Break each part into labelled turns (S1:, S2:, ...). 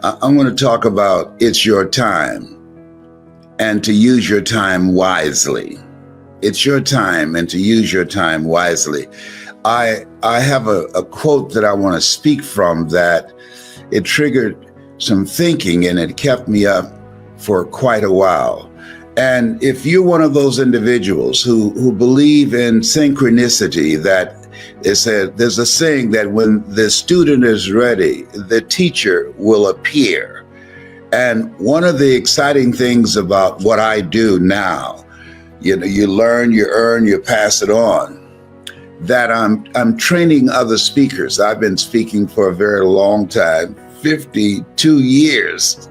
S1: I'm going to talk about it's your time and to use your time wisely. It's your time and to use your time wisely. I have a quote that I want to speak from that it triggered some thinking and it kept me up for quite a while. And if you're one of those individuals who believe in synchronicity, that there's a saying that when the student is ready, the teacher will appear. And one of the exciting things about what I do now, you learn, you earn, you pass it on, that I'm training other speakers. I've been speaking for a very long time, 52 years.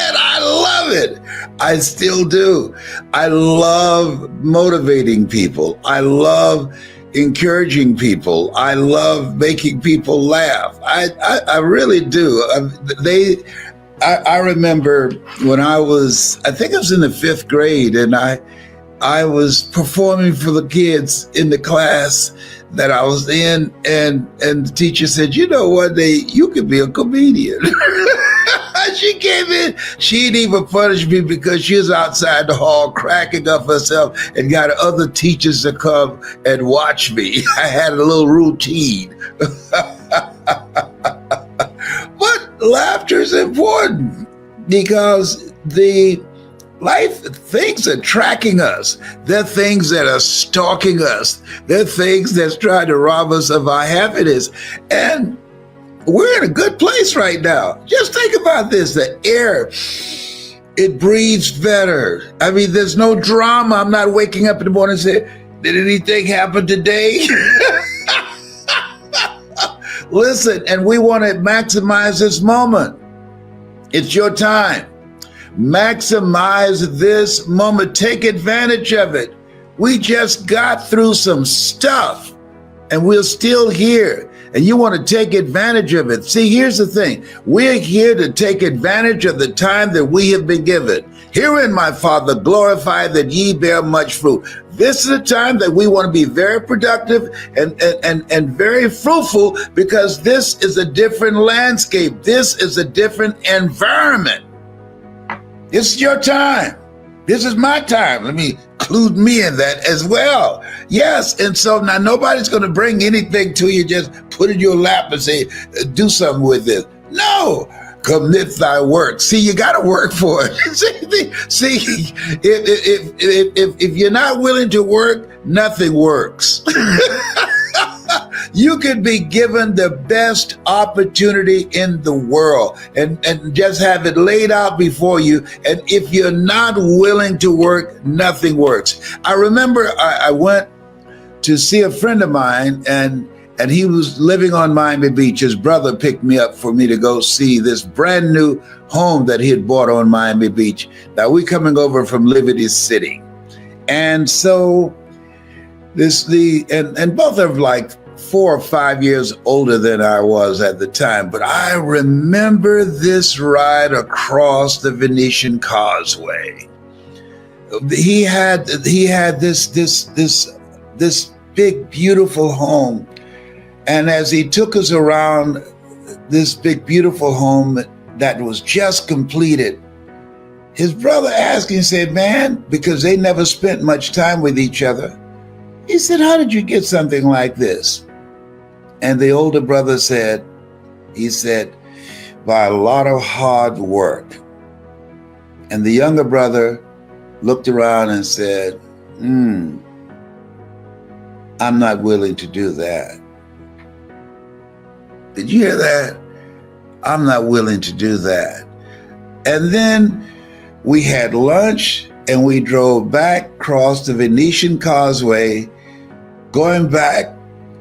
S1: And I love it. I still do. I love motivating people. I love encouraging people. I love making people laugh. I really do. I remember when I think I was in the 5th grade, and I was performing for the kids in the class that I was in, and the teacher said, you know what, you could be a comedian. She came in, she didn't even punish me because she was outside the hall cracking up herself and got other teachers to come and watch me. I had a little routine. But laughter is important because things are tracking us. They're things that are stalking us. They're things that's trying to rob us of our happiness. And we're in a good place right now. Just think about this. The air, it breathes better. I mean, there's no drama. I'm not waking up in the morning and saying, did anything happen today? Listen, and we want to maximize this moment. It's your time. Maximize this moment. Take advantage of it. We just got through some stuff and we're still here. And you want to take advantage of it. See, here's the thing. We're here to take advantage of the time that we have been given. Herein, my Father, glorify that ye bear much fruit. This is a time that we want to be very productive and very fruitful, because this is a different landscape. This is a different environment. This is your time. This is my time. Let me include me in that as well. Yes, and so now nobody's going to bring anything to you, just put it in your lap and say, do something with this. No, commit thy work. See, you got to work for it. See, if you're not willing to work, nothing works. You could be given the best opportunity in the world and just have it laid out before you. And if you're not willing to work, nothing works. I remember I went to see a friend of mine, and he was living on Miami Beach. His brother picked me up for me to go see this brand new home that he had bought on Miami Beach. Now we're coming over from Liberty City. And so and both are like 4 or 5 years older than I was at the time. But I remember this ride across the Venetian Causeway. He had this big, beautiful home. And as he took us around this big, beautiful home that was just completed, his brother asked him, said, man, because they never spent much time with each other, he said, how did you get something like this? And the older brother said, by a lot of hard work. And the younger brother looked around and said, I'm not willing to do that. Did you hear that? I'm not willing to do that. And then we had lunch and we drove back across the Venetian Causeway, going back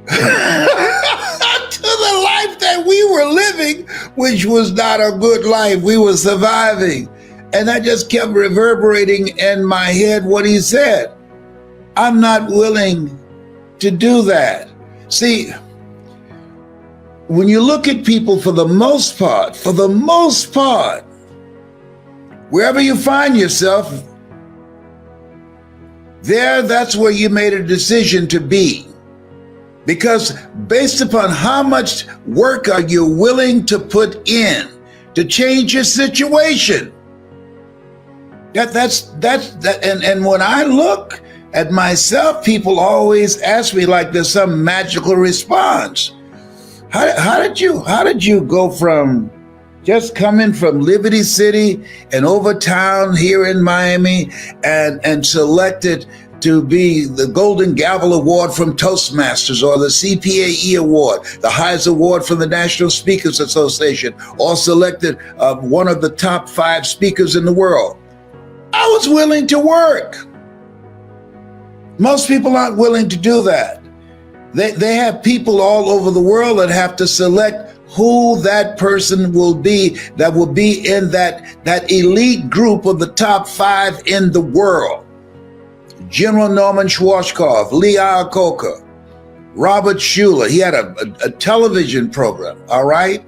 S1: to the life that we were living, which was not a good life. We were surviving. And I just kept reverberating in my head what he said. I'm not willing to do that. See, when you look at people, for the most part, wherever you find yourself, that's where you made a decision to be. Because based upon how much work are you willing to put in to change your situation. And when I look at myself, people always ask me like there's some magical response. How did you go from just coming from Liberty City and over town here in Miami and selected to be the Golden Gavel Award from Toastmasters or the CPAE Award, the highest award from the National Speakers Association, or selected one of the top 5 speakers in the world? I was willing to work. Most people aren't willing to do that. They have people all over the world that have to select who that person will be that will be in that elite group of the top 5 in the world. General Norman Schwarzkopf, Lee Iacocca, Robert Schuller. He had a television program, all right?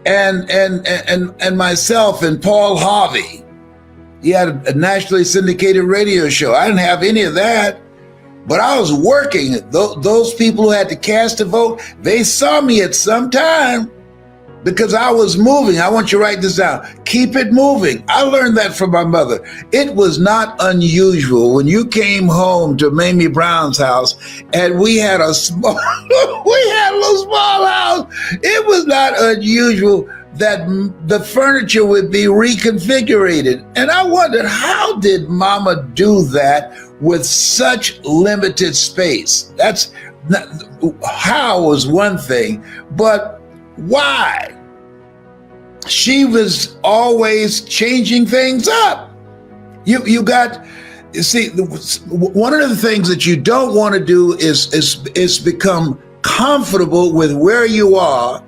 S1: And myself and Paul Harvey. He had a nationally syndicated radio show. I didn't have any of that, but I was working. Those people who had to cast a vote, they saw me at some time because I was moving. I want you to write this down. Keep it moving. I learned that from my mother. It was not unusual when you came home to Mamie Brown's house and we had a little small house. It was not unusual that the furniture would be reconfigured. And I wondered, how did Mama do that with such limited space? That's not, how was one thing, but why? She was always changing things up. You see, one of the things that you don't want to do is become comfortable with where you are,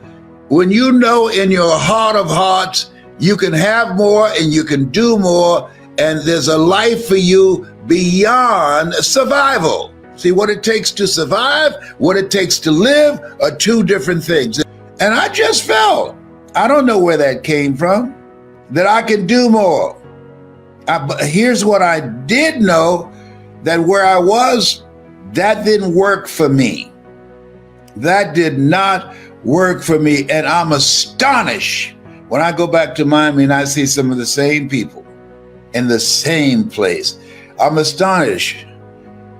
S1: when you know in your heart of hearts you can have more and you can do more, and there's a life for you beyond survival. See, what it takes to survive, what it takes to live are 2 different things. And I just felt, I don't know where that came from, that I can do more. But here's what I did know, that where I was, that didn't work for me. That did not work for me. And I'm astonished when I go back to Miami and I see some of the same people in the same place. I'm astonished.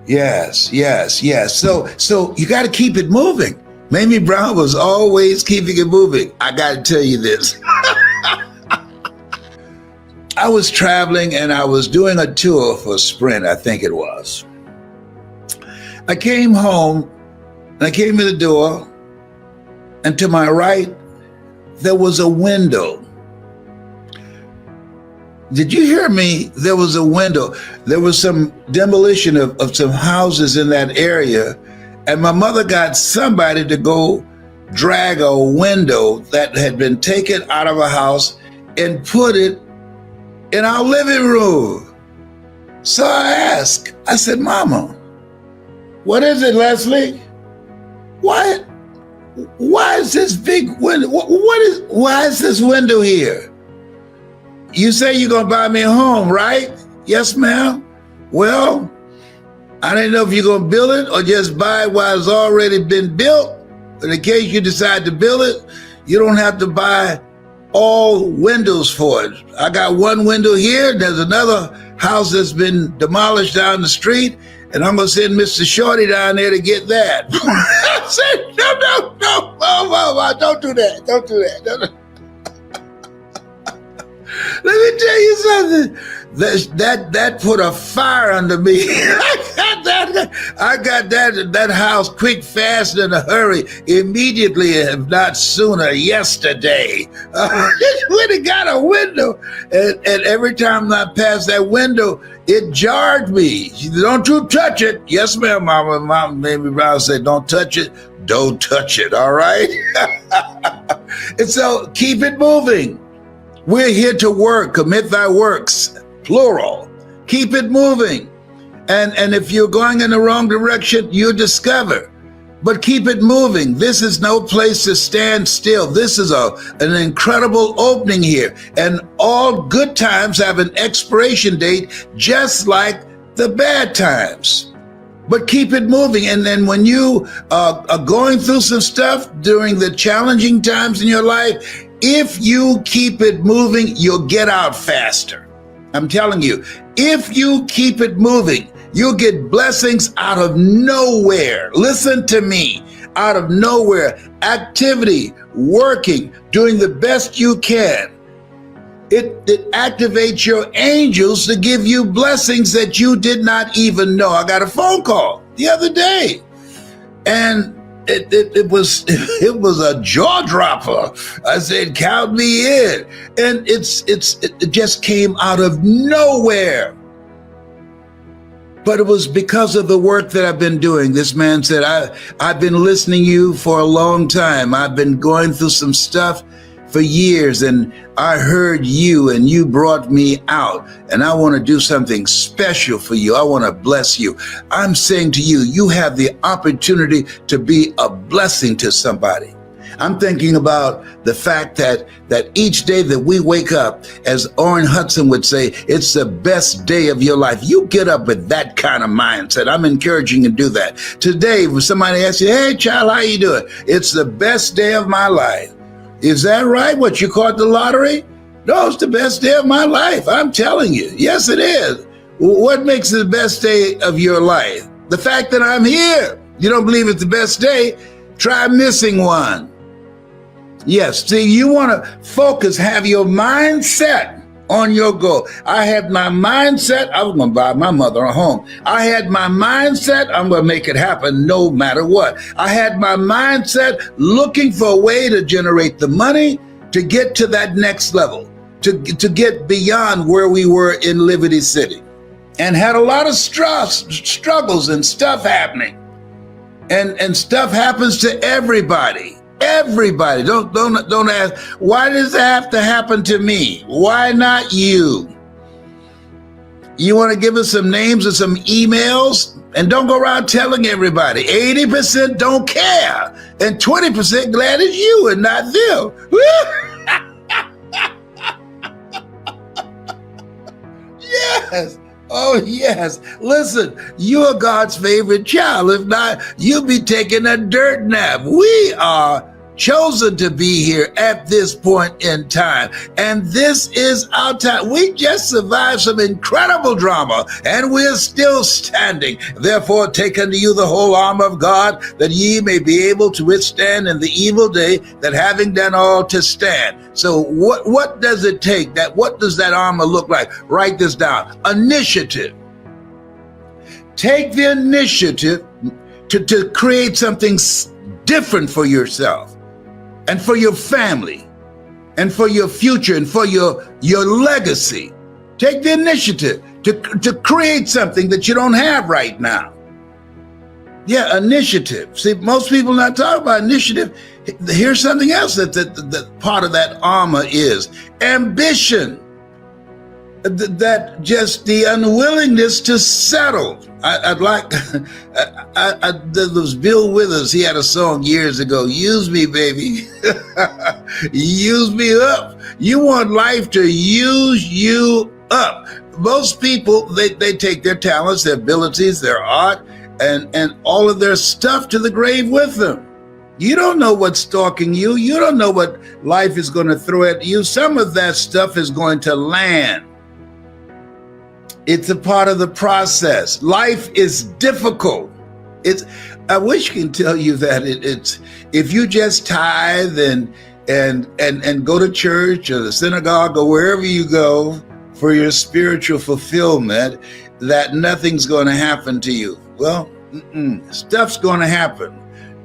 S1: Yes. So you got to keep it moving. Mamie Brown was always keeping it moving. I got to tell you this. I was traveling and I was doing a tour for Sprint, I think it was. I came home and I came to the door, and to my right, there was a window. Did you hear me? There was a window. There was some demolition of some houses in that area. And my mother got somebody to go drag a window that had been taken out of a house and put it in our living room. So I asked, I said, Mama, what is it, Leslie? Why is this big window? Why is this window here? You say you're gonna buy me a home, right? Yes, ma'am. Well, I didn't know if you're gonna build it or just buy it while it's already been built. In the case you decide to build it, you don't have to buy all windows for it. I got one window here. There's another house that's been demolished down the street, and I'm gonna send Mr. Shorty down there to get that. I said, no, Mama, don't do that. Don't do that. Let me tell you something. That put a fire under me. I got that house quick, fast, in a hurry, immediately, if not sooner, yesterday. When it got a window, and every time I passed that window, it jarred me. She said, don't you touch it. Yes, ma'am, Mama. Mama Mamie Brown said, don't touch it. Don't touch it, all right? And so keep it moving. We're here to work, commit thy works, plural. Keep it moving. And if you're going in the wrong direction, you'll discover. But keep it moving. This is no place to stand still. This is an incredible opening here. And all good times have an expiration date, just like the bad times. but keep it moving. And then when you are going through some stuff during the challenging times in your life, if you keep it moving, you'll get out faster. I'm telling you, if you keep it moving, you'll get blessings out of nowhere. Listen to me, out of nowhere. Activity, working, doing the best you can. It activates your angels to give you blessings that you did not even know. I got a phone call the other day, and it was a jaw dropper. I said, "Count me in," and it just came out of nowhere. But it was because of the work that I've been doing. This man said, I've been listening to you for a long time. I've been going through some stuff for years, and I heard you and you brought me out, and I want to do something special for you. I want to bless you. I'm saying to you, you have the opportunity to be a blessing to somebody. I'm thinking about the fact that each day that we wake up, as Orrin Hudson would say, it's the best day of your life. You get up with that kind of mindset. I'm encouraging you to do that. Today, when somebody asks you, "Hey, child, how you doing?" It's the best day of my life. Is that right? What, you caught the lottery? No, it's the best day of my life. I'm telling you. Yes, it is. What makes it the best day of your life? The fact that I'm here. You don't believe it's the best day? Try missing one. Yes, see, you want to focus, have your mindset on your goal. I had my mindset, I was going to buy my mother a home. I had my mindset, I'm going to make it happen no matter what. I had my mindset looking for a way to generate the money to get to that next level, to get beyond where we were in Liberty City, and had a lot of struggles and stuff happening. And stuff happens to everybody. Everybody. Don't ask, why does it have to happen to me? Why not you? You want to give us some names or some emails? And don't go around telling everybody. 80% don't care, and 20% glad it's you and not them. Yes. Oh, yes. Listen, you're God's favorite child. If not, you'll be taking a dirt nap. We are chosen to be here at this point in time, and this is our time. We just survived some incredible drama, and we're still standing. Therefore, take unto you the whole armor of God, that ye may be able to withstand in the evil day, that having done all to stand. So what does it take? What does that armor look like? Write this down. Initiative. Take the initiative to create something different for yourself, and for your family, and for your future, and for your legacy. Take the initiative to create something that you don't have right now. Yeah, initiative. See, most people not talking about initiative. Here's something else that part of that armor is. Ambition. That just the unwillingness to settle. I'd like, there was Bill Withers, he had a song years ago, "Use me, baby." Use me up. You want life to use you up. Most people, they take their talents, their abilities, their art, and all of their stuff to the grave with them. You don't know what's stalking you. You don't know what life is going to throw at you. Some of that stuff is going to land. It's a part of the process. Life is difficult. I wish I could tell you that it's if you just tithe and go to church or the synagogue or wherever you go for your spiritual fulfillment, that nothing's going to happen to you. Well, stuff's going to happen.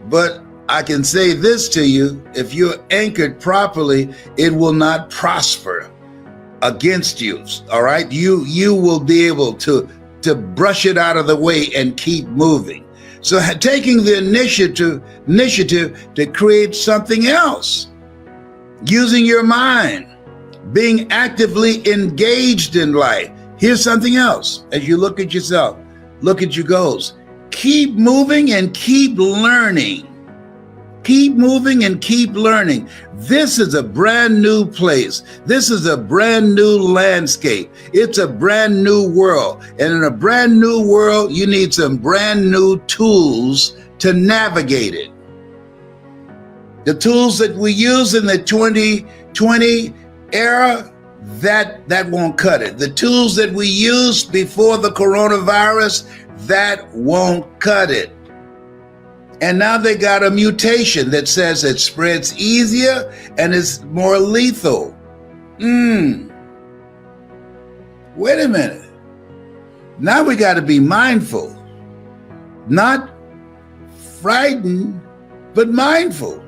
S1: But I can say this to you: if you're anchored properly, it will not prosper against you. All right, you will be able to brush it out of the way and keep moving. So taking the initiative to create something else, using your mind, being actively engaged in life. Here's something else. As you look at yourself, look at your goals, keep moving and keep learning. Keep moving and keep learning. This is a brand new place. This is a brand new landscape. It's a brand new world. And in a brand new world, you need some brand new tools to navigate it. The tools that we use in the 2020 era, that won't cut it. The tools that we used before the coronavirus, that won't cut it. And now they got a mutation that says it spreads easier and is more lethal. Wait a minute. Now we got to be mindful. Not frightened, but mindful.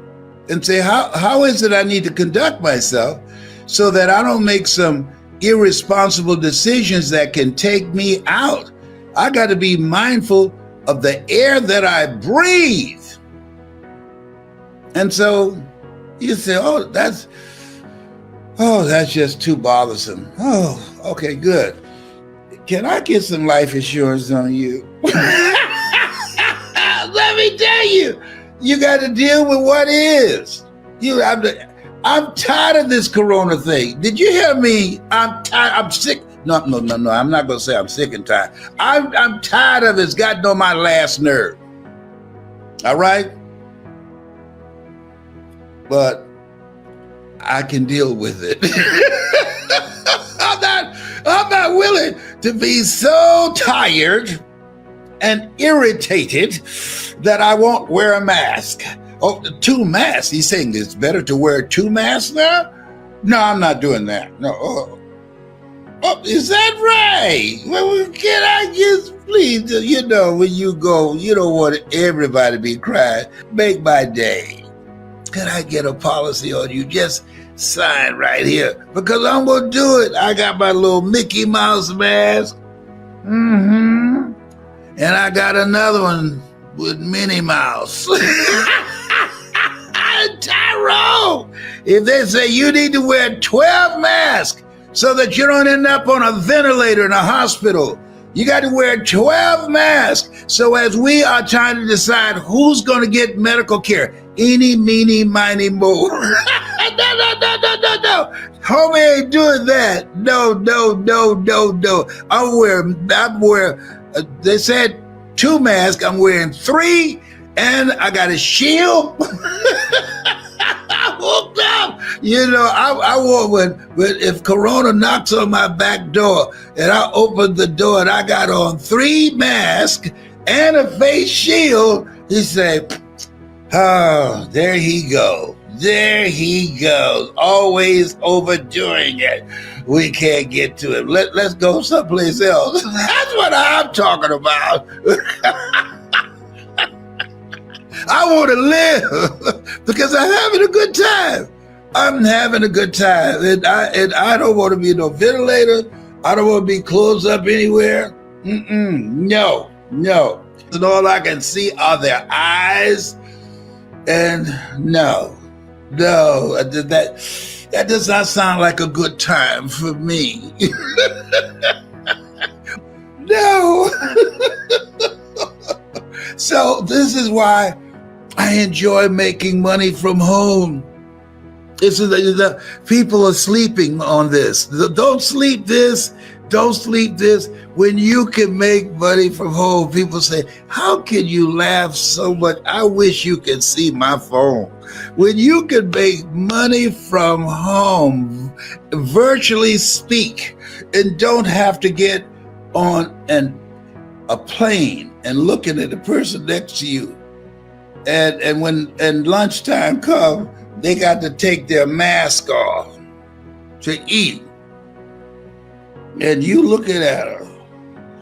S1: And say, how is it I need to conduct myself so that I don't make some irresponsible decisions that can take me out? I got to be mindful of the air that I breathe. And so you say, oh, that's just too bothersome. Oh, okay, good. Can I get some life insurance on you? Let me tell you, you got to deal with what is. I'm tired of this corona thing. Did you hear me? I'm tired. I'm sick. No. I'm not going to say I'm sick and tired. I'm tired of it. It's gotten on my last nerve. All right? But I can deal with it. I'm not willing to be so tired and irritated that I won't wear a mask. Oh, 2 masks. He's saying it's better to wear 2 masks now? No, I'm not doing that. No. Oh, is that right? Well, can I just please, when you go, you don't want everybody to be crying. Make my day. Can I get a policy on you? Just sign right here. Because I'm going to do it. I got my little Mickey Mouse mask. And I got another one with Minnie Mouse. Tyrone, if they say you need to wear 12 masks, so that you don't end up on a ventilator in a hospital. You got to wear 12 masks. So as we are trying to decide who's going to get medical care, eeny, meeny, miny, mo. No. Homie ain't doing that. No. I'm wearing, they said 2 masks. I'm wearing 3 and I got a shield. Hooked up. I want when if Corona knocks on my back door and I open the door and I got on 3 masks and a face shield, he say, oh, there he goes. There he goes. Always overdoing it. We can't get to him. Let's go someplace else. That's what I'm talking about. I want to live because I'm having a good time. I'm having a good time. And I don't want to be no ventilator. I don't want to be closed up anywhere. No. And all I can see are their eyes. And no. That does not sound like a good time for me. No. So this is why I enjoy making money from home. The people are sleeping on this. Don't sleep this. When you can make money from home, people say, how can you laugh so much? I wish you could see my phone. When you can make money from home, virtually speak, and don't have to get on a plane and looking at the person next to you. And when lunchtime comes, they got to take their mask off to eat. And you looking at her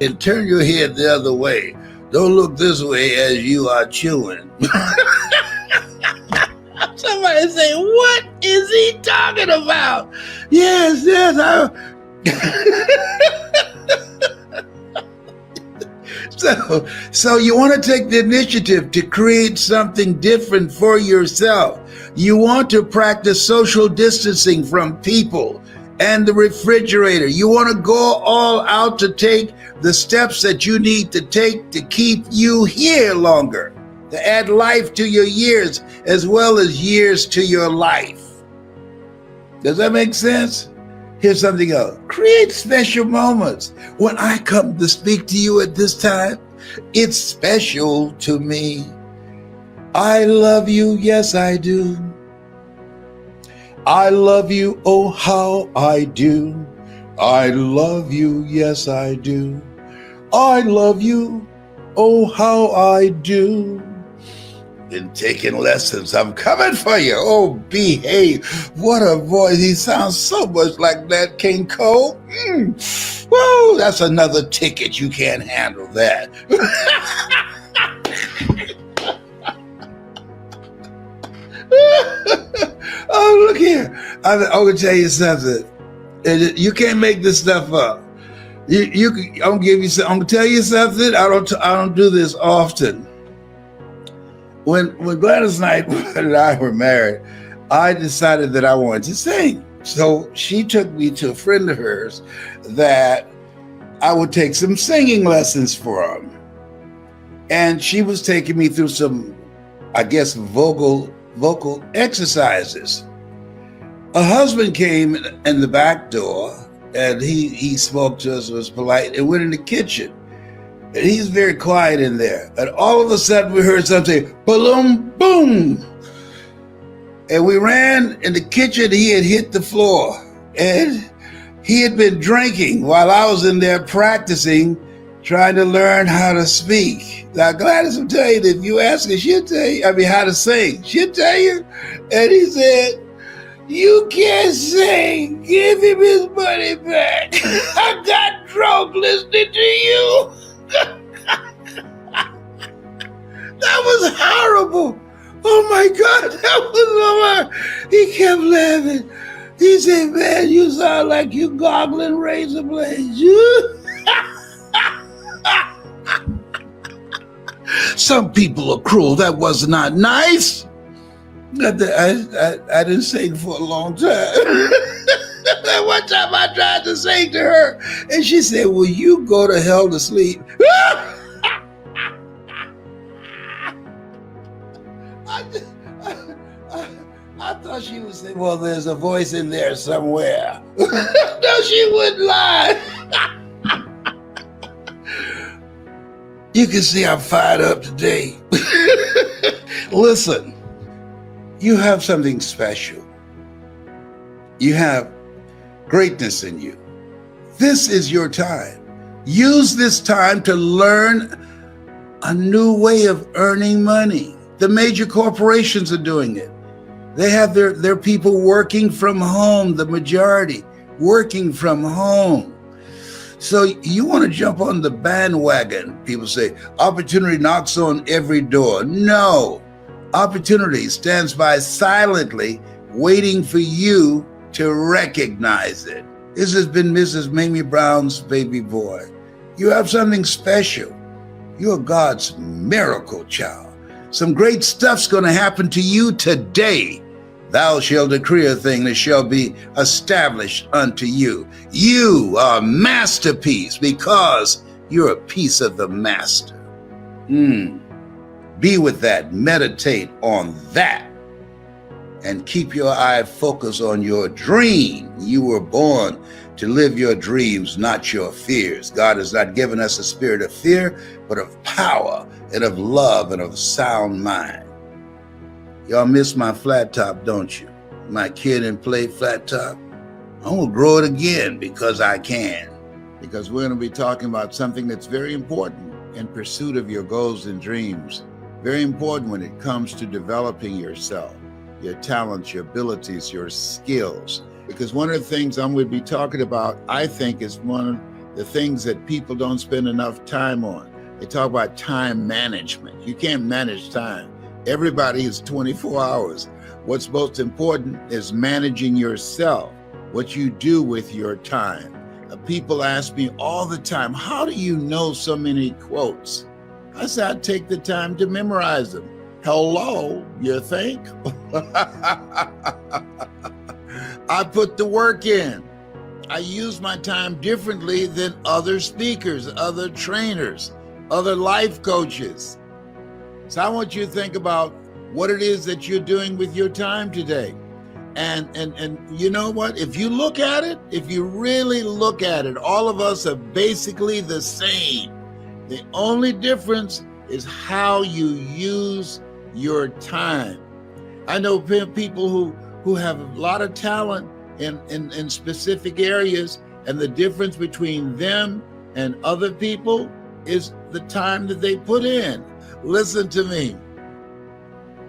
S1: and turn your head the other way. Don't look this way as you are chewing. Somebody say, what is he talking about? Yes. So you want to take the initiative to create something different for yourself. You want to practice social distancing from people and the refrigerator. You want to go all out to take the steps that you need to take to keep you here longer. to add life to your years as well as years to your life. Does that make sense? Here's something else. Create special moments. When I come to speak to you at this time, it's special to me. I love you, yes I do. I love you, oh how I do. I love you, yes I do. I love you, oh how I do. Been taking lessons, I'm coming for you. Oh, behave. What a voice. He sounds so much like Nat King Cole. Whoa, that's another ticket. You can't handle that. Oh, look here. I'm going to tell you something. You can't make this stuff up. I'm going to tell you something. I don't do this often. When Gladys Knight and I were married, I decided that I wanted to sing. So she took me to a friend of hers that I would take some singing lessons from. And she was taking me through some, I guess, vocal exercises. A husband came in the back door and he spoke to us, was polite, and went in the kitchen. And he's very quiet in there. And all of a sudden we heard something, boom, boom. And we ran in the kitchen, he had hit the floor. And he had been drinking while I was in there practicing, trying to learn how to speak. Now Gladys will tell you that if you ask her, she'll tell you, how to sing. She'll tell you. And he said, "You can't sing. Give him his money back. I got drunk listening to you." That was horrible. Oh my God, that was horrible. He kept laughing. He said, "Man, you sound like you goggling razor blades." Some people are cruel. That was not nice. I didn't sing for a long time. One time I tried to sing to her, and she said, "Will you go to hell to sleep?" I thought she would say, "Well, there's a voice in there somewhere." No, she wouldn't lie. You can see I'm fired up today. Listen, you have something special. You have greatness in you. This is your time. Use this time to learn a new way of earning money. The major corporations are doing it. They have their people working from home, the majority working from home. So you want to jump on the bandwagon. People say, opportunity knocks on every door. No, opportunity stands by silently waiting for you to recognize it. This has been Mrs. Mamie Brown's baby boy. You have something special. You're God's miracle child. Some great stuff's going to happen to you today. Thou shalt decree a thing that shall be established unto you. You are a masterpiece because you're a piece of the master. Be with that. Meditate on that. And keep your eye focused on your dream. You were born to live your dreams, not your fears. God has not given us a spirit of fear, but of power and of love and of sound mind. Y'all miss my flat top, don't you? My kid and play flat top. I'm gonna grow it again because I can. Because we're gonna be talking about something that's very important in pursuit of your goals and dreams. Very important when it comes to developing yourself, your talents, your abilities, your skills. Because one of the things I'm going to be talking about, I think, is one of the things that people don't spend enough time on. They talk about time management. You can't manage time. Everybody is 24 hours. What's most important is managing yourself, what you do with your time. People ask me all the time, how do you know so many quotes? I said, I take the time to memorize them. Hello, you think? I put the work in. I use my time differently than other speakers, other trainers, other life coaches. So I want you to think about what it is that you're doing with your time today. And you know what? If you look at it, if you really look at it, all of us are basically the same. The only difference is how you use your time. I know people who have a lot of talent in specific areas, and the difference between them and other people is the time that they put in. Listen to me.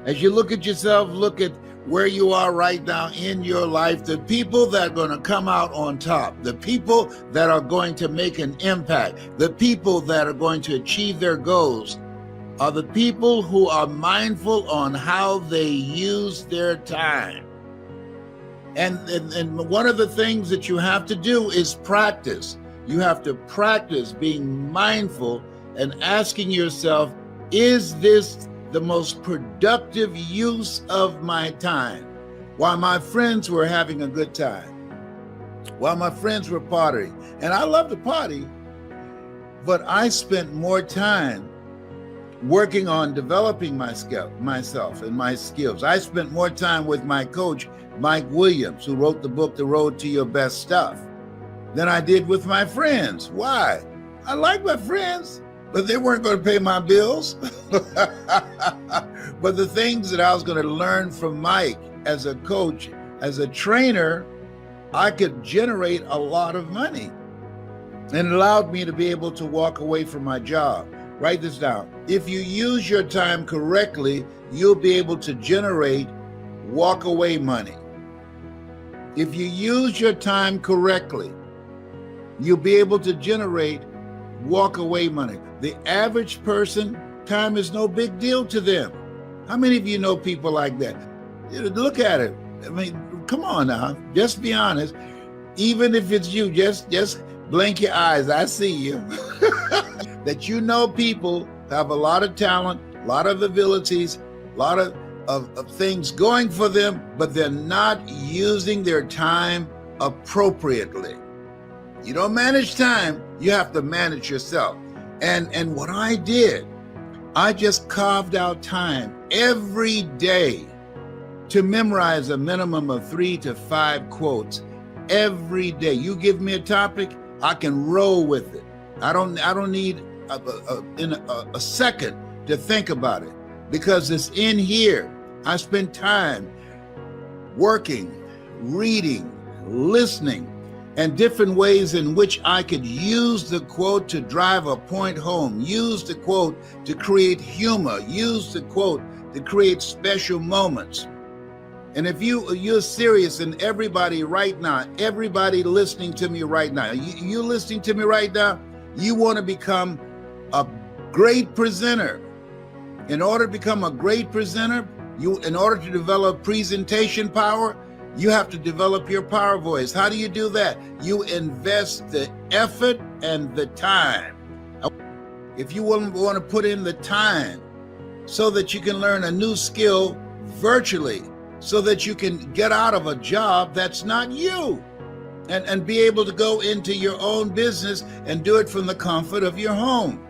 S1: As you look at yourself, look at where you are right now in your life, the people that are going to come out on top, the people that are going to make an impact, the people that are going to achieve their goals are the people who are mindful on how they use their time. And one of the things that you have to do is practice. You have to practice being mindful and asking yourself, is this the most productive use of my time? While my friends were having a good time, while my friends were partying, and I love to party, but I spent more time working on developing myself and my skills. I spent more time with my coach, Mike Williams, who wrote the book, The Road to Your Best Stuff, than I did with my friends. Why? I like my friends, but they weren't going to pay my bills. But the things that I was going to learn from Mike as a coach, as a trainer, I could generate a lot of money. And it allowed me to be able to walk away from my job. Write this down. If you use your time correctly, you'll be able to generate walk-away money. If you use your time correctly, you'll be able to generate walk-away money. The average person, time is no big deal to them. How many of you know people like that? Look at it. I mean, come on now. Just be honest. Even if it's you, just blink your eyes. I see you. That you know people have a lot of talent, a lot of abilities, a lot of things going for them, but they're not using their time appropriately. You don't manage time, you have to manage yourself. And what I did, I just carved out time every day to memorize a minimum of 3 to 5 quotes every day. You give me a topic, I can roll with it. I don't need a second to think about it, because it's in here. I spend time working, reading, listening, and different ways in which I could use the quote to drive a point home, use the quote to create humor, use the quote to create special moments. And if you're serious, and everybody right now, everybody listening to me right now, you listening to me right now, you want to become a great presenter. In order to become a great presenter, in order to develop presentation power, you have to develop your power voice. How do you do that? You invest the effort and the time. If you want to put in the time so that you can learn a new skill virtually, so that you can get out of a job that's not you, and be able to go into your own business and do it from the comfort of your home.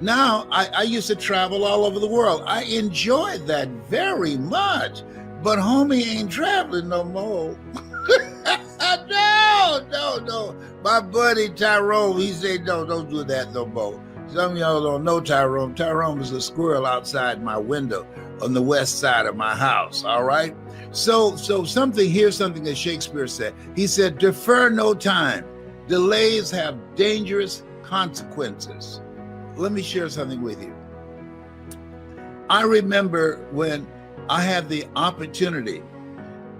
S1: Now, I used to travel all over the world. I enjoyed that very much, but homie ain't traveling no more. No. My buddy Tyrone, he said, no, don't do that no more. Some of y'all don't know Tyrone. Tyrone was a squirrel outside my window on the west side of my house, all right? So here's something that Shakespeare said. He said, defer no time. Delays have dangerous consequences. Let me share something with you. I remember when I had the opportunity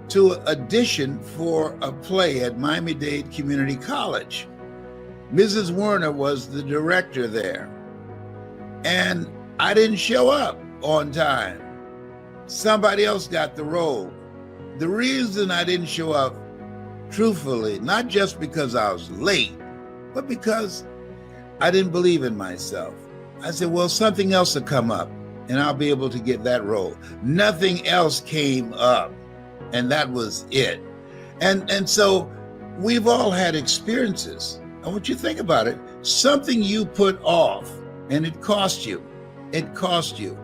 S1: to audition for a play at Miami-Dade Community College. Mrs. Werner was the director there, and I didn't show up on time. Somebody else got the role. The reason I didn't show up, truthfully, not just because I was late, but because I didn't believe in myself. I said, well, something else will come up and I'll be able to get that role. Nothing else came up, and that was it. And so we've all had experiences. I want you to think about it. Something you put off, and it cost you. It cost you.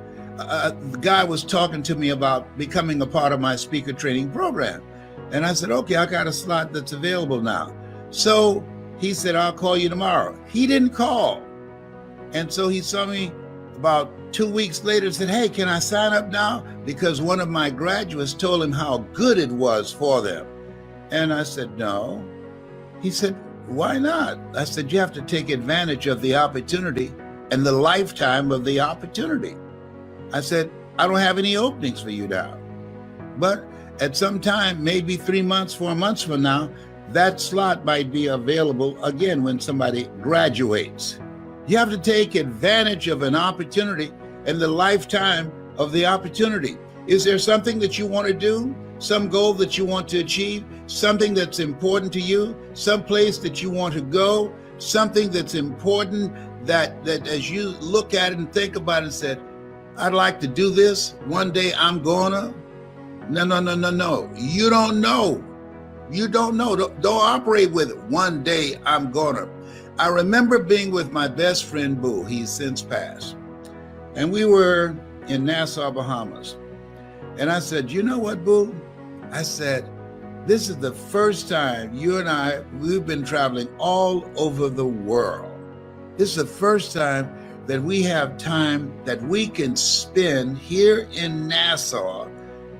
S1: the guy was talking to me about becoming a part of my speaker training program. And I said, okay, I got a slot that's available now. So he said, I'll call you tomorrow. He didn't call. And so he saw me about 2 weeks later and said, hey, can I sign up now? Because one of my graduates told him how good it was for them. And I said, no. He said, why not? I said, you have to take advantage of the opportunity and the lifetime of the opportunity. I said, I don't have any openings for you now. But at some time, maybe 3 months, 4 months from now, that slot might be available again when somebody graduates. You have to take advantage of an opportunity and the lifetime of the opportunity. Is there something that you want to do? Some goal that you want to achieve? Something that's important to you? Some place that you want to go? Something that's important that as you look at it and think about it and said, I'd like to do this. One day I'm gonna. No. You don't know. You don't know. Don't operate with it. One day I'm gonna. I remember being with my best friend, Boo. He's since passed. And we were in Nassau, Bahamas. And I said, you know what, Boo? I said, this is the first time you and I, we've been traveling all over the world. This is the first time that we have time that we can spend here in Nassau,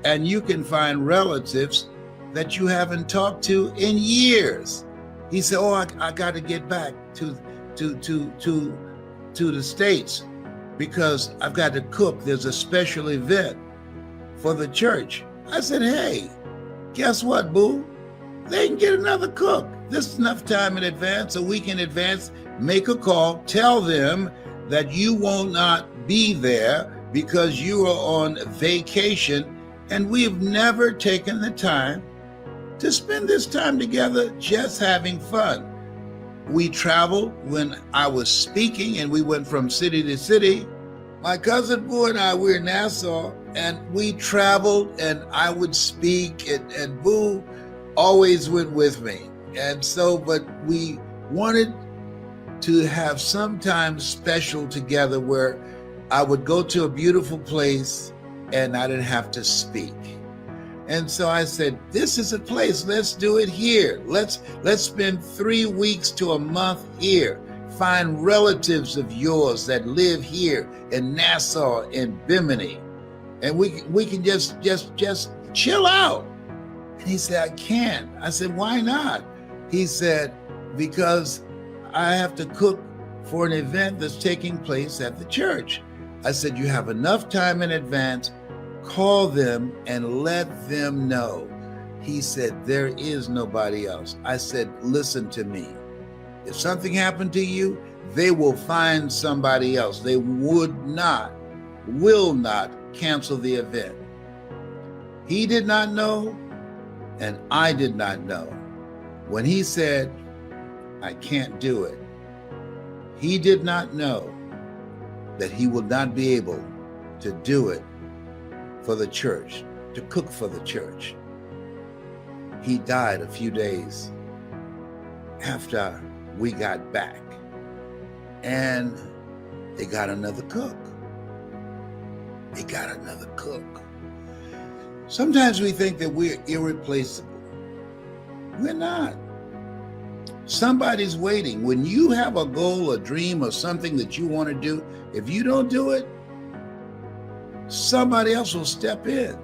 S1: and you can find relatives that you haven't talked to in years. He said, oh, I got to get back to the States because I've got to cook. There's a special event for the church. I said, hey, guess what, Boo? They can get another cook. This is enough time in advance, a week in advance. Make a call, tell them that you will not be there because you are on vacation, and we've never taken the time to spend this time together just having fun. We traveled when I was speaking, and we went from city to city. My cousin Boo and I were in Nassau, and we traveled, and I would speak, and Boo always went with me. And so, but we wanted to have some time special together where I would go to a beautiful place and I didn't have to speak. And so I said, this is a place, let's do it here. Let's spend 3 weeks to a month here. Find relatives of yours that live here in Nassau and Bimini. And we can just chill out. And he said, I can't. I said, why not? He said, because I have to cook for an event that's taking place at the church. I said, you have enough time in advance, call them and let them know. He said, there is nobody else. I said, listen to me. If something happened to you, they will find somebody else. They will not cancel the event. He did not know, and I did not know. When he said, I can't do it, he did not know that he would not be able to do it for the church, to cook for the church. He died a few days after we got back, and they got another cook. They got another cook. Sometimes we think that we're irreplaceable. We're not. Somebody's waiting. When you have a goal, a dream, or something that you want to do, if you don't do it, somebody else will step in.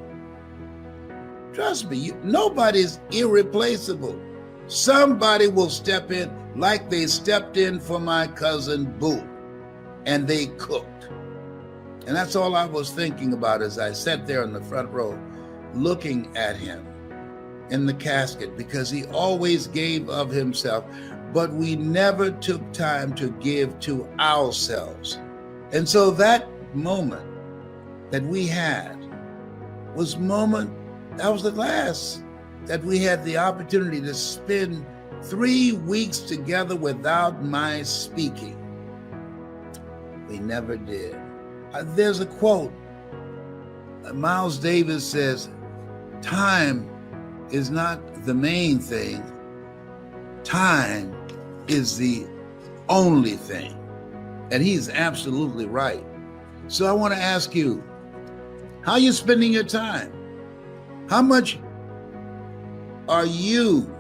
S1: Trust me, nobody's irreplaceable. Somebody will step in like they stepped in for my cousin Boo, and they cooked. And that's all I was thinking about as I sat there in the front row looking at him in the casket, because he always gave of himself, but we never took time to give to ourselves. And so that moment that we had was the last that we had the opportunity to spend 3 weeks together without my speaking. We never did. There's a quote. Miles Davis says, time is not the main thing. Time is the only thing. And he's absolutely right. So I want to ask you, How are you spending your time? How much are you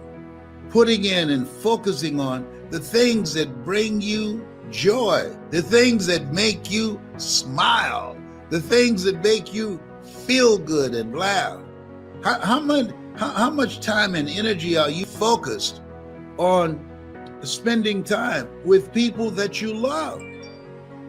S1: putting in and focusing on the things that bring you joy, the things that make you smile, the things that make you feel good and laugh? How much time and energy are you focused on spending time with people that you love?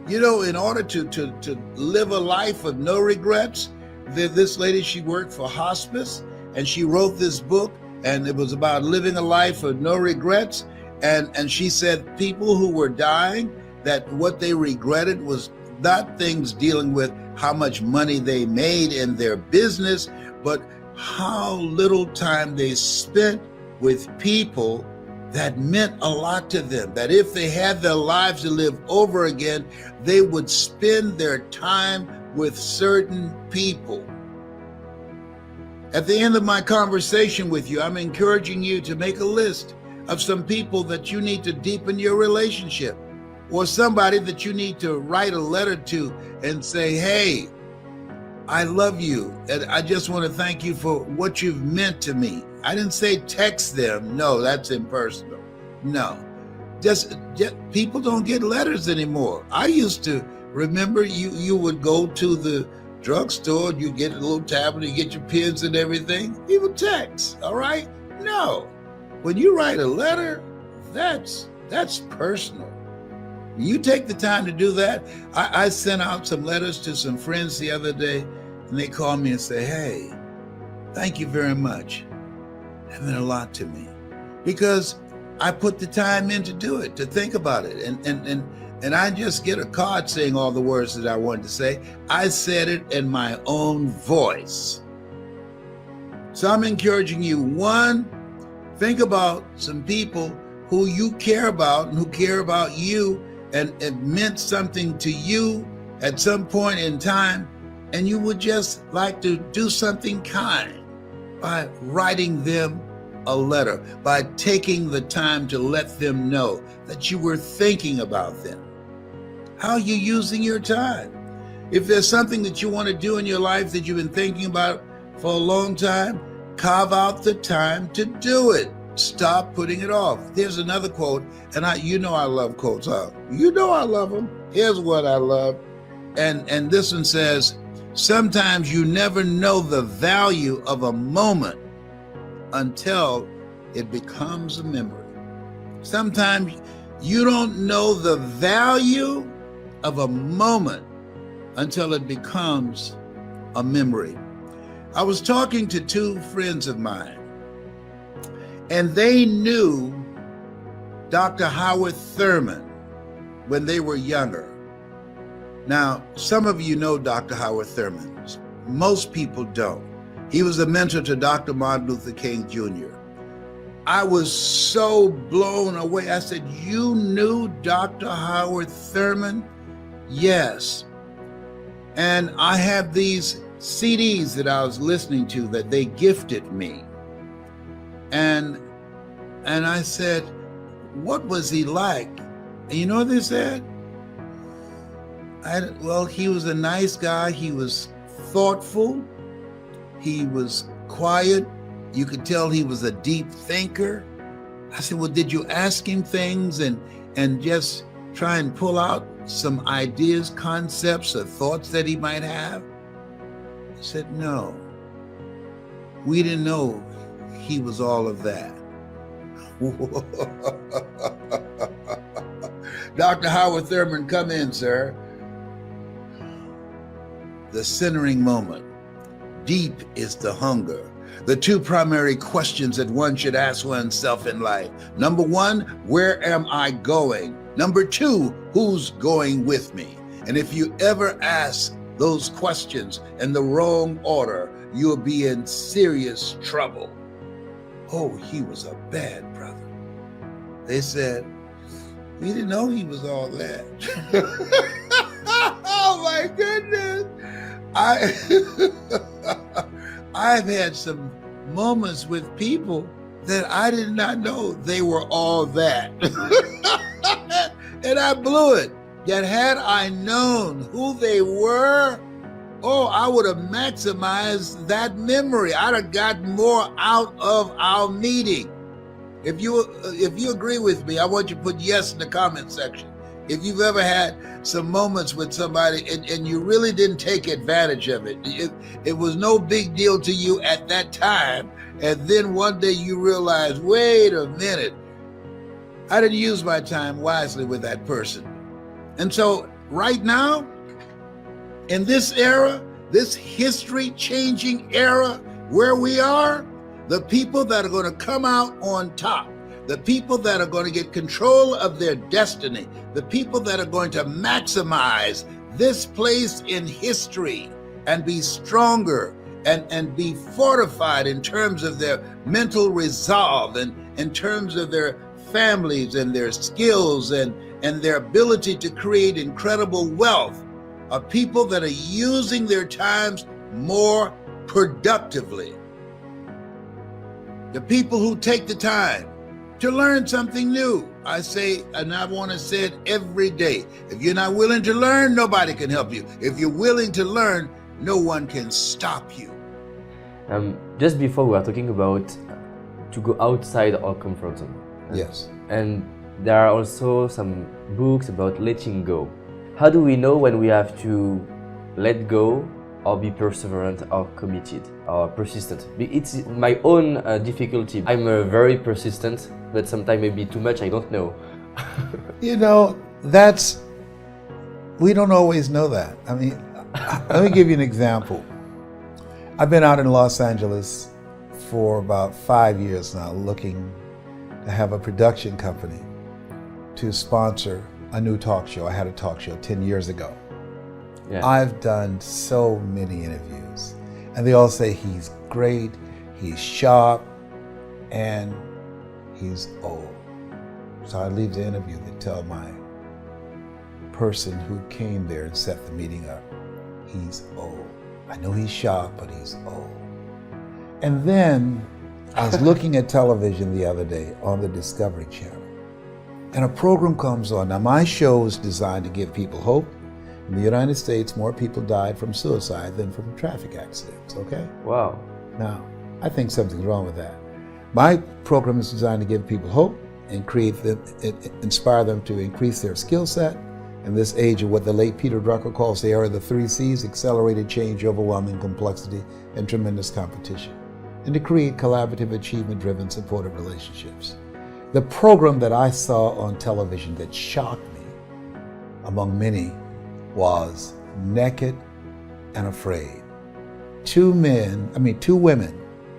S1: You know, in order to live a life of no regrets, this lady, she worked for hospice, and she wrote this book, and it was about living a life of no regrets. And she said people who were dying, that what they regretted was not things dealing with how much money they made in their business, but how little time they spent with people that meant a lot to them, that if they had their lives to live over again, they would spend their time with certain people. At the end of my conversation with you, I'm encouraging you to make a list of some people that you need to deepen your relationship, or somebody that you need to write a letter to and say, hey, I love you, and I just want to thank you for what you've meant to me. I didn't say text them. No, that's impersonal. No, just people don't get letters anymore. I used to remember you would go to the drugstore, you get a little tablet, you get your pens and everything. People text, all right? No, when you write a letter, that's personal. You take the time to do that. I sent out some letters to some friends the other day, and they called me and say, hey, thank you very much. That meant a lot to me, because I put the time in to do it, to think about it. And I just get a card saying all the words that I wanted to say. I said it in my own voice. So I'm encouraging you, one, think about some people who you care about and who care about you, and it meant something to you at some point in time, and you would just like to do something kind by writing them a letter, by taking the time to let them know that you were thinking about them. How are you using your time? If there's something that you want to do in your life that you've been thinking about for a long time, carve out the time to do it. Stop putting it off. There's another quote, and I love quotes. You know I love them. Here's what I love. And this one says, sometimes you never know the value of a moment until it becomes a memory. Sometimes you don't know the value of a moment until it becomes a memory. I was talking to two friends of mine, and they knew Dr. Howard Thurman when they were younger. Now, some of you know Dr. Howard Thurman. Most people don't. He was a mentor to Dr. Martin Luther King Jr. I was so blown away. I said, you knew Dr. Howard Thurman? Yes. And I have these CDs that I was listening to that they gifted me. And I said, what was he like? And you know what they said? Well, he was a nice guy. He was thoughtful. He was quiet. You could tell he was a deep thinker. I said, well, did you ask him things and just try and pull out some ideas, concepts, or thoughts that he might have? He said, no. We didn't know he was all of that. Dr. Howard Thurman, come in, sir. The centering moment. Deep is the hunger. The two primary questions that one should ask oneself in life. Number one, where am I going? Number two, who's going with me? And if you ever ask those questions in the wrong order, you'll be in serious trouble. Oh, he was a bad brother. They said, we didn't know he was all that. Oh my goodness. I've had some moments with people that I did not know they were all that. And I blew it. Yet had I known who they were, oh, I would have maximized that memory. I'd have gotten more out of our meeting. If you agree with me, I want you to put yes in the comment section. If you've ever had some moments with somebody and you really didn't take advantage of it, it was no big deal to you at that time, and then one day you realize, wait a minute, I didn't use my time wisely with that person. And so right now, in this era, this history-changing era where we are, the people that are going to come out on top, the people that are going to get control of their destiny, the people that are going to maximize this place in history and be stronger and be fortified in terms of their mental resolve and in terms of their families and their skills and their ability to create incredible wealth, are people that are using their times more productively. The people who take the time to learn something new. I say, and I want to say it every day, if you're not willing to learn, nobody can help you. If you're willing to learn, no one can stop you.
S2: Just before we were talking about to go outside our comfort zone.
S1: Yes.
S2: And there are also some books about letting go. How do we know when we have to let go or be perseverant or committed or persistent? It's my own difficulty. I'm very persistent, but sometimes maybe too much, I don't know.
S3: You know, we don't always know that. I mean, let me give you an example. I've been out in Los Angeles for about 5 years now, looking to have a production company to sponsor a new talk show. I had a talk show 10 years ago.
S2: Yeah.
S3: I've done so many interviews, and they all say he's great, he's sharp, and he's old. So I leave the interview to tell my person who came there and set the meeting up, he's old. I know he's sharp, but he's old. And then I was looking at television the other day on the Discovery Channel, and a program comes on. Now, my show is designed to give people hope. In the United States, more people died from suicide than from traffic accidents, okay?
S2: Wow.
S3: Now, I think something's wrong with that. My program is designed to give people hope and inspire them to increase their skill set in this age of what the late Peter Drucker calls the era of the 3 C's: accelerated change, overwhelming complexity, and tremendous competition, and to create collaborative, achievement-driven, supportive relationships. The program that I saw on television that shocked me, among many, was Naked and Afraid. Two women,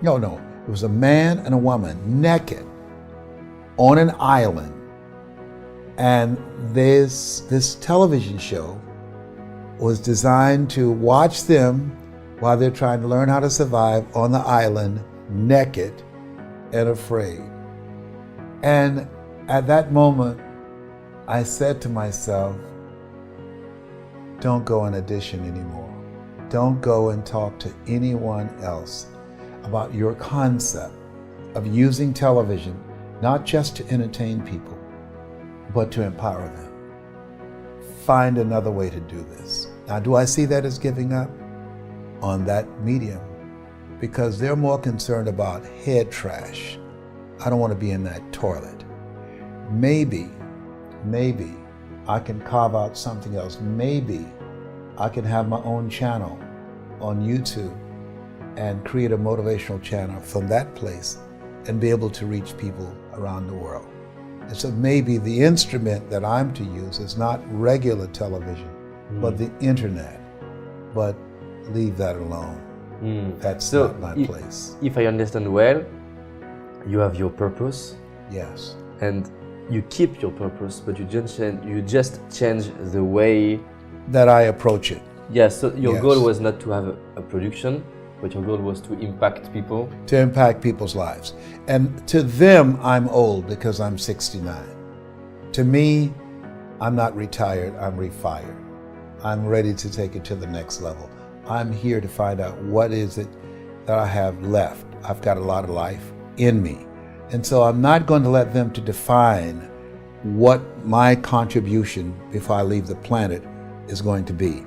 S3: it was a man and a woman, naked, on an island. And this television show was designed to watch them while they're trying to learn how to survive on the island, naked and afraid. And at that moment, I said to myself, don't go and audition anymore. Don't go and talk to anyone else about your concept of using television, not just to entertain people, but to empower them. Find another way to do this. Now, do I see that as giving up on that medium? Because they're more concerned about head trash. I don't want to be in that toilet. Maybe I can carve out something else. Maybe I can have my own channel on YouTube and create a motivational channel from that place and be able to reach people around the world. And so maybe the instrument that I'm to use is not regular television, but the internet. But leave that alone. That's not my place.
S2: If I understand well, you have your purpose.
S3: Yes.
S2: And you keep your purpose, but you just change the way
S3: that I approach it.
S2: Yes, so your goal was not to have a production, but your goal was to impact people.
S3: To impact people's lives. And to them, I'm old because I'm 69. To me, I'm not retired, I'm refired. I'm ready to take it to the next level. I'm here to find out what is it that I have left. I've got a lot of life in me. And so I'm not going to let them to define what my contribution before I leave the planet is going to be.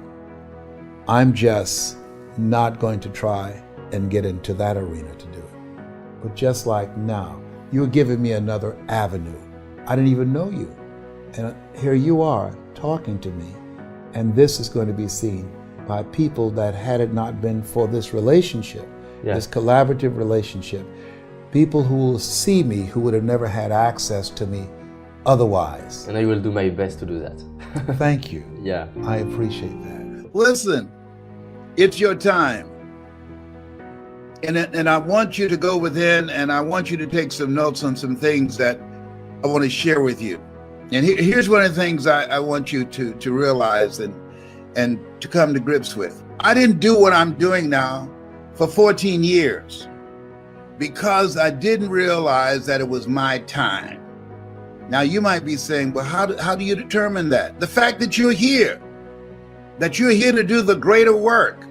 S3: I'm just not going to try and get into that arena to do it. But just like now, you're giving me another avenue. I didn't even know you. And here you are talking to me. And this is going to be seen by people that had it not been for this relationship, this collaborative relationship, people who will see me who would have never had access to me otherwise.
S2: And I will do my best to do that.
S3: Thank you.
S2: Yeah.
S3: I appreciate that.
S1: Listen, it's your time. And I want you to go within, and I want you to take some notes on some things that I want to share with you. And here's one of the things I want you to realize and to come to grips with. I didn't do what I'm doing now for 14 years because I didn't realize that it was my time. Now you might be saying, well, how do you determine that? The fact that you're here to do the greater work.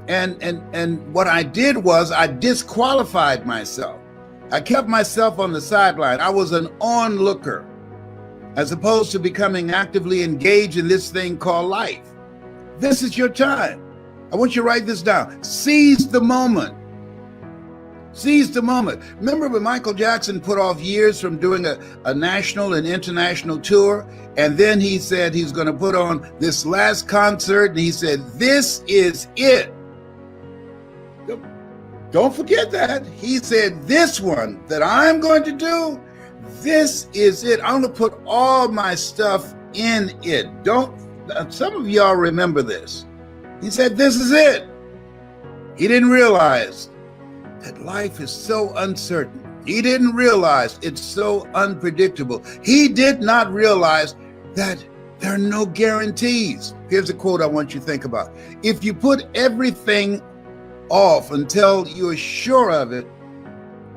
S1: And what I did was I disqualified myself. I kept myself on the sideline. I was an onlooker as opposed to becoming actively engaged in this thing called life. This is your time. I want you to write this down. Seize the moment. Seize the moment. Remember when Michael Jackson put off years from doing a national and international tour, and then he said he's going to put on this last concert, and he said, this is it. Don't forget that. He said, this one that I'm going to do, this is it. I'm going to put all my stuff in it. Some of y'all remember this. He said, this is it. He didn't realize that life is so uncertain. He didn't realize it's so unpredictable. He did not realize that there are no guarantees. Here's a quote I want you to think about. If you put everything off until you're sure of it,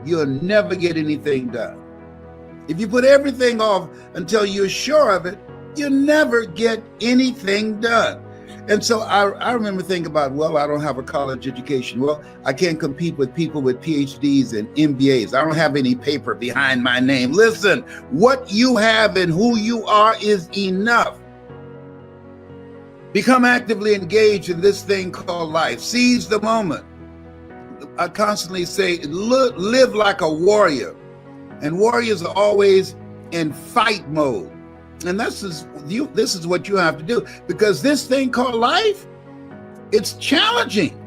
S1: you'll never get anything done. If you put everything off until you're sure of it, you'll never get anything done. And so I remember thinking about, well, I don't have a college education. Well, I can't compete with people with PhDs and MBAs. I don't have any paper behind my name. Listen, what you have and who you are is enough. Become actively engaged in this thing called life. Seize the moment. I constantly say, live like a warrior. And warriors are always in fight mode. And this is what you have to do, because this thing called life, it's challenging.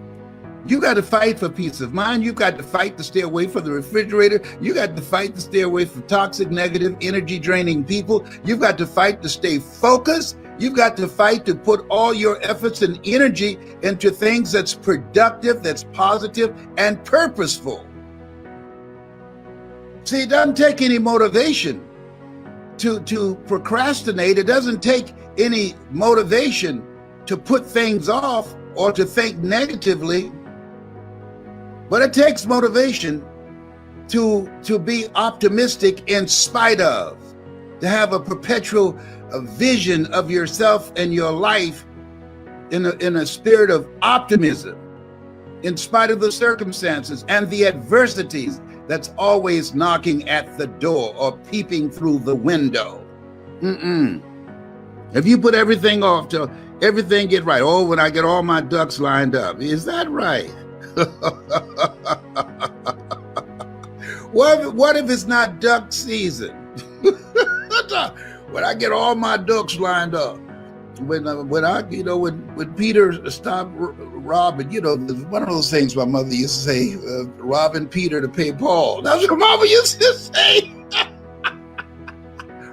S1: You got to fight for peace of mind. You got to fight to stay away from the refrigerator. You got to fight to stay away from toxic, negative, energy draining people. You've got to fight to stay focused. You've got to fight to put all your efforts and energy into things that's productive, that's positive, and purposeful. See, it doesn't take any motivation to procrastinate. It doesn't take any motivation to put things off or to think negatively, but it takes motivation to be optimistic in spite of, to have a perpetual vision of yourself and your life in a spirit of optimism, in spite of the circumstances and the adversities that's always knocking at the door or peeping through the window. If you put everything off till everything get right, oh, when I get all my ducks lined up, is that right? What if it's not duck season? When I get all my ducks lined up, when Peter stopped robbing, one of those things my mother used to say, robbing Peter to pay Paul. That's what Mama used to say.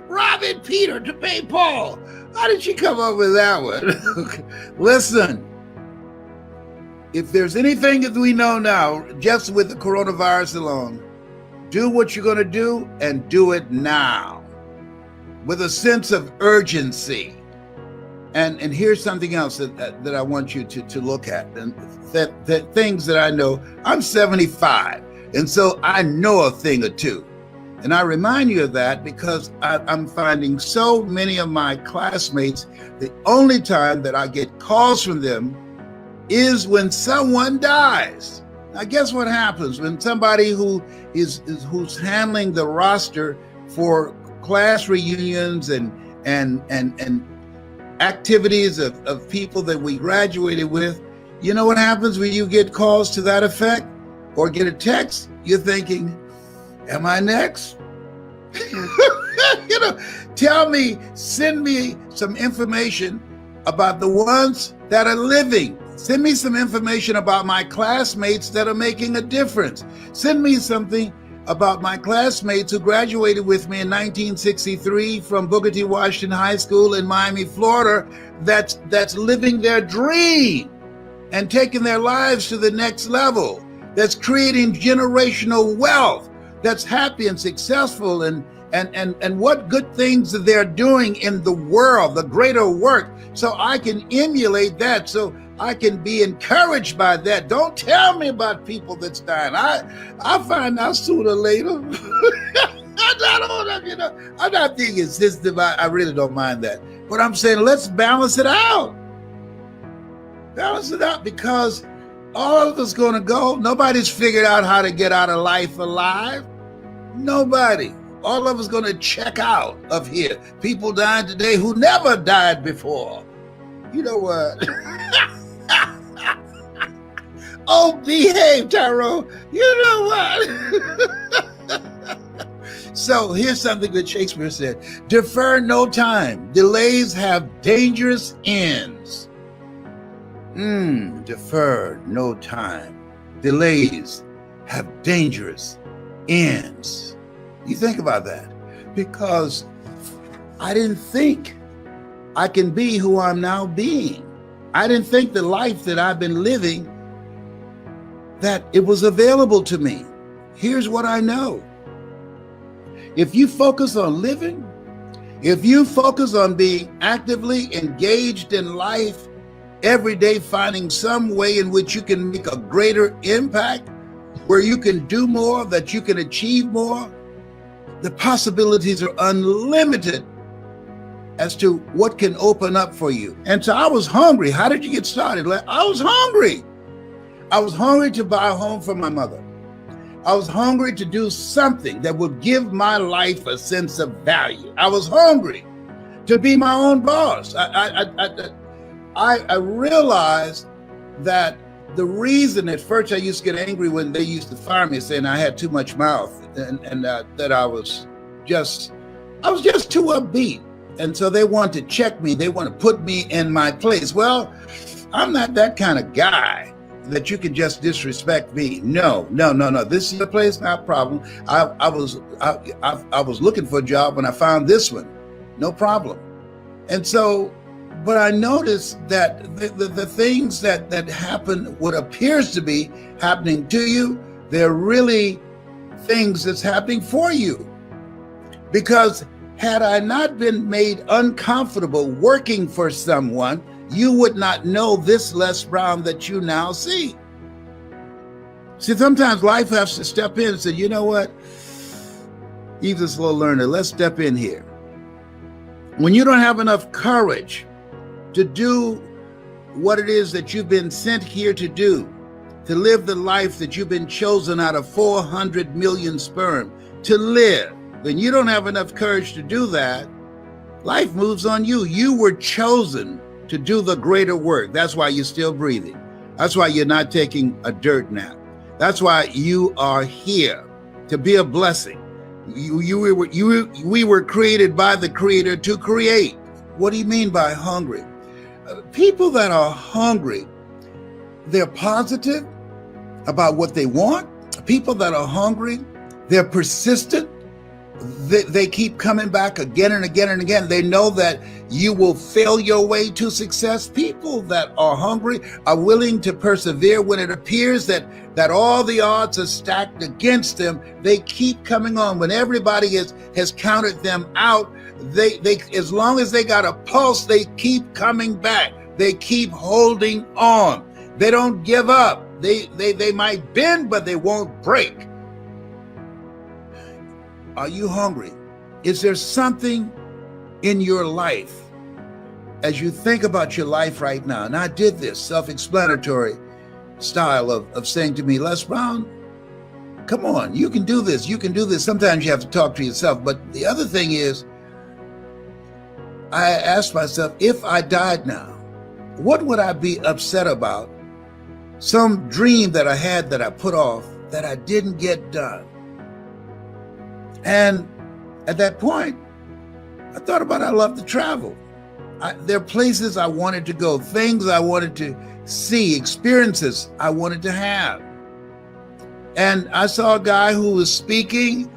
S1: Robbing Peter to pay Paul. How did she come up with that one? Listen, if there's anything that we know now, just with the coronavirus alone, do what you're going to do and do it now with a sense of urgency. And here's something else that I want you to look at, and that things that I know. I'm 75, and so I know a thing or two. And I remind you of that because I'm finding so many of my classmates, the only time that I get calls from them is when someone dies. Now, guess what happens when somebody who's handling the roster for class reunions and activities of people that we graduated with, you know what happens when you get calls to that effect or get a text? You're thinking, am I next? You know, tell me, send me some information about the ones that are living. Send me some information about my classmates that are making a difference. Send me something about my classmates who graduated with me in 1963 from Booker T. Washington High School in Miami, Florida, that's living their dream and taking their lives to the next level, that's creating generational wealth, that's happy and successful, and what good things they're doing in the world, the greater work, so I can emulate that, so I can be encouraged by that. Don't tell me about people that's dying. I find out sooner or later. I'm not being insistent. I really don't mind that. But I'm saying let's balance it out. Balance it out, because all of us going to go. Nobody's figured out how to get out of life alive. Nobody. All of us going to check out of here. People dying today who never died before. You know what? Oh, behave, Tyrone. You know what? So here's something that Shakespeare said. Defer no time. Delays have dangerous ends. Defer no time. Delays have dangerous ends. You think about that, because I didn't think I can be who I'm now being. I didn't think the life that I've been living, that it was available to me. Here's what I know. If you focus on living, if you focus on being actively engaged in life, every day finding some way in which you can make a greater impact, where you can do more, that you can achieve more, the possibilities are unlimited as to what can open up for you. And so I was hungry. How did you get started? I was hungry. I was hungry to buy a home for my mother. I was hungry to do something that would give my life a sense of value. I was hungry to be my own boss. I realized that the reason at first I used to get angry when they used to fire me, saying I had too much mouth, and that I was just too upbeat. And so they want to check me. They want to put me in my place. Well, I'm not that kind of guy that you can just disrespect me. No. This is the place, not a problem. I was looking for a job when I found this one. No problem. And so, but I noticed that the things that happen, what appears to be happening to you, they're really things that's happening for you. Because had I not been made uncomfortable working for someone, you would not know this Les Brown that you now see. See, sometimes life has to step in and say, you know what? He's a slow learner. Let's step in here. When you don't have enough courage to do what it is that you've been sent here to do, to live the life that you've been chosen out of 400 million sperm to live, when you don't have enough courage to do that, life moves on you. You were chosen to do the greater work. That's why you're still breathing. That's why you're not taking a dirt nap. That's why you are here, to be a blessing. We were created by the Creator to create. What do you mean by hungry? People that are hungry, they're positive about what they want. People that are hungry, they're persistent. They keep coming back again and again and again. They know that you will fail your way to success. People that are hungry are willing to persevere when it appears that all the odds are stacked against them. They keep coming on. When everybody has counted them out, they as long as they got a pulse, they keep coming back. They keep holding on. They don't give up. They might bend, but they won't break. Are you hungry? Is there something in your life, as you think about your life right now? And I did this self-explanatory style of saying to me, Les Brown, come on, you can do this. You can do this. Sometimes you have to talk to yourself. But the other thing is, I asked myself, if I died now, what would I be upset about? Some dream that I had that I put off that I didn't get done. And at that point, I thought about I love to travel. There are places I wanted to go, things I wanted to see, experiences I wanted to have. And I saw a guy who was speaking,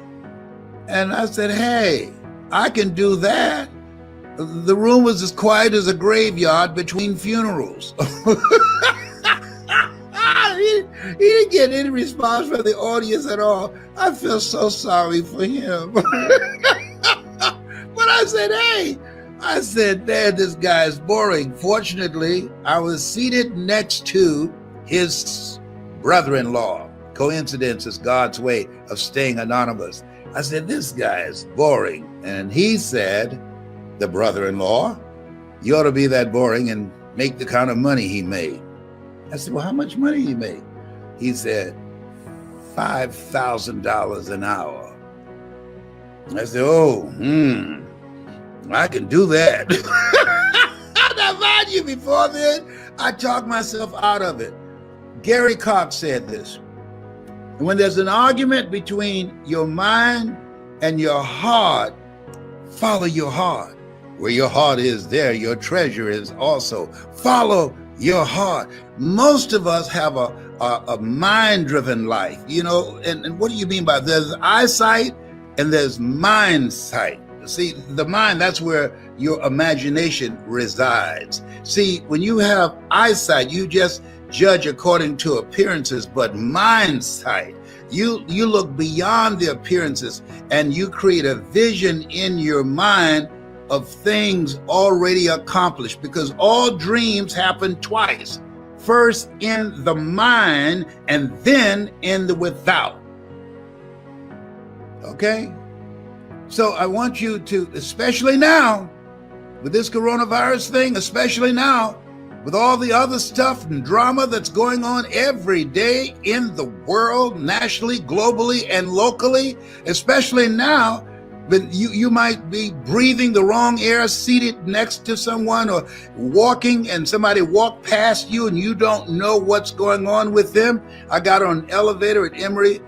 S1: and I said, hey, I can do that. The room was as quiet as a graveyard between funerals. He didn't get any response from the audience at all. I feel so sorry for him. But I said, hey, man, this guy is boring. Fortunately, I was seated next to his brother-in-law. Coincidence is God's way of staying anonymous. I said, this guy is boring. And he said, the brother-in-law, you ought to be that boring and make the kind of money he made. I said, well, how much money he made? He said, $5,000 an hour. I said, I can do that. Now, mind you, before then, I talked myself out of it. Gary Cox said this. When there's an argument between your mind and your heart, follow your heart. Where your heart is, there your treasure is also. Follow your heart. Most of us have a mind-driven life, and what do you mean by that? There's eyesight and there's mind sight. See, the mind, that's where your imagination resides. See, when you have eyesight, you just judge according to appearances, but mind sight, you look beyond the appearances and you create a vision in your mind of things already accomplished, because all dreams happen twice. First in the mind and then in the without. Okay? So I want you to, especially now, with this coronavirus thing, especially now, with all the other stuff and drama that's going on every day in the world, nationally, globally, and locally, especially now, but you might be breathing the wrong air seated next to someone, or walking and somebody walked past you and you don't know what's going on with them. I got on an elevator at Emory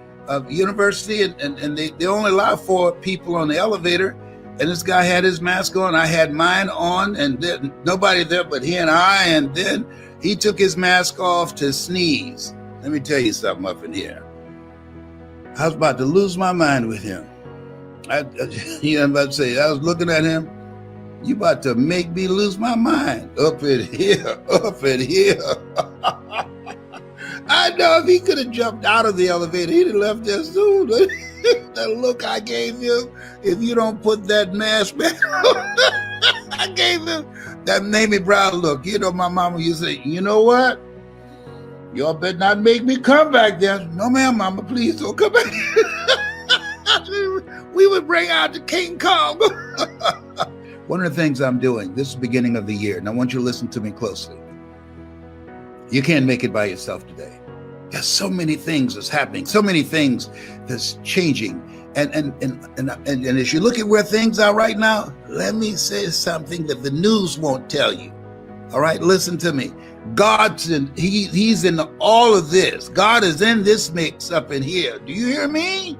S1: University, and they only allow 4 people on the elevator. And this guy had his mask on. I had mine on, and nobody there but he and I. And then he took his mask off to sneeze. Let me tell you something up in here. I was about to lose my mind with him. I'm about to say, I was looking at him. You about to make me lose my mind up in here. I know if he could have jumped out of the elevator, he'd have left there soon. The look I gave him, if you don't put that mask back on, I gave him that Mamie Brown look. My mama used to say, you know what? Y'all better not make me come back there. No, ma'am, mama, please don't come back. We would bring out the King Kong. One of the things I'm doing, this is the beginning of the year, and I want you to listen to me closely. You can't make it by yourself today. There's so many things that's happening, so many things that's changing. And as you look at where things are right now, let me say something that the news won't tell you. All right, listen to me. God's he's in all of this. God is in this mix up in here. Do you hear me?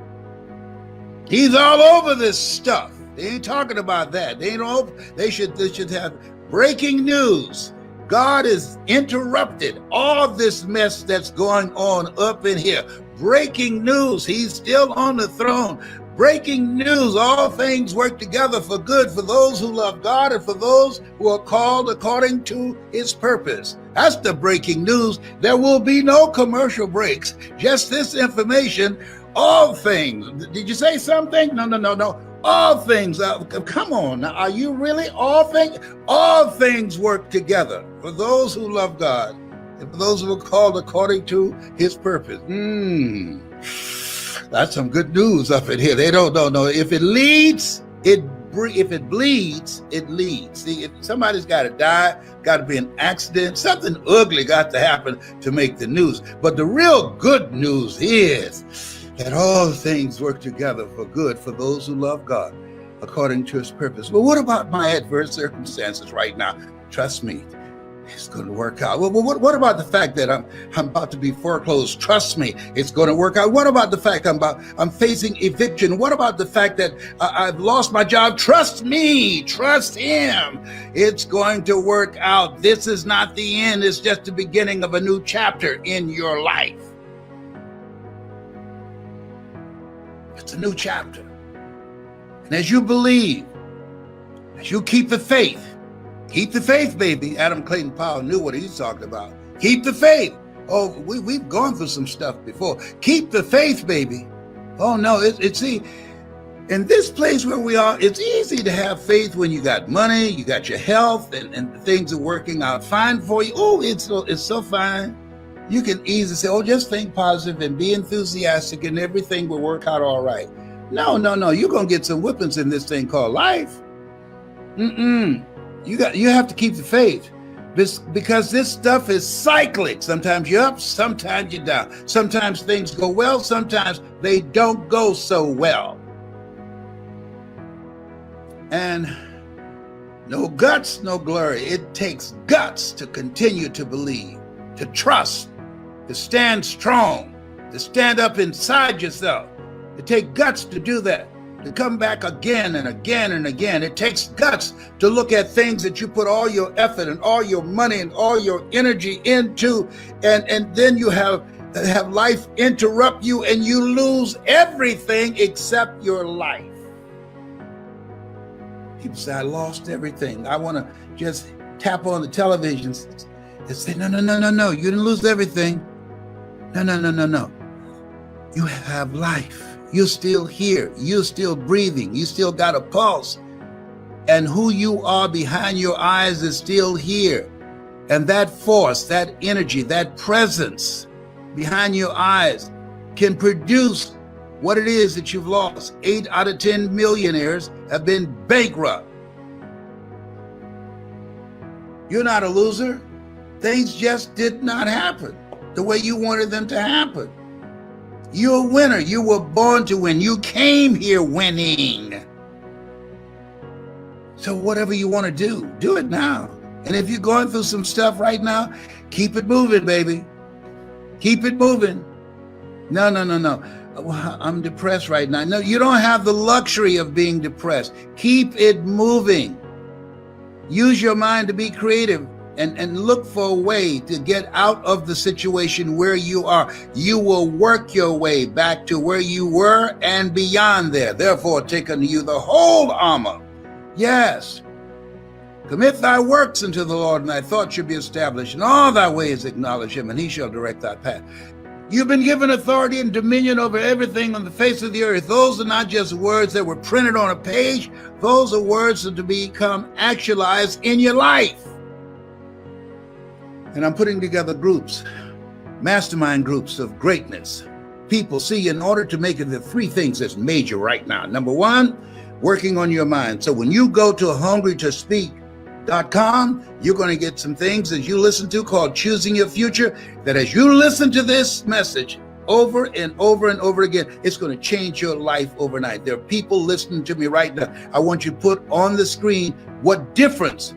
S1: He's all over this stuff. They ain't talking about that. They should have breaking news. God has interrupted all this mess that's going on up in here. Breaking news. He's still on the throne. Breaking news. All things work together for good for those who love God and for those who are called according to his purpose. That's the breaking news. There will be no commercial breaks. Just this information. All things. Did you say something? No. All things. Come on. Now, are you really all things? All things work together for those who love God and for those who are called according to his purpose. That's some good news up in here. They don't know. If it leads, if it bleeds, it leads. See, if somebody's got to die, got to be an accident, something ugly got to happen to make the news. But the real good news is that all things work together for good for those who love God. according to his purpose. Well, what about my adverse circumstances right now? Trust me, it's going to work out. Well, what about the fact that I'm about to be foreclosed? Trust me, it's going to work out. What about the fact I'm facing eviction? What about the fact that I've lost my job? Trust me, trust him. It's going to work out. This is not the end. It's just the beginning of a new chapter in your life. It's a new chapter. And as you believe, as you keep the faith, baby. Adam Clayton Powell knew what he's talking about. Keep the faith. Oh, we've gone through some stuff before. Keep the faith, baby. Oh no, see, in this place where we are, it's easy to have faith when you got money, you got your health, and things are working out fine for you. Oh, it's so fine. You can easily say, oh, just think positive and be enthusiastic and everything will work out all right. No. You're going to get some whippings in this thing called life. You have to keep the faith because this stuff is cyclic. Sometimes you're up, sometimes you're down. Sometimes things go well, sometimes they don't go so well. And no guts, no glory. It takes guts to continue to believe, to trust, to stand strong, to stand up inside yourself. It takes guts to do that, to come back again and again and again. It takes guts to look at things that you put all your effort and all your money and all your energy into, and then you have life interrupt you and you lose everything except your life. People say, I lost everything. I want to just tap on the television and say, no, you didn't lose everything. No. You have life. You're still here. You're still breathing. You still got a pulse. And who you are behind your eyes is still here. And that force, that energy, that presence behind your eyes can produce what it is that you've lost. 8 out of 10 millionaires have been bankrupt. You're not a loser. Things just did not happen the way you wanted them to happen. You're a winner. You were born to win. You came here winning. So whatever you want to do it now. And if you're going through some stuff right now, keep it moving, baby. Keep it moving. No. I'm depressed right now. No, you don't have the luxury of being depressed. Keep it moving. Use your mind to be creative. And look for a way to get out of the situation where you are. You will work your way back to where you were and beyond there. Therefore, take unto you the whole armor. Yes. Commit thy works unto the Lord, and thy thoughts shall be established. In all thy ways acknowledge him, and he shall direct thy path. You've been given authority and dominion over everything on the face of the earth. Those are not just words that were printed on a page. Those are words that are to become actualized in your life. And I'm putting together groups, mastermind groups of greatness. People, see, in order to make it, the 3 things that's major right now. Number 1, working on your mind. So when you go to hungrytospeak.com, you're going to get some things that you listen to called Choosing Your Future, that as you listen to this message over and over and over again, it's going to change your life overnight. There are people listening to me right now. I want you to put on the screen what difference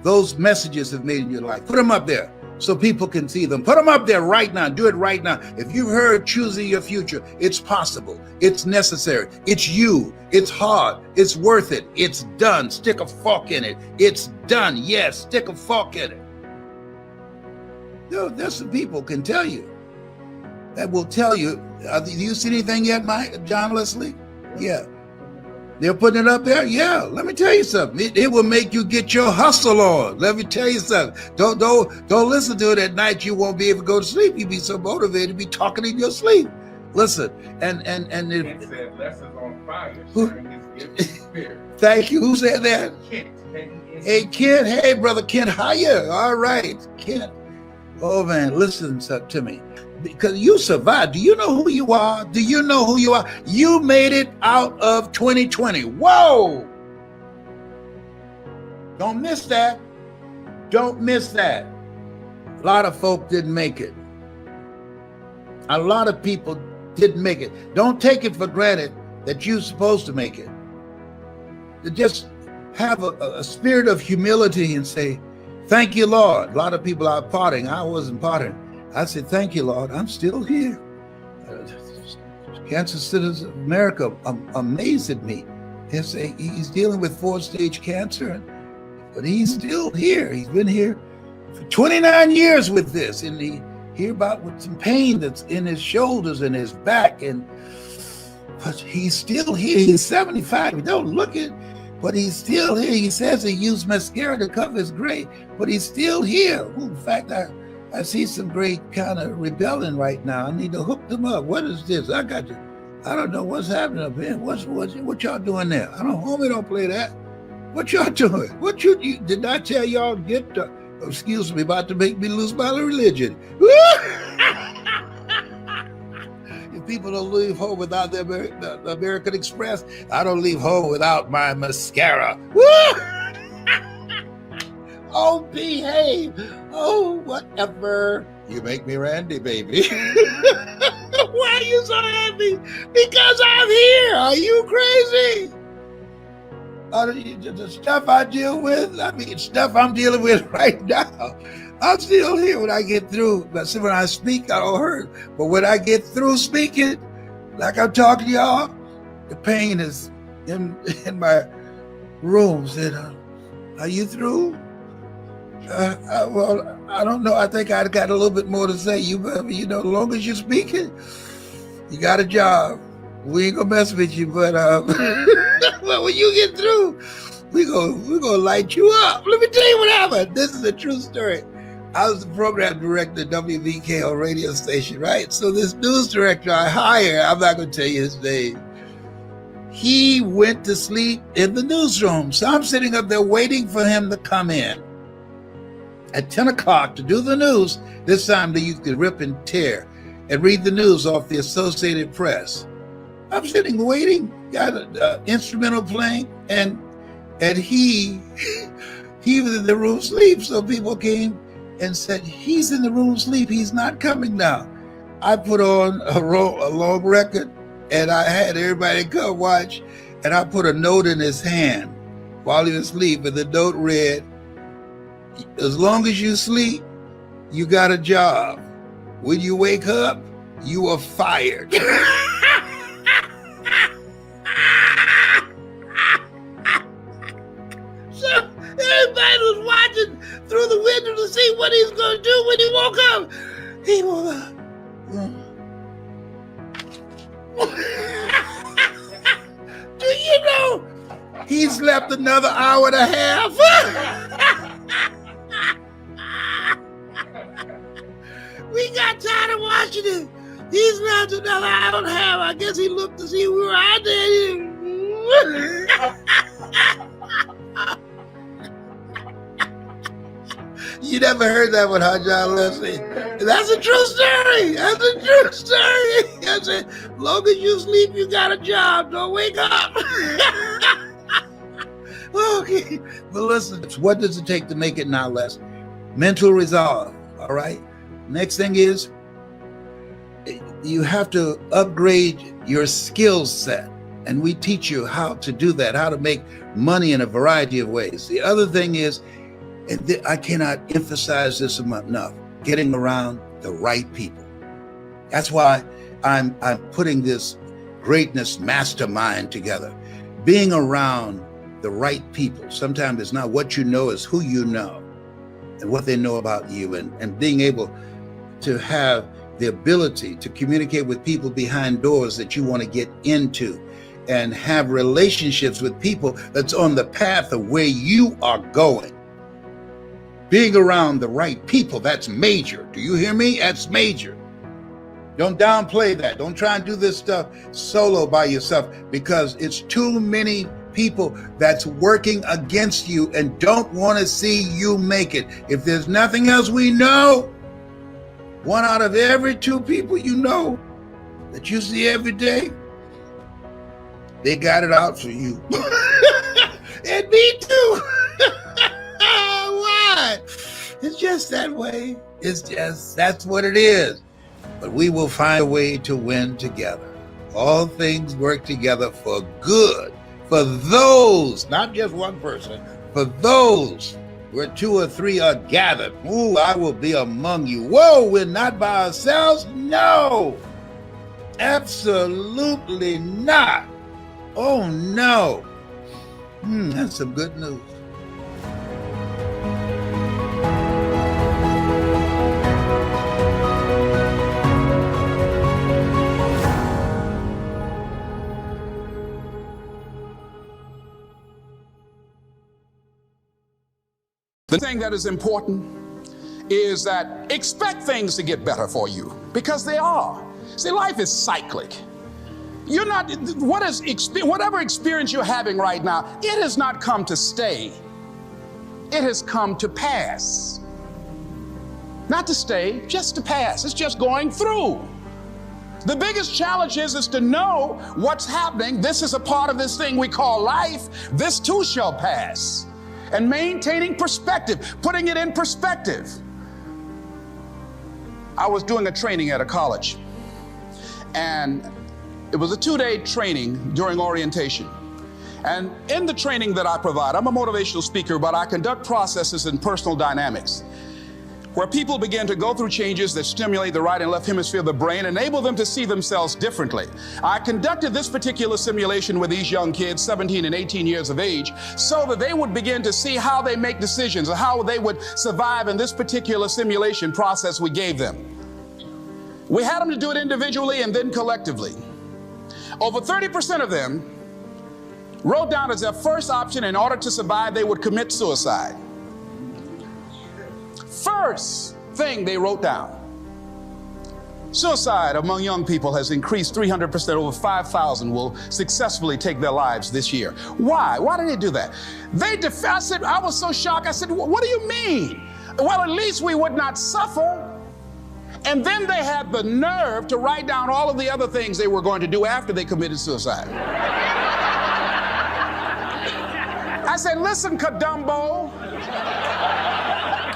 S1: those messages have made in your life. Put them up there so people can see them. Put them up there right now. Do it right now. If you've heard Choosing Your Future, it's possible. It's necessary. It's you. It's hard. It's worth it. It's done. Stick a fork in it. It's done. Yes, stick a fork in it. There's some people can tell you, that will tell you. Do you see anything yet, John Leslie? Yeah. They're putting it up there? Yeah, let me tell you something. It will make you get your hustle on. Let me tell you something. Don't listen to it at night. You won't be able to go to sleep. You'll be so motivated to be talking in your sleep. Listen, and
S4: Kent said lessons on fire, sharing his gift of spirit.
S1: Thank you. Who said that?
S4: Kent.
S1: Hey, Kent. Hey, brother Kent. Hiya. All right, Kent. Oh, man, listen to me. Because you survived. Do you know who you are? Do you know who you are? You made it out of 2020. Whoa! Don't miss that. Don't miss that. A lot of folk didn't make it. A lot of people didn't make it. Don't take it for granted that you're supposed to make it.
S3: to just have a spirit of humility and say, thank you, Lord. A lot of people are parting. I wasn't parting. I said, thank you, Lord. I'm still here. Cancer Centers of America amazed at me. He's dealing with 4-stage cancer, but he's still here. He's been here for 29 years with this, and he hear about with some pain that's in his shoulders and his back, but he's still here. He's 75. He don't look it, but he's still here. He says he used mascara to cover his gray, but he's still here. In fact, I see some gray kind of rebelling right now. I need to hook them up. What is this? I don't know what's happening up here. What y'all doing there? Homie don't play that. What y'all doing? You did I tell y'all get the, excuse me, about to make me lose my religion. If people don't leave home without the American Express, I don't leave home without my mascara. Oh, behave. Oh, whatever. You make me Randy, baby. Why are you so happy? Because I'm here. Are you crazy? The stuff I deal with, stuff I'm dealing with right now, I'm still here when I get through. But see, when I speak, I don't hurt. But when I get through speaking, like I'm talking to y'all, the pain is in my room. Said, are you through? Well, I don't know. I think I got a little bit more to say. You know, as long as you're speaking, you got a job. We ain't gonna mess with you, but well, when you get through, we're gonna light you up. Let me tell you what happened. This is a true story. I was the program director at WVKO radio station, right? So this news director I hired, I'm not gonna tell you his name. He went to sleep in the newsroom. So I'm sitting up there waiting for him to come in at 10 o'clock to do the news. This time you could rip and tear and read the news off the Associated Press. I'm sitting waiting, got an instrumental playing, and he was in the room asleep. So people came and said, he's in the room asleep, he's not coming now. I put on a long record, and I had everybody come watch, and I put a note in his hand while he was asleep, and the note read, as long as you sleep, you got a job. When you wake up, you are fired. So everybody was watching through the window to see what he's going to do when he woke up. He woke up. Do you know he slept another hour and a half? We got tired of watching him. He slept another hour and a half. I guess he looked to see we were out there. You never heard that one, huh, John Leslie? That's a true story. That's a true story. I said, as long as you sleep, you got a job. Don't wake up. Okay. But listen, what does it take to make it now, Les? Mental resolve, all right? Next thing is, you have to upgrade your skill set. And we teach you how to do that, how to make money in a variety of ways. The other thing is, and I cannot emphasize this enough, getting around the right people. That's why I'm putting this greatness mastermind together. Being around the right people. Sometimes it's not what you know, it's who you know and what they know about you, and being able to have the ability to communicate with people behind doors that you want to get into and have relationships with people that's on the path of where you are going. Being around the right people, that's major. Do you hear me? That's major. Don't downplay that. Don't try and do this stuff solo by yourself, because it's too many people that's working against you and don't want to see you make it. If there's nothing else we know, 1 out of every 2 people you know that you see every day, they got it out for you. And me too. Why? It's just that way. That's what it is. But we will find a way to win together. All things work together for good
S1: For those, not just one person, for those where two or three are gathered, ooh, I will be among you. Whoa, we're not by ourselves? No, absolutely not. Oh no. That's some good news.
S5: The thing that is important is that expect things to get better for you, because they are. See, life is cyclic. You're not, whatever experience you're having right now, it has not come to stay. It has come to pass. Not to stay, just to pass. It's just going through. The biggest challenge is to know what's happening. This is a part of this thing we call life. This too shall pass. And maintaining perspective, putting it in perspective. I was doing a training at a college, and it was a 2-day training during orientation. And in the training that I provide, I'm a motivational speaker, but I conduct processes in personal dynamics, where people begin to go through changes that stimulate the right and left hemisphere of the brain, enable them to see themselves differently. I conducted this particular simulation with these young kids, 17 and 18 years of age, so that they would begin to see how they make decisions and how they would survive in this particular simulation process we gave them. We had them to do it individually and then collectively. Over 30% of them wrote down as their first option, in order to survive, they would commit suicide. First thing they wrote down. Suicide among young people has increased 300%. Over 5,000 will successfully take their lives this year. Why? Why did they do that? I said, I was so shocked. I said, what do you mean? Well, at least we would not suffer. And then they had the nerve to write down all of the other things they were going to do after they committed suicide. I said, listen, Kadumbo.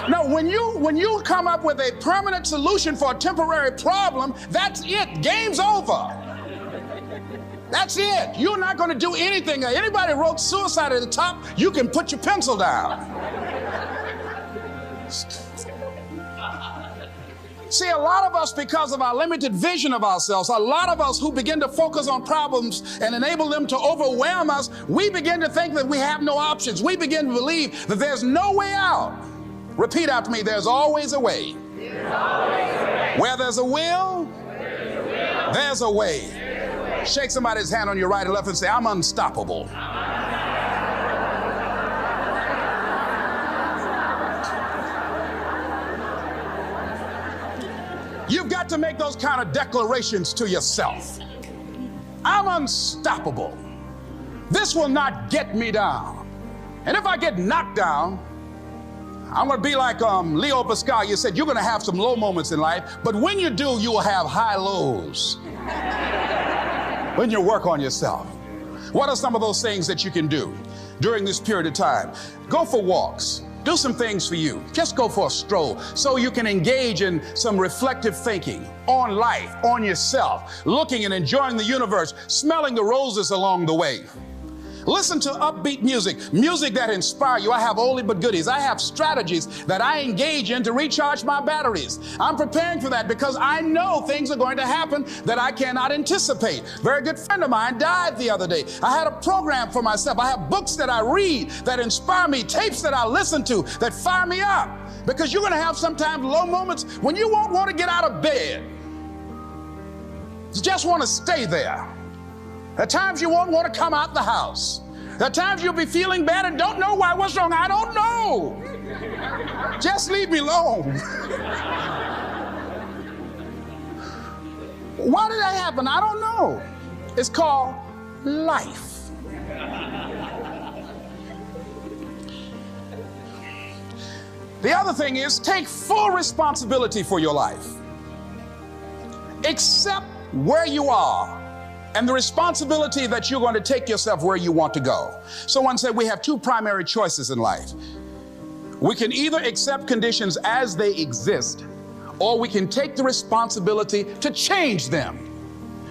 S5: No, when you come up with a permanent solution for a temporary problem, that's it. Game's over. That's it. You're not going to do anything. Anybody wrote suicide at the top, you can put your pencil down. See, a lot of us, because of our limited vision of ourselves, a lot of us who begin to focus on problems and enable them to overwhelm us, we begin to think that we have no options. We begin to believe that there's no way out. Repeat after me, there's always a way. Where there's a will, there's a way. Shake somebody's hand on your right and left and say, I'm unstoppable. You've got to make those kind of declarations to yourself. I'm unstoppable. This will not get me down. And if I get knocked down, I'm going to be like Leo Pascal. You said you're going to have some low moments in life, but when you do, you will have high lows. When you work on yourself. What are some of those things that you can do during this period of time? Go for walks. Do some things for you. Just go for a stroll so you can engage in some reflective thinking on life, on yourself, looking and enjoying the universe, smelling the roses along the way. Listen to upbeat music, music that inspires you. I have oldie but goodies. I have strategies that I engage in to recharge my batteries. I'm preparing for that because I know things are going to happen that I cannot anticipate. A very good friend of mine died the other day. I had a program for myself. I have books that I read that inspire me, tapes that I listen to that fire me up. Because you're going to have sometimes low moments when you won't want to get out of bed. You just want to stay there. At times you won't want to come out the house. At times you'll be feeling bad and don't know why. What's wrong? I don't know. Just leave me alone. Why did that happen? I don't know. It's called life. The other thing is, take full responsibility for your life. Accept where you are and the responsibility that you're going to take yourself where you want to go. Someone said we have two primary choices in life. We can either accept conditions as they exist, or we can take the responsibility to change them.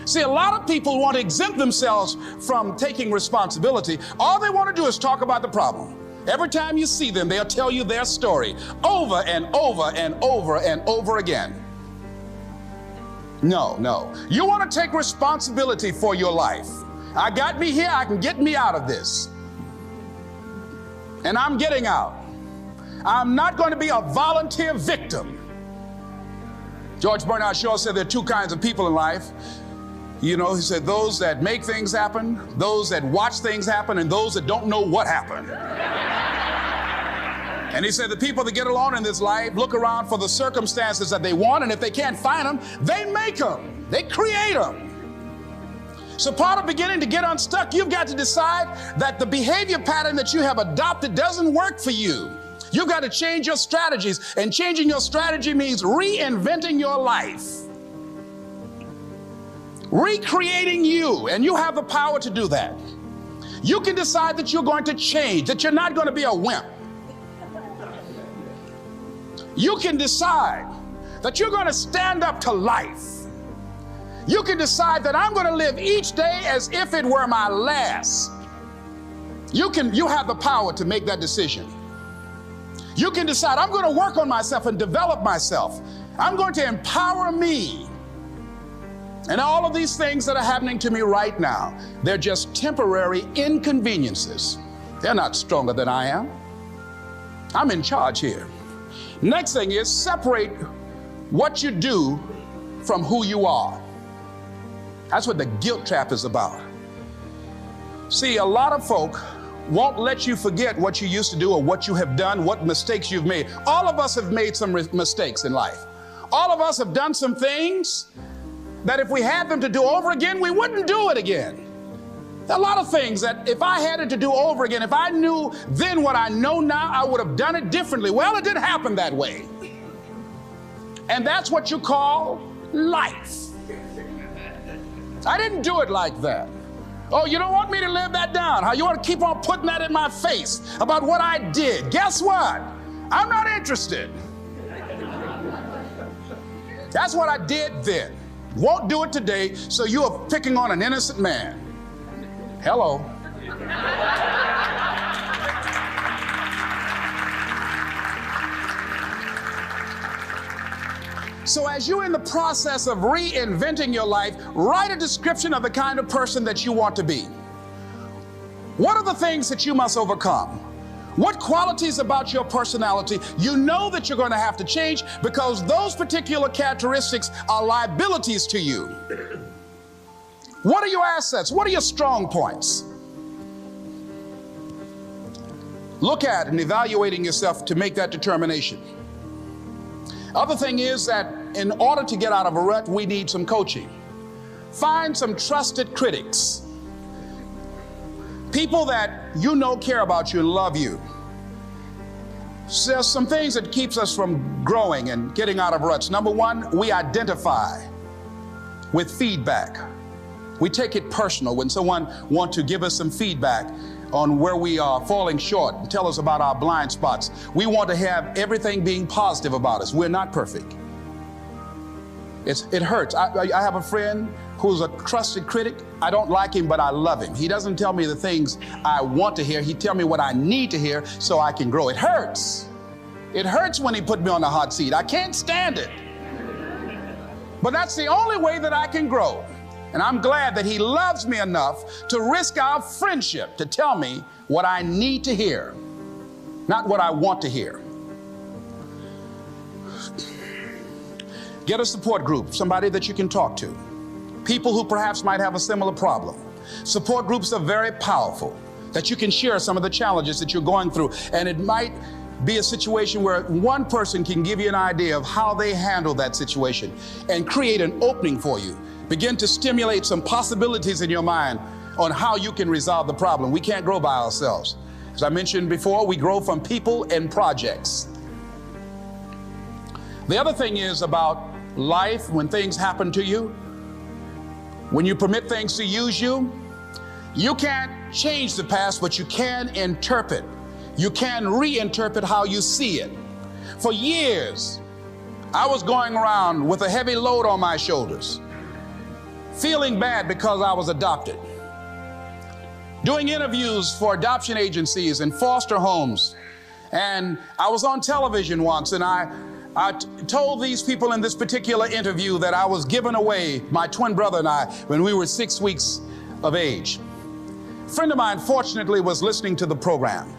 S5: See, a lot of people want to exempt themselves from taking responsibility. All they want to do is talk about the problem. Every time you see them, they'll tell you their story over and over and over and over again. No, no. You want to take responsibility for your life. I got me here, I can get me out of this. And I'm getting out. I'm not going to be a volunteer victim. George Bernard Shaw said there are two kinds of people in life. You know, he said those that make things happen, those that watch things happen, and those that don't know what happened. And he said the people that get along in this life look around for the circumstances that they want, and if they can't find them, they make them. They create them. So part of beginning to get unstuck, you've got to decide that the behavior pattern that you have adopted doesn't work for you. You've got to change your strategies, and changing your strategy means reinventing your life. Recreating you, and you have the power to do that. You can decide that you're going to change, that you're not going to be a wimp. You can decide that you're going to stand up to life. You can decide that I'm going to live each day as if it were my last. You have the power to make that decision. You can decide I'm going to work on myself and develop myself. I'm going to empower me. And all of these things that are happening to me right now, they're just temporary inconveniences. They're not stronger than I am. I'm in charge here. Next thing is separate what you do from who you are. That's what the guilt trap is about. See, a lot of folk won't let you forget what you used to do or what you have done, what mistakes you've made. All of us have made some mistakes in life. All of us have done some things that if we had them to do over again, we wouldn't do it again. There are a lot of things that if I had it to do over again, if I knew then what I know now, I would have done it differently. Well, it didn't happen that way. And that's what you call life. I didn't do it like that. Oh, you don't want me to live that down, huh? You want to keep on putting that in my face about what I did. Guess what? I'm not interested. That's what I did then. Won't do it today, so you are picking on an innocent man. Hello. So as you're in the process of reinventing your life, write a description of the kind of person that you want to be. What are the things that you must overcome? What qualities about your personality you know that you're going to have to change because those particular characteristics are liabilities to you? What are your assets? What are your strong points? Look at and evaluating yourself to make that determination. Other thing is that in order to get out of a rut, we need some coaching. Find some trusted critics. People that you know care about you and love you. So there's some things that keeps us from growing and getting out of ruts. Number one, we identify with feedback. We take it personal when someone wants to give us some feedback on where we are falling short and tell us about our blind spots. We want to have everything being positive about us. We're not perfect. It hurts. I have a friend who's a trusted critic. I don't like him, but I love him. He doesn't tell me the things I want to hear. He tells me what I need to hear so I can grow. It hurts. It hurts when he put me on the hot seat. I can't stand it. But that's the only way that I can grow. And I'm glad that he loves me enough to risk our friendship to tell me what I need to hear, not what I want to hear. Get a support group, somebody that you can talk to. People who perhaps might have a similar problem. Support groups are very powerful, that you can share some of the challenges that you're going through. And it might be a situation where one person can give you an idea of how they handle that situation and create an opening for you. Begin to stimulate some possibilities in your mind on how you can resolve the problem. We can't grow by ourselves. As I mentioned before, we grow from people and projects. The other thing is about life, when things happen to you, when you permit things to use you, you can't change the past, but you can interpret. You can reinterpret how you see it. For years, I was going around with a heavy load on my shoulders. feeling bad because I was adopted, doing interviews for adoption agencies and foster homes. And I was on television once, and I told these people in this particular interview that I was giving away my twin brother and I when we were 6 weeks of age. A friend of mine, fortunately, was listening to the program.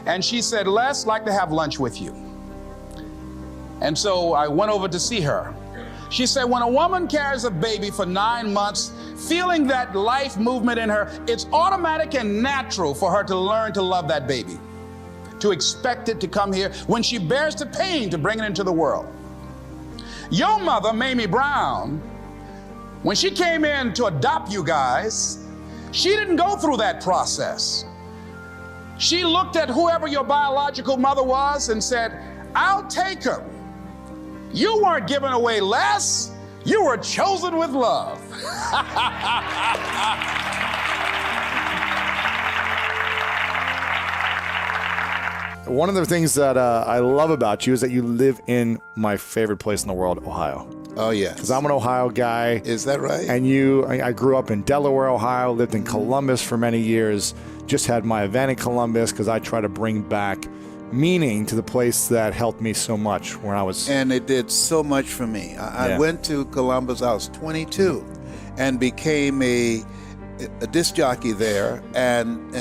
S5: And she said, Les, I'd like to have lunch with you. And so I went over to see her. She said, when a woman carries a baby for 9 months, feeling that life movement in her, it's automatic and natural for her to learn to love that baby, to expect it to come here when she bears the pain to bring it into the world. Your mother, Mamie Brown, when she came in to adopt you guys, she didn't go through that process. She looked at whoever your biological mother was and said, I'll take her. You weren't given away less, you were chosen with love.
S6: One of the things that I love about you is that you live in my favorite place in the world, Ohio.
S3: Oh, yeah.
S6: Because I'm an Ohio guy.
S3: Is that right?
S6: And I grew up in Delaware, Ohio, lived in Columbus for many years, just had my event in Columbus because I try to bring back meaning to the place that helped me so much when I was...
S3: And it did so much for me. I went to Columbus, I was 22, and became a disc jockey there, and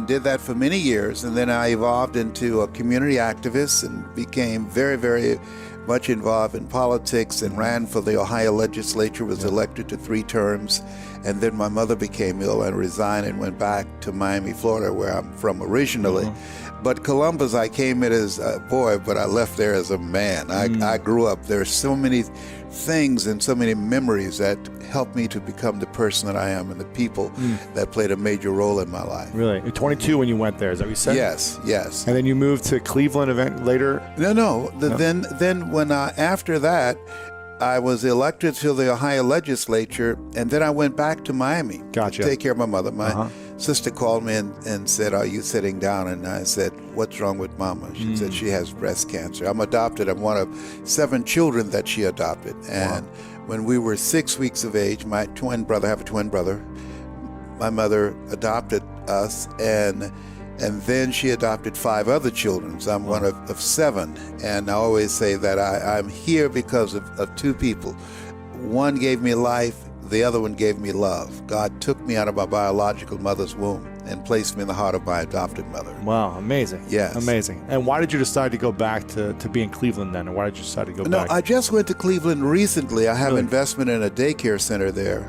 S3: did that for many years. And then I evolved into a community activist and became very, very much involved in politics and ran for the Ohio legislature, was elected to 3 terms. And then my mother became ill and resigned and went back to Miami, Florida, where I'm from originally. But Columbus, I came in as a boy, but I left there as a man. I grew up. There are so many things and so many memories that helped me to become the person that I am, and the people that played a major role in my life.
S6: Really? You're 22 when you went there, is that what you said?
S3: Yes, yes.
S6: And then you moved to Cleveland event later?
S3: No. Then when after that, I was elected to the Ohio legislature, and then I went back to Miami to take care of my mother. My sister called me and said, are you sitting down? And I said, what's wrong with Mama? She said she has breast cancer. I'm adopted. I'm one of 7 children that she adopted. And when we were 6 weeks of age, my twin brother, I have a twin brother, my mother adopted us, and then she adopted 5 other children. So I'm one of 7. And I always say that I'm here because of 2 people. One gave me life, the other one gave me love. God took me out of my biological mother's womb and placed me in the heart of my adopted mother.
S6: Wow, amazing.
S3: Yes.
S6: Amazing. And why did you decide to go back to be in Cleveland then? Or why did you decide to go back?
S3: No, I just went to Cleveland recently. I have investment in a daycare center there,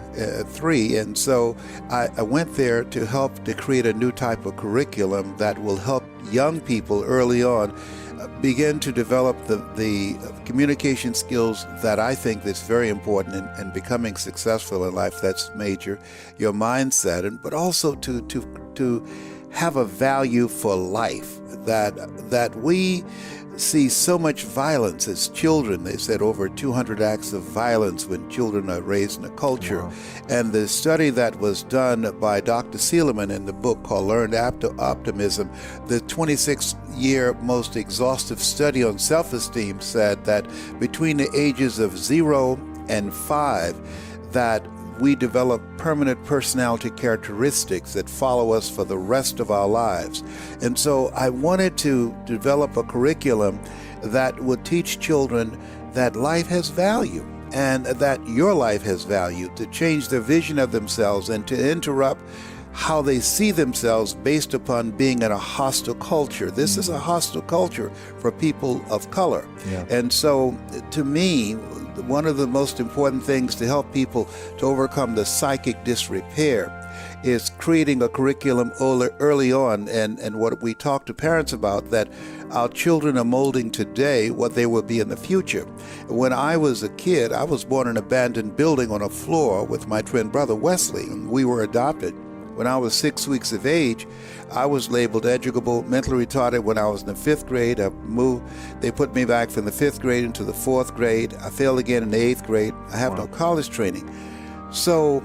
S3: 3. And so I went there to help to create a new type of curriculum that will help young people early on begin to develop the communication skills that I think that's very important in becoming successful in life. That's major, your mindset, but also to have a value for life, that we see so much violence as children. They said over 200 acts of violence when children are raised in a culture. Wow. And the study that was done by Dr. Seligman in the book called Learned Optimism, the 26-year most exhaustive study on self-esteem, said that between the ages of 0 and 5, that we develop permanent personality characteristics that follow us for the rest of our lives. And so I wanted to develop a curriculum that would teach children that life has value and that your life has value, to change their vision of themselves and to interrupt how they see themselves based upon being in a hostile culture. This is a hostile culture for people of color. Yeah. And so to me, one of the most important things to help people to overcome the psychic disrepair is creating a curriculum early on, and what we talk to parents about, that our children are molding today what they will be in the future. When I was a kid, I was born in an abandoned building on a floor with my twin brother Wesley, and we were adopted. When I was 6 weeks of age, I was labeled educable, mentally retarded when I was in the 5th grade. They put me back from the 5th grade into the 4th grade. I failed again in the 8th grade. I have no college training. So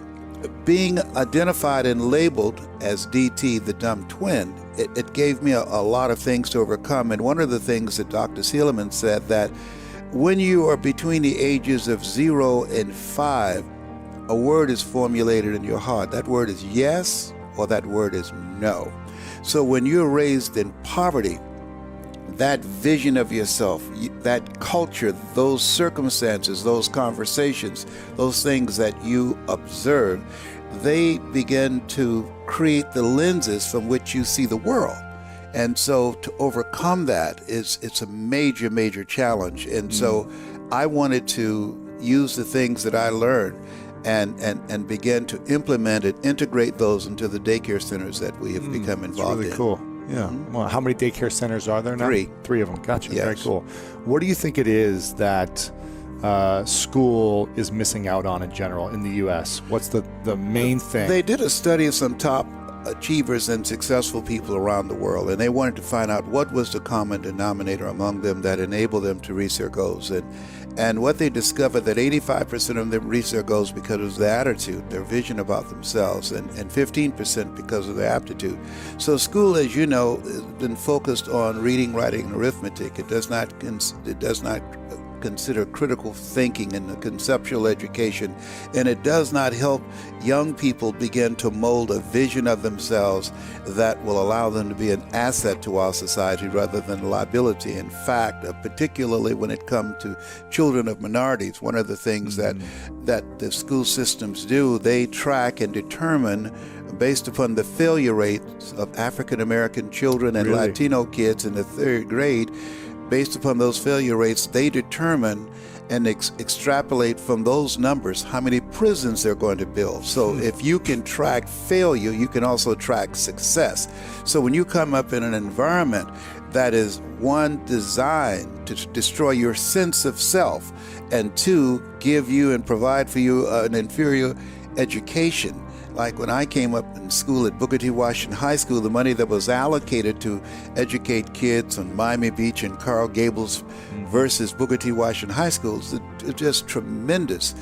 S3: being identified and labeled as DT, the dumb twin, it gave me a lot of things to overcome. And one of the things that Dr. Seligman said, that when you are between the ages of 0 and 5, a word is formulated in your heart. That word is yes or that word is no. So when you're raised in poverty, that vision of yourself, that culture, those circumstances, those conversations, those things that you observe, they begin to create the lenses from which you see the world. And so to overcome that it's a major, major challenge. And so I wanted to use the things that I learned and begin to implement it, integrate those into the daycare centers that we have become involved
S6: really
S3: in.
S6: Cool. Yeah. Well, how many daycare centers are there now?
S3: 3.
S6: 3 of them. Gotcha.
S3: Yes.
S6: Very cool. What do you think it is that school is missing out on in general in the U.S.? What's the main thing?
S3: They did a study of some top achievers and successful people around the world, and they wanted to find out what was the common denominator among them that enabled them to reach their goals. And what they discovered, that 85% of them reached their goals because of their attitude, their vision about themselves, and 15% because of their aptitude. So school, as you know, has been focused on reading, writing, and arithmetic. It does not consider critical thinking and the conceptual education, and it does not help young people begin to mold a vision of themselves that will allow them to be an asset to our society rather than a liability. In fact, particularly when it comes to children of minorities, one of the things that the school systems do, they track and determine based upon the failure rates of African American children and
S6: Really?
S3: Latino kids in the 3rd grade. Based upon those failure rates, they determine and extrapolate from those numbers how many prisons they're going to build. So if you can track failure, you can also track success. So when you come up in an environment that is, 1, designed to destroy your sense of self, and 2, give you and provide for you an inferior education. Like when I came up in school at Booker T. Washington High School, the money that was allocated to educate kids on Miami Beach and Coral Gables versus Booker T. Washington High Schools, it's just tremendous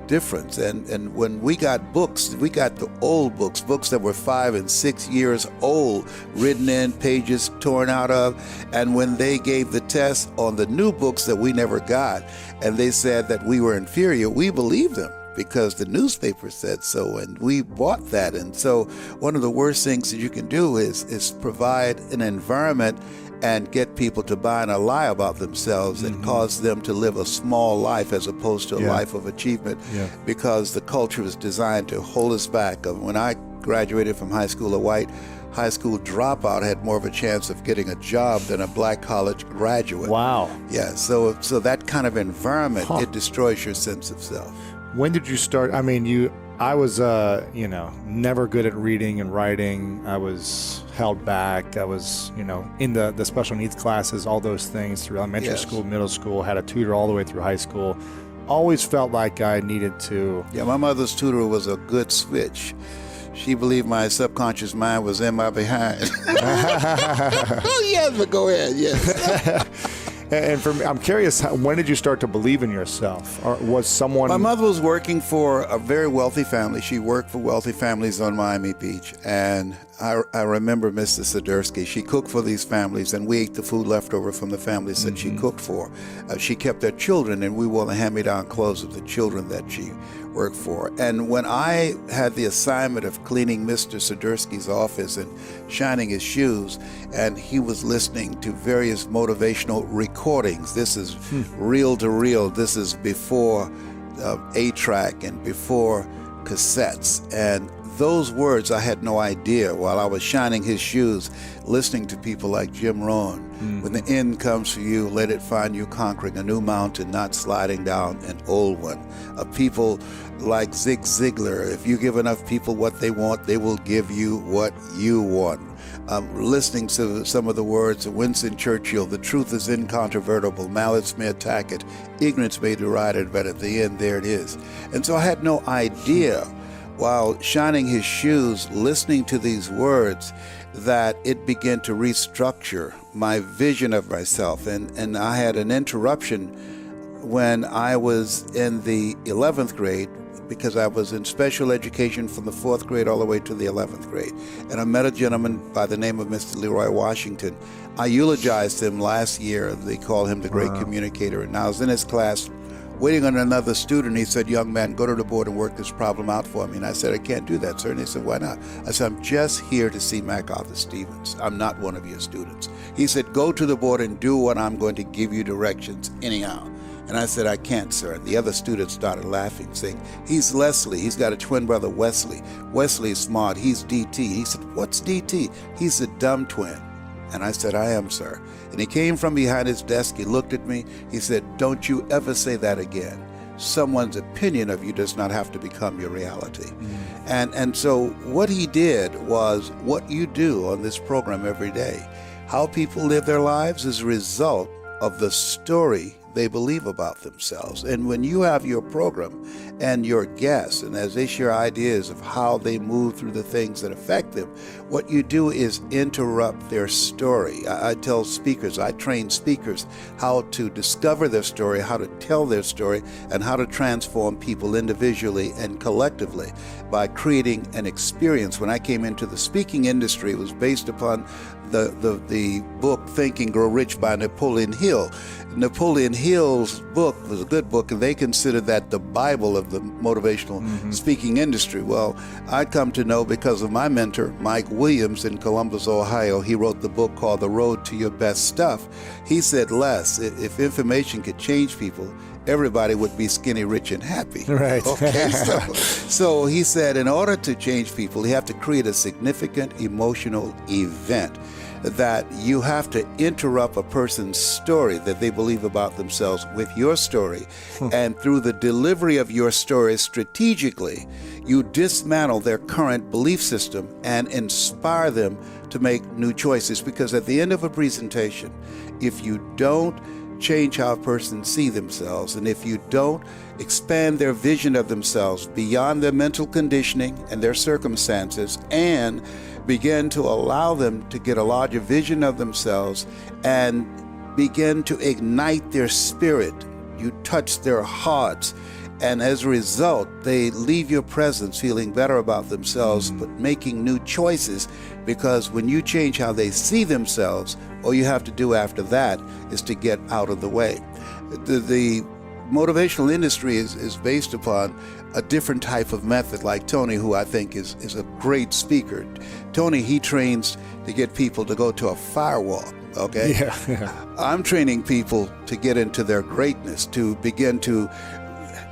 S3: difference. And when we got books, we got the old books that were 5 and 6 years old, written in, pages torn out of. And when they gave the test on the new books that we never got, and they said that we were inferior, we believed them, because the newspaper said so, and we bought that. And so one of the worst things that you can do is provide an environment and get people to buy in a lie about themselves and cause them to live a small life as opposed to a life of achievement, because the culture is designed to hold us back. When I graduated from high school, a white high school dropout had more of a chance of getting a job than a black college graduate.
S6: Wow.
S3: Yeah, so that kind of environment, it destroys your sense of self.
S6: When did you start? I mean, I was, never good at reading and writing. I was held back. I was, in the special needs classes, all those things through elementary school, middle school, had a tutor all the way through high school. Always felt like I needed to.
S3: Yeah, my mother's tutor was a good switch. She believed my subconscious mind was in my behind. Oh, yes, but go ahead, yes.
S6: And for me, I'm curious, when did you start to believe in yourself? Or was someone...
S3: My mother was working for a very wealthy family. She worked for wealthy families on Miami Beach. And I remember Mr. Sidursky. She cooked for these families, and we ate the food left over from the families that she cooked for. She kept their children, and we wore the hand-me-down clothes of the children that she worked for. And when I had the assignment of cleaning Mr. Sidursky's office and shining his shoes, and he was listening to various motivational recordings. This is reel to reel. This is before 8-track and before cassettes. And those words I had no idea while I was shining his shoes, listening to people like Jim Rohn. When the end comes for you, let it find you conquering a new mountain, not sliding down an old one. People like Zig Ziglar, if you give enough people what they want, they will give you what you want. Listening to some of the words of Winston Churchill, the truth is incontrovertible, malice may attack it, ignorance may deride it, but at the end, there it is. And so I had no idea, while shining his shoes, listening to these words, that it began to restructure my vision of myself. And I had an interruption when I was in the 11th grade, because I was in special education from the 4th grade all the way to the 11th grade. And I met a gentleman by the name of Mr. Leroy Washington. I eulogized him last year. They call him the great communicator. And I was in his class waiting on another student. He said, young man, go to the board and work this problem out for me. And I said, I can't do that, sir. And he said, why not? I said, I'm just here to see MacArthur Stevens. I'm not one of your students. He said, go to the board and do what I'm going to give you directions anyhow. And I said, I can't, sir. And the other students started laughing, saying, he's Leslie. He's got a twin brother, Wesley. Wesley is smart. He's DT. He said, what's DT? He's a dumb twin. And I said, I am, sir. And he came from behind his desk. He looked at me. He said, don't you ever say that again. Someone's opinion of you does not have to become your reality. And so what he did was what you do on this program every day. How people live their lives is a result of the story they believe about themselves. And when you have your program and your guests, and as they share ideas of how they move through the things that affect them, what you do is interrupt their story. I tell speakers, I train speakers how to discover their story, how to tell their story, and how to transform people individually and collectively by creating an experience. When I came into the speaking industry, it was based upon the book Think and Grow Rich by Napoleon Hill. Napoleon Hill's book was a good book, and they consider that the Bible of the motivational speaking industry. Well, I come to know because of my mentor, Mike Williams in Columbus, Ohio. He wrote the book called The Road to Your Best Stuff. He said, Les, if information could change people, everybody would be skinny, rich, and happy.
S6: Right.
S3: Okay. So he said, in order to change people, you have to create a significant emotional event that you have to interrupt a person's story that they believe about themselves with your story. And through the delivery of your story strategically, you dismantle their current belief system and inspire them to make new choices. Because at the end of a presentation, if you don't change how a person sees themselves, and if you don't expand their vision of themselves beyond their mental conditioning and their circumstances, and begin to allow them to get a larger vision of themselves and begin to ignite their spirit, you touch their hearts, and as a result, they leave your presence feeling better about themselves, but making new choices, because when you change how they see themselves, all you have to do after that is to get out of the way. The motivational industry is based upon a different type of method, like Tony, who I think is a great speaker. Tony, he trains to get people to go to a firewall, okay?
S6: Yeah.
S3: I'm training people to get into their greatness, to begin to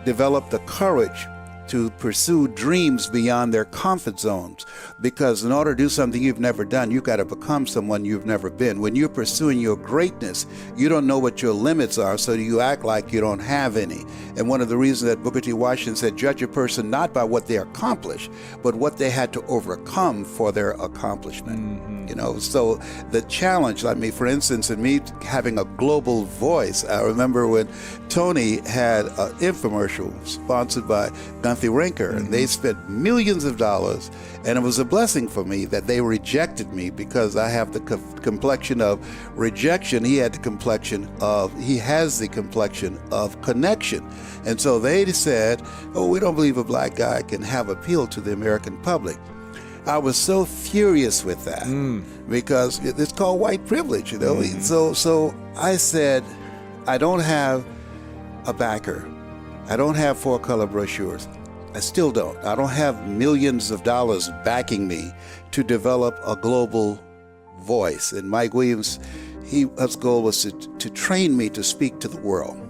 S3: develop the courage to pursue dreams beyond their comfort zones. Because in order to do something you've never done, you've got to become someone you've never been. When you're pursuing your greatness, you don't know what your limits are, so you act like you don't have any. And one of the reasons that Booker T. Washington said, judge a person not by what they accomplish, but what they had to overcome for their accomplishment. You know, so the challenge, like me, for instance, in me having a global voice, I remember when Tony had an infomercial sponsored by Gunther Rinker, and they spent millions of dollars, and it was a blessing for me that they rejected me, because I have the complexion of rejection. He has the complexion of connection. And so they said, oh, we don't believe a black guy can have appeal to the American public. I was so furious with that because it's called white privilege, you know. So I said, I don't have a backer. I don't have 4-color brochures. I still don't. I don't have millions of dollars backing me to develop a global voice. And Mike Williams, his goal was to train me to speak to the world.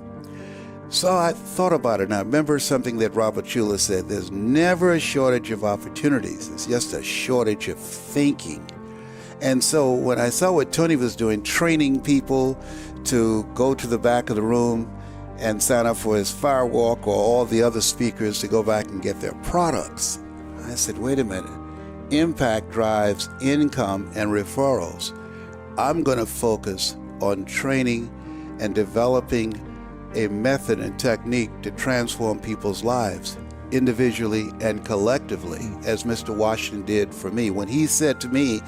S3: So I thought about it, and I remember something that Robert Schuller said: there's never a shortage of opportunities. It's just a shortage of thinking. And so when I saw what Tony was doing, training people to go to the back of the room and sign up for his firewalk, or all the other speakers to go back and get their products, I said, wait a minute. Impact drives income and referrals. I'm going to focus on training and developing a method and technique to transform people's lives individually and collectively, as Mr. Washington did for me. When he said to me,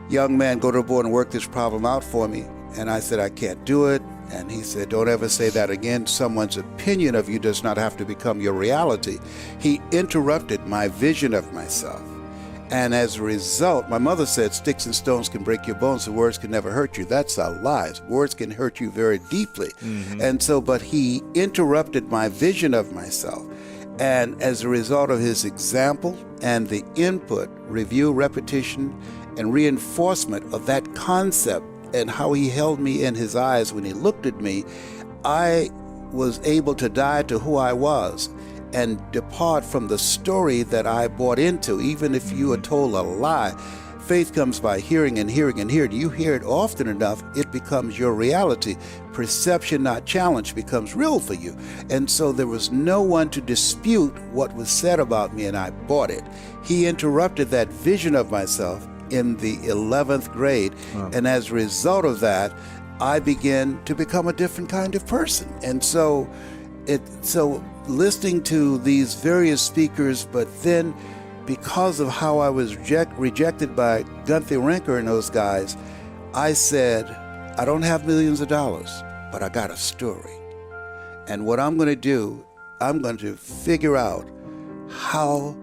S3: young man, go to the board and work this problem out for me. And I said, I can't do it. And he said, don't ever say that again. Someone's opinion of you does not have to become your reality. He interrupted my vision of myself.
S7: And as a result, my mother said sticks and stones can break your bones and words can never hurt you. That's a lie. Words can hurt you very deeply. And so, but he interrupted my vision of myself. And as a result of his example and the input, review, repetition, and reinforcement of that concept and how he held me in his eyes when he looked at me, I was able to die to who I was and depart from the story that I bought into. Even if you are told a lie, faith comes by hearing and hearing and hearing. You hear it often enough, it becomes your reality. Perception, not challenge, becomes real for you. And so there was no one to dispute what was said about me, and I bought it. He interrupted that vision of myself in the 11th grade. And as a result of that, I began to become a different kind of person. And so listening to these various speakers, but then because of how I was rejected by Gunther Renker and those guys, I said, I don't have millions of dollars, but I got a story. And what I'm going to do, I'm going to figure out how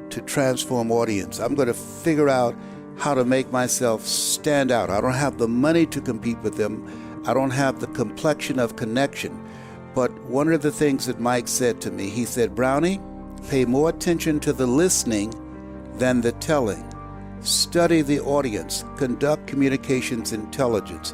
S7: to transform audience. I'm going to figure out how to make myself stand out. I don't have the money to compete with them. I don't have the complexion of connection. But one of the things that Mike said to me, he said, Brownie, pay more attention to the listening than the telling. Study the audience. Conduct communications intelligence.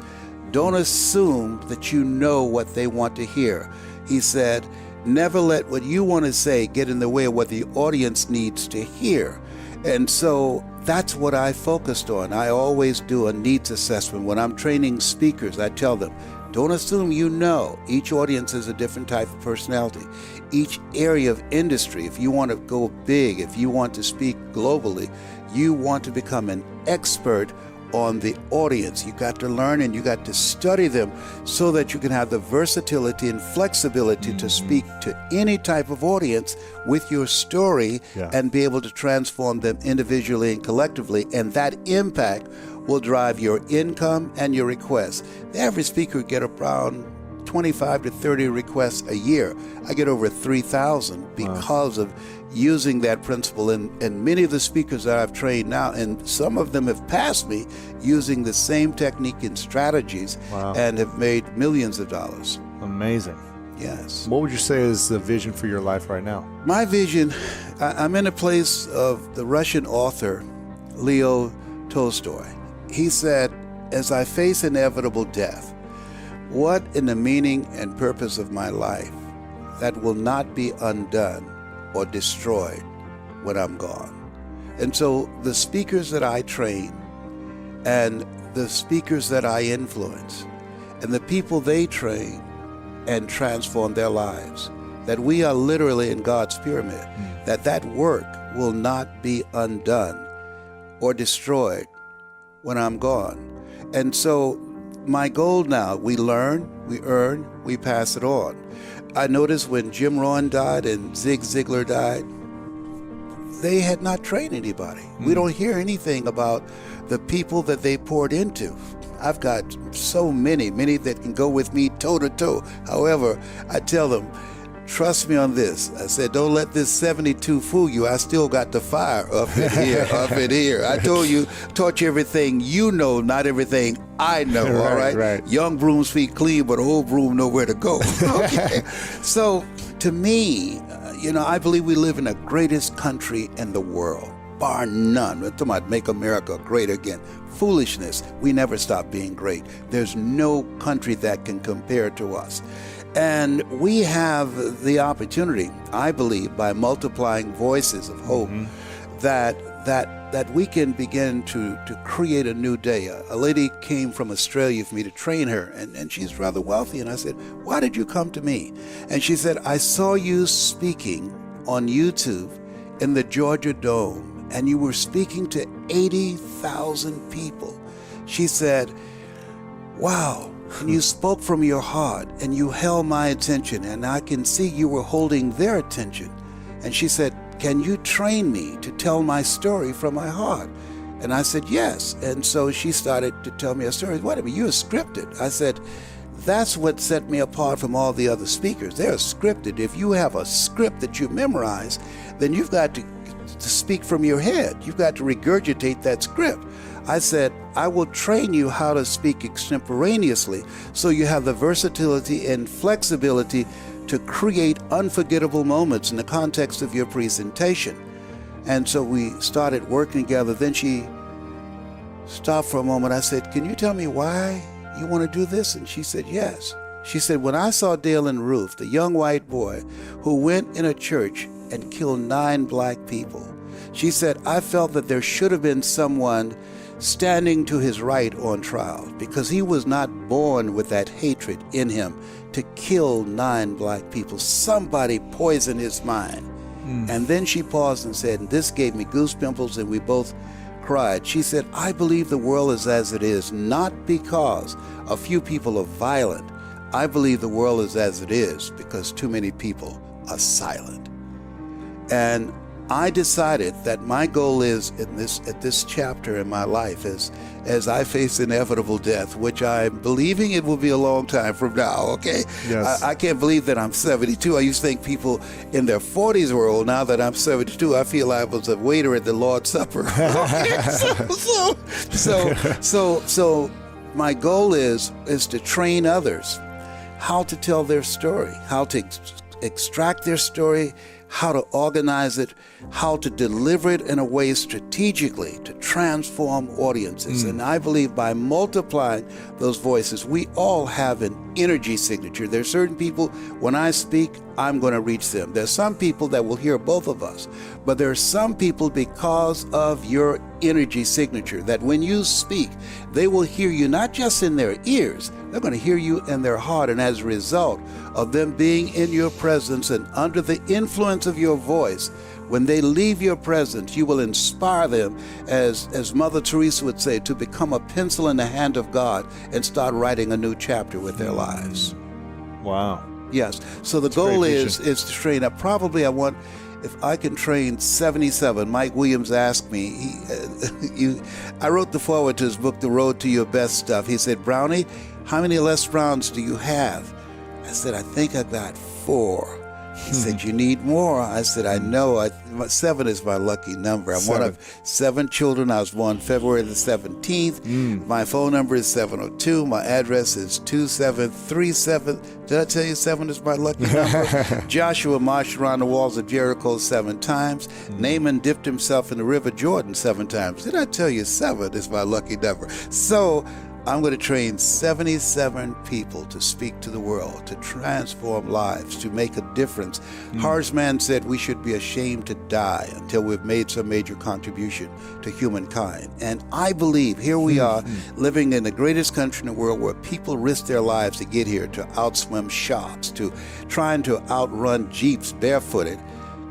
S7: Don't assume that you know what they want to hear. He said, never let what you want to say get in the way of what the audience needs to hear. And so that's what I focused on. I always do a needs assessment. When I'm training speakers, I tell them, don't assume you know. Each audience is a different type of personality. Each area of industry, if you want to go big, if you want to speak globally, you want to become an expert on the audience. You got to learn and you got to study them so that you can have the versatility and flexibility to speak to any type of audience with your story and be able to transform them individually and collectively. And that impact will drive your income and your requests. The average speaker get around 25 to 30 requests a year. I get over 3,000 because of using that principle. And many of the speakers that I've trained now, and some of them have passed me using the same technique and strategies and have made millions of dollars.
S6: Amazing.
S7: Yes.
S6: What would you say is the vision for your life right now?
S7: My vision, I'm in a place of the Russian author, Leo Tolstoy. He said, as I face inevitable death, what in the meaning and purpose of my life that will not be undone or destroyed when I'm gone? And so the speakers that I train and the speakers that I influence and the people they train and transform their lives, that we are literally in God's pyramid, that work will not be undone or destroyed when I'm gone. And so my goal now, we learn, we earn, we pass it on. I noticed when Jim Rohn died and Zig Ziglar died, they had not trained anybody. We don't hear anything about the people that they poured into. I've got so many that can go with me toe to toe. However, I tell them, trust me on this. I said, don't let this 72 fool you. I still got the fire up in here, up in here. I told you, taught you everything you know, not everything I know, all right?
S6: Right.
S7: Young brooms feet clean, but old broom know where to go, okay? So to me, I believe we live in the greatest country in the world, bar none. We're talking about make America great again. Foolishness. We never stop being great. There's no country that can compare to us. And we have the opportunity, I believe, by multiplying voices of hope, that we can begin to create a new day. A lady came from Australia for me to train her, and she's rather wealthy. And I said, why did you come to me? And she said, I saw you speaking on YouTube in the Georgia Dome, and you were speaking to 80,000 people. She said, wow. And you spoke from your heart, and you held my attention, and I can see you were holding their attention. And she said, can you train me to tell my story from my heart? And I said, yes. And so she started to tell me a story. Wait a minute, you're scripted. I said, that's what set me apart from all the other speakers. They're scripted. If you have a script that you memorize, then you've got to to speak from your head. You've got to regurgitate that script. I said, I will train you how to speak extemporaneously so you have the versatility and flexibility to create unforgettable moments in the context of your presentation. And so we started working together. Then she stopped for a moment. I said, can you tell me why you want to do this? And she said, yes. She said, when I saw Dale and Ruth, the young white boy who went in a church and killed 9 black people, she said, I felt that there should have been someone standing to his right on trial because he was not born with that hatred in him to kill 9 black people. Somebody poisoned his mind. And then she paused and said, and this gave me goosebumps, and we both cried. She said, I believe the world is as it is, not because a few people are violent. I believe the world is as it is because too many people are silent. And I decided that my goal is at this chapter in my life as I face inevitable death, which I'm believing it will be a long time from now, okay?
S6: Yes.
S7: I can't believe that I'm 72. I used to think people in their 40s were old. Now that I'm 72, I feel I was a waiter at the Lord's Supper. So my goal is to train others how to tell their story, how to extract their story, how to organize it, how to deliver it in a way strategically to transform audiences. And I believe by multiplying those voices, we all have an energy signature. There are certain people, when I speak, I'm going to reach them. There's some people that will hear both of us, but there are some people, because of your energy signature, that when you speak, they will hear you not just in their ears, they're going to hear you in their heart. And as a result of them being in your presence and under the influence of your voice, when they leave your presence, you will inspire them, as Mother Teresa would say, to become a pencil in the hand of God and start writing a new chapter with their lives.
S6: Wow.
S7: Yes. So the goal is to train up. Probably if I can train 77. Mike Williams asked me, I wrote the foreword to his book, The Road to Your Best Stuff. He said, Brownie, how many Les Browns do you have? I said, I think I got 4. He said, you need more. I said, I know. 7 is my lucky number. I'm one of 7 children. I was born February the 17th. My phone number is 702. My address is 2737. Did I tell you 7 is my lucky number? Joshua marched around the walls of Jericho 7 times. Naaman dipped himself in the river Jordan 7 times. Did I tell you 7 is my lucky number? So I'm going to train 77 people to speak to the world, to transform lives, to make a difference. Horace Mann said we should be ashamed to die until we've made some major contribution to humankind. And I believe here we are living in the greatest country in the world where people risk their lives to get here, to outswim sharks, to trying to outrun jeeps barefooted.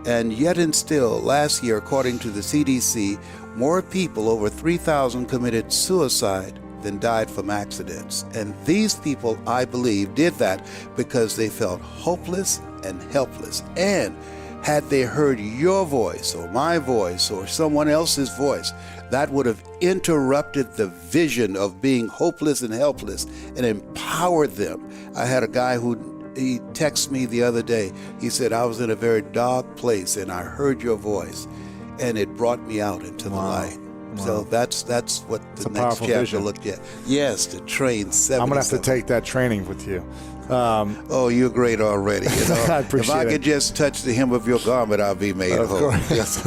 S7: And yet and still, last year, according to the CDC, more people, over 3,000, committed suicide than died from accidents. And these people, I believe, did that because they felt hopeless and helpless. And had they heard your voice or my voice or someone else's voice, that would have interrupted the vision of being hopeless and helpless and empowered them. I had a guy he texted me the other day. He said, I was in a very dark place and I heard your voice and it brought me out into the light. Wow. So that's what the next chapter vision. Looked at. Yes, to train 77.
S6: I'm going to have to take that training with you.
S7: Oh, you're great already. You know?
S6: I appreciate
S7: if I could just touch the hem of your garment, I'll be made whole.
S6: Yes.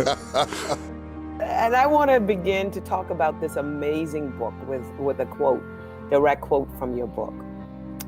S8: And I want to begin to talk about this amazing book with a quote, direct quote from your book.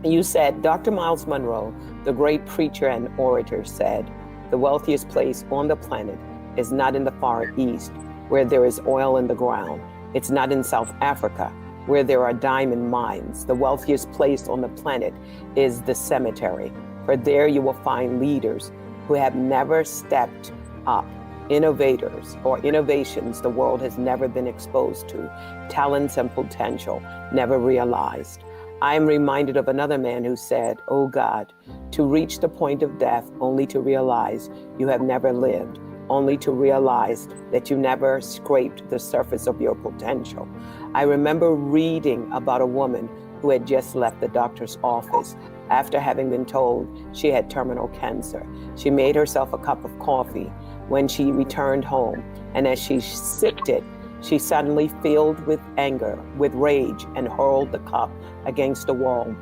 S8: You said, Dr. Miles Monroe, the great preacher and orator, said, the wealthiest place on the planet is not in the Far East, where there is oil in the ground. It's not in South Africa, where there are diamond mines. The wealthiest place on the planet is the cemetery, for there you will find leaders who have never stepped up, innovators or innovations the world has never been exposed to, talents and potential never realized. I am reminded of another man who said, oh God, to reach the point of death only to realize you have never lived, only to realize that you never scraped the surface of your potential. I remember reading about a woman who had just left the doctor's office after having been told she had terminal cancer. She made herself a cup of coffee, when she returned home, and as she sipped it, she suddenly filled with anger, with rage, and hurled the cup against the wall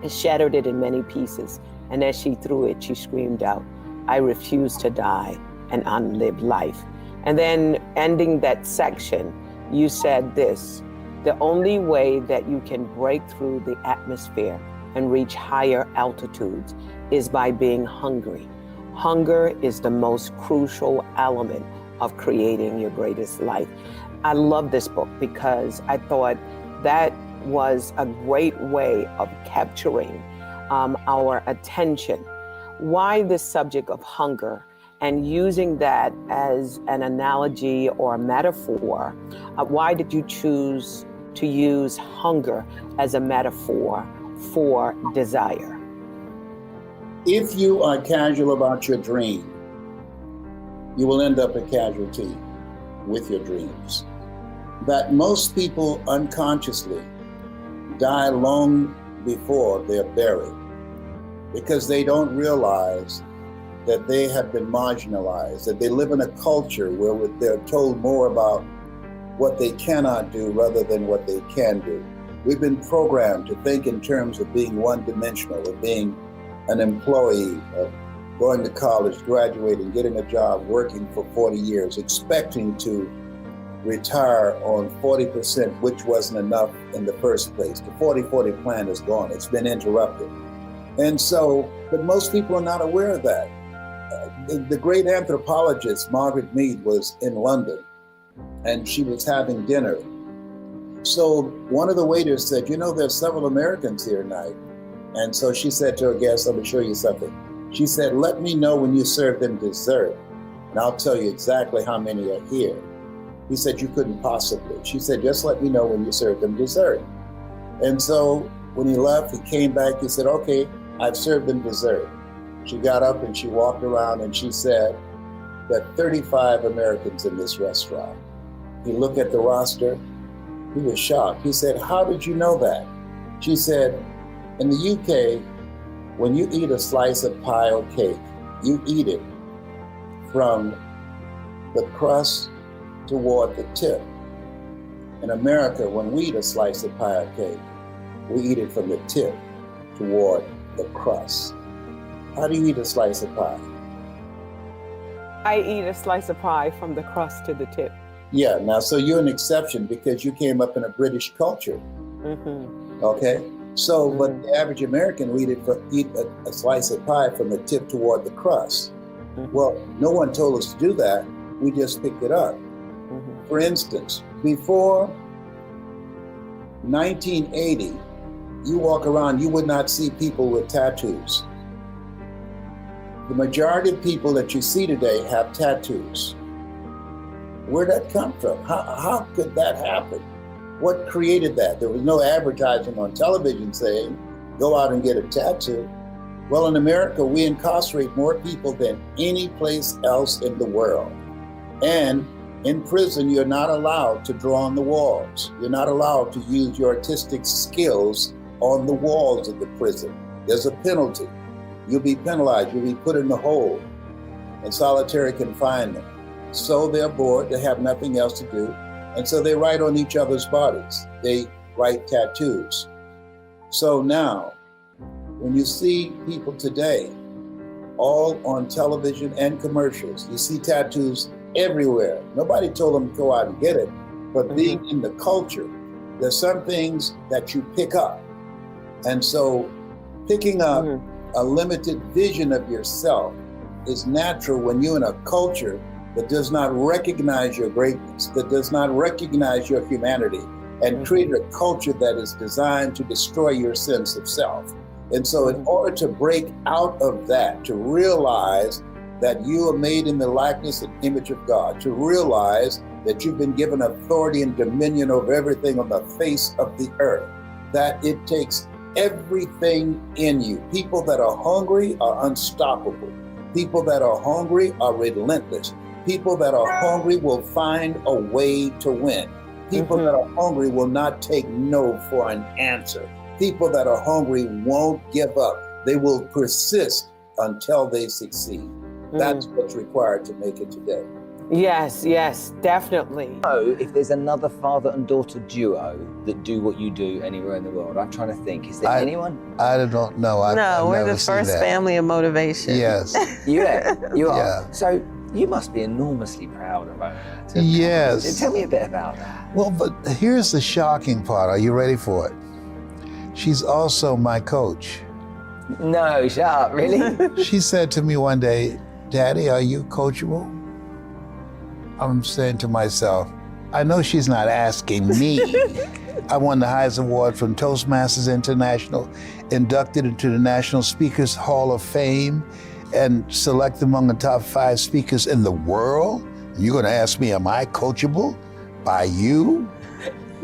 S8: and shattered it in many pieces. And as she threw it, she screamed out, "I refuse to die an unlived life." And then ending that section, you said this: the only way that you can break through the atmosphere and reach higher altitudes is by being hungry. Hunger is the most crucial element of creating your greatest life. I love this book because I thought that was a great way of capturing our attention. Why this subject of hunger and using that as an analogy or a metaphor? Why did you choose to use hunger as a metaphor for desire?
S7: If you are casual about your dream, you will end up a casualty with your dreams. That most people unconsciously die long before they're buried because they don't realize that they have been marginalized, that they live in a culture where they're told more about what they cannot do rather than what they can do. We've been programmed to think in terms of being one-dimensional, of being an employee, of going to college, graduating, getting a job, working for 40 years, expecting to retire on 40%, which wasn't enough in the first place. The 40-40 plan is gone. It's been interrupted. And so, but most people are not aware of that. The great anthropologist, Margaret Mead, was in London, and she was having dinner. So one of the waiters said, "You know, there's several Americans here tonight." And so she said to her guest, "Let me show you something." She said, "Let me know when you serve them dessert, and I'll tell you exactly how many are here." He said, "You couldn't possibly." She said, "Just let me know when you serve them dessert." And so when he left, he came back, he said, "Okay, I've served them dessert." She got up and she walked around and she said, "There are 35 Americans in this restaurant." He looked at the roster, he was shocked. He said, "How did you know that?" She said, "In the UK, when you eat a slice of pie or cake, you eat it from the crust toward the tip. In America, when we eat a slice of pie or cake, we eat it from the tip toward the crust." How do you eat a slice of pie?
S8: I eat a slice of pie from the crust to the tip.
S7: Yeah, now, so you're an exception because you came up in a British culture.
S8: Mm-hmm.
S7: Okay? So, but the average American will eat a slice of pie from the tip toward the crust.
S8: Mm-hmm.
S7: Well, no one told us to do that. We just picked it up.
S8: Mm-hmm.
S7: For instance, before 1980, you walk around, you would not see people with tattoos. The majority of people that you see today have tattoos. Where'd that come from? How could that happen? What created that? There was no advertising on television saying, go out and get a tattoo. Well, in America, we incarcerate more people than any place else in the world. And in prison, you're not allowed to draw on the walls. You're not allowed to use your artistic skills on the walls of the prison. There's a penalty. You'll be penalized. You'll be put in the hole in solitary confinement. So they're bored. They have nothing else to do. And so they write on each other's bodies. They write tattoos. So now, when you see people today, all on television and commercials, you see tattoos everywhere. Nobody told them to go out and get it, but being in the culture, there's some things that you pick up. And so picking up a limited vision of yourself is natural when you're in a culture that does not recognize your greatness, that does not recognize your humanity, and create a culture that is designed to destroy your sense of self. And so in order to break out of that, to realize that you are made in the likeness and image of God, to realize that you've been given authority and dominion over everything on the face of the earth, that it takes everything in you. People that are hungry are unstoppable. People that are hungry are relentless. People that are hungry will find a way to win. People that are hungry will not take no for an answer. People that are hungry won't give up. They will persist until they succeed.
S9: That's what's required to make it today.
S8: Yes, definitely.
S10: So if there's another father and daughter duo that do what you do anywhere in the world, I'm trying to think, is there anyone?
S3: I don't know. I've
S11: we're
S3: never
S11: the
S3: seen
S11: first
S3: that.
S11: family of motivation.
S3: Yes.
S10: You are.
S3: Yeah.
S10: So you must be enormously proud of that.
S3: Yes.
S10: Tell me a bit about that.
S3: Well, but here's the shocking part. Are you ready for it? She's also my coach.
S10: No, shut up, really?
S3: She said to me one day, "Daddy, are you coachable?" I'm saying to myself, I know she's not asking me. I won the highest award from Toastmasters International, inducted into the National Speakers Hall of Fame, and selected among the top 5 speakers in the world. You're gonna ask me, am I coachable by you?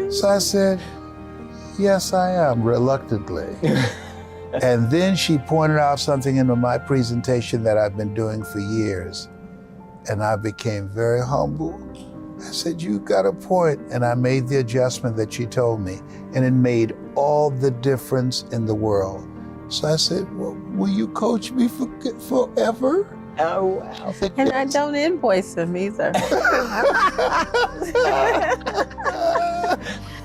S3: So I said, yes, I am, reluctantly. And then she pointed out something in my presentation that I've been doing for years. And I became very humble. I said, you got a point. And I made the adjustment that she told me. And it made all the difference in the world. So I said, well, will you coach me forever?
S10: Oh, wow.
S11: And I don't invoice him either.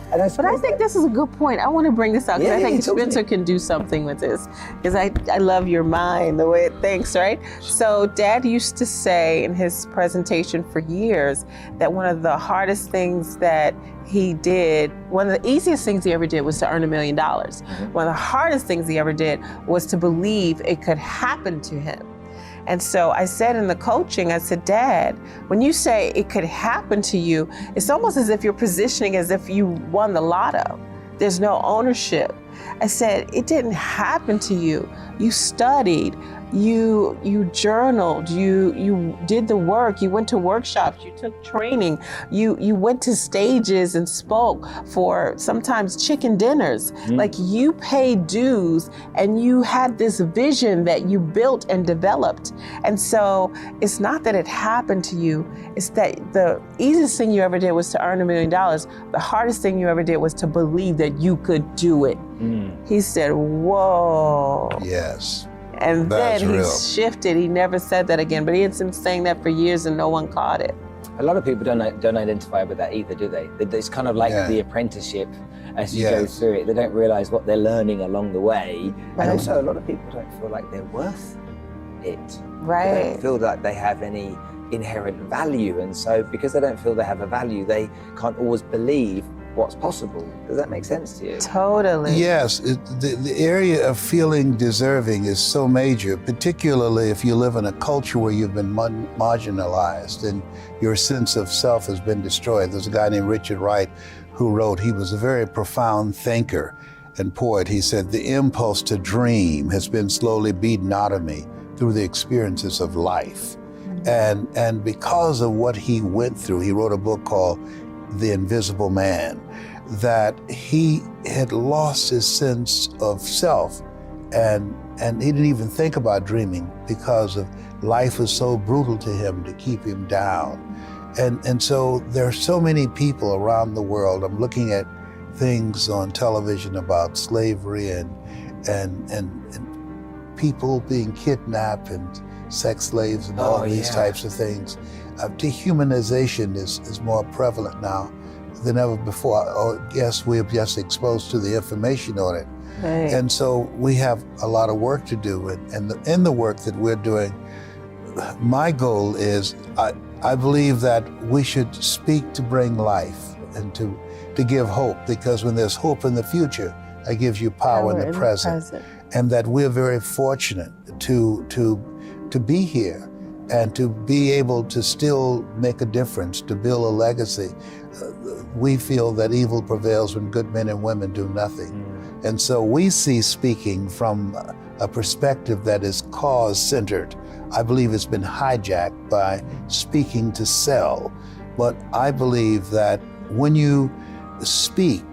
S11: But I think this is a good point. I want to bring this out because I think Spencer can do something with this, because I love your mind, the way it thinks, right? So Dad used to say in his presentation for years that one of the hardest things that he did, one of the easiest things he ever did was to earn $1 million. One of the hardest things he ever did was to believe it could happen to him. And so I said in the coaching, I said, Dad, when you say it could happen to you, it's almost as if you're positioning as if you won the lotto. There's no ownership. I said, it didn't happen to you. You studied, you journaled, you did the work, you went to workshops, you took training, you went to stages and spoke for sometimes chicken dinners. Like, you paid dues and you had this vision that you built and developed. And so it's not that it happened to you, it's that the easiest thing you ever did was to earn $1 million. The hardest thing you ever did was to believe that you could do it. He said, whoa.
S3: Yes.
S11: And
S3: That's
S11: then he
S3: real.
S11: shifted. He never said that again, but he had been saying that for years and no one caught it.
S10: A lot of people don't identify with that either, do they? It's kind of like the apprenticeship as you go through it. They don't realize what they're learning along the way. And also a lot of people don't feel like they're worth it.
S11: Right.
S10: They don't feel like they have any inherent value. And so because they don't feel they have a value, they can't always believe what's possible. Does that make sense to you?
S11: Totally.
S3: Yes, the area of feeling deserving is so major, particularly if you live in a culture where you've been marginalized and your sense of self has been destroyed. There's a guy named Richard Wright who wrote, he was a very profound thinker and poet. He said, the impulse to dream has been slowly beaten out of me through the experiences of life. And because of what he went through, he wrote a book called The Invisible Man, that he had lost his sense of self and he didn't even think about dreaming because of life was so brutal to him to keep him down. And so there are so many people around the world. I'm looking at things on television about slavery and people being kidnapped and sex slaves and all these types of things. Dehumanization is more prevalent now than ever before. Yes, we're just exposed to the information on it.
S11: Right.
S3: And so we have a lot of work to do. And in the work that we're doing, my goal is, I believe that we should speak to bring life and to give hope, because when there's hope in the future, that gives you power in the present. And that we're very fortunate to be here and to be able to still make a difference, to build a legacy. We feel that evil prevails when good men and women do nothing. And so we see speaking from a perspective that is cause-centered. I believe it's been hijacked by speaking to sell. But I believe that when you speak,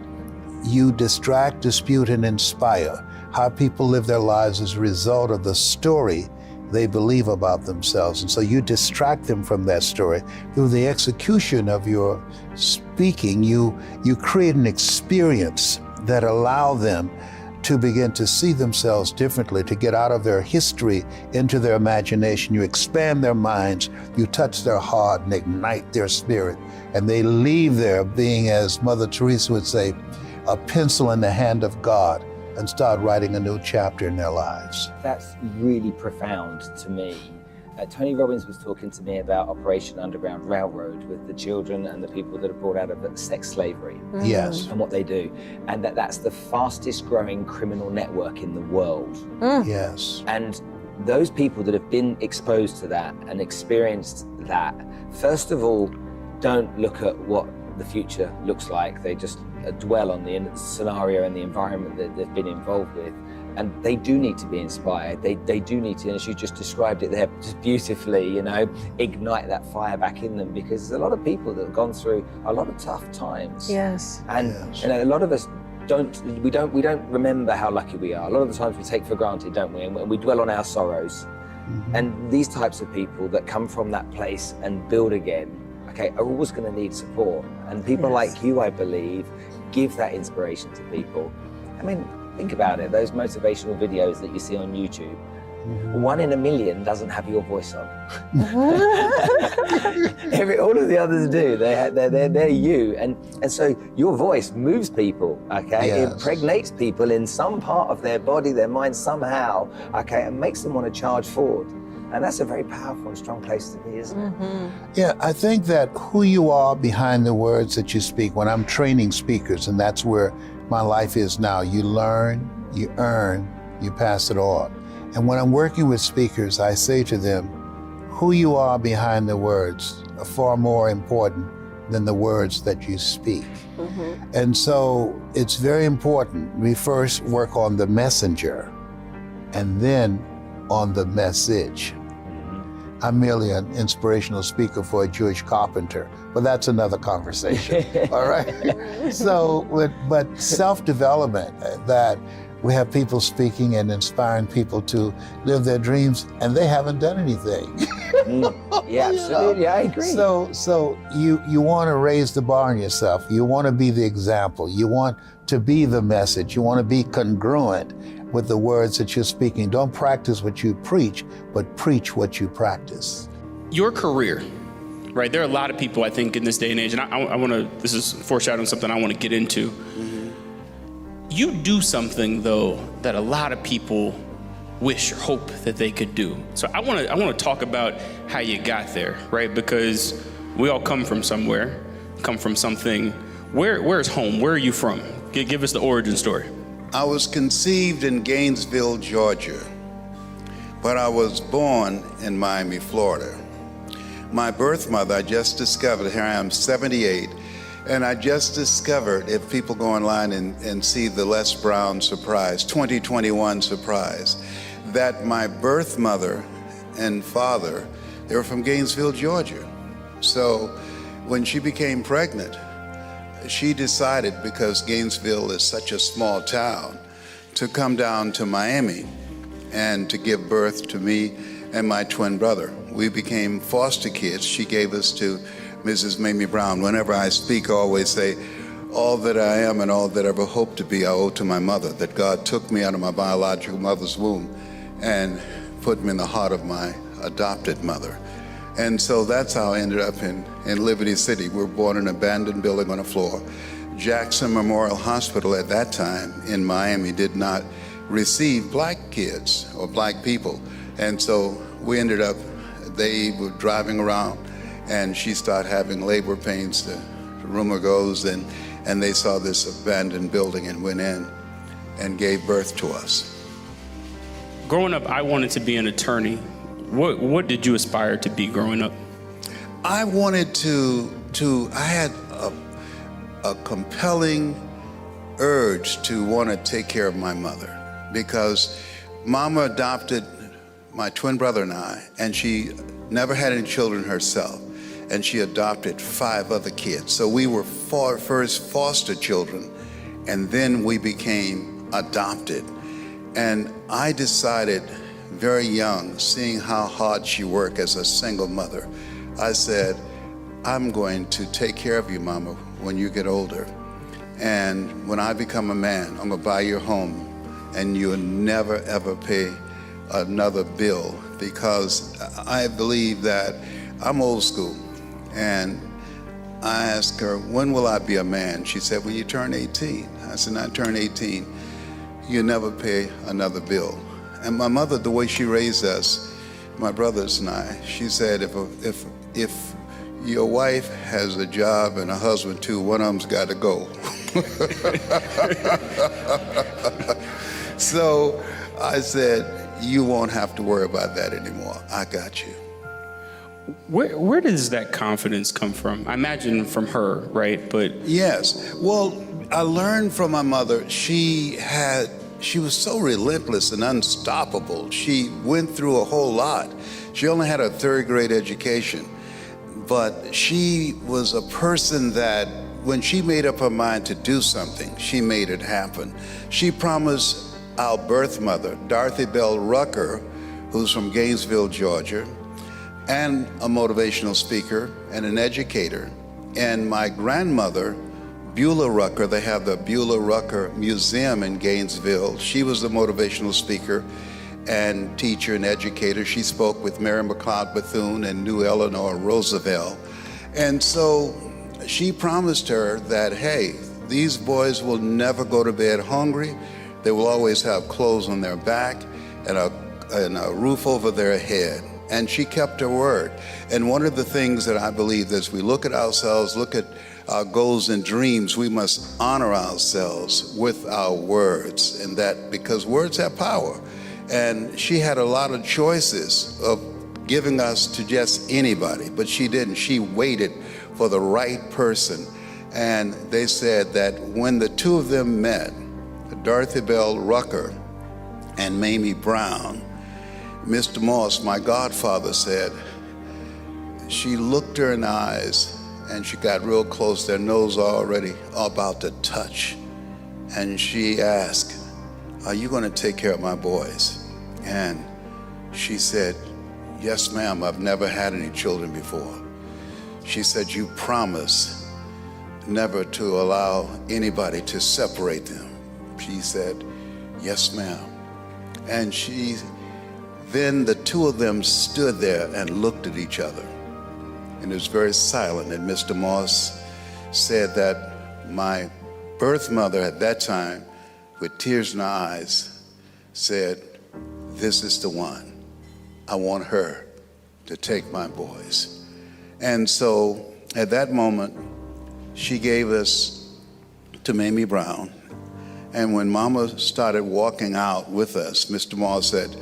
S3: you distract, dispute, and inspire. How people live their lives is a result of the story they believe about themselves. And so you distract them from that story. Through the execution of your speaking, you create an experience that allow them to begin to see themselves differently, to get out of their history into their imagination. You expand their minds, you touch their heart and ignite their spirit, and they leave there being, as Mother Teresa would say, a pencil in the hand of God, and start writing a new chapter in their lives.
S10: That's really profound to me. Tony Robbins was talking to me about Operation Underground Railroad with the children and the people that are brought out of sex slavery.
S3: Yes.
S10: And what they do. And that's the fastest growing criminal network in the world.
S3: Yes.
S10: And those people that have been exposed to that and experienced that, first of all, don't look at what the future looks like. They just dwell on the scenario and the environment that they've been involved with. And they do need to be inspired. They do need to, as you just described it there just beautifully, you know, ignite that fire back in them, because there's a lot of people that have gone through a lot of tough times.
S11: Yes.
S10: And you know, a lot of us don't remember how lucky we are. A lot of the times we take for granted, don't we? And we dwell on our sorrows. And these types of people that come from that place and build again, okay, are always going to need support. And people like you, I believe, give that inspiration to people. I mean, think about it, those motivational videos that you see on YouTube, 1 in a million doesn't have your voice on. All of the others do, they're you. And so your voice moves people, okay? It impregnates people in some part of their body, their mind somehow, okay, and makes them want to charge forward. And that's a very powerful and strong place to be, isn't it?
S3: Yeah, I think that who you are behind the words that you speak, when I'm training speakers, and that's where my life is now, you learn, you earn, you pass it on. And when I'm working with speakers, I say to them, who you are behind the words are far more important than the words that you speak. And so it's very important. We first work on the messenger and then on the message. I'm merely an inspirational speaker for a Jewish carpenter, but that's another conversation, all right? So, but self-development, that we have people speaking and inspiring people to live their dreams, and they haven't done anything.
S10: Yeah, absolutely, I agree.
S3: So you want to raise the bar on yourself. You want to be the example. You want to be the message. You want to be congruent with the words that you're speaking. Don't practice what you preach, but preach what you practice.
S12: Your career, right? There are a lot of people, I think, in this day and age, and I want to, this is foreshadowing something I want to get into. You do something, though, that a lot of people wish or hope that they could do. So I want to talk about how you got there, right? Because we all come from somewhere, come from something. Where's home? Where are you from? Give us the origin story.
S7: I was conceived in Gainesville, Georgia, but I was born in Miami, Florida. My birth mother, I just discovered, here I am, 78, and I just discovered, if people go online and see the Les Brown surprise, 2021 surprise, that my birth mother and father, they were from Gainesville, Georgia. So when she became pregnant, she decided, because Gainesville is such a small town, to come down to Miami and to give birth to me and my twin brother. We became foster kids. She gave us to Mrs. Mamie Brown. Whenever I speak, I always say, all that I am and all that I ever hope to be, I owe to my mother, that God took me out of my biological mother's womb and put me in the heart of my adopted mother. And so that's how I ended up in Liberty City. We were born in an abandoned building on a floor. Jackson Memorial Hospital at that time in Miami did not receive black kids or black people. And so we ended up, they were driving around and she started having labor pains, the rumor goes, and they saw this abandoned building and went in and gave birth to us.
S12: Growing up, I wanted to be an attorney. What did you aspire to be growing up?
S7: I wanted I had a compelling urge to want to take care of my mother, because Mama adopted my twin brother and I, and she never had any children herself, and she adopted 5 other kids. So we were first foster children, and then we became adopted. And I decided very young, seeing how hard she worked as a single mother, I said, I'm going to take care of you, Mama, when you get older. And when I become a man, I'm gonna buy your home and you'll never ever pay another bill, because I believe that I'm old school. And I asked her, when will I be a man? She said, when you turn 18. I said, when I turn 18, you'll never pay another bill. And my mother, the way she raised us, my brothers and I, she said, if your wife has a job and a husband too, one of them's got to go. So I said, you won't have to worry about that anymore. I got you.
S12: Where does that confidence come from? I imagine from her, right? But
S7: yes. Well, I learned from my mother. She was so relentless and unstoppable. She went through a whole lot. She only had a third grade education, but she was a person that when she made up her mind to do something, she made it happen. She promised our birth mother, Dorothy Bell Rucker, who's from Gainesville, Georgia, and a motivational speaker and an educator, and my grandmother, Beulah Rucker. They have the Beulah Rucker Museum in Gainesville. She was a motivational speaker and teacher and educator. She spoke with Mary McLeod Bethune and knew Eleanor Roosevelt. And so she promised her that, hey, these boys will never go to bed hungry. They will always have clothes on their back and a roof over their head. And she kept her word. And one of the things that I believe as we look at ourselves, look at our goals and dreams, we must honor ourselves with our words, and that because words have power. And she had a lot of choices of giving us to just anybody, but she didn't. She waited for the right person. And they said that when the two of them met, Dorothy Bell Rucker and Mamie Brown, Mr. Moss, my godfather, said, she looked her in the eyes and she got real close, their nose already about to touch. And she asked, are you going to take care of my boys? And she said, yes, ma'am, I've never had any children before. She said, you promise never to allow anybody to separate them. She said, yes, ma'am. And then the two of them stood there and looked at each other. And it was very silent. And Mr. Moss said that my birth mother at that time, with tears in her eyes, said, this is the one. I want her to take my boys. And so at that moment, she gave us to Mamie Brown. And when Mama started walking out with us, Mr. Moss said,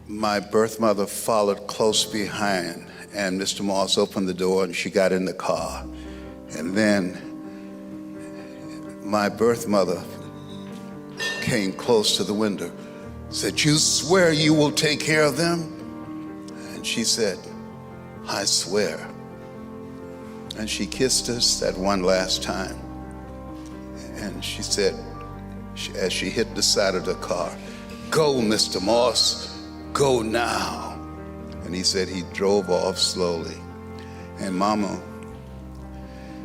S7: my birth mother followed close behind, and Mr. Moss opened the door and she got in the car. And then my birth mother came close to the window, said, you swear you will take care of them? And she said, I swear. And she kissed us that one last time. And she said, as she hit the side of the car, go, Mr. Moss. Go now. And he said he drove off slowly. And Mama,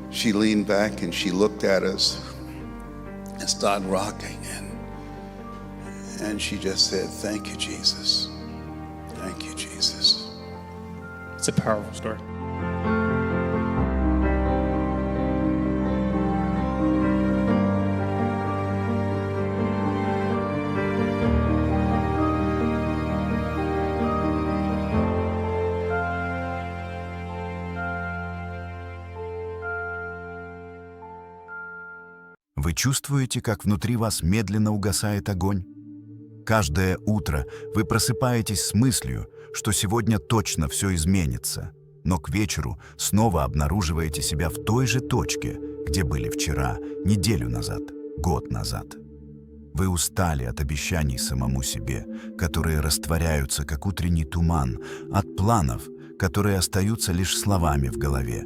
S7: she leaned back and she looked at us and started rocking. And she just said, thank you, Jesus. Thank you, Jesus.
S12: It's a powerful story.
S13: Вы чувствуете, как внутри вас медленно угасает огонь? Каждое утро вы просыпаетесь с мыслью, что сегодня точно все изменится, но к вечеру снова обнаруживаете себя в той же точке, где были вчера, неделю назад, год назад. Вы устали от обещаний самому себе, которые растворяются, как утренний туман, от планов, которые остаются лишь словами в голове.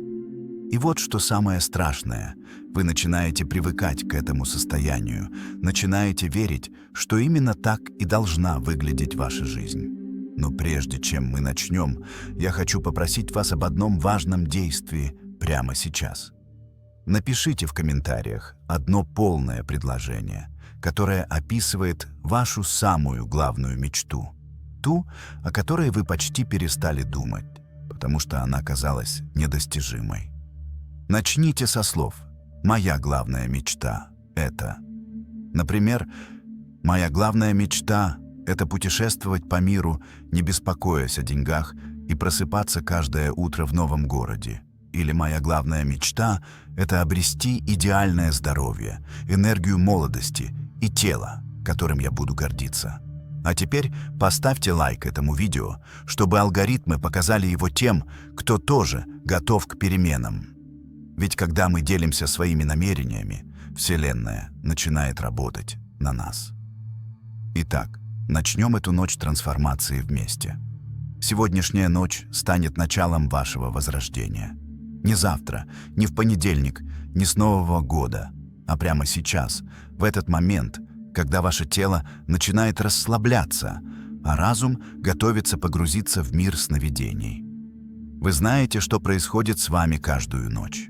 S13: И вот что самое страшное. Вы начинаете привыкать к этому состоянию, начинаете верить, что именно так и должна выглядеть ваша жизнь. Но прежде чем мы начнем, я хочу попросить вас об одном важном действии прямо сейчас. Напишите в комментариях одно полное предложение, которая описывает вашу самую главную мечту. Ту, о которой вы почти перестали думать, потому что она казалась недостижимой. Начните со слов «Моя главная мечта – это…». Например, «Моя главная мечта – это путешествовать по миру, не беспокоясь о деньгах, и просыпаться каждое утро в новом городе». Или «Моя главная мечта – это обрести идеальное здоровье, энергию молодости и тело, которым я буду гордиться». А теперь поставьте лайк этому видео, чтобы алгоритмы показали его тем, кто тоже готов к переменам. Ведь когда мы делимся своими намерениями, Вселенная начинает работать на нас. Итак, начнем эту ночь трансформации вместе. Сегодняшняя ночь станет началом вашего возрождения. Не завтра, не в понедельник, не с Нового года, а прямо сейчас, в этот момент, когда ваше тело начинает расслабляться, а разум готовится погрузиться в мир сновидений. Вы знаете, что происходит с вами каждую ночь.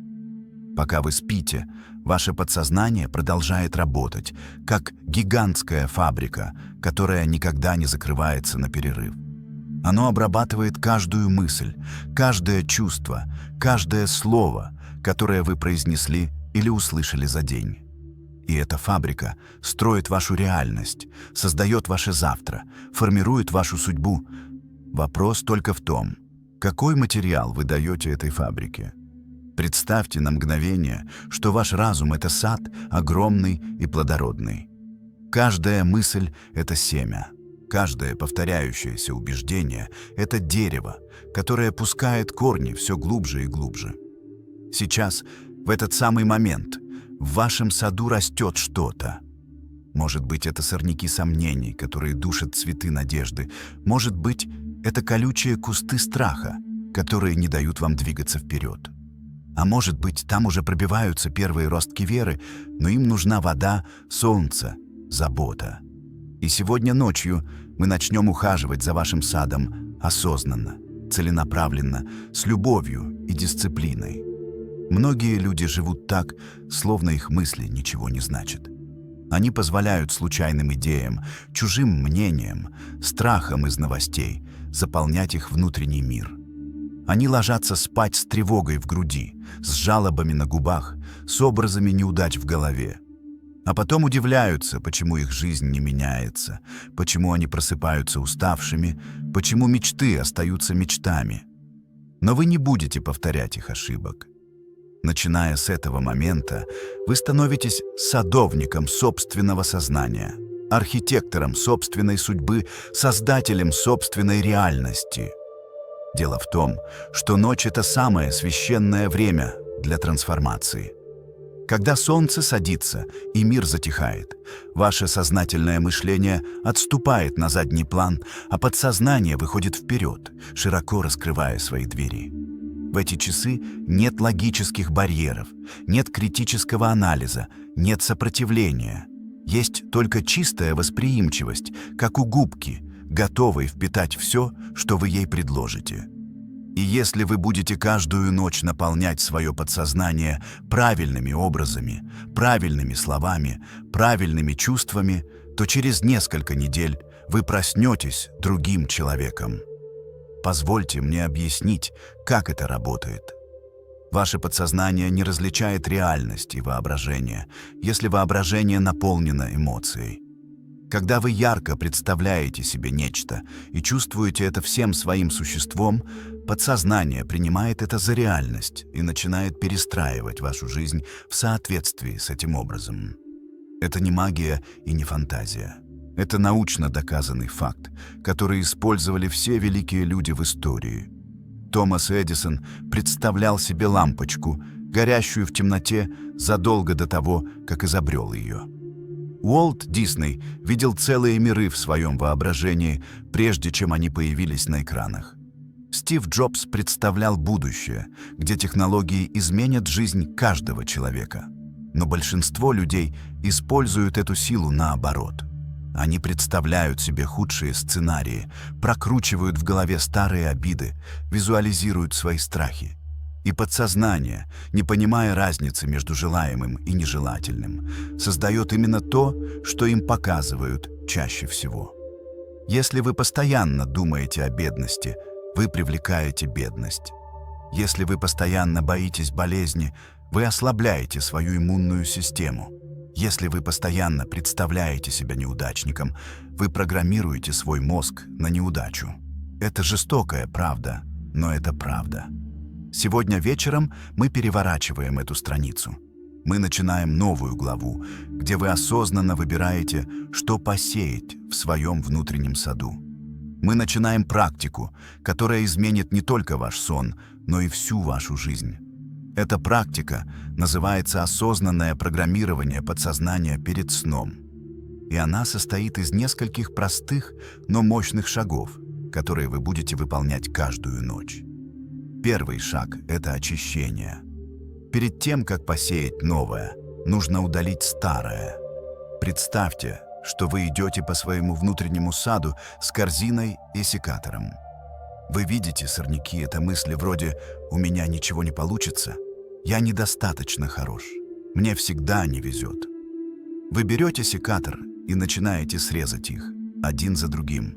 S13: Пока вы спите, ваше подсознание продолжает работать, как гигантская фабрика, которая никогда не закрывается на перерыв. Оно обрабатывает каждую мысль, каждое чувство, каждое слово, которое вы произнесли или услышали за день. И эта фабрика строит вашу реальность, создает ваше завтра, формирует вашу судьбу. Вопрос только в том, какой материал вы даете этой фабрике. Представьте на мгновение, что ваш разум — это сад, огромный и плодородный. Каждая мысль — это семя. Каждое повторяющееся убеждение — это дерево, которое пускает корни все глубже и глубже. Сейчас, в этот самый момент, в вашем саду растет что-то. Может быть, это сорняки сомнений, которые душат цветы надежды. Может быть, это колючие кусты страха, которые не дают вам двигаться вперед. А может быть, там уже пробиваются первые ростки веры, но им нужна вода, солнце, забота. И сегодня ночью мы начнем ухаживать за вашим садом осознанно, целенаправленно, с любовью и дисциплиной. Многие люди живут так, словно их мысли ничего не значат. Они позволяют случайным идеям, чужим мнениям, страхам из новостей заполнять их внутренний мир. Они ложатся спать с тревогой в груди, с жалобами на губах, с образами неудач в голове. А потом удивляются, почему их жизнь не меняется, почему они просыпаются уставшими, почему мечты остаются мечтами. Но вы не будете повторять их ошибок. Начиная с этого момента, вы становитесь садовником собственного сознания, архитектором собственной судьбы, создателем собственной реальности. Дело в том, что ночь — это самое священное время для трансформации. Когда солнце садится и мир затихает, ваше сознательное мышление отступает на задний план, а подсознание выходит вперед, широко раскрывая свои двери. В эти часы нет логических барьеров, нет критического анализа, нет сопротивления. Есть только чистая восприимчивость, как у губки, готовой впитать все, что вы ей предложите. И если вы будете каждую ночь наполнять свое подсознание правильными образами, правильными словами, правильными чувствами, то через несколько недель вы проснетесь другим человеком. Позвольте мне объяснить, как это работает. Ваше подсознание не различает реальность и воображение, если воображение наполнено эмоцией. Когда вы ярко представляете себе нечто и чувствуете это всем своим существом, подсознание принимает это за реальность и начинает перестраивать вашу жизнь в соответствии с этим образом. Это не магия и не фантазия. Это научно доказанный факт, который использовали все великие люди в истории. Томас Эдисон представлял себе лампочку, горящую в темноте задолго до того, как изобрел ее. Уолт Дисней видел целые миры в своем воображении, прежде чем они появились на экранах. Стив Джобс представлял будущее, где технологии изменят жизнь каждого человека. Но большинство людей используют эту силу наоборот. Они представляют себе худшие сценарии, прокручивают в голове старые обиды, визуализируют свои страхи. И подсознание, не понимая разницы между желаемым и нежелательным, создает именно то, что им показывают чаще всего. Если вы постоянно думаете о бедности, вы привлекаете бедность. Если вы постоянно боитесь болезни, вы ослабляете свою иммунную систему. Если вы постоянно представляете себя неудачником, вы программируете свой мозг на неудачу. Это жестокая правда, но это правда. Сегодня вечером мы переворачиваем эту страницу. Мы начинаем новую главу, где вы осознанно выбираете, что посеять в своем внутреннем саду. Мы начинаем практику, которая изменит не только ваш сон, но и всю вашу жизнь. Эта практика называется осознанное программирование подсознания перед сном. И она состоит из нескольких простых, но мощных шагов, которые вы будете выполнять каждую ночь. Первый шаг – это очищение. Перед тем, как посеять новое, нужно удалить старое. Представьте, что вы идете по своему внутреннему саду с корзиной и секатором. Вы видите сорняки, это мысли вроде «у меня ничего не получится», «я недостаточно хорош», «мне всегда не везет». Вы берете секатор и начинаете срезать их, один за другим.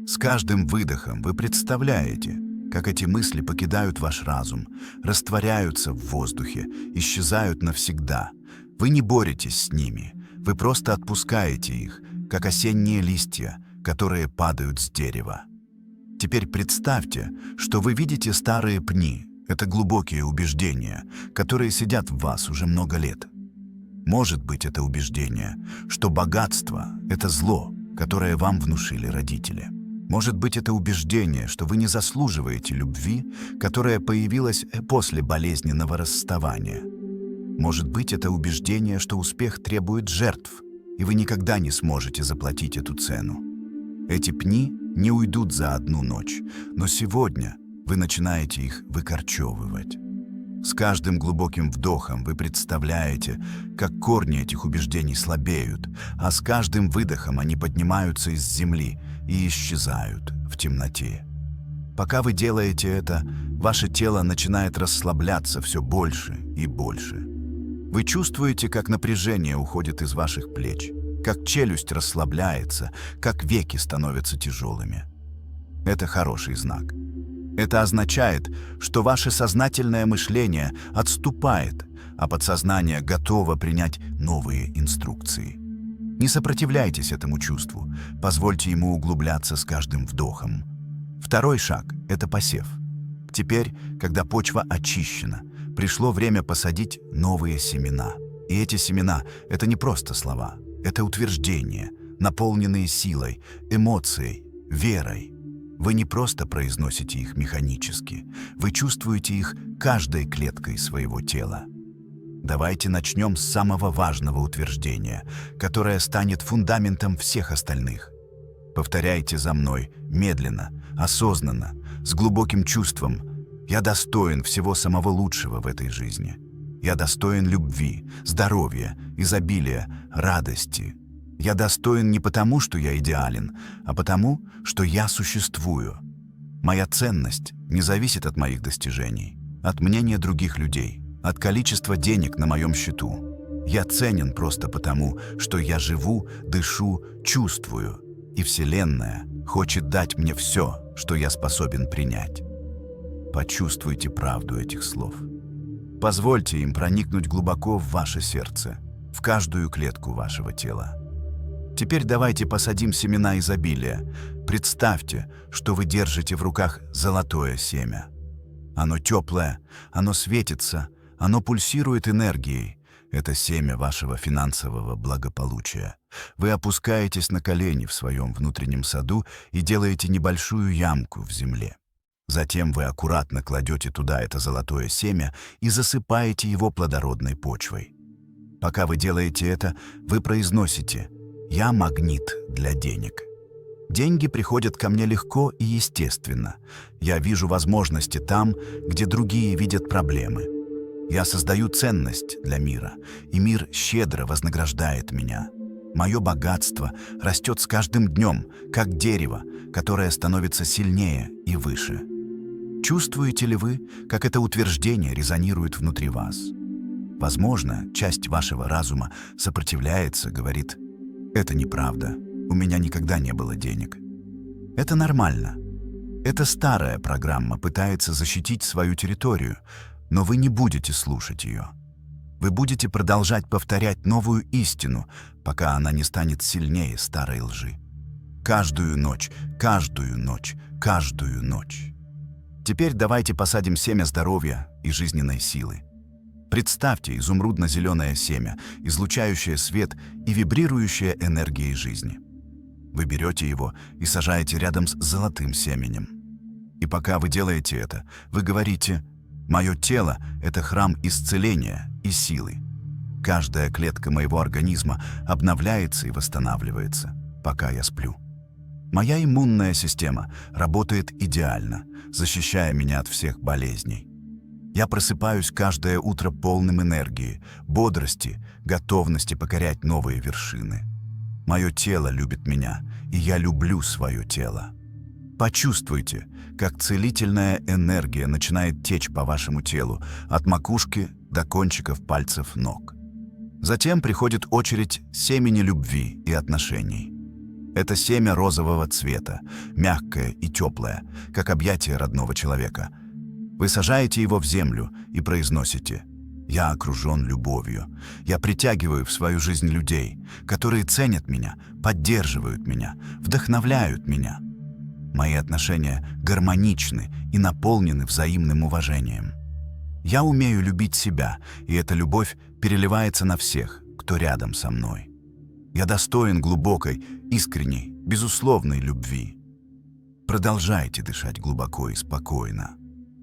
S13: С каждым выдохом вы представляете, как эти мысли покидают ваш разум, растворяются в воздухе, исчезают навсегда. Вы не боретесь с ними, вы просто отпускаете их, как осенние листья, которые падают с дерева. Теперь представьте, что вы видите старые пни. Это глубокие убеждения, которые сидят в вас уже много лет. Может быть, это убеждение, что богатство – это зло, которое вам внушили родители. Может быть, это убеждение, что вы не заслуживаете любви, которая появилась после болезненного расставания. Может быть, это убеждение, что успех требует жертв, и вы никогда не сможете заплатить эту цену. Эти пни не уйдут за одну ночь, но сегодня вы начинаете их выкорчевывать. С каждым глубоким вдохом вы представляете, как корни этих убеждений слабеют, а с каждым выдохом они поднимаются из земли и исчезают в темноте. Пока вы делаете это, ваше тело начинает расслабляться все больше и больше. Вы чувствуете, как напряжение уходит из ваших плеч, как челюсть расслабляется, как веки становятся тяжелыми. Это хороший знак. Это означает, что ваше сознательное мышление отступает, а подсознание готово принять новые инструкции. Не сопротивляйтесь этому чувству, позвольте ему углубляться с каждым вдохом. Второй шаг – это посев. Теперь, когда почва очищена, пришло время посадить новые семена. И эти семена – это не просто слова, это утверждения, наполненные силой, эмоцией, верой. Вы не просто произносите их механически, вы чувствуете их каждой клеткой своего тела. Давайте начнем с самого важного утверждения, которое станет фундаментом всех остальных. Повторяйте за мной медленно, осознанно, с глубоким чувством. Я достоин всего самого лучшего в этой жизни. Я достоин любви, здоровья, изобилия, радости. Я достоин не потому, что я идеален, а потому, что я существую. Моя ценность не зависит от моих достижений, от мнения других людей, от количества денег на моем счету. Я ценен просто потому, что я живу, дышу, чувствую, и Вселенная хочет дать мне все, что я способен принять. Почувствуйте правду этих слов. Позвольте им проникнуть глубоко в ваше сердце, в каждую клетку вашего тела. Теперь давайте посадим семена изобилия. Представьте, что вы держите в руках золотое семя. Оно теплое, оно светится, оно пульсирует энергией. Это семя вашего финансового благополучия. Вы опускаетесь на колени в своем внутреннем саду и делаете небольшую ямку в земле. Затем вы аккуратно кладете туда это золотое семя и засыпаете его плодородной почвой. Пока вы делаете это, вы произносите «Я магнит для денег». Деньги приходят ко мне легко и естественно. Я вижу возможности там, где другие видят проблемы. Я создаю ценность для мира, и мир щедро вознаграждает меня. Мое богатство растет с каждым днем, как дерево, которое становится сильнее и выше. Чувствуете ли вы, как это утверждение резонирует внутри вас? Возможно, часть вашего разума сопротивляется, говорит: «Это неправда, у меня никогда не было денег». Это нормально. Эта старая программа пытается защитить свою территорию, но вы не будете слушать ее. Вы будете продолжать повторять новую истину, пока она не станет сильнее старой лжи. Каждую ночь, каждую ночь, каждую ночь. Теперь давайте посадим семя здоровья и жизненной силы. Представьте изумрудно-зеленое семя, излучающее свет и вибрирующее энергией жизни. Вы берете его и сажаете рядом с золотым семенем. И пока вы делаете это, вы говорите: «Мое тело — это храм исцеления и силы. Каждая клетка моего организма обновляется и восстанавливается, пока я сплю. Моя иммунная система работает идеально, защищая меня от всех болезней. Я просыпаюсь каждое утро полным энергии, бодрости, готовности покорять новые вершины. Мое тело любит меня, и я люблю свое тело». Почувствуйте, как целительная энергия начинает течь по вашему телу, от макушки до кончиков пальцев ног. Затем приходит очередь семени любви и отношений. Это семя розового цвета, мягкое и теплое, как объятие родного человека. Вы сажаете его в землю и произносите: «Я окружен любовью. Я притягиваю в свою жизнь людей, которые ценят меня, поддерживают меня, вдохновляют меня. Мои отношения гармоничны и наполнены взаимным уважением. Я умею любить себя, и эта любовь переливается на всех, кто рядом со мной. Я достоин глубокой, искренней, безусловной любви». Продолжайте дышать глубоко и спокойно.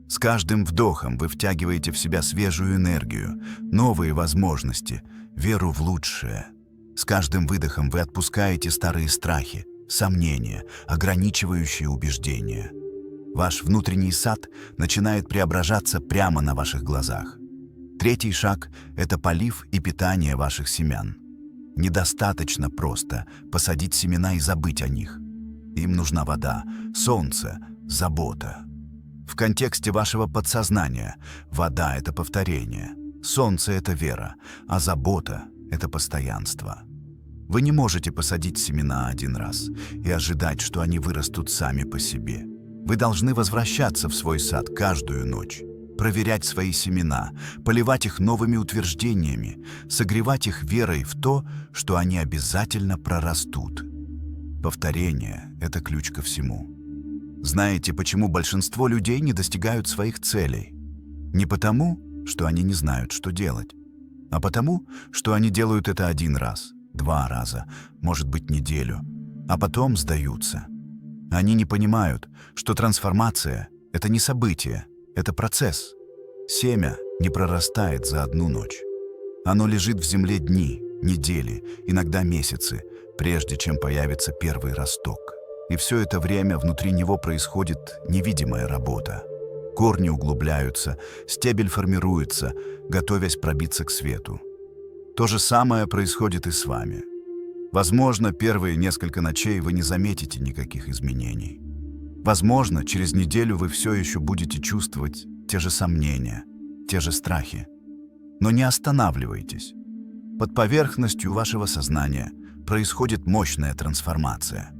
S13: С каждым вдохом вы втягиваете в себя свежую энергию, новые возможности, веру в лучшее. С каждым выдохом вы отпускаете старые страхи, сомнения, ограничивающие убеждения. Ваш внутренний сад начинает преображаться прямо на ваших глазах. Третий шаг — это полив и питание ваших семян. Недостаточно просто посадить семена и забыть о них. Им нужна вода, солнце, забота. В контексте вашего подсознания вода — это повторение, солнце — это вера, а забота — это постоянство. Вы не можете посадить семена один раз и ожидать, что они вырастут сами по себе. Вы должны возвращаться в свой сад каждую ночь, проверять свои семена, поливать их новыми утверждениями, согревать их верой в то, что они обязательно прорастут. Повторение — это ключ ко всему. Знаете, почему большинство людей не достигают своих целей? Не потому, что они не знают, что делать, а потому, что они делают это один раз, 2 раза, может быть, неделю, а потом сдаются. Они не понимают, что трансформация — это не событие, это процесс. Семя не прорастает за одну ночь. Оно лежит в земле дни, недели, иногда месяцы, прежде чем появится первый росток. И все это время внутри него происходит невидимая работа. Корни углубляются, стебель формируется, готовясь пробиться к свету. То же самое происходит и с вами. Возможно, первые несколько ночей вы не заметите никаких изменений. Возможно, через неделю вы все еще будете чувствовать те же сомнения, те же страхи. Но не останавливайтесь. Под поверхностью вашего сознания происходит мощная трансформация.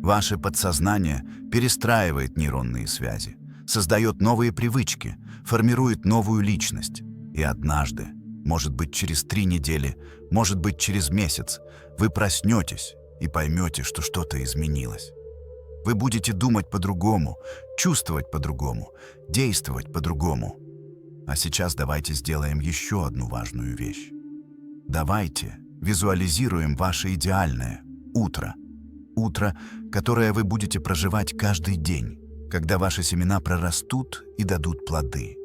S13: Ваше подсознание перестраивает нейронные связи, создает новые привычки, формирует новую личность. И однажды, может быть, через 3 недели, может быть, через месяц, вы проснетесь и поймете, что что-то изменилось. Вы будете думать по-другому, чувствовать по-другому, действовать по-другому. А сейчас давайте сделаем еще одну важную вещь. Давайте визуализируем ваше идеальное утро. Утро, которое вы будете проживать каждый день, когда ваши семена прорастут и дадут плоды.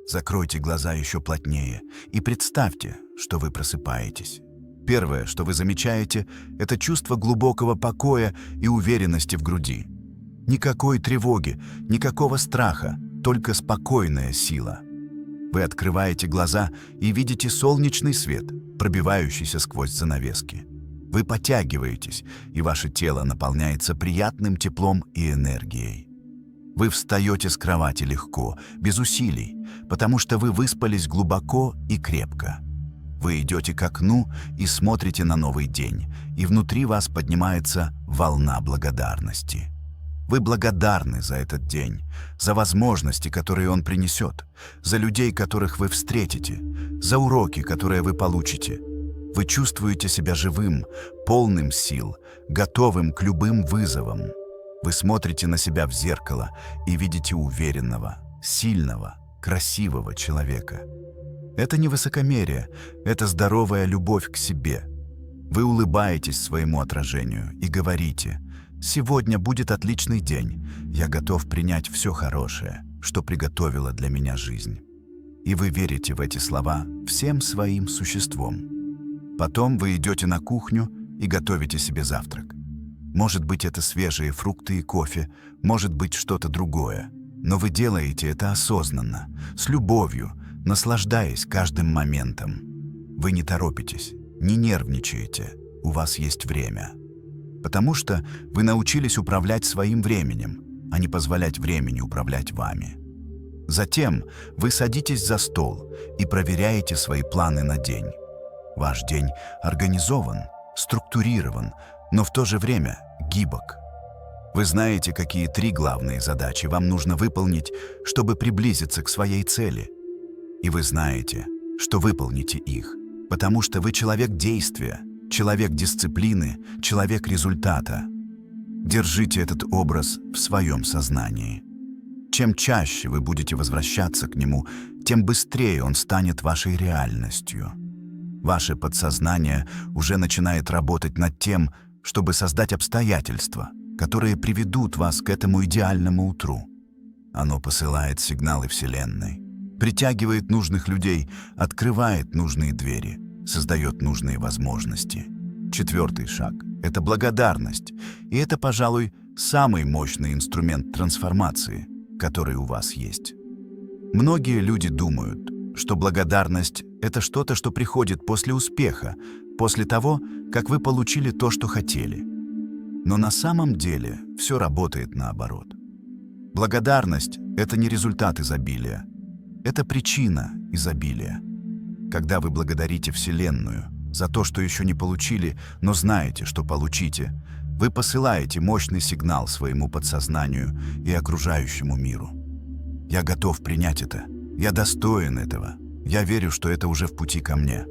S13: Закройте глаза еще плотнее и представьте, что вы просыпаетесь. Первое, что вы замечаете, это чувство глубокого покоя и уверенности в груди. Никакой тревоги, никакого страха, только спокойная сила. Вы открываете глаза и видите солнечный свет, пробивающийся сквозь занавески. Вы подтягиваетесь, и ваше тело наполняется приятным теплом и энергией. Вы встаете с кровати легко, без усилий, потому что вы выспались глубоко и крепко. Вы идете к окну и смотрите на новый день, и внутри вас поднимается волна благодарности. Вы благодарны за этот день, за возможности, которые он принесет, за людей, которых вы встретите, за уроки, которые вы получите. Вы чувствуете себя живым, полным сил, готовым к любым вызовам. Вы смотрите на себя в зеркало и видите уверенного, сильного, красивого человека. Это не высокомерие, это здоровая любовь к себе. Вы улыбаетесь своему отражению и говорите: «Сегодня будет отличный день. Я готов принять все хорошее, что приготовила для меня жизнь». И вы верите в эти слова всем своим существом. Потом вы идете на кухню и готовите себе завтрак. Может быть, это свежие фрукты и кофе, может быть, что-то другое. Но вы делаете это осознанно, с любовью, наслаждаясь каждым моментом. Вы не торопитесь, не нервничаете, у вас есть время. Потому что вы научились управлять своим временем, а не позволять времени управлять вами. Затем вы садитесь за стол и проверяете свои планы на день. Ваш день организован, структурирован, но в то же время гибок. Вы знаете, какие 3 главные задачи вам нужно выполнить, чтобы приблизиться к своей цели. И вы знаете, что выполните их, потому что вы человек действия, человек дисциплины, человек результата. Держите этот образ в своем сознании. Чем чаще вы будете возвращаться к нему, тем быстрее он станет вашей реальностью. Ваше подсознание уже начинает работать над тем, чтобы создать обстоятельства, которые приведут вас к этому идеальному утру. Оно посылает сигналы Вселенной, притягивает нужных людей, открывает нужные двери, создает нужные возможности. 4-й шаг – это благодарность, и это, пожалуй, самый мощный инструмент трансформации, который у вас есть. Многие люди думают, что благодарность – это что-то, что приходит после успеха, после того, как вы получили то, что хотели. Но на самом деле все работает наоборот. Благодарность – это не результат изобилия, это причина изобилия. Когда вы благодарите Вселенную за то, что еще не получили, но знаете, что получите, вы посылаете мощный сигнал своему подсознанию и окружающему миру. Я готов принять это, я достоин этого, я верю, что это уже в пути ко мне.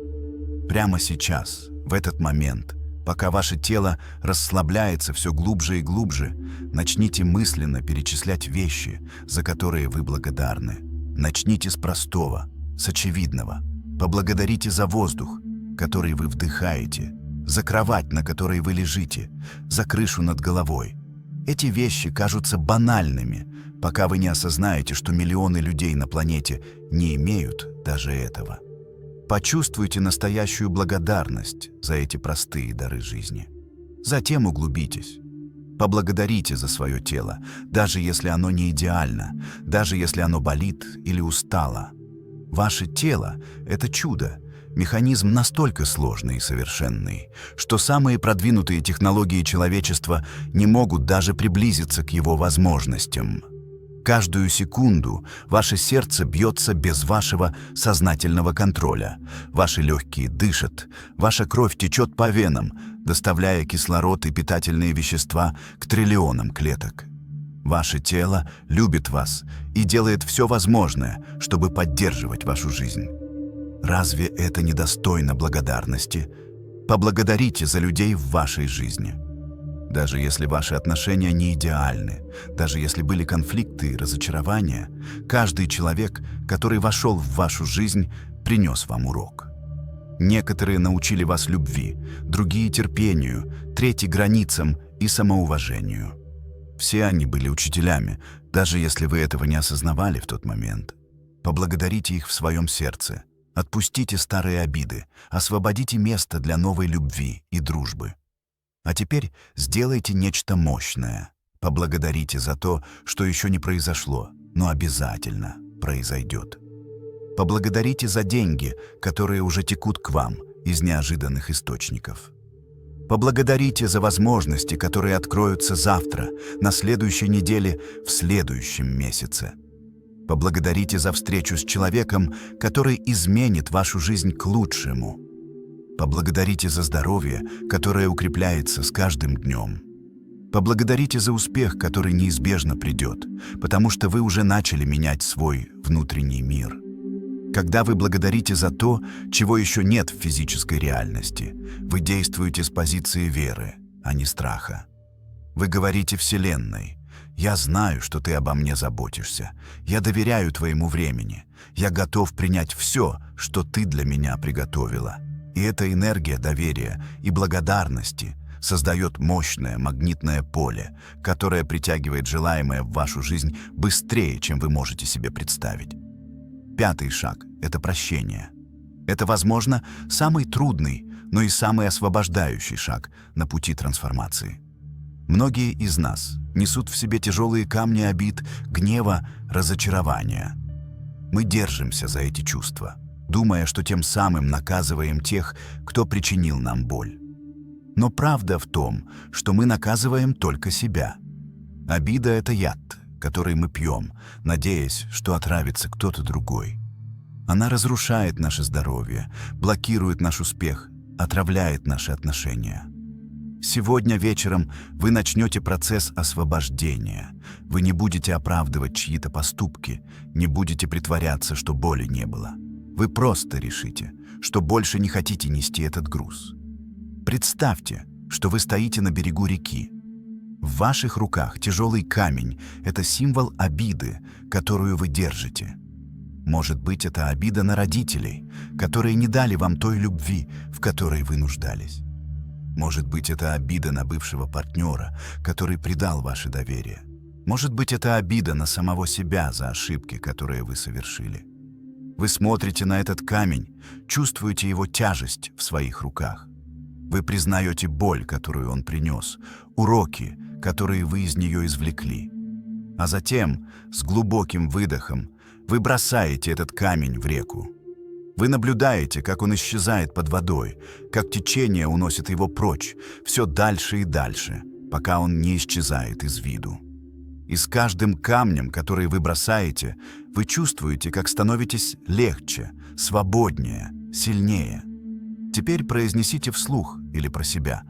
S13: Прямо сейчас, в этот момент, пока ваше тело расслабляется все глубже и глубже, начните мысленно перечислять вещи, за которые вы благодарны. Начните с простого, с очевидного. Поблагодарите за воздух, который вы вдыхаете, за кровать, на которой вы лежите, за крышу над головой. Эти вещи кажутся банальными, пока вы не осознаете, что миллионы людей на планете не имеют даже этого. Почувствуйте настоящую благодарность за эти простые дары жизни. Затем углубитесь. Поблагодарите за свое тело, даже если оно не идеально, даже если оно болит или устало. Ваше тело – это чудо, механизм настолько сложный и совершенный, что самые продвинутые технологии человечества не могут даже приблизиться к его возможностям. Каждую секунду ваше сердце бьется без вашего сознательного контроля. Ваши легкие дышат, ваша кровь течет по венам, доставляя кислород и питательные вещества к триллионам клеток. Ваше тело любит вас и делает все возможное, чтобы поддерживать вашу жизнь. Разве это недостойно благодарности? Поблагодарите за людей в вашей жизни. Даже если ваши отношения не идеальны, даже если были конфликты и разочарования, каждый человек, который вошел в вашу жизнь, принес вам урок. Некоторые научили вас любви, другие – терпению, третьи – границам и самоуважению. Все они были учителями, даже если вы этого не осознавали в тот момент. Поблагодарите их в своем сердце, отпустите старые обиды, освободите место для новой любви и дружбы. А теперь сделайте нечто мощное. Поблагодарите за то, что еще не произошло, но обязательно произойдет. Поблагодарите за деньги, которые уже текут к вам из неожиданных источников. Поблагодарите за возможности, которые откроются завтра, на следующей неделе, в следующем месяце. Поблагодарите за встречу с человеком, который изменит вашу жизнь к лучшему. Поблагодарите за здоровье, которое укрепляется с каждым днем. Поблагодарите за успех, который неизбежно придет, потому что вы уже начали менять свой внутренний мир. Когда вы благодарите за то, чего еще нет в физической реальности, вы действуете с позиции веры, а не страха. Вы говорите Вселенной: «Я знаю, что ты обо мне заботишься. Я доверяю твоему времени. Я готов принять все, что ты для меня приготовила». И эта энергия доверия и благодарности создает мощное магнитное поле, которое притягивает желаемое в вашу жизнь быстрее, чем вы можете себе представить. 5-й шаг – это прощение. Это, возможно, самый трудный, но и самый освобождающий шаг на пути трансформации. Многие из нас несут в себе тяжелые камни обид, гнева, разочарования. Мы держимся за эти чувства, думая, что тем самым наказываем тех, кто причинил нам боль. Но правда в том, что мы наказываем только себя. Обида – это яд, который мы пьем, надеясь, что отравится кто-то другой. Она разрушает наше здоровье, блокирует наш успех, отравляет наши отношения. Сегодня вечером вы начнете процесс освобождения. Вы не будете оправдывать чьи-то поступки, не будете притворяться, что боли не было. Вы просто решите, что больше не хотите нести этот груз. Представьте, что вы стоите на берегу реки. В ваших руках тяжелый камень – это символ обиды, которую вы держите. Может быть, это обида на родителей, которые не дали вам той любви, в которой вы нуждались. Может быть, это обида на бывшего партнера, который предал ваше доверие. Может быть, это обида на самого себя за ошибки, которые вы совершили. Вы смотрите на этот камень, чувствуете его тяжесть в своих руках. Вы признаете боль, которую он принес, уроки, которые вы из нее извлекли. А затем, с глубоким выдохом, вы бросаете этот камень в реку. Вы наблюдаете, как он исчезает под водой, как течение уносит его прочь, все дальше и дальше, пока он не исчезает из виду. И с каждым камнем, который вы бросаете, вы чувствуете, как становитесь легче, свободнее, сильнее. Теперь произнесите вслух или про себя: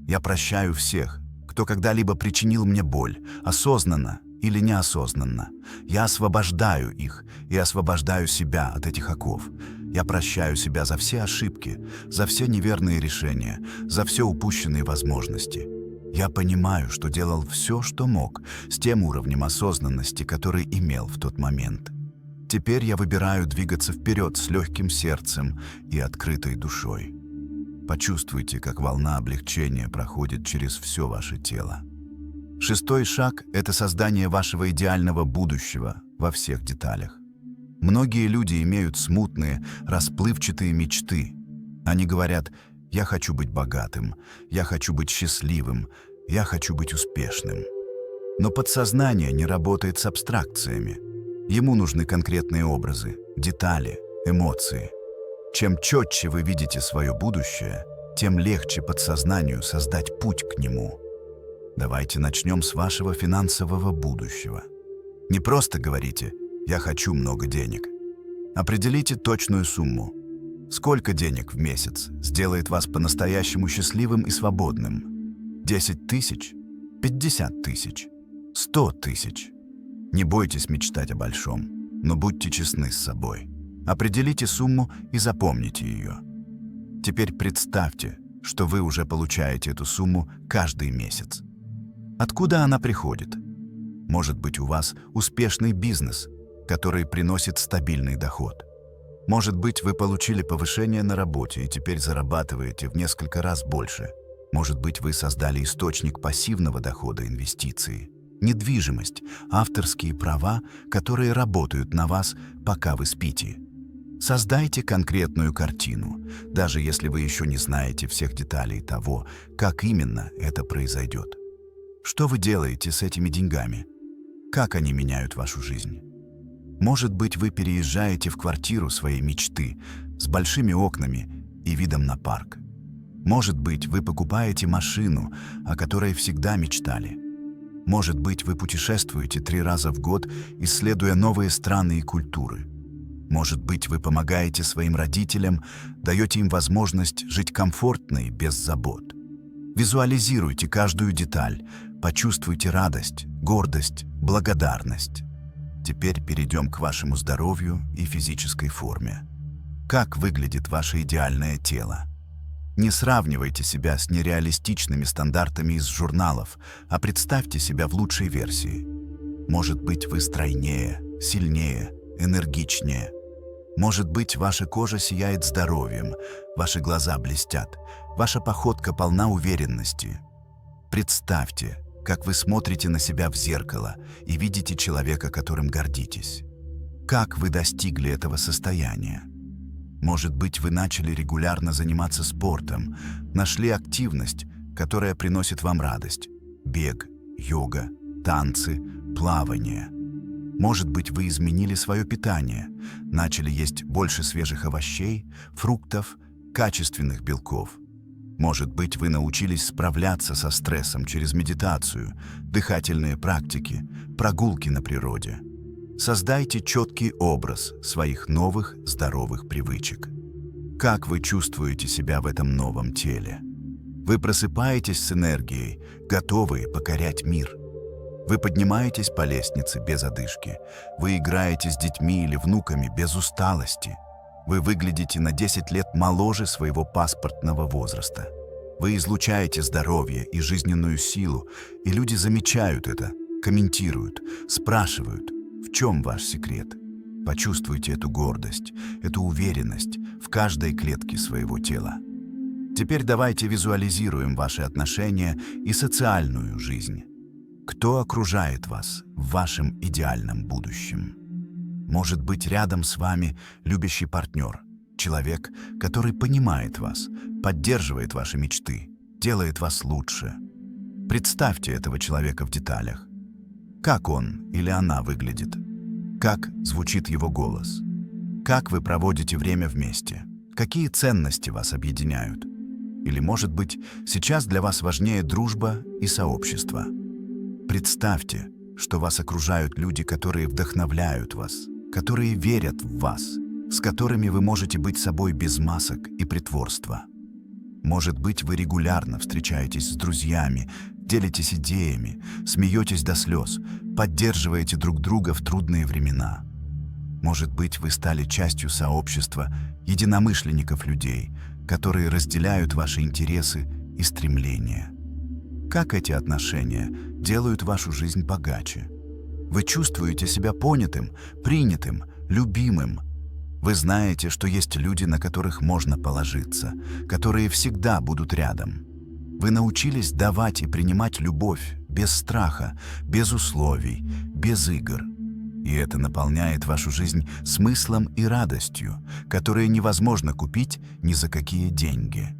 S13: «Я прощаю всех, кто когда-либо причинил мне боль, осознанно или неосознанно. Я освобождаю их и освобождаю себя от этих оков. Я прощаю себя за все ошибки, за все неверные решения, за все упущенные возможности. Я понимаю, что делал все, что мог, с тем уровнем осознанности, который имел в тот момент. Теперь я выбираю двигаться вперед с легким сердцем и открытой душой». Почувствуйте, как волна облегчения проходит через все ваше тело. 6-й шаг – это создание вашего идеального будущего во всех деталях. Многие люди имеют смутные, расплывчатые мечты. Они говорят: «Я хочу быть богатым, я хочу быть счастливым, я хочу быть успешным». Но подсознание не работает с абстракциями. Ему нужны конкретные образы, детали, эмоции. Чем четче вы видите свое будущее, тем легче подсознанию создать путь к нему. Давайте начнем с вашего финансового будущего. Не просто говорите: «Я хочу много денег». Определите точную сумму. Сколько денег в месяц сделает вас по-настоящему счастливым и свободным? 10 тысяч? 50 тысяч? 100 тысяч? Не бойтесь мечтать о большом, но будьте честны с собой. Определите сумму и запомните ее. Теперь представьте, что вы уже получаете эту сумму каждый месяц. Откуда она приходит? Может быть, у вас успешный бизнес, который приносит стабильный доход. Может быть, вы получили повышение на работе и теперь зарабатываете в несколько раз больше. Может быть, вы создали источник пассивного дохода инвестиции. Недвижимость, авторские права, которые работают на вас, пока вы спите. Создайте конкретную картину, даже если вы еще не знаете всех деталей того, как именно это произойдет. Что вы делаете с этими деньгами? Как они меняют вашу жизнь? Может быть, вы переезжаете в квартиру своей мечты с большими окнами и видом на парк. Может быть, вы покупаете машину, о которой всегда мечтали. Может быть, вы путешествуете 3 раза в год, исследуя новые страны и культуры. Может быть, вы помогаете своим родителям, даете им возможность жить комфортно и без забот. Визуализируйте каждую деталь, почувствуйте радость, гордость, благодарность. Теперь перейдем к вашему здоровью и физической форме. Как выглядит ваше идеальное тело? Не сравнивайте себя с нереалистичными стандартами из журналов, а представьте себя в лучшей версии. Может быть, вы стройнее, сильнее, энергичнее. Может быть, ваша кожа сияет здоровьем, ваши глаза блестят, ваша походка полна уверенности. Представьте, как вы смотрите на себя в зеркало и видите человека, которым гордитесь. Как вы достигли этого состояния? Может быть, вы начали регулярно заниматься спортом, нашли активность, которая приносит вам радость. Бег, йога, танцы, плавание. Может быть, вы изменили свое питание, начали есть больше свежих овощей, фруктов, качественных белков. Может быть, вы научились справляться со стрессом через медитацию, дыхательные практики, прогулки на природе. Создайте четкий образ своих новых здоровых привычек. Как вы чувствуете себя в этом новом теле? Вы просыпаетесь с энергией, готовые покорять мир. Вы поднимаетесь по лестнице без одышки. Вы играете с детьми или внуками без усталости. Вы выглядите на 10 лет моложе своего паспортного возраста. Вы излучаете здоровье и жизненную силу, и люди замечают это, комментируют, спрашивают, в чем ваш секрет. Почувствуйте эту гордость, эту уверенность в каждой клетке своего тела. Теперь давайте визуализируем ваши отношения и социальную жизнь. Кто окружает вас в вашем идеальном будущем? Может быть, рядом с вами любящий партнер, человек, который понимает вас, поддерживает ваши мечты, делает вас лучше. Представьте этого человека в деталях. Как он или она выглядит? Как звучит его голос? Как вы проводите время вместе? Какие ценности вас объединяют? Или, может быть, сейчас для вас важнее дружба и сообщество? Представьте, что вас окружают люди, которые вдохновляют вас, которые верят в вас, с которыми вы можете быть собой без масок и притворства. Может быть, вы регулярно встречаетесь с друзьями, делитесь идеями, смеетесь до слез, поддерживаете друг друга в трудные времена. Может быть, вы стали частью сообщества единомышленников людей, которые разделяют ваши интересы и стремления. Как эти отношения делают вашу жизнь богаче? Вы чувствуете себя понятым, принятым, любимым. Вы знаете, что есть люди, на которых можно положиться, которые всегда будут рядом. Вы научились давать и принимать любовь без страха, без условий, без игр. И это наполняет вашу жизнь смыслом и радостью, которые невозможно купить ни за какие деньги.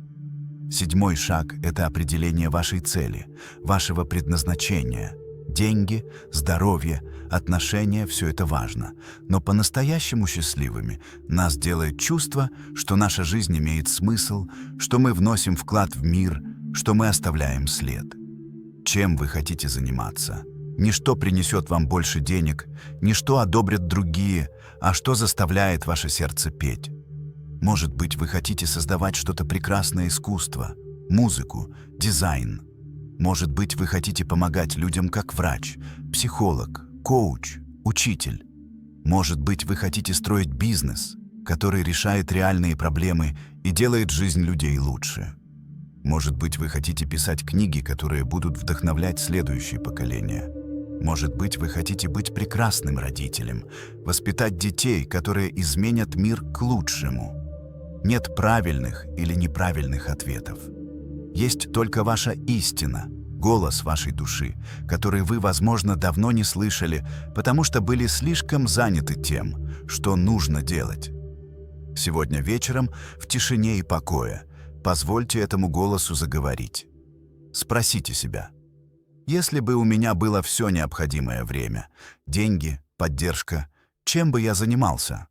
S13: 7-й шаг – это определение вашей цели, вашего предназначения. Деньги, здоровье, отношения – все это важно. Но по-настоящему счастливыми нас делает чувство, что наша жизнь имеет смысл, что мы вносим вклад в мир, что мы оставляем след. Чем вы хотите заниматься? Не что принесет вам больше денег, не что одобрят другие, а что заставляет ваше сердце петь. Может быть, вы хотите создавать что-то прекрасное искусство, музыку, дизайн. Может быть, вы хотите помогать людям как врач, психолог, коуч, учитель. Может быть, вы хотите строить бизнес, который решает реальные проблемы и делает жизнь людей лучше. Может быть, вы хотите писать книги, которые будут вдохновлять следующие поколения. Может быть, вы хотите быть прекрасным родителем, воспитать детей, которые изменят мир к лучшему. Нет правильных или неправильных ответов. Есть только ваша истина, голос вашей души, который вы, возможно, давно не слышали, потому что были слишком заняты тем, что нужно делать. Сегодня вечером, в тишине и покое, позвольте этому голосу заговорить. Спросите себя: если бы у меня было все необходимое время, деньги, поддержка, чем бы я занимался?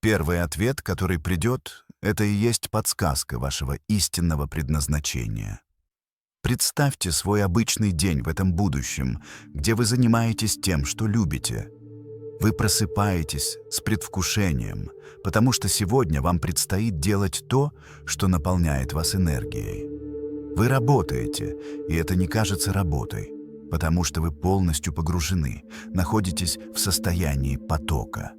S13: Первый ответ, который придет, Это и есть подсказка вашего истинного предназначения. Представьте свой обычный день в этом будущем, где вы занимаетесь тем, что любите. Вы просыпаетесь с предвкушением, потому что сегодня вам предстоит делать то, что наполняет вас энергией. Вы работаете, и это не кажется работой, потому что вы полностью погружены, находитесь в состоянии потока.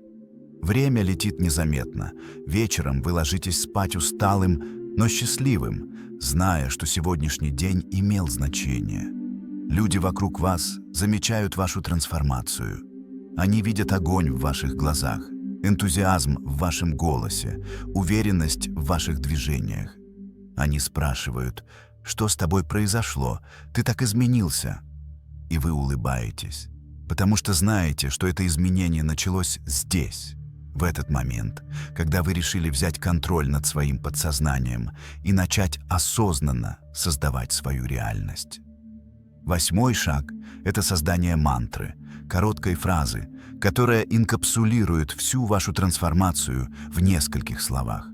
S13: Время летит незаметно. Вечером вы ложитесь спать усталым, но счастливым, зная, что сегодняшний день имел значение. Люди вокруг вас замечают вашу трансформацию. Они видят огонь в ваших глазах, энтузиазм в вашем голосе, уверенность в ваших движениях. Они спрашивают: «Что с тобой произошло? Ты так изменился». И вы улыбаетесь, потому что знаете, что это изменение началось здесь, в этот момент, когда вы решили взять контроль над своим подсознанием и начать осознанно создавать свою реальность. 8-й шаг – это создание мантры, короткой фразы, которая инкапсулирует всю вашу трансформацию в нескольких словах.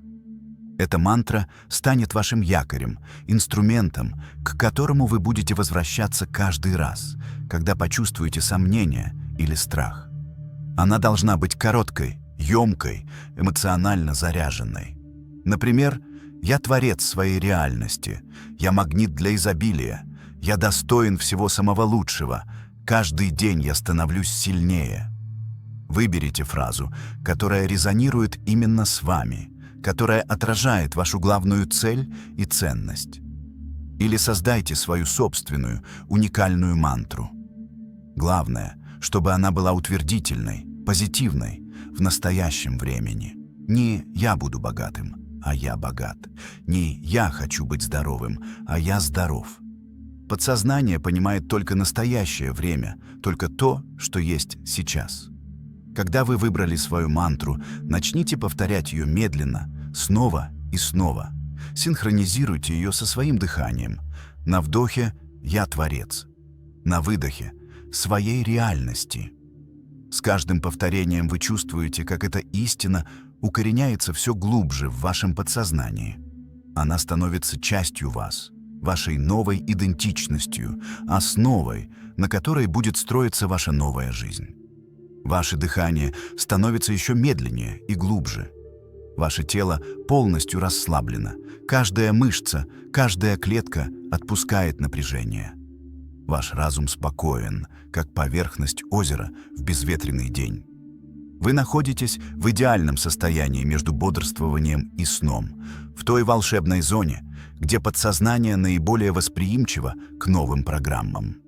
S13: Эта мантра станет вашим якорем, инструментом, к которому вы будете возвращаться каждый раз, когда почувствуете сомнение или страх. Она должна быть короткой, емкой, эмоционально заряженной. Например, «Я творец своей реальности», «Я магнит для изобилия», «Я достоин всего самого лучшего», «Каждый день я становлюсь сильнее». Выберите фразу, которая резонирует именно с вами, которая отражает вашу главную цель и ценность. Или создайте свою собственную, уникальную мантру. Главное, чтобы она была утвердительной, позитивной, в настоящем времени. Не «я буду богатым», а «я богат». Не «я хочу быть здоровым», а «я здоров». Подсознание понимает только настоящее время, только то, что есть сейчас. Когда вы выбрали свою мантру, начните повторять ее медленно, снова и снова. Синхронизируйте ее со своим дыханием. На вдохе «Я творец», на выдохе «Своей реальности». С каждым повторением вы чувствуете, как эта истина укореняется все глубже в вашем подсознании. Она становится частью вас, вашей новой идентичностью, основой, на которой будет строиться ваша новая жизнь. Ваше дыхание становится еще медленнее и глубже. Ваше тело полностью расслаблено. Каждая мышца, каждая клетка отпускает напряжение. Ваш разум спокоен, как поверхность озера в безветренный день. Вы находитесь в идеальном состоянии между бодрствованием и сном, в той волшебной зоне, где подсознание наиболее восприимчиво к новым программам.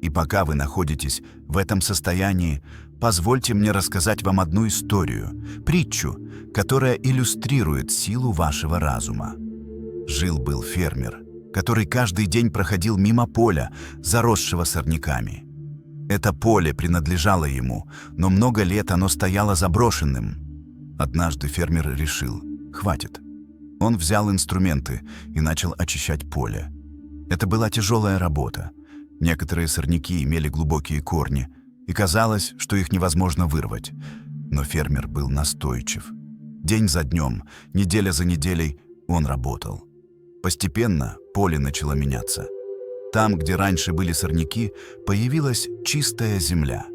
S13: И пока вы находитесь в этом состоянии, позвольте мне рассказать вам одну историю, притчу, которая иллюстрирует силу вашего разума. Жил-был фермер, который каждый день проходил мимо поля, заросшего сорняками. Это поле принадлежало ему, но много лет оно стояло заброшенным. Однажды фермер решил: хватит. Он взял инструменты и начал очищать поле. Это была тяжелая работа. Некоторые сорняки имели глубокие корни, и казалось, что их невозможно вырвать. Но фермер был настойчив. День за днем, неделя за неделей он работал. Постепенно поле начало меняться. Там, где раньше были сорняки, появилась чистая земля.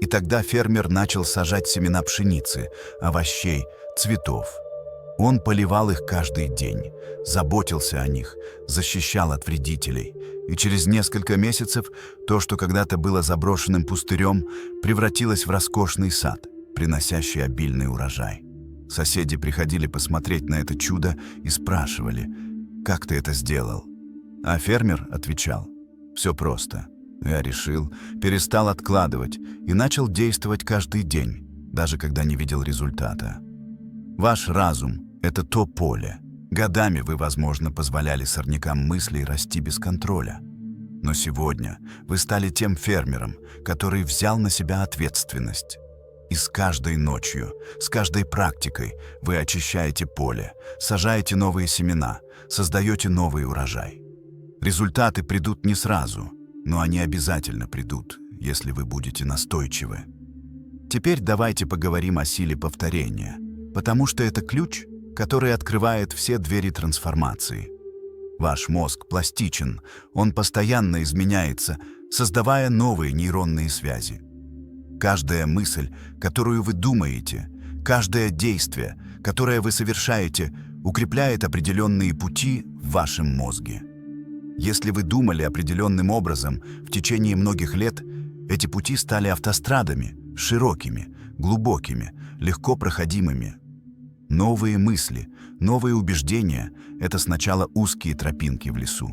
S13: И тогда фермер начал сажать семена пшеницы, овощей, цветов. Он поливал их каждый день, заботился о них, защищал от вредителей. И через несколько месяцев то, что когда-то было заброшенным пустырем, превратилось в роскошный сад, приносящий обильный урожай. Соседи приходили посмотреть на это чудо и спрашивали: «Как ты это сделал?» А фермер отвечал: «Все просто. Я решил, перестал откладывать и начал действовать каждый день, даже когда не видел результата». Ваш разум — это то поле. Годами вы, возможно, позволяли сорнякам мыслей расти без контроля. Но сегодня вы стали тем фермером, который взял на себя ответственность. И с каждой ночью, с каждой практикой вы очищаете поле, сажаете новые семена, создаете новый урожай. Результаты придут не сразу, но они обязательно придут, если вы будете настойчивы. Теперь давайте поговорим о силе повторения, потому что это ключ который открывает все двери трансформации. Ваш мозг пластичен, он постоянно изменяется, создавая новые нейронные связи. Каждая мысль, которую вы думаете, каждое действие, которое вы совершаете, укрепляет определенные пути в вашем мозге. Если вы думали определенным образом в течение многих лет, эти пути стали автострадами, широкими, глубокими, легко проходимыми. Новые мысли, новые убеждения – это сначала узкие тропинки в лесу.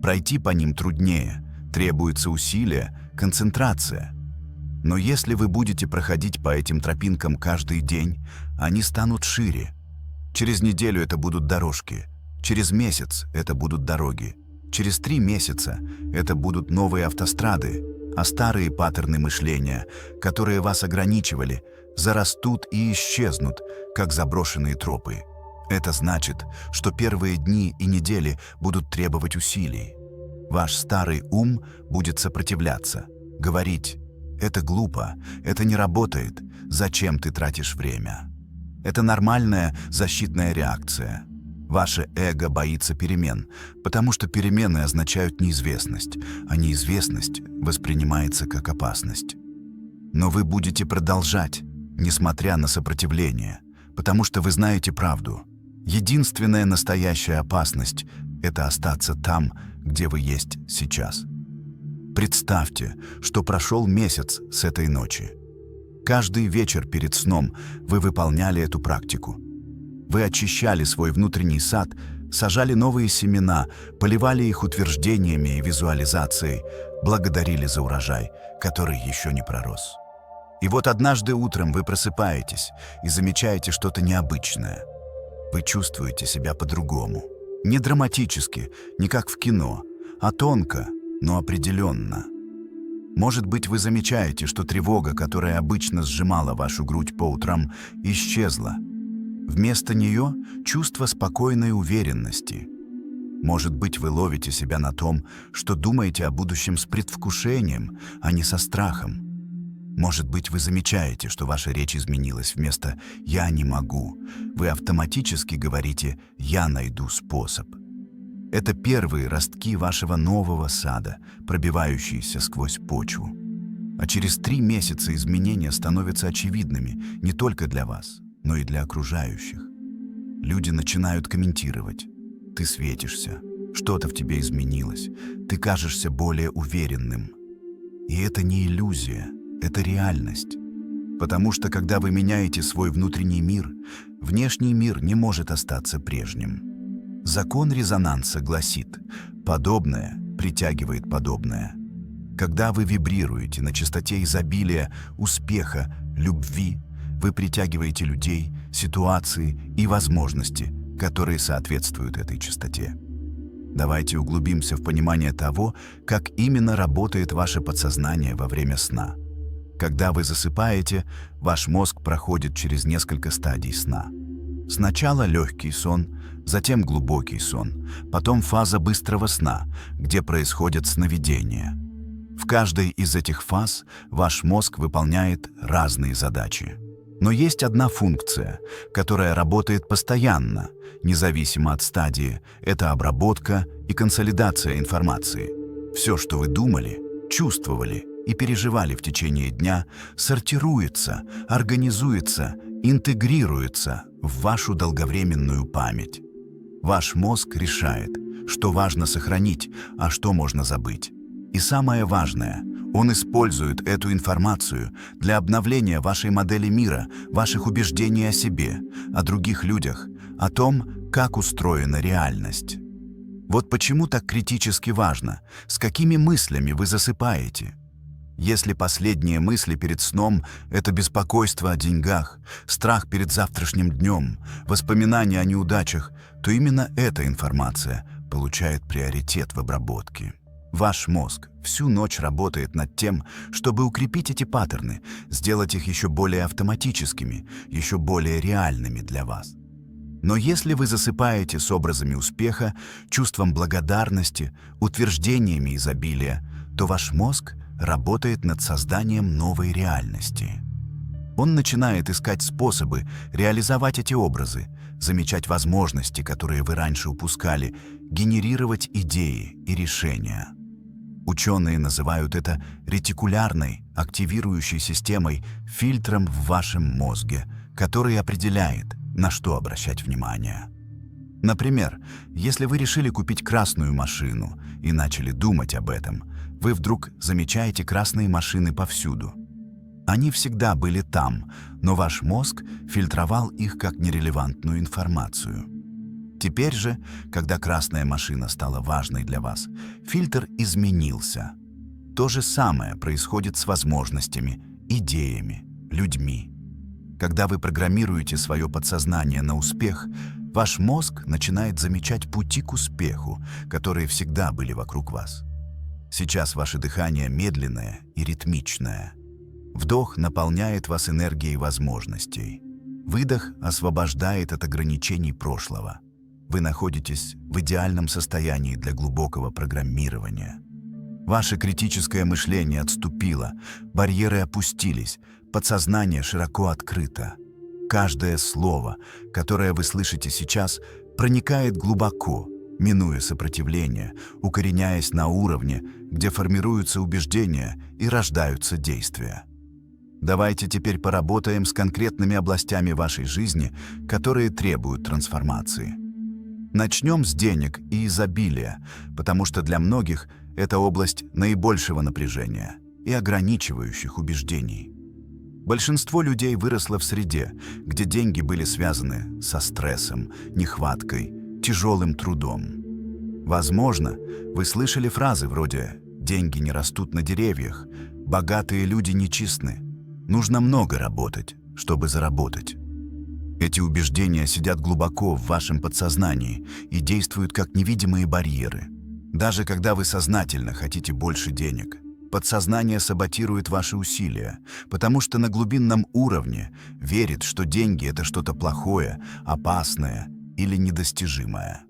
S13: Пройти по ним труднее, требуется усилие, концентрация. Но если вы будете проходить по этим тропинкам каждый день, они станут шире. Через неделю это будут дорожки, через месяц это будут дороги, через 3 месяца это будут новые автострады, а старые паттерны мышления, которые вас ограничивали, зарастут и исчезнут, как заброшенные тропы. Это значит, что первые дни и недели будут требовать усилий. Ваш старый ум будет сопротивляться, говорить: «Это глупо, это не работает, зачем ты тратишь время?» Это нормальная защитная реакция. Ваше эго боится перемен, потому что перемены означают неизвестность, а неизвестность воспринимается как опасность. Но вы будете продолжать, несмотря на сопротивление, потому что вы знаете правду. Единственная настоящая опасность – это остаться там, где вы есть сейчас. Представьте, что прошел месяц с этой ночи. Каждый вечер перед сном вы выполняли эту практику. Вы очищали свой внутренний сад, сажали новые семена, поливали их утверждениями и визуализацией, благодарили за урожай, который еще не пророс. И вот однажды утром вы просыпаетесь и замечаете что-то необычное. Вы чувствуете себя по-другому. Не драматически, не как в кино, а тонко, но определенно. Может быть, вы замечаете, что тревога, которая обычно сжимала вашу грудь по утрам, исчезла. Вместо нее чувство спокойной уверенности. Может быть, вы ловите себя на том, что думаете о будущем с предвкушением, а не со страхом. Может быть, вы замечаете, что ваша речь изменилась. Вместо «я не могу» вы автоматически говорите «я найду способ». Это первые ростки вашего нового сада, пробивающиеся сквозь почву. А через 3 месяца изменения становятся очевидными не только для вас, но и для окружающих. Люди начинают комментировать. Ты светишься, что-то в тебе изменилось, ты кажешься более уверенным. И это не иллюзия, это реальность. Потому что когда вы меняете свой внутренний мир, внешний мир не может остаться прежним. Закон резонанса гласит: подобное притягивает подобное. Когда вы вибрируете на частоте изобилия, успеха, любви, вы притягиваете людей, ситуации и возможности, которые соответствуют этой частоте. Давайте углубимся в понимание того, как именно работает ваше подсознание во время сна. Когда вы засыпаете, ваш мозг проходит через несколько стадий сна. Сначала легкий сон, затем глубокий сон, потом фаза быстрого сна, где происходят сновидения. В каждой из этих фаз ваш мозг выполняет разные задачи. Но есть одна функция, которая работает постоянно, независимо от стадии. Это обработка и консолидация информации. Все, что вы думали, чувствовали и переживали в течение дня, сортируется, организуется, интегрируется в вашу долговременную память. Ваш мозг решает, что важно сохранить, а что можно забыть. И самое важное, он использует эту информацию для обновления вашей модели мира, ваших убеждений о себе, о других людях, о том, как устроена реальность. Вот почему так критически важно, с какими мыслями вы засыпаете. Если последние мысли перед сном – это беспокойство о деньгах, страх перед завтрашним днем, воспоминания о неудачах, то именно эта информация получает приоритет в обработке. Ваш мозг всю ночь работает над тем, чтобы укрепить эти паттерны, сделать их еще более автоматическими, еще более реальными для вас. Но если вы засыпаете с образами успеха, чувством благодарности, утверждениями изобилия, то ваш мозг работает над созданием новой реальности. Он начинает искать способы реализовать эти образы, замечать возможности, которые вы раньше упускали, генерировать идеи и решения. Ученые называют это ретикулярной, активирующей системой, фильтром в вашем мозге, который определяет, на что обращать внимание. Например, если вы решили купить красную машину и начали думать об этом, вы вдруг замечаете красные машины повсюду. Они всегда были там, но ваш мозг фильтровал их как нерелевантную информацию. Теперь же, когда красная машина стала важной для вас, фильтр изменился. То же самое происходит с возможностями, идеями, людьми. Когда вы программируете свое подсознание на успех, ваш мозг начинает замечать пути к успеху, которые всегда были вокруг вас. Сейчас ваше дыхание медленное и ритмичное. Вдох наполняет вас энергией возможностей. Выдох освобождает от ограничений прошлого. Вы находитесь в идеальном состоянии для глубокого программирования. Ваше критическое мышление отступило, барьеры опустились, подсознание широко открыто. Каждое слово, которое вы слышите сейчас, проникает глубоко, минуя сопротивление, укореняясь на уровне, где формируются убеждения и рождаются действия. Давайте теперь поработаем с конкретными областями вашей жизни, которые требуют трансформации. Начнем с денег и изобилия, потому что для многих это область наибольшего напряжения и ограничивающих убеждений. Большинство людей выросло в среде, где деньги были связаны со стрессом, нехваткой, тяжелым трудом. Возможно, вы слышали фразы вроде «деньги не растут на деревьях», «богатые люди нечестны», «нужно много работать, чтобы заработать». Эти убеждения сидят глубоко в вашем подсознании и действуют как невидимые барьеры. Даже когда вы сознательно хотите больше денег, подсознание саботирует ваши усилия, потому что на глубинном уровне верит, что деньги — это что-то плохое, опасное или недостижимое.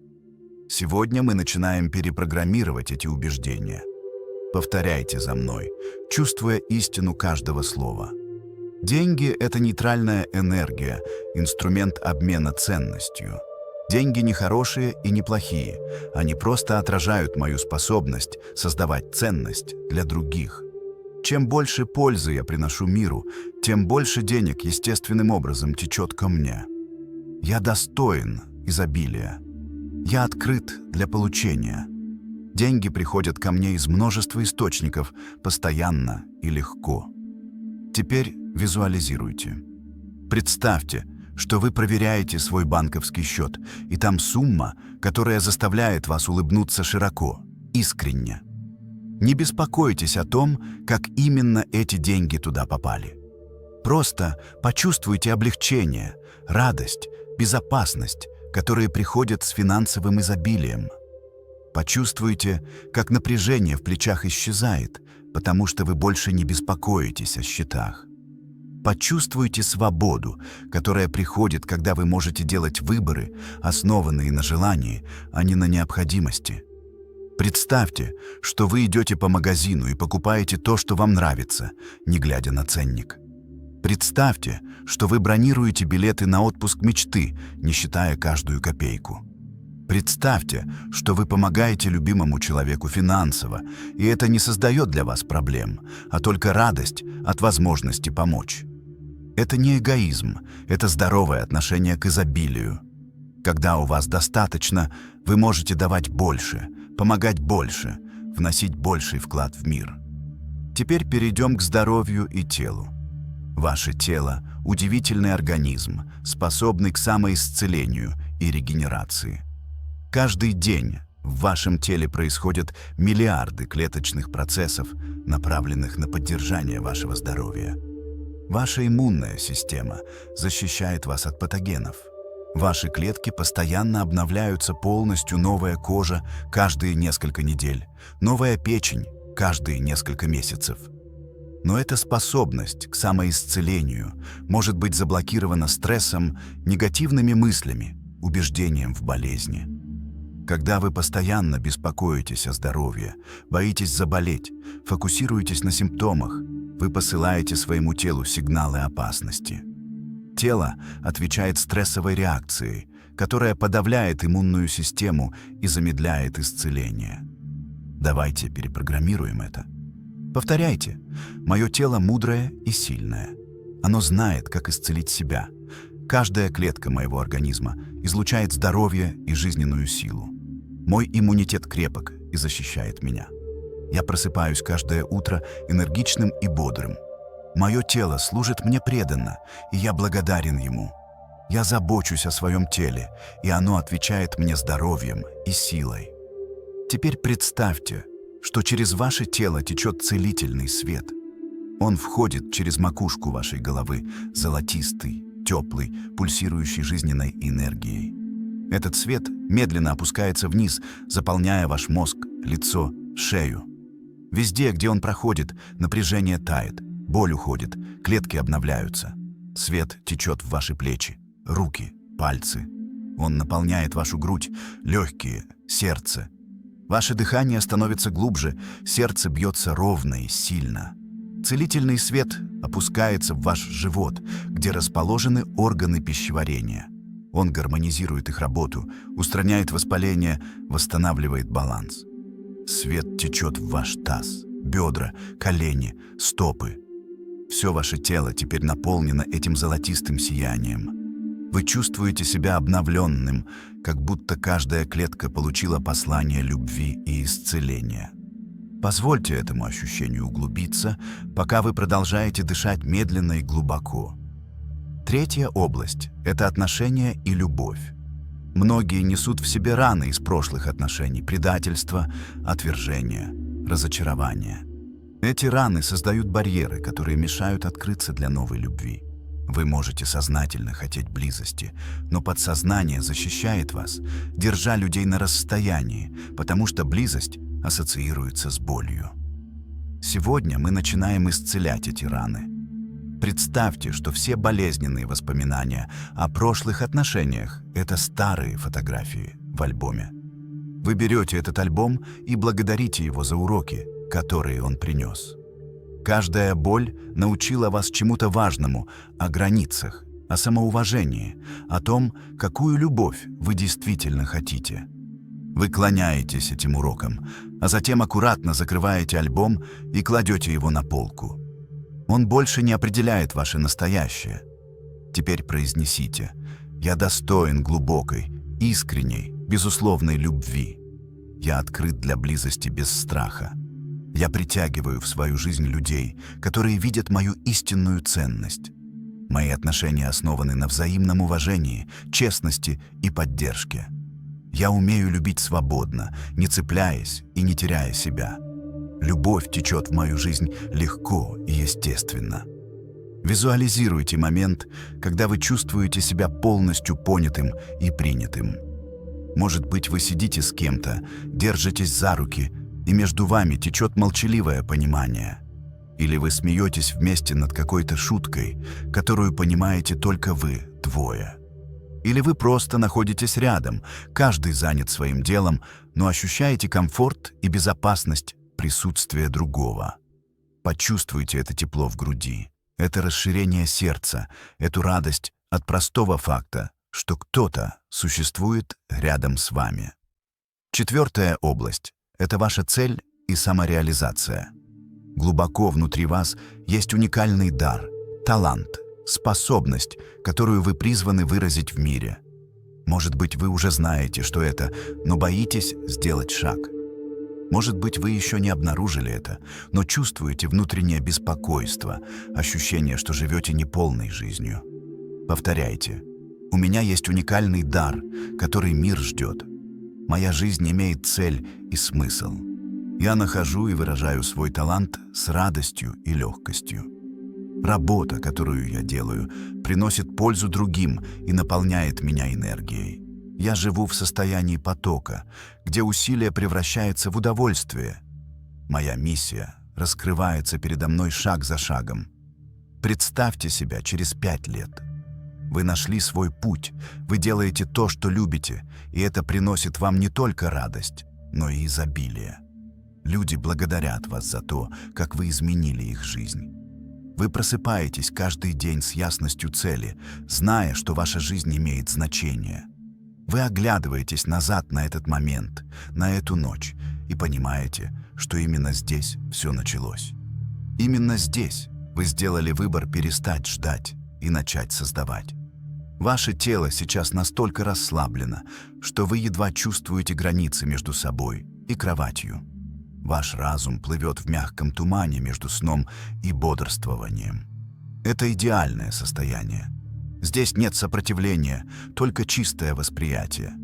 S13: Сегодня мы начинаем перепрограммировать эти убеждения. Повторяйте за мной, чувствуя истину каждого слова. Деньги — это нейтральная энергия, инструмент обмена ценностью. Деньги не хорошие и не плохие, они просто отражают мою способность создавать ценность для других. Чем больше пользы я приношу миру, тем больше денег естественным образом течет ко мне. Я достоин изобилия. Я открыт для получения. Деньги приходят ко мне из множества источников, постоянно и легко. Теперь визуализируйте. Представьте, что вы проверяете свой банковский счет, и там сумма, которая заставляет вас улыбнуться широко, искренне. Не беспокойтесь о том, как именно эти деньги туда попали. Просто почувствуйте облегчение, радость, безопасность, которые приходят с финансовым изобилием. Почувствуйте, как напряжение в плечах исчезает, потому что вы больше не беспокоитесь о счетах. Почувствуйте свободу, которая приходит, когда вы можете делать выборы, основанные на желании, а не на необходимости. Представьте, что вы идете по магазину и покупаете то, что вам нравится, не глядя на ценник. Представьте, что вы бронируете билеты на отпуск мечты, не считая каждую копейку. Представьте, что вы помогаете любимому человеку финансово, и это не создает для вас проблем, а только радость от возможности помочь. Это не эгоизм, это здоровое отношение к изобилию. Когда у вас достаточно, вы можете давать больше, помогать больше, вносить больший вклад в мир. Теперь перейдем к здоровью и телу. Ваше тело – удивительный организм, способный к самоисцелению и регенерации. Каждый день в вашем теле происходят миллиарды клеточных процессов, направленных на поддержание вашего здоровья. Ваша иммунная система защищает вас от патогенов. Ваши клетки постоянно обновляются, полностью новая кожа каждые несколько недель, новая печень каждые несколько месяцев. Но эта способность к самоисцелению может быть заблокирована стрессом, негативными мыслями, убеждением в болезни. Когда вы постоянно беспокоитесь о здоровье, боитесь заболеть, фокусируетесь на симптомах, вы посылаете своему телу сигналы опасности. Тело отвечает стрессовой реакцией, которая подавляет иммунную систему и замедляет исцеление. Давайте перепрограммируем это. Повторяйте. Мое тело мудрое и сильное. Оно знает, как исцелить себя. Каждая клетка моего организма излучает здоровье и жизненную силу. Мой иммунитет крепок и защищает меня. Я просыпаюсь каждое утро энергичным и бодрым. Мое тело служит мне преданно, и я благодарен ему. Я забочусь о своем теле, и оно отвечает мне здоровьем и силой. Теперь представьте, что через ваше тело течет целительный свет. Он входит через макушку вашей головы, золотистый, теплый, пульсирующий жизненной энергией. Этот свет медленно опускается вниз, заполняя ваш мозг, лицо, шею. Везде, где он проходит, напряжение тает, боль уходит, клетки обновляются. Свет течет в ваши плечи, руки, пальцы. Он наполняет вашу грудь, легкие, сердце. Ваше дыхание становится глубже, сердце бьется ровно и сильно. Целительный свет опускается в ваш живот, где расположены органы пищеварения. Он гармонизирует их работу, устраняет воспаление, восстанавливает баланс. Свет течет в ваш таз, бедра, колени, стопы. Все ваше тело теперь наполнено этим золотистым сиянием. Вы чувствуете себя обновленным, как будто каждая клетка получила послание любви и исцеления. Позвольте этому ощущению углубиться, пока вы продолжаете дышать медленно и глубоко. Третья область – это отношения и любовь. Многие несут в себе раны из прошлых отношений, предательства, отвержения, разочарования. Эти раны создают барьеры, которые мешают открыться для новой любви. Вы можете сознательно хотеть близости, но подсознание защищает вас, держа людей на расстоянии, потому что близость ассоциируется с болью. Сегодня мы начинаем исцелять эти раны. Представьте, что все болезненные воспоминания о прошлых отношениях – это старые фотографии в альбоме. Вы берете этот альбом и благодарите его за уроки, которые он принес. Каждая боль научила вас чему-то важному о границах, о самоуважении, о том, какую любовь вы действительно хотите. Вы клоняетесь этим урокам, а затем аккуратно закрываете альбом и кладете его на полку. Он больше не определяет ваше настоящее. Теперь произнесите: «Я достоин глубокой, искренней, безусловной любви. Я открыт для близости без страха. Я притягиваю в свою жизнь людей, которые видят мою истинную ценность. Мои отношения основаны на взаимном уважении, честности и поддержке. Я умею любить свободно, не цепляясь и не теряя себя. Любовь течет в мою жизнь легко и естественно». Визуализируйте момент, когда вы чувствуете себя полностью понятым и принятым. Может быть, вы сидите с кем-то, держитесь за руки, и между вами течет молчаливое понимание. Или вы смеетесь вместе над какой-то шуткой, которую понимаете только вы двое. Или вы просто находитесь рядом, каждый занят своим делом, но ощущаете комфорт и безопасность присутствия другого. Почувствуйте это тепло в груди, это расширение сердца, эту радость от простого факта, что кто-то существует рядом с вами. Четвертая область – это ваша цель и самореализация. Глубоко внутри вас есть уникальный дар, талант, способность, которую вы призваны выразить в мире. Может быть, вы уже знаете, что это, но боитесь сделать шаг. Может быть, вы еще не обнаружили это, но чувствуете внутреннее беспокойство, ощущение, что живете неполной жизнью. Повторяйте: «У меня есть уникальный дар, который мир ждет. Моя жизнь имеет цель и смысл. Я нахожу и выражаю свой талант с радостью и легкостью. Работа, которую я делаю, приносит пользу другим и наполняет меня энергией. Я живу в состоянии потока, где усилие превращается в удовольствие. Моя миссия раскрывается передо мной шаг за шагом. Представьте себя через 5 лет. Вы нашли свой путь, вы делаете то, что любите, и это приносит вам не только радость, но и изобилие. Люди благодарят вас за то, как вы изменили их жизнь. Вы просыпаетесь каждый день с ясностью цели, зная, что ваша жизнь имеет значение. Вы оглядываетесь назад на этот момент, на эту ночь, и понимаете, что именно здесь все началось. Именно здесь вы сделали выбор перестать ждать и начать создавать. Ваше тело сейчас настолько расслаблено, что вы едва чувствуете границы между собой и кроватью. Ваш разум плывет в мягком тумане между сном и бодрствованием. Это идеальное состояние. Здесь нет сопротивления, только чистое восприятие.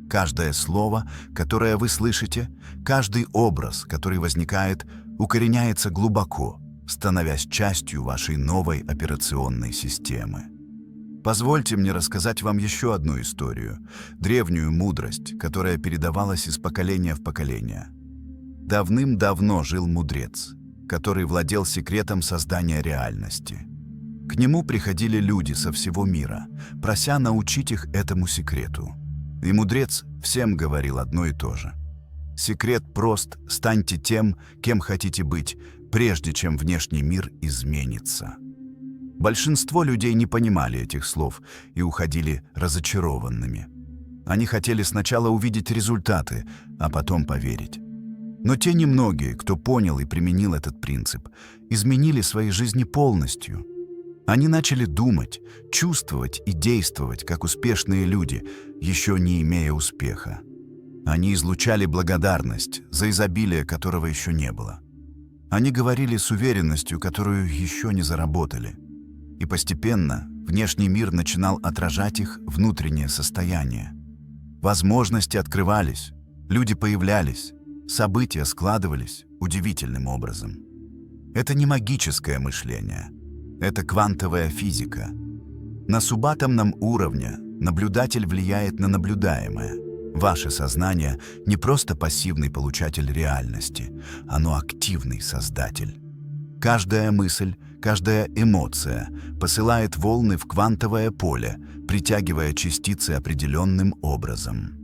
S13: Каждое слово, которое вы слышите, каждый образ, который возникает, укореняется глубоко, становясь частью вашей новой операционной системы. Позвольте мне рассказать вам еще одну историю, древнюю мудрость, которая передавалась из поколения в поколение. Давным-давно жил мудрец, который владел секретом создания реальности. К нему приходили люди со всего мира, прося научить их этому секрету. И мудрец всем говорил одно и то же. Секрет прост: станьте тем, кем хотите быть, прежде чем внешний мир изменится. Большинство людей не понимали этих слов и уходили разочарованными. Они хотели сначала увидеть результаты, а потом поверить. Но те немногие, кто понял и применил этот принцип, изменили свои жизни полностью. Они начали думать, чувствовать и действовать, как успешные люди, еще не имея успеха. Они излучали благодарность за изобилие, которого еще не было. Они говорили с уверенностью, которую еще не заработали. И постепенно внешний мир начинал отражать их внутреннее состояние. Возможности открывались, люди появлялись, события складывались удивительным образом. Это не магическое мышление, это квантовая физика. На субатомном уровне наблюдатель влияет на наблюдаемое. Ваше сознание не просто пассивный получатель реальности, оно активный создатель. Каждая мысль, каждая эмоция посылает волны в квантовое поле, притягивая частицы определенным образом.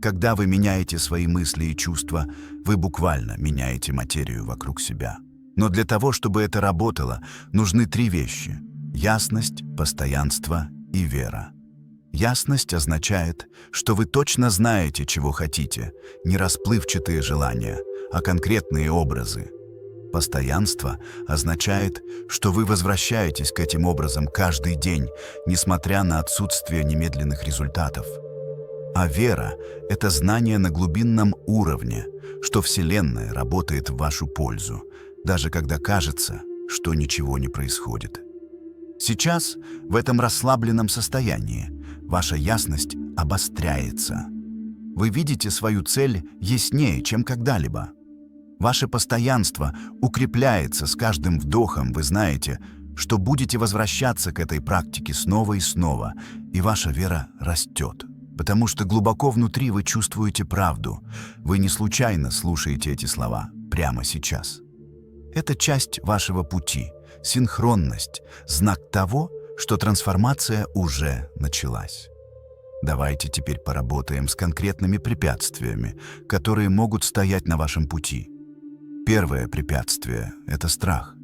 S13: Когда вы меняете свои мысли и чувства, вы буквально меняете материю вокруг себя. Но для того, чтобы это работало, нужны три вещи: ясность, постоянство и вера. Ясность означает, что вы точно знаете, чего хотите, не расплывчатые желания, а конкретные образы. Постоянство означает, что вы возвращаетесь к этим образам каждый день, несмотря на отсутствие немедленных результатов. А вера — это знание на глубинном уровне, что Вселенная работает в вашу пользу, даже когда кажется, что ничего не происходит. Сейчас, в этом расслабленном состоянии, ваша ясность обостряется. Вы видите свою цель яснее, чем когда-либо. Ваше постоянство укрепляется с каждым вдохом, вы знаете, что будете возвращаться к этой практике снова и снова, и ваша вера растет, потому что глубоко внутри вы чувствуете правду. Вы не случайно слушаете эти слова прямо сейчас. Это часть вашего пути, синхронность, знак того, что трансформация уже началась. Давайте теперь поработаем с конкретными препятствиями, которые могут стоять на вашем пути. Первое препятствие – это страх.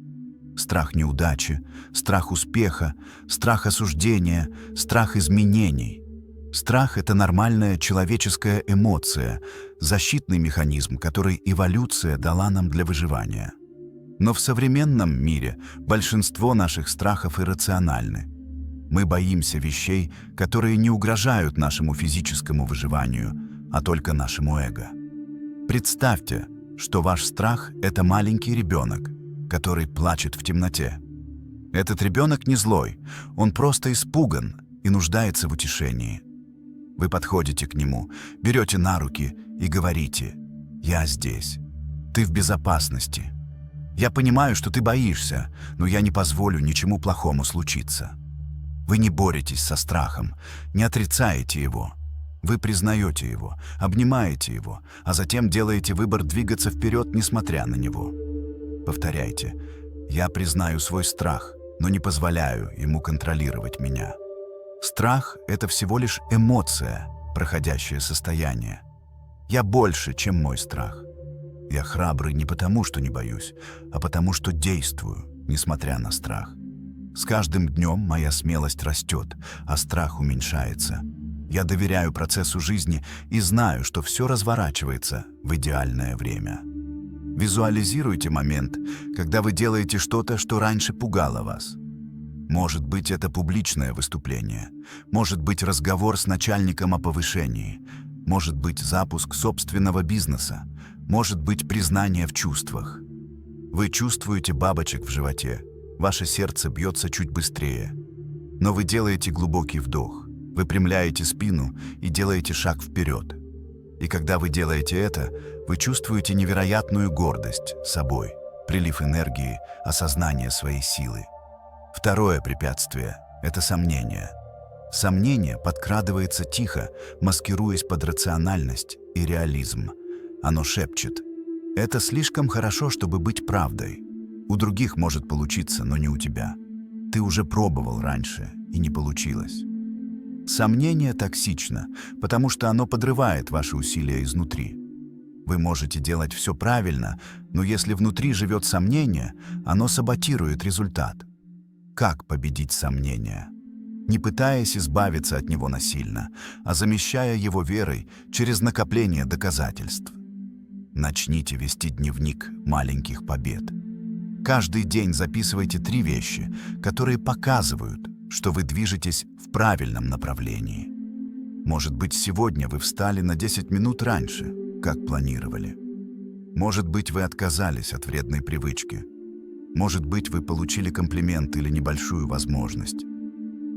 S13: Страх неудачи, страх успеха, страх осуждения, страх изменений. Страх – это нормальная человеческая эмоция, защитный механизм, который эволюция дала нам для выживания. Но в современном мире большинство наших страхов иррациональны. Мы боимся вещей, которые не угрожают нашему физическому выживанию, а только нашему эго. Представьте, что ваш страх – это маленький ребенок, который плачет в темноте. Этот ребенок не злой, он просто испуган и нуждается в утешении. Вы подходите к нему, берете на руки и говорите: «Я здесь, ты в безопасности. Я понимаю, что ты боишься, но я не позволю ничему плохому случиться». Вы не боретесь со страхом, не отрицаете его. Вы признаете его, обнимаете его, а затем делаете выбор двигаться вперед, несмотря на него. Повторяйте: «Я признаю свой страх, но не позволяю ему контролировать меня». Страх – это всего лишь эмоция, проходящее состояние. Я больше, чем мой страх. Я храбрый не потому, что не боюсь, а потому, что действую, несмотря на страх. С каждым днем моя смелость растет, а страх уменьшается. Я доверяю процессу жизни и знаю, что все разворачивается в идеальное время. Визуализируйте момент, когда вы делаете что-то, что раньше пугало вас. Может быть, это публичное выступление, может быть, разговор с начальником о повышении, может быть, запуск собственного бизнеса, может быть, признание в чувствах. Вы чувствуете бабочек в животе, ваше сердце бьется чуть быстрее. Но вы делаете глубокий вдох, выпрямляете спину и делаете шаг вперед. И когда вы делаете это, вы чувствуете невероятную гордость собой, прилив энергии, осознание своей силы. Второе препятствие – это сомнение. Сомнение подкрадывается тихо, маскируясь под рациональность и реализм. Оно шепчет: «Это слишком хорошо, чтобы быть правдой. У других может получиться, но не у тебя. Ты уже пробовал раньше, и не получилось». Сомнение токсично, потому что оно подрывает ваши усилия изнутри. Вы можете делать все правильно, но если внутри живет сомнение, оно саботирует результат. Как победить сомнение? Не пытаясь избавиться от него насильно, а замещая его верой через накопление доказательств. Начните вести дневник маленьких побед. Каждый день записывайте 3 вещи, которые показывают, что вы движетесь в правильном направлении. Может быть, сегодня вы встали на 10 минут раньше, как планировали. Может быть, вы отказались от вредной привычки. Может быть, вы получили комплимент или небольшую возможность.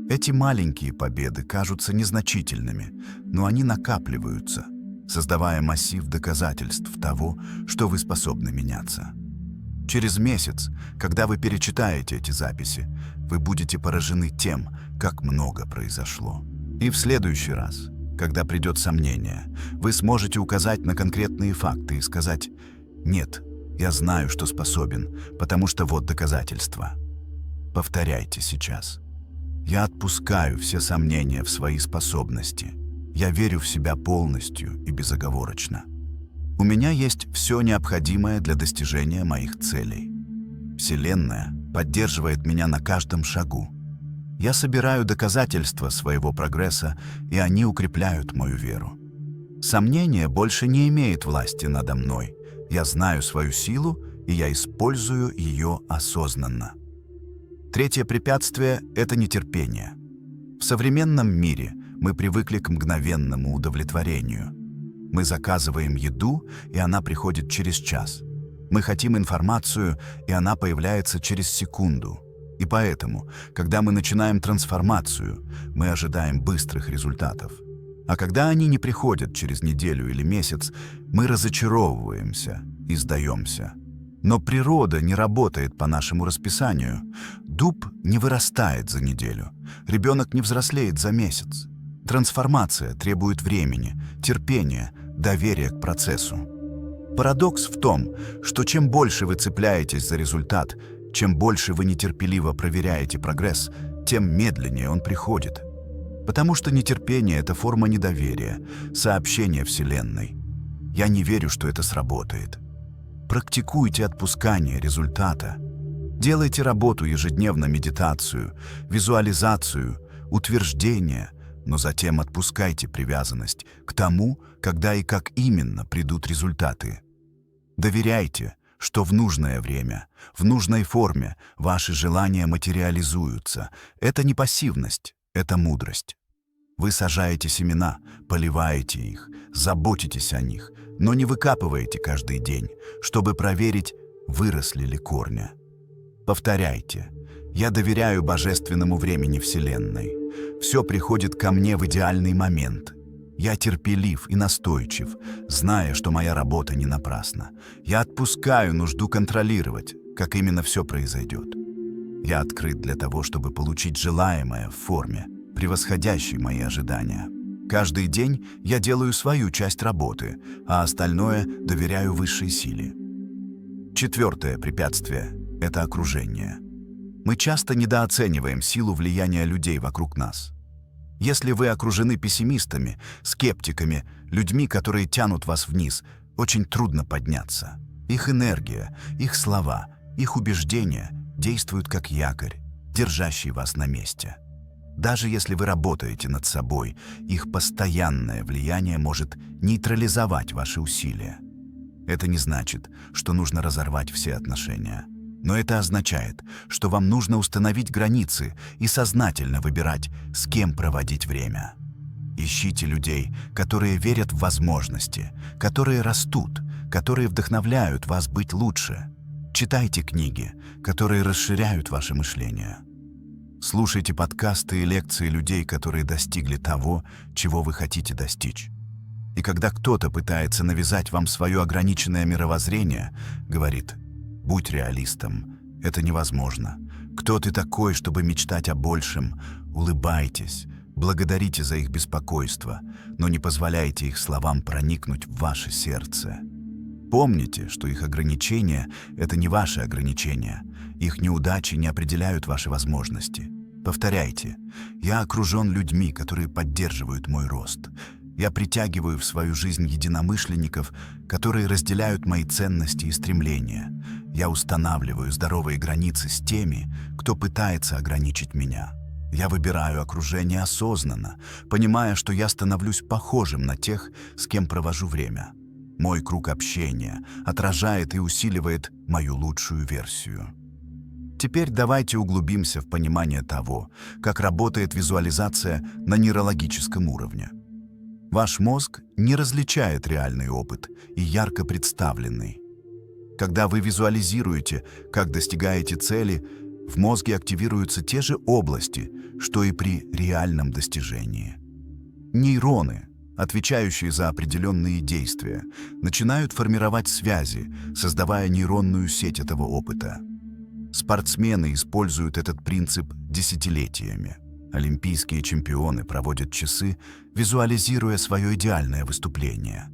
S13: Эти маленькие победы кажутся незначительными, но они накапливаются, создавая массив доказательств того, что вы способны меняться. Через месяц, когда вы перечитаете эти записи, вы будете поражены тем, как много произошло. И в следующий раз, когда придет сомнение, вы сможете указать на конкретные факты и сказать: «Нет, я знаю, что способен, потому что вот доказательства». Повторяйте сейчас. Я отпускаю все сомнения в свои способности. Я верю в себя полностью и безоговорочно. У меня есть все необходимое для достижения моих целей. Вселенная поддерживает меня на каждом шагу. Я собираю доказательства своего прогресса, и они укрепляют мою веру. Сомнение больше не имеет власти надо мной. Я знаю свою силу, и я использую ее осознанно. Третье препятствие – это нетерпение. В современном мире мы привыкли к мгновенному удовлетворению. Мы заказываем еду, и она приходит через час. Мы хотим информацию, и она появляется через секунду. И поэтому, когда мы начинаем трансформацию, мы ожидаем быстрых результатов. А когда они не приходят через неделю или месяц, мы разочаровываемся и сдаемся. Но природа не работает по нашему расписанию. Дуб не вырастает за неделю. Ребенок не взрослеет за месяц. Трансформация требует времени, терпения, доверия к процессу. Парадокс в том, что чем больше вы цепляетесь за результат, чем больше вы нетерпеливо проверяете прогресс, тем медленнее он приходит. Потому что нетерпение – это форма недоверия, сообщение Вселенной. Я не верю, что это сработает. Практикуйте отпускание результата. Делайте работу ежедневно, медитацию, визуализацию, утверждение, но затем отпускайте привязанность к тому, когда и как именно придут результаты. Доверяйте, что в нужное время, в нужной форме ваши желания материализуются. Это не пассивность, это мудрость. Вы сажаете семена, поливаете их, заботитесь о них, но не выкапываете каждый день, чтобы проверить, выросли ли корни. Повторяйте: «Я доверяю божественному времени Вселенной. Все приходит ко мне в идеальный момент. Я терпелив и настойчив, зная, что моя работа не напрасна. Я отпускаю нужду контролировать, как именно все произойдет. Я открыт для того, чтобы получить желаемое в форме, превосходящей мои ожидания. Каждый день я делаю свою часть работы, а остальное доверяю высшей силе». Четвертое препятствие – это окружение. Мы часто недооцениваем силу влияния людей вокруг нас. Если вы окружены пессимистами, скептиками, людьми, которые тянут вас вниз, очень трудно подняться. Их энергия, их слова, их убеждения действуют как якорь, держащий вас на месте. Даже если вы работаете над собой, их постоянное влияние может нейтрализовать ваши усилия. Это не значит, что нужно разорвать все отношения. Но это означает, что вам нужно установить границы и сознательно выбирать, с кем проводить время. Ищите людей, которые верят в возможности, которые растут, которые вдохновляют вас быть лучше. Читайте книги, которые расширяют ваше мышление. Слушайте подкасты и лекции людей, которые достигли того, чего вы хотите достичь. И когда кто-то пытается навязать вам свое ограниченное мировоззрение, говорит: «Будь реалистом, это невозможно. Кто ты такой, чтобы мечтать о большем?» Улыбайтесь, благодарите за их беспокойство, но не позволяйте их словам проникнуть в ваше сердце. Помните, что их ограничения – это не ваши ограничения. Их неудачи не определяют ваши возможности. Повторяйте: «Я окружен людьми, которые поддерживают мой рост. Я притягиваю в свою жизнь единомышленников, которые разделяют мои ценности и стремления. Я устанавливаю здоровые границы с теми, кто пытается ограничить меня. Я выбираю окружение осознанно, понимая, что я становлюсь похожим на тех, с кем провожу время. Мой круг общения отражает и усиливает мою лучшую версию». Теперь давайте углубимся в понимание того, как работает визуализация на нейрологическом уровне. Ваш мозг не различает реальный опыт и ярко представленный. Когда вы визуализируете, как достигаете цели, в мозге активируются те же области, что и при реальном достижении. Нейроны, отвечающие за определенные действия, начинают формировать связи, создавая нейронную сеть этого опыта. Спортсмены используют этот принцип десятилетиями. Олимпийские чемпионы проводят часы, визуализируя свое идеальное выступление.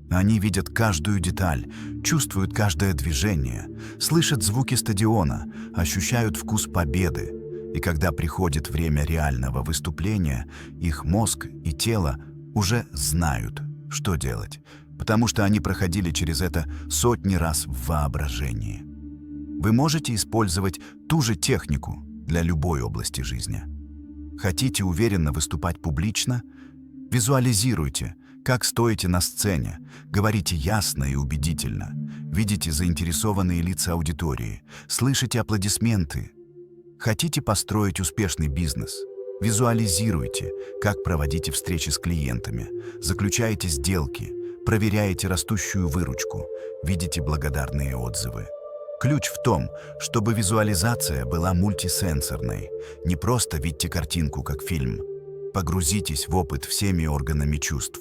S13: Они видят каждую деталь, чувствуют каждое движение, слышат звуки стадиона, ощущают вкус победы. И когда приходит время реального выступления, их мозг и тело уже знают, что делать, потому что они проходили через это сотни раз в воображении. Вы можете использовать ту же технику для любой области жизни. Хотите уверенно выступать публично? Визуализируйте, как стоите на сцене, говорите ясно и убедительно, видите заинтересованные лица аудитории, слышите аплодисменты. Хотите построить успешный бизнес? Визуализируйте, как проводите встречи с клиентами, заключаете сделки, проверяете растущую выручку, видите благодарные отзывы. Ключ в том, чтобы визуализация была мультисенсорной. Не просто видите картинку, как фильм. Погрузитесь в опыт всеми органами чувств.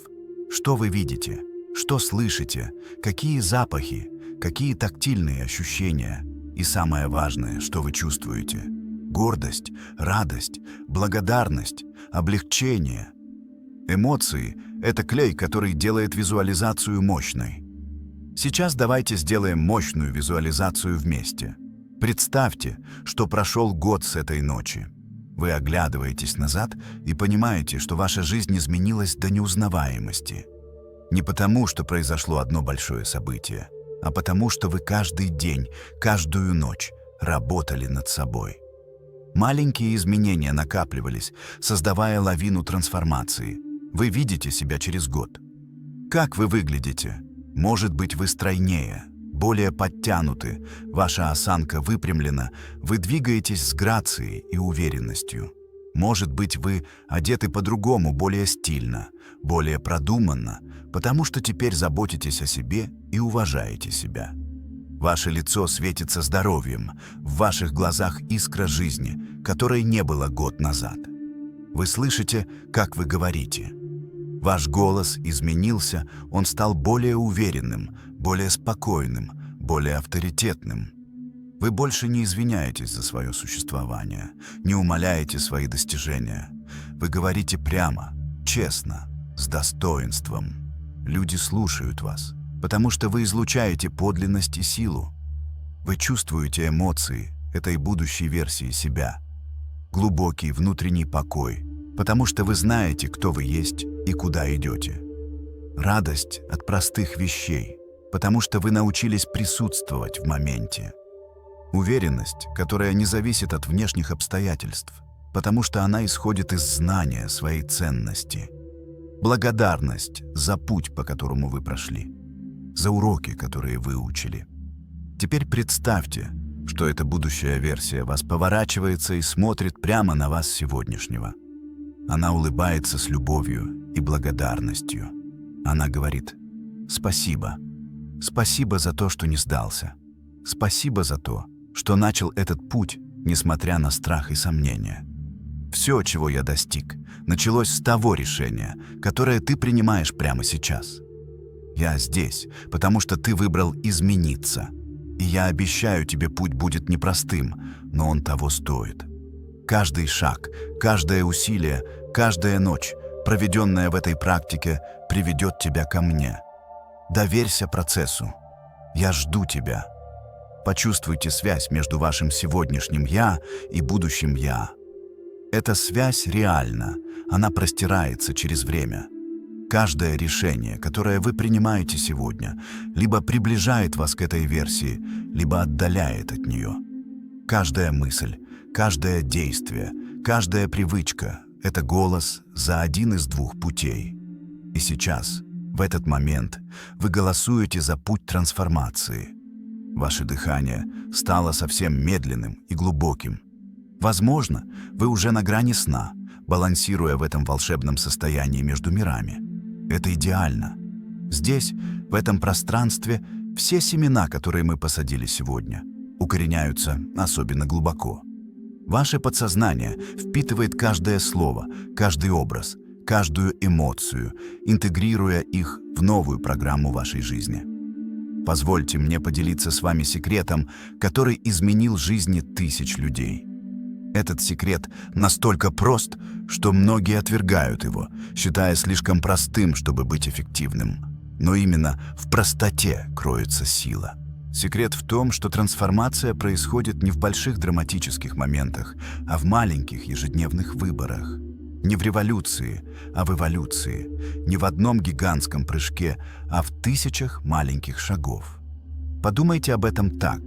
S13: Что вы видите? Что слышите? Какие запахи? Какие тактильные ощущения? И самое важное, что вы чувствуете? Гордость, радость, благодарность, облегчение. Эмоции – это клей, который делает визуализацию мощной. Сейчас давайте сделаем мощную визуализацию вместе. Представьте, что прошел год с этой ночи. Вы оглядываетесь назад и понимаете, что ваша жизнь изменилась до неузнаваемости. Не потому, что произошло одно большое событие, а потому, что вы каждый день, каждую ночь работали над собой. Маленькие изменения накапливались, создавая лавину трансформации. Вы видите себя через год. Как вы выглядите? Может быть, вы стройнее, более подтянуты, ваша осанка выпрямлена, вы двигаетесь с грацией и уверенностью. Может быть, вы одеты по-другому, более стильно, более продуманно, потому что теперь заботитесь о себе и уважаете себя. Ваше лицо светится здоровьем, в ваших глазах искра жизни, которой не было год назад. Вы слышите, как вы говорите. Ваш голос изменился, он стал более уверенным, более спокойным, более авторитетным. Вы больше не извиняетесь за свое существование, не умаляете свои достижения. Вы говорите прямо, честно, с достоинством. Люди слушают вас, потому что вы излучаете подлинность и силу. Вы чувствуете эмоции этой будущей версии себя. Глубокий внутренний покой, потому что вы знаете, кто вы есть и куда идете. Радость от простых вещей, потому что вы научились присутствовать в моменте. Уверенность, которая не зависит от внешних обстоятельств, потому что она исходит из знания своей ценности. Благодарность за путь, по которому вы прошли, за уроки, которые выучили. Теперь представьте, что эта будущая версия вас поворачивается и смотрит прямо на вас сегодняшнего. Она улыбается с любовью и благодарностью. Она говорит: «Спасибо. Спасибо за то, что не сдался. Спасибо за то, что начал этот путь, несмотря на страх и сомнения. Все, чего я достиг, началось с того решения, которое ты принимаешь прямо сейчас. Я здесь, потому что ты выбрал измениться. И я обещаю тебе, путь будет непростым, но он того стоит. Каждый шаг, каждое усилие, каждая ночь, проведенная в этой практике, приведет тебя ко мне. Доверься процессу. Я жду тебя. Почувствуйте связь между вашим сегодняшним «я» и будущим «я». Эта связь реальна, она простирается через время. Каждое решение, которое вы принимаете сегодня, либо приближает вас к этой версии, либо отдаляет от нее. Каждая мысль, каждое действие, каждая привычка – это голос за один из двух путей. И сейчас, в этот момент, вы голосуете за путь трансформации. Ваше дыхание стало совсем медленным и глубоким. Возможно, вы уже на грани сна, балансируя в этом волшебном состоянии между мирами. Это идеально. Здесь, в этом пространстве, все семена, которые мы посадили сегодня, укореняются особенно глубоко. Ваше подсознание впитывает каждое слово, каждый образ, каждую эмоцию, интегрируя их в новую программу вашей жизни. Позвольте мне поделиться с вами секретом, который изменил жизни тысяч людей. Этот секрет настолько прост, что многие отвергают его, считая слишком простым, чтобы быть эффективным. Но именно в простоте кроется сила. Секрет в том, что трансформация происходит не в больших драматических моментах, а в маленьких ежедневных выборах. Не в революции, а в эволюции. Не в одном гигантском прыжке, а в тысячах маленьких шагов. Подумайте об этом так.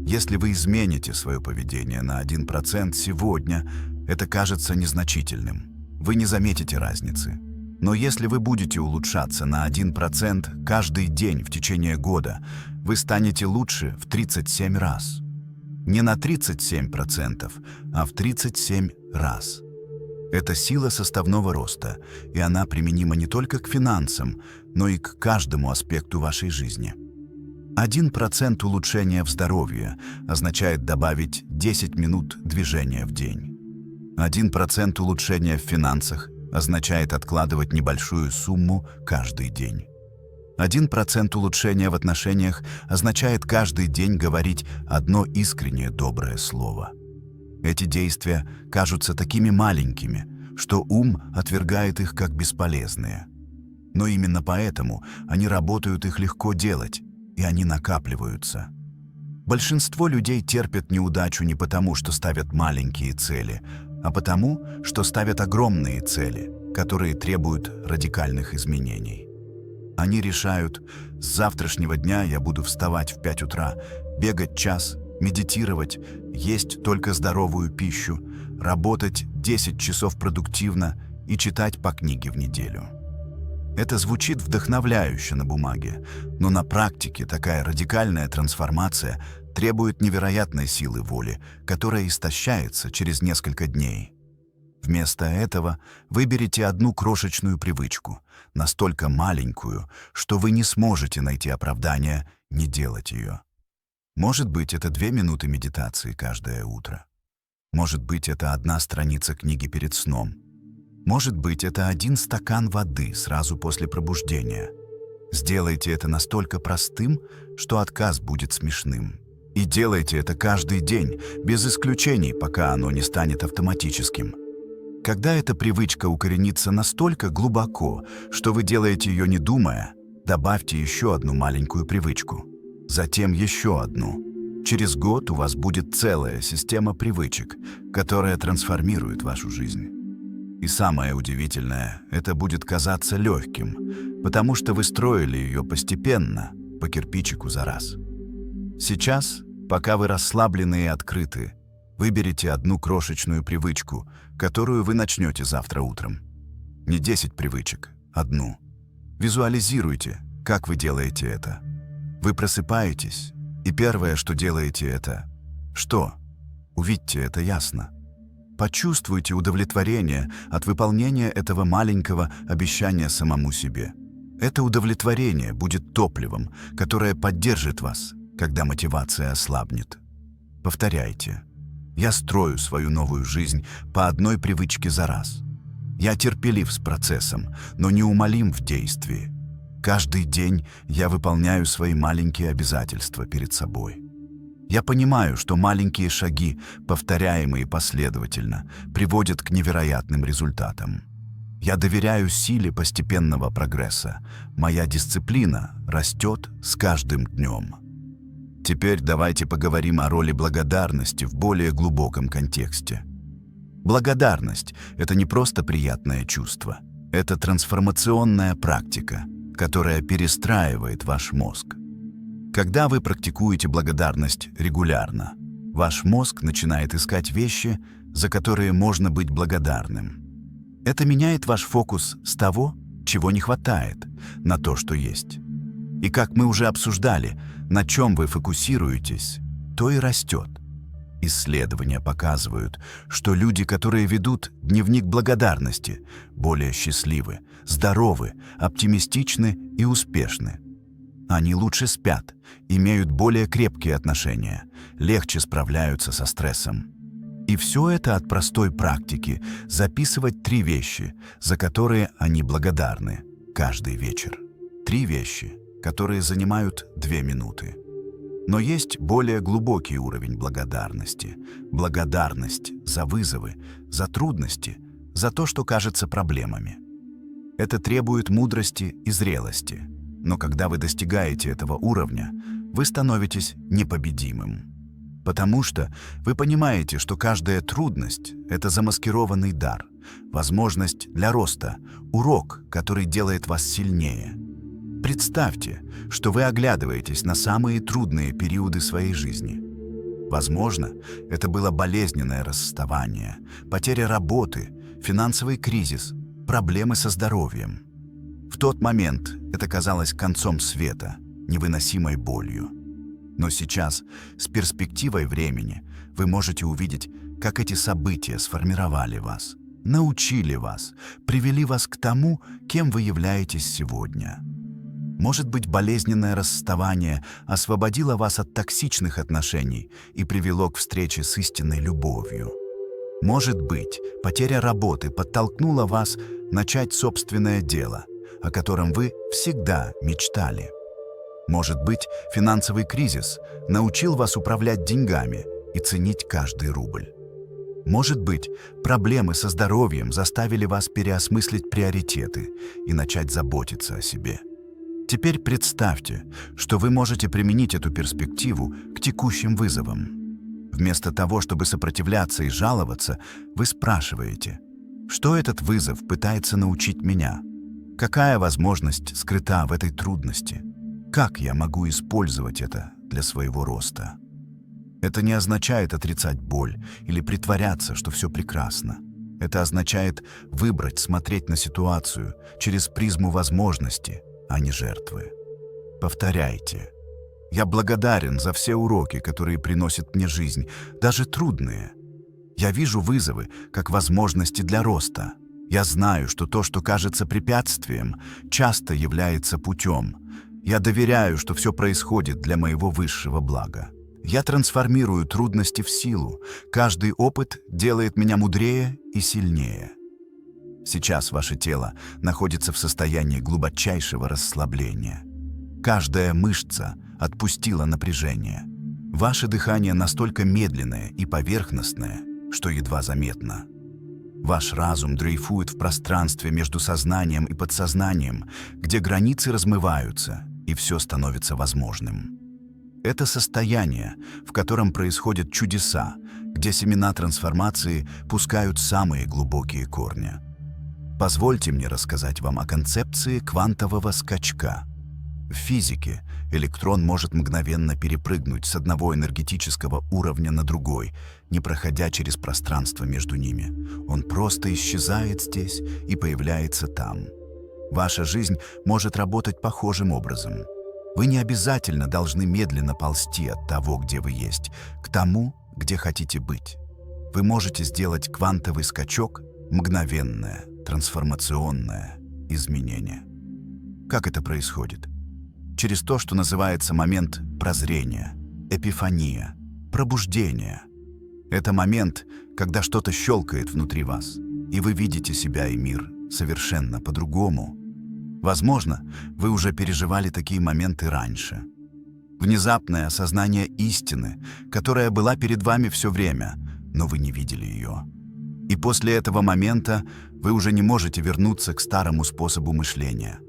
S13: Если вы измените свое поведение на 1% сегодня, это кажется незначительным. Вы не заметите разницы. Но если вы будете улучшаться на 1% каждый день в течение года, вы станете лучше в 37 раз. Не на 37%, а в 37 раз. Это сила составного роста, и она применима не только к финансам, но и к каждому аспекту вашей жизни. 1% улучшения в здоровье означает добавить 10 минут движения в день. 1% улучшения в финансах означает откладывать небольшую сумму каждый день. 1% улучшения в отношениях означает каждый день говорить одно искреннее доброе слово. Эти действия кажутся такими маленькими, что ум отвергает их как бесполезные. Но именно поэтому они работают, их легко делать, и они накапливаются. Большинство людей терпят неудачу не потому, что ставят маленькие цели, а потому, что ставят огромные цели, которые требуют радикальных изменений. Они решают: с завтрашнего дня я буду вставать в 5 утра, бегать час, медитировать, есть только здоровую пищу, работать 10 часов продуктивно и читать по книге в неделю. Это звучит вдохновляюще на бумаге, но на практике такая радикальная трансформация требует невероятной силы воли, которая истощается через несколько дней. Вместо этого выберите одну крошечную привычку, настолько маленькую, что вы не сможете найти оправдания не делать ее. Может быть, это 2 минуты медитации каждое утро. Может быть, это 1 страница книги перед сном. Может быть, это 1 стакан воды сразу после пробуждения. Сделайте это настолько простым, что отказ будет смешным. И делайте это каждый день, без исключений, пока оно не станет автоматическим. Когда эта привычка укоренится настолько глубоко, что вы делаете ее не думая, добавьте еще 1 маленькую привычку. Затем еще 1. Через год у вас будет целая система привычек, которая трансформирует вашу жизнь. И самое удивительное, это будет казаться легким, потому что вы строили ее постепенно, по кирпичику за раз. Сейчас, пока вы расслаблены и открыты, Выберите одну крошечную привычку, которую вы начнете завтра утром. Не 10 привычек, одну. Визуализируйте, как вы делаете это. Вы просыпаетесь, и первое, что делаете, это что? Увидьте это ясно. Почувствуйте удовлетворение от выполнения этого маленького обещания самому себе. Это удовлетворение будет топливом, которое поддержит вас, когда мотивация ослабнет. Повторяйте. Я строю свою новую жизнь по одной привычке за раз. Я терпелив с процессом, но неумолим в действии. Каждый день я выполняю свои маленькие обязательства перед собой. Я понимаю, что маленькие шаги, повторяемые последовательно, приводят к невероятным результатам. Я доверяю силе постепенного прогресса. Моя дисциплина растет с каждым днем. Теперь давайте поговорим о роли благодарности в более глубоком контексте. Благодарность – это не просто приятное чувство. Это трансформационная практика, которая перестраивает ваш мозг. Когда вы практикуете благодарность регулярно, ваш мозг начинает искать вещи, за которые можно быть благодарным. Это меняет ваш фокус с того, чего не хватает, на то, что есть. И как мы уже обсуждали, на чем вы фокусируетесь, то и растет. Исследования показывают, что люди, которые ведут дневник благодарности, более счастливы, здоровы, оптимистичны и успешны. Они лучше спят, имеют более крепкие отношения, легче справляются со стрессом. И все это от простой практики – записывать 3 вещи, за которые они благодарны каждый вечер. 3 вещи, которые занимают 2 минуты. Но есть более глубокий уровень благодарности. Благодарность за вызовы, за трудности, за то, что кажется проблемами. Это требует мудрости и зрелости. Но когда вы достигаете этого уровня, вы становитесь непобедимым. Потому что вы понимаете, что каждая трудность – это замаскированный дар, возможность для роста, урок, который делает вас сильнее. Представьте, что вы оглядываетесь на самые трудные периоды своей жизни. Возможно, это было болезненное расставание, потеря работы, финансовый кризис, проблемы со здоровьем. В тот момент это казалось концом света, невыносимой болью. Но сейчас, с перспективой времени, вы можете увидеть, как эти события сформировали вас, научили вас, привели вас к тому, кем вы являетесь сегодня. Может быть, болезненное расставание освободило вас от токсичных отношений и привело к встрече с истинной любовью. Может быть, потеря работы подтолкнула вас начать собственное дело, о котором вы всегда мечтали. Может быть, финансовый кризис научил вас управлять деньгами и ценить каждый рубль. Может быть, проблемы со здоровьем заставили вас переосмыслить приоритеты и начать заботиться о себе. Теперь представьте, что вы можете применить эту перспективу к текущим вызовам. Вместо того, чтобы сопротивляться и жаловаться, вы спрашиваете, что этот вызов пытается научить меня? Какая возможность скрыта в этой трудности? Как я могу использовать это для своего роста? Это не означает отрицать боль или притворяться, что все прекрасно. Это означает выбрать смотреть на ситуацию через призму возможности, а не жертвы. Повторяйте. Я благодарен за все уроки, которые приносят мне жизнь, даже трудные. Я вижу вызовы как возможности для роста. Я знаю, что то, что кажется препятствием, часто является путем. Я доверяю, что все происходит для моего высшего блага. Я трансформирую трудности в силу. Каждый опыт делает меня мудрее и сильнее. Сейчас ваше тело находится в состоянии глубочайшего расслабления. Каждая мышца отпустила напряжение. Ваше дыхание настолько медленное и поверхностное, что едва заметно. Ваш разум дрейфует в пространстве между сознанием и подсознанием, где границы размываются, и все становится возможным. Это состояние, в котором происходят чудеса, где семена трансформации пускают самые глубокие корни. Позвольте мне рассказать вам о концепции квантового скачка. В физике Электрон может мгновенно перепрыгнуть с одного энергетического уровня на другой, не проходя через пространство между ними. Он просто исчезает здесь и появляется там. Ваша жизнь может работать похожим образом. Вы не обязательно должны медленно ползти от того, где вы есть, к тому, где хотите быть. Вы можете сделать квантовый скачок, мгновенное, трансформационное изменение. Как это происходит? Через то, что называется момент прозрения, эпифания, пробуждения. Это момент, когда что-то щелкает внутри вас, и вы видите себя и мир совершенно по-другому. Возможно, вы уже переживали такие моменты раньше. Внезапное осознание истины, которая была перед вами все время, но вы не видели ее. И после этого момента вы уже не можете вернуться к старому способу мышления.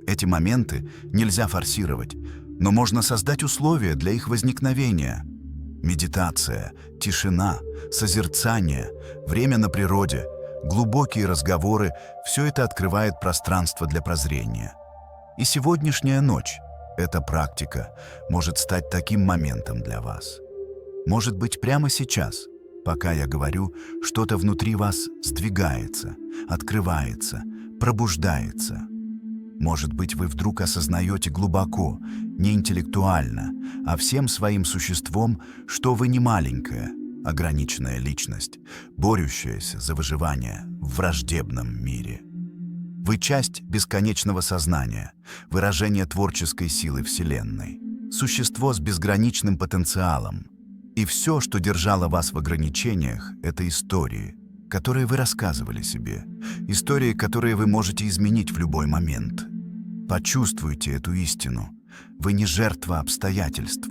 S13: Эти моменты нельзя форсировать, но можно создать условия для их возникновения. Медитация, тишина, созерцание, время на природе, глубокие разговоры – все это открывает пространство для прозрения. И сегодняшняя ночь, эта практика, может стать таким моментом для вас. Может быть, прямо сейчас, пока я говорю, что-то внутри вас сдвигается, открывается, пробуждается. Может быть, вы вдруг осознаете глубоко, не интеллектуально, а всем своим существом, что вы не маленькая, ограниченная личность, борющаяся за выживание в враждебном мире. Вы часть бесконечного сознания, выражение творческой силы Вселенной, существо с безграничным потенциалом. И все, что держало вас в ограничениях, это истории, которые вы рассказывали себе, истории, которые вы можете изменить в любой момент. Почувствуйте эту истину. Вы не жертва обстоятельств.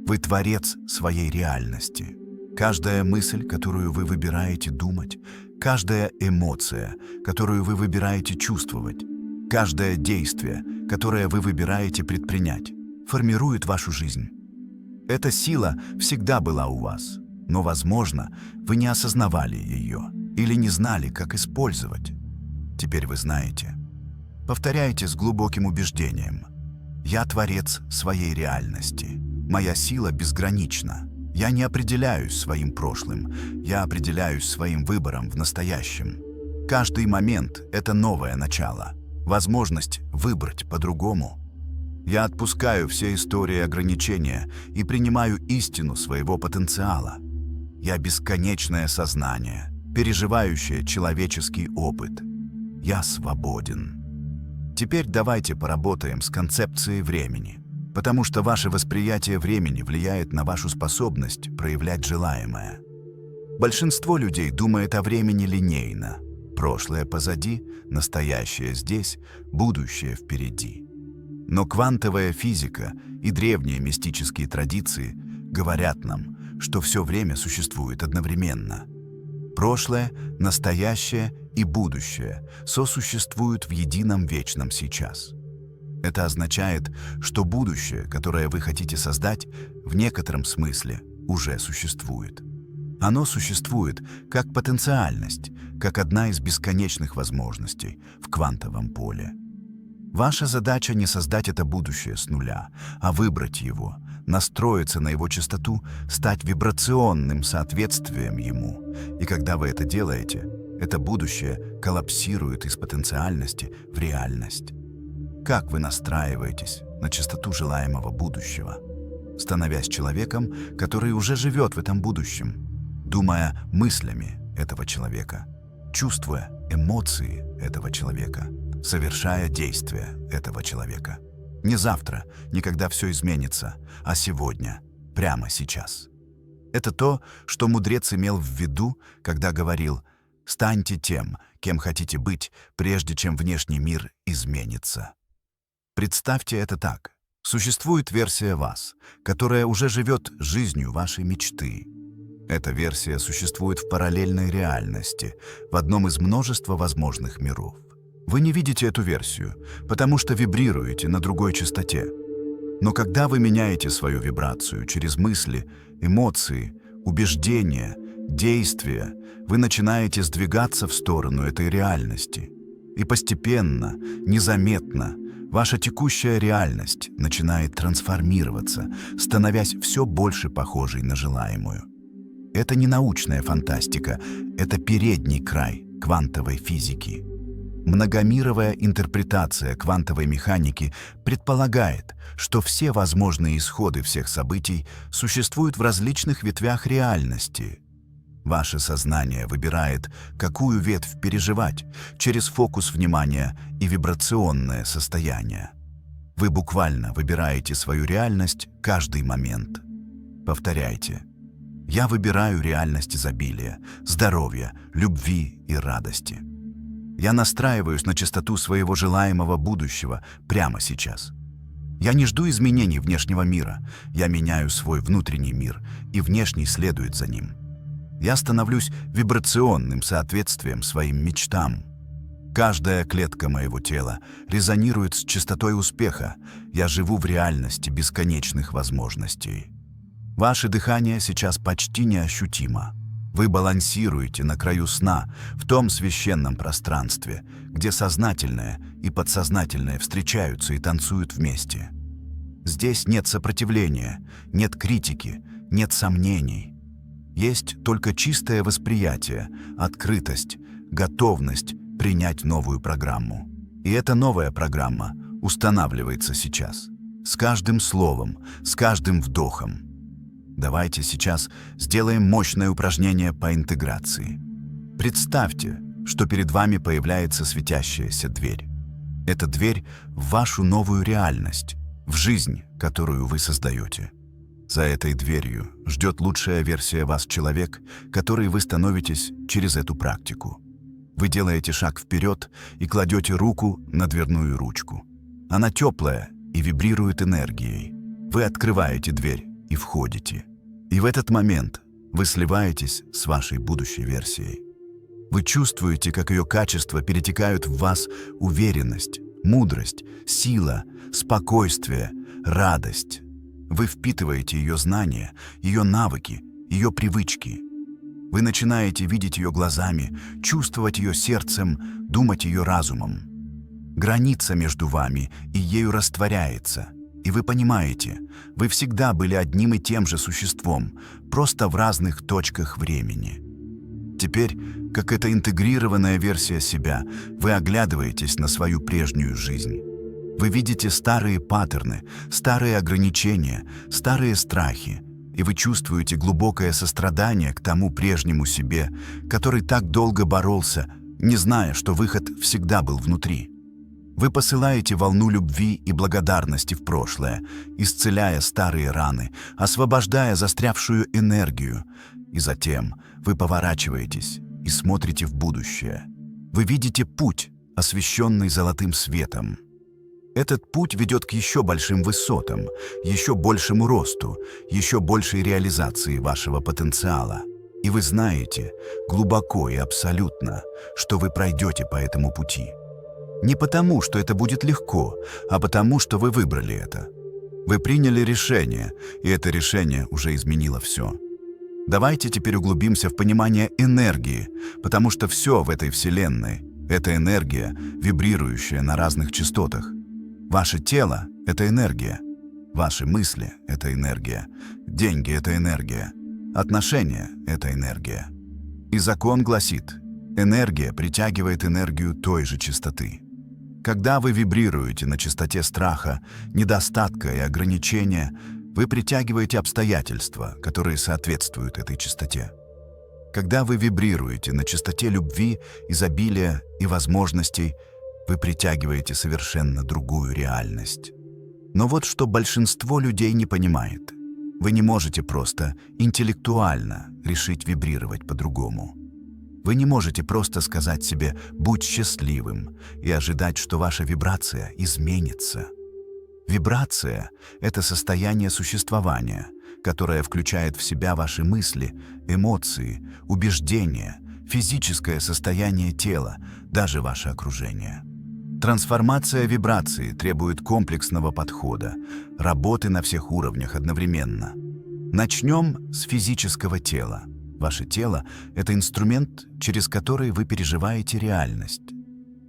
S13: Вы творец своей реальности. Каждая мысль, которую вы выбираете думать, каждая эмоция, которую вы выбираете чувствовать, каждое действие, которое вы выбираете предпринять, формирует вашу жизнь. Эта сила всегда была у вас, но, возможно, вы не осознавали ее или не знали, как использовать. Теперь вы знаете. Повторяйте с глубоким убеждением. Я творец своей реальности. Моя сила безгранична. Я не определяюсь своим прошлым. Я определяюсь своим выбором в настоящем. Каждый момент — это новое начало. Возможность выбрать по-другому. Я отпускаю все истории ограничения и принимаю истину своего потенциала. Я бесконечное сознание, переживающее человеческий опыт. Я свободен. Теперь давайте поработаем с концепцией времени, потому что ваше восприятие времени влияет на вашу способность проявлять желаемое. Большинство людей думает о времени линейно. Прошлое позади, настоящее здесь, будущее впереди. Но квантовая физика и древние мистические традиции говорят нам, что все время существует одновременно. Прошлое, настоящее и будущее сосуществуют в едином вечном сейчас. Это означает, что будущее, которое вы хотите создать, в некотором смысле уже существует. Оно существует как потенциальность, как одна из бесконечных возможностей в квантовом поле. Ваша задача не создать это будущее с нуля, а выбрать его, настроиться на его частоту, стать вибрационным соответствием ему. И когда вы это делаете, это будущее коллапсирует из потенциальности в реальность. Как вы настраиваетесь на частоту желаемого будущего, становясь человеком, который уже живет в этом будущем, думая мыслями этого человека, чувствуя эмоции этого человека, совершая действия этого человека. Не завтра, не когда все изменится, а сегодня, прямо сейчас. Это то, что мудрец имел в виду, когда говорил: «Станьте тем, кем хотите быть, прежде чем внешний мир изменится». Представьте это так. Существует версия вас, которая уже живет жизнью вашей мечты. Эта версия существует в параллельной реальности, в одном из множества возможных миров. Вы не видите эту версию, потому что вибрируете на другой частоте. Но когда вы меняете свою вибрацию через мысли, эмоции, убеждения, действия, вы начинаете сдвигаться в сторону этой реальности. И постепенно, незаметно, Ваша текущая реальность начинает трансформироваться, становясь все больше похожей на желаемую. Это не научная фантастика, это передний край квантовой физики. Многомировая интерпретация квантовой механики предполагает, что все возможные исходы всех событий существуют в различных ветвях реальности. Ваше сознание выбирает, какую ветвь переживать через фокус внимания и вибрационное состояние. Вы буквально выбираете свою реальность каждый момент. Повторяйте. Я выбираю реальность изобилия, здоровья, любви и радости. Я настраиваюсь на частоту своего желаемого будущего прямо сейчас. Я не жду изменений внешнего мира, я меняю свой внутренний мир, и внешний следует за ним. Я становлюсь вибрационным соответствием своим мечтам. Каждая клетка моего тела резонирует с частотой успеха. Я живу в реальности бесконечных возможностей. Ваше дыхание сейчас почти неощутимо. Вы балансируете на краю сна, в том священном пространстве, где сознательное и подсознательное встречаются и танцуют вместе. Здесь нет сопротивления, нет критики, нет сомнений. Есть только чистое восприятие, открытость, готовность принять новую программу. И эта новая программа устанавливается сейчас. С каждым словом, с каждым вдохом. Давайте сейчас сделаем мощное упражнение по интеграции. Представьте, что перед вами появляется светящаяся дверь. Это дверь в вашу новую реальность, в жизнь, которую вы создаете. За этой дверью ждет лучшая версия вас человек, который вы становитесь через эту практику. Вы делаете шаг вперед и кладете руку на дверную ручку. Она теплая и вибрирует энергией. Вы открываете дверь и входите. И в этот момент вы сливаетесь с вашей будущей версией. Вы чувствуете, как ее качества перетекают в вас уверенность, мудрость, сила, спокойствие, радость. Вы впитываете ее знания, ее навыки, ее привычки. Вы начинаете видеть ее глазами, чувствовать ее сердцем, думать ее разумом. Граница между вами и ею растворяется. И вы понимаете, вы всегда были одним и тем же существом, просто в разных точках времени. Теперь, как эта интегрированная версия себя, вы оглядываетесь на свою прежнюю жизнь. Вы видите старые паттерны, старые ограничения, старые страхи, и вы чувствуете глубокое сострадание к тому прежнему себе, который так долго боролся, не зная, что выход всегда был внутри. Вы посылаете волну любви и благодарности в прошлое, исцеляя старые раны, освобождая застрявшую энергию. И затем вы поворачиваетесь и смотрите в будущее. Вы видите путь, освещенный золотым светом. Этот путь ведет к еще большим высотам, еще большему росту, еще большей реализации вашего потенциала. И вы знаете, глубоко и абсолютно, что вы пройдете по этому пути. Не потому, что это будет легко, а потому, что вы выбрали это. Вы приняли решение, и это решение уже изменило все. Давайте теперь углубимся в понимание энергии, потому что все в этой вселенной — это энергия, вибрирующая на разных частотах. Ваше тело — это энергия, ваши мысли — это энергия, деньги — это энергия, отношения — это энергия. И закон гласит, энергия притягивает энергию той же частоты. Когда вы вибрируете на частоте страха, недостатка и ограничения, вы притягиваете обстоятельства, которые соответствуют этой частоте. Когда вы вибрируете на частоте любви, изобилия и возможностей, вы притягиваете совершенно другую реальность. Но вот что большинство людей не понимает. Вы не можете просто интеллектуально решить вибрировать по-другому. Вы не можете просто сказать себе «будь счастливым» и ожидать, что ваша вибрация изменится. Вибрация — это состояние существования, которое включает в себя ваши мысли, эмоции, убеждения, физическое состояние тела, даже ваше окружение. Трансформация вибрации требует комплексного подхода, работы на всех уровнях одновременно. Начнем с физического тела. Ваше тело — это инструмент, через который вы переживаете реальность.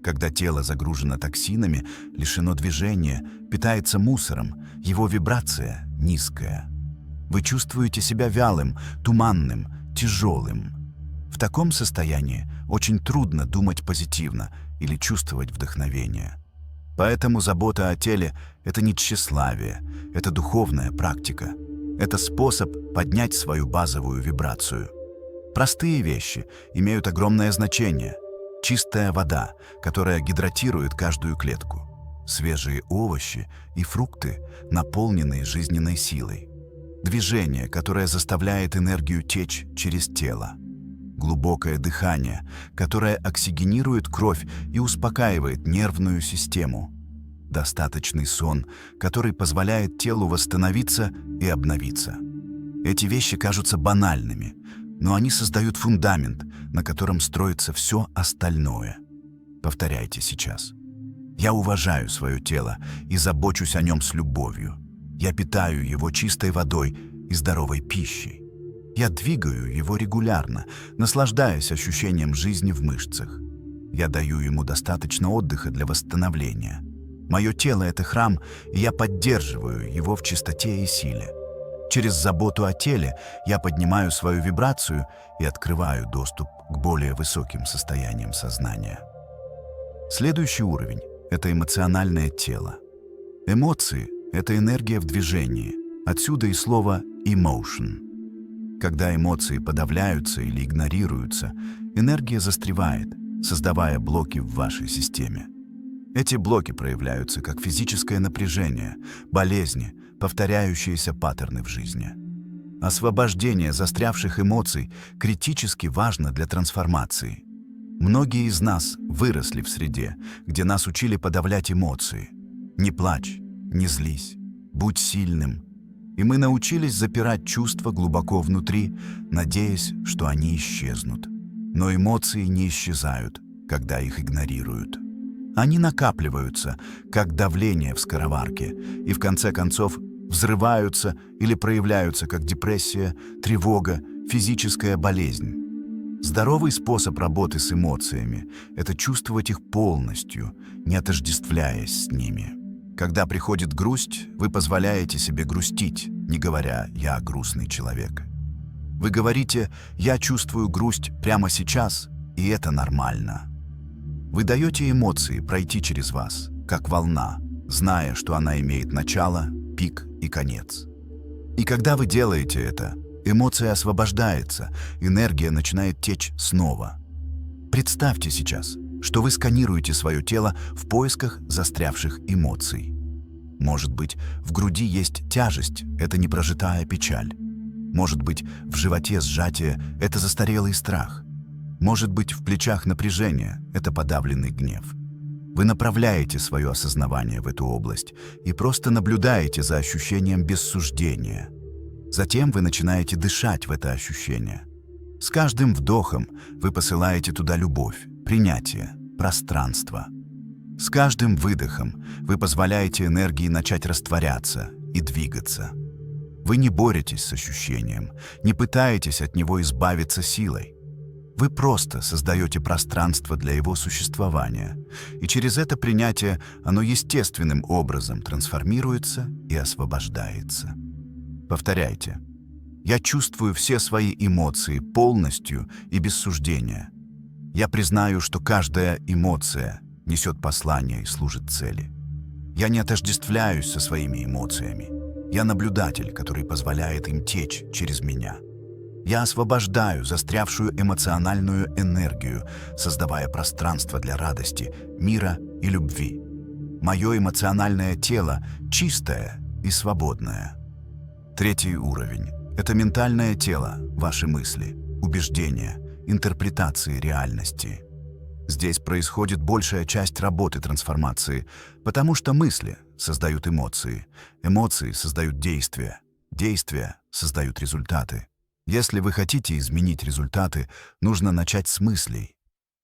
S13: Когда тело загружено токсинами, лишено движения, питается мусором, его вибрация низкая. Вы чувствуете себя вялым, туманным, тяжелым. В таком состоянии очень трудно думать позитивно или чувствовать вдохновение. Поэтому забота о теле – это не тщеславие, это духовная практика. Это способ поднять свою базовую вибрацию. Простые вещи имеют огромное значение. Чистая вода, которая гидратирует каждую клетку. Свежие овощи и фрукты, наполненные жизненной силой. Движение, которое заставляет энергию течь через тело. Глубокое дыхание, которое оксигенирует кровь и успокаивает нервную систему. Достаточный сон, который позволяет телу восстановиться и обновиться. Эти вещи кажутся банальными, но они создают фундамент, на котором строится все остальное. Повторяйте сейчас. Я уважаю свое тело и забочусь о нем с любовью. Я питаю его чистой водой и здоровой пищей. Я двигаю его регулярно, наслаждаясь ощущением жизни в мышцах. Я даю ему достаточно отдыха для восстановления. Мое тело — это храм, и я поддерживаю его в чистоте и силе. Через заботу о теле я поднимаю свою вибрацию и открываю доступ к более высоким состояниям сознания. Следующий уровень — это эмоциональное тело. Эмоции — это энергия в движении, отсюда и слово «emotion». Когда эмоции подавляются или игнорируются, энергия застревает, создавая блоки в вашей системе. Эти блоки проявляются как физическое напряжение, болезни, повторяющиеся паттерны в жизни. Освобождение застрявших эмоций критически важно для трансформации. Многие из нас выросли в среде, где нас учили подавлять эмоции. Не плачь, не злись, будь сильным. И мы научились запирать чувства глубоко внутри, надеясь, что они исчезнут. Но эмоции не исчезают, когда их игнорируют. Они накапливаются, как давление в скороварке, и в конце концов взрываются или проявляются как депрессия, тревога, физическая болезнь. Здоровый способ работы с эмоциями – это чувствовать их полностью, не отождествляясь с ними. Когда приходит грусть, вы позволяете себе грустить, не говоря «я грустный человек». Вы говорите «я чувствую грусть прямо сейчас, и это нормально». Вы даете эмоции пройти через вас, как волна, зная, что она имеет начало, пик и конец. И когда вы делаете это, эмоция освобождается, энергия начинает течь снова. Представьте сейчас, что вы сканируете свое тело в поисках застрявших эмоций. Может быть, в груди есть тяжесть, это непрожитая печаль. Может быть, в животе сжатие, это застарелый страх. Может быть, в плечах напряжение, это подавленный гнев. Вы направляете свое осознавание в эту область и просто наблюдаете за ощущением без суждения. Затем вы начинаете дышать в это ощущение. С каждым вдохом вы посылаете туда любовь, принятие, пространство. С каждым выдохом вы позволяете энергии начать растворяться и двигаться. Вы не боретесь с ощущением, не пытаетесь от него избавиться силой. Вы просто создаете пространство для его существования, и через это принятие оно естественным образом трансформируется и освобождается. Повторяйте. Я чувствую все свои эмоции полностью и без суждения. Я признаю, что каждая эмоция несет послание и служит цели. Я не отождествляюсь со своими эмоциями. Я наблюдатель, который позволяет им течь через меня. Я освобождаю застрявшую эмоциональную энергию, создавая пространство для радости, мира и любви. Мое эмоциональное тело чистое и свободное. Третий уровень – это ментальное тело, ваши мысли, убеждения, интерпретации реальности. Здесь происходит большая часть работы трансформации, потому что мысли создают эмоции, эмоции создают действия, действия создают результаты. Если вы хотите изменить результаты, нужно начать с мыслей.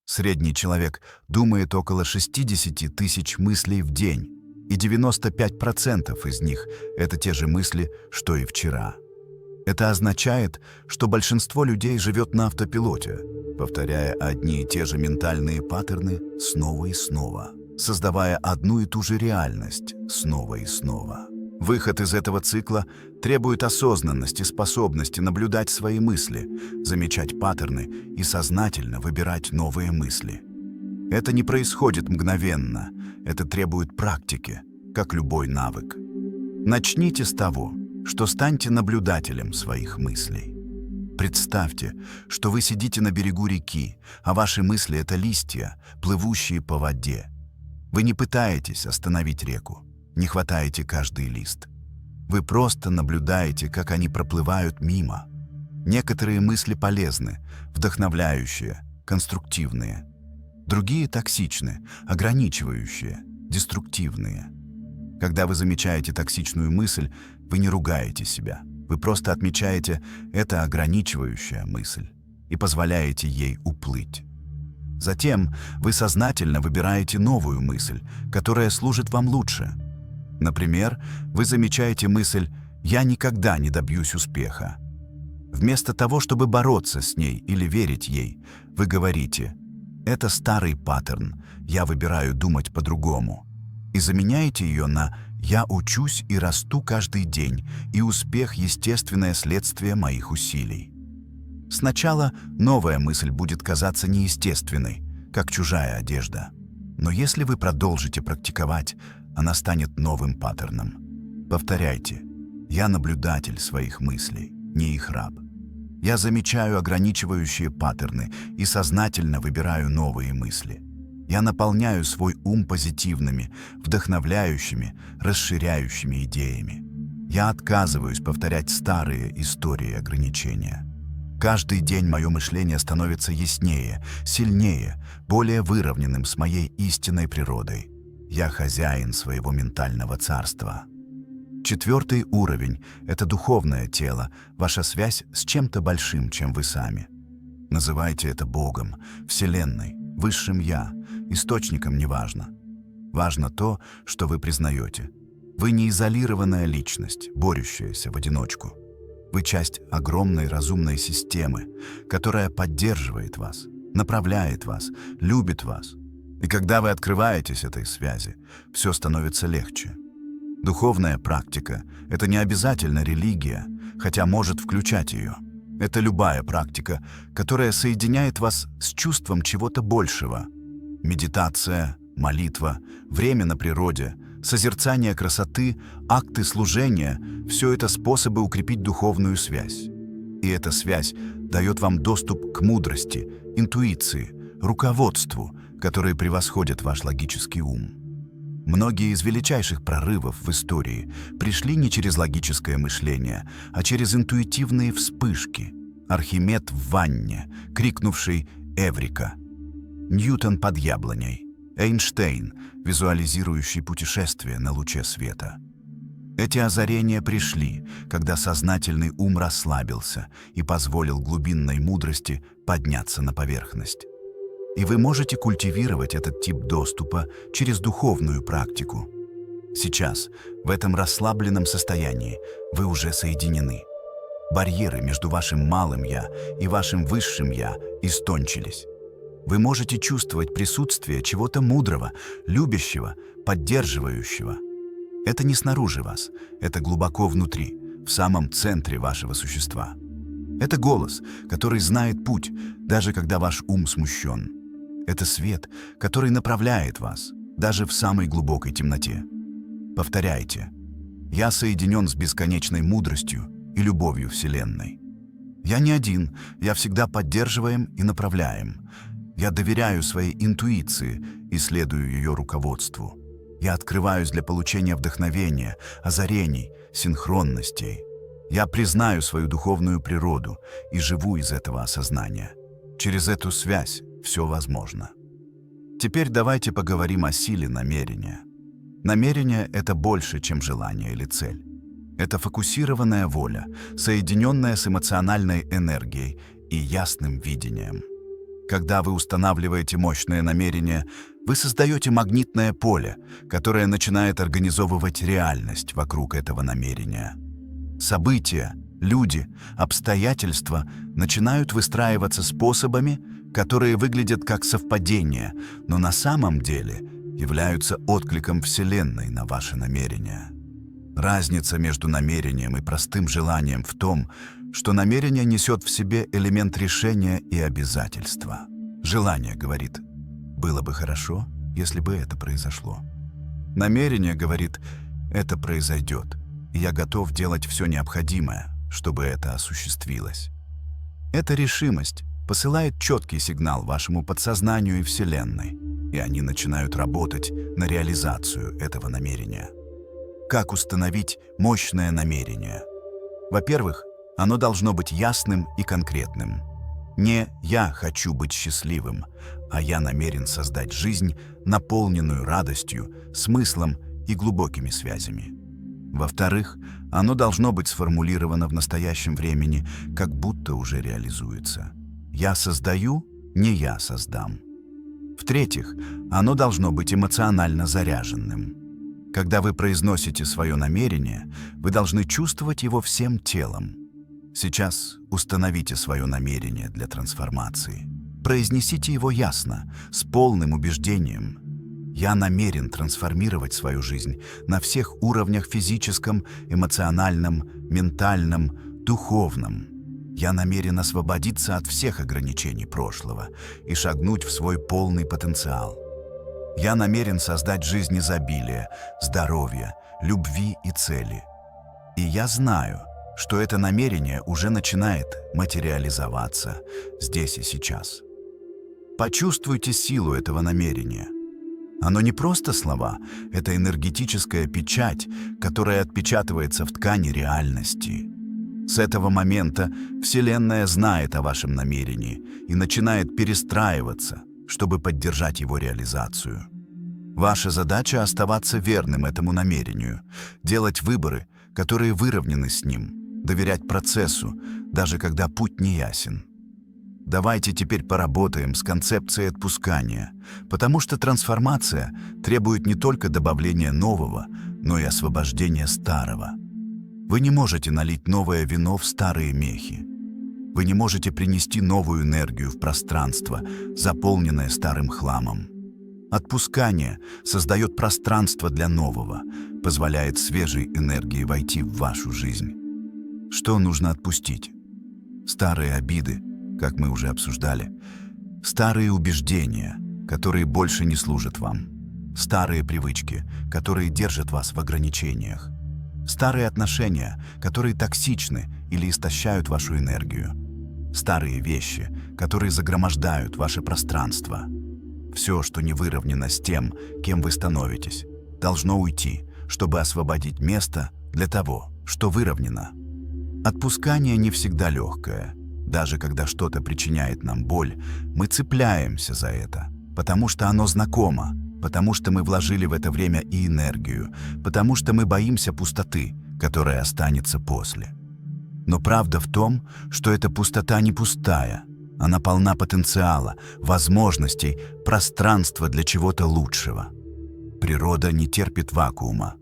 S13: Средний человек думает около 60 тысяч мыслей в день, и 95% из них – это те же мысли, что и вчера. Это означает, что большинство людей живет на автопилоте, повторяя одни и те же ментальные паттерны снова и снова, создавая одну и ту же реальность снова и снова. Выход из этого цикла требует осознанности, способности наблюдать свои мысли, замечать паттерны и сознательно выбирать новые мысли. Это не происходит мгновенно, это требует практики, как любой навык. Начните с того, что станьте наблюдателем своих мыслей. Представьте, что вы сидите на берегу реки, а ваши мысли — это листья, плывущие по воде. Вы не пытаетесь остановить реку, не хватаете каждый лист. Вы просто наблюдаете, как они проплывают мимо. Некоторые мысли полезны, вдохновляющие, конструктивные. Другие токсичны, ограничивающие, деструктивные. Когда вы замечаете токсичную мысль, вы не ругаете себя. Вы просто отмечаете «это ограничивающая мысль» и позволяете ей уплыть. Затем вы сознательно выбираете новую мысль, которая служит вам лучше. Например, вы замечаете мысль «я никогда не добьюсь успеха». Вместо того, чтобы бороться с ней или верить ей, вы говорите «это старый паттерн, я выбираю думать по-другому». И заменяете ее на «я учусь и расту каждый день, и успех – естественное следствие моих усилий». Сначала новая мысль будет казаться неестественной, как чужая одежда. Но если вы продолжите практиковать, она станет новым паттерном. Повторяйте «я наблюдатель своих мыслей, не их раб». Я замечаю ограничивающие паттерны и сознательно выбираю новые мысли. Я наполняю свой ум позитивными, вдохновляющими, расширяющими идеями. Я отказываюсь повторять старые истории ограничения. Каждый день мое мышление становится яснее, сильнее, более выровненным с моей истинной природой. Я хозяин своего ментального царства. 4-й уровень — это духовное тело, ваша связь с чем-то большим, чем вы сами. Называйте это Богом, Вселенной, Высшим Я, источником неважно. Важно то, что вы признаете. Вы не изолированная личность, борющаяся в одиночку. Вы часть огромной разумной системы, которая поддерживает вас, направляет вас, любит вас. И когда вы открываетесь этой связи, все становится легче. Духовная практика — это не обязательно религия, хотя может включать ее. Это любая практика, которая соединяет вас с чувством чего-то большего. Медитация, молитва, время на природе, созерцание красоты, акты служения — все это способы укрепить духовную связь. И эта связь дает вам доступ к мудрости, интуиции, руководству, которые превосходят ваш логический ум. Многие из величайших прорывов в истории пришли не через логическое мышление, а через интуитивные вспышки. Архимед в ванне, крикнувший «Эврика!», Ньютон под яблоней, Эйнштейн, визуализирующий путешествие на луче света. Эти озарения пришли, когда сознательный ум расслабился и позволил глубинной мудрости подняться на поверхность. И вы можете культивировать этот тип доступа через духовную практику. Сейчас, в этом расслабленном состоянии, вы уже соединены. Барьеры между вашим малым «я» и вашим высшим «я» истончились. Вы можете чувствовать присутствие чего-то мудрого, любящего, поддерживающего. Это не снаружи вас, это глубоко внутри, в самом центре вашего существа. Это голос, который знает путь, даже когда ваш ум смущен. Это свет, который направляет вас, даже в самой глубокой темноте. Повторяйте. Я соединен с бесконечной мудростью и любовью Вселенной. Я не один, я всегда поддерживаем и направляем. Я доверяю своей интуиции и следую ее руководству. Я открываюсь для получения вдохновения, озарений, синхронностей. Я признаю свою духовную природу и живу из этого осознания. Через эту связь все возможно. Теперь давайте поговорим о силе намерения. Намерение — это больше, чем желание или цель. Это фокусированная воля, соединенная с эмоциональной энергией и ясным видением. Когда вы устанавливаете мощное намерение, вы создаете магнитное поле, которое начинает организовывать реальность вокруг этого намерения. События, люди, обстоятельства начинают выстраиваться способами, которые выглядят как совпадение, но на самом деле являются откликом Вселенной на ваши намерения. Разница между намерением и простым желанием в том, что намерение несет в себе элемент решения и обязательства. Желание говорит: «Было бы хорошо, если бы это произошло». Намерение говорит: «Это произойдет, и я готов делать все необходимое, чтобы это осуществилось». Эта решимость посылает четкий сигнал вашему подсознанию и Вселенной, и они начинают работать на реализацию этого намерения. Как установить мощное намерение? Во-первых, оно должно быть ясным и конкретным. Не «я хочу быть счастливым», а «я намерен создать жизнь, наполненную радостью, смыслом и глубокими связями». Во-вторых, оно должно быть сформулировано в настоящем времени, как будто уже реализуется. «Я создаю», не «я создам». В-третьих, оно должно быть эмоционально заряженным. Когда вы произносите свое намерение, вы должны чувствовать его всем телом. Сейчас установите свое намерение для трансформации. Произнесите его ясно, с полным убеждением. Я намерен трансформировать свою жизнь на всех уровнях: физическом, эмоциональном, ментальном, духовном. Я намерен освободиться от всех ограничений прошлого и шагнуть в свой полный потенциал. Я намерен создать жизнь изобилия, здоровья, любви и цели. И я знаю, что это намерение уже начинает материализоваться здесь и сейчас. Почувствуйте силу этого намерения. Оно не просто слова, это энергетическая печать, которая отпечатывается в ткани реальности. С этого момента Вселенная знает о вашем намерении и начинает перестраиваться, чтобы поддержать его реализацию. Ваша задача — оставаться верным этому намерению, делать выборы, которые выровнены с ним, доверять процессу, даже когда путь не ясен. Давайте теперь поработаем с концепцией отпускания, потому что трансформация требует не только добавления нового, но и освобождения старого. Вы не можете налить новое вино в старые мехи. Вы не можете принести новую энергию в пространство, заполненное старым хламом. Отпускание создает пространство для нового, позволяет свежей энергии войти в вашу жизнь. Что нужно отпустить? Старые обиды, как мы уже обсуждали, старые убеждения, которые больше не служат вам, старые привычки, которые держат вас в ограничениях, старые отношения, которые токсичны или истощают вашу энергию, старые вещи, которые загромождают ваше пространство. Все, что не выровнено с тем, кем вы становитесь, должно уйти, чтобы освободить место для того, что выровнено. Отпускание не всегда легкое. Даже когда что-то причиняет нам боль, мы цепляемся за это, потому что оно знакомо, потому что мы вложили в это время и энергию, потому что мы боимся пустоты, которая останется после. Но правда в том, что эта пустота не пустая. Она полна потенциала, возможностей, пространства для чего-то лучшего. Природа не терпит вакуума.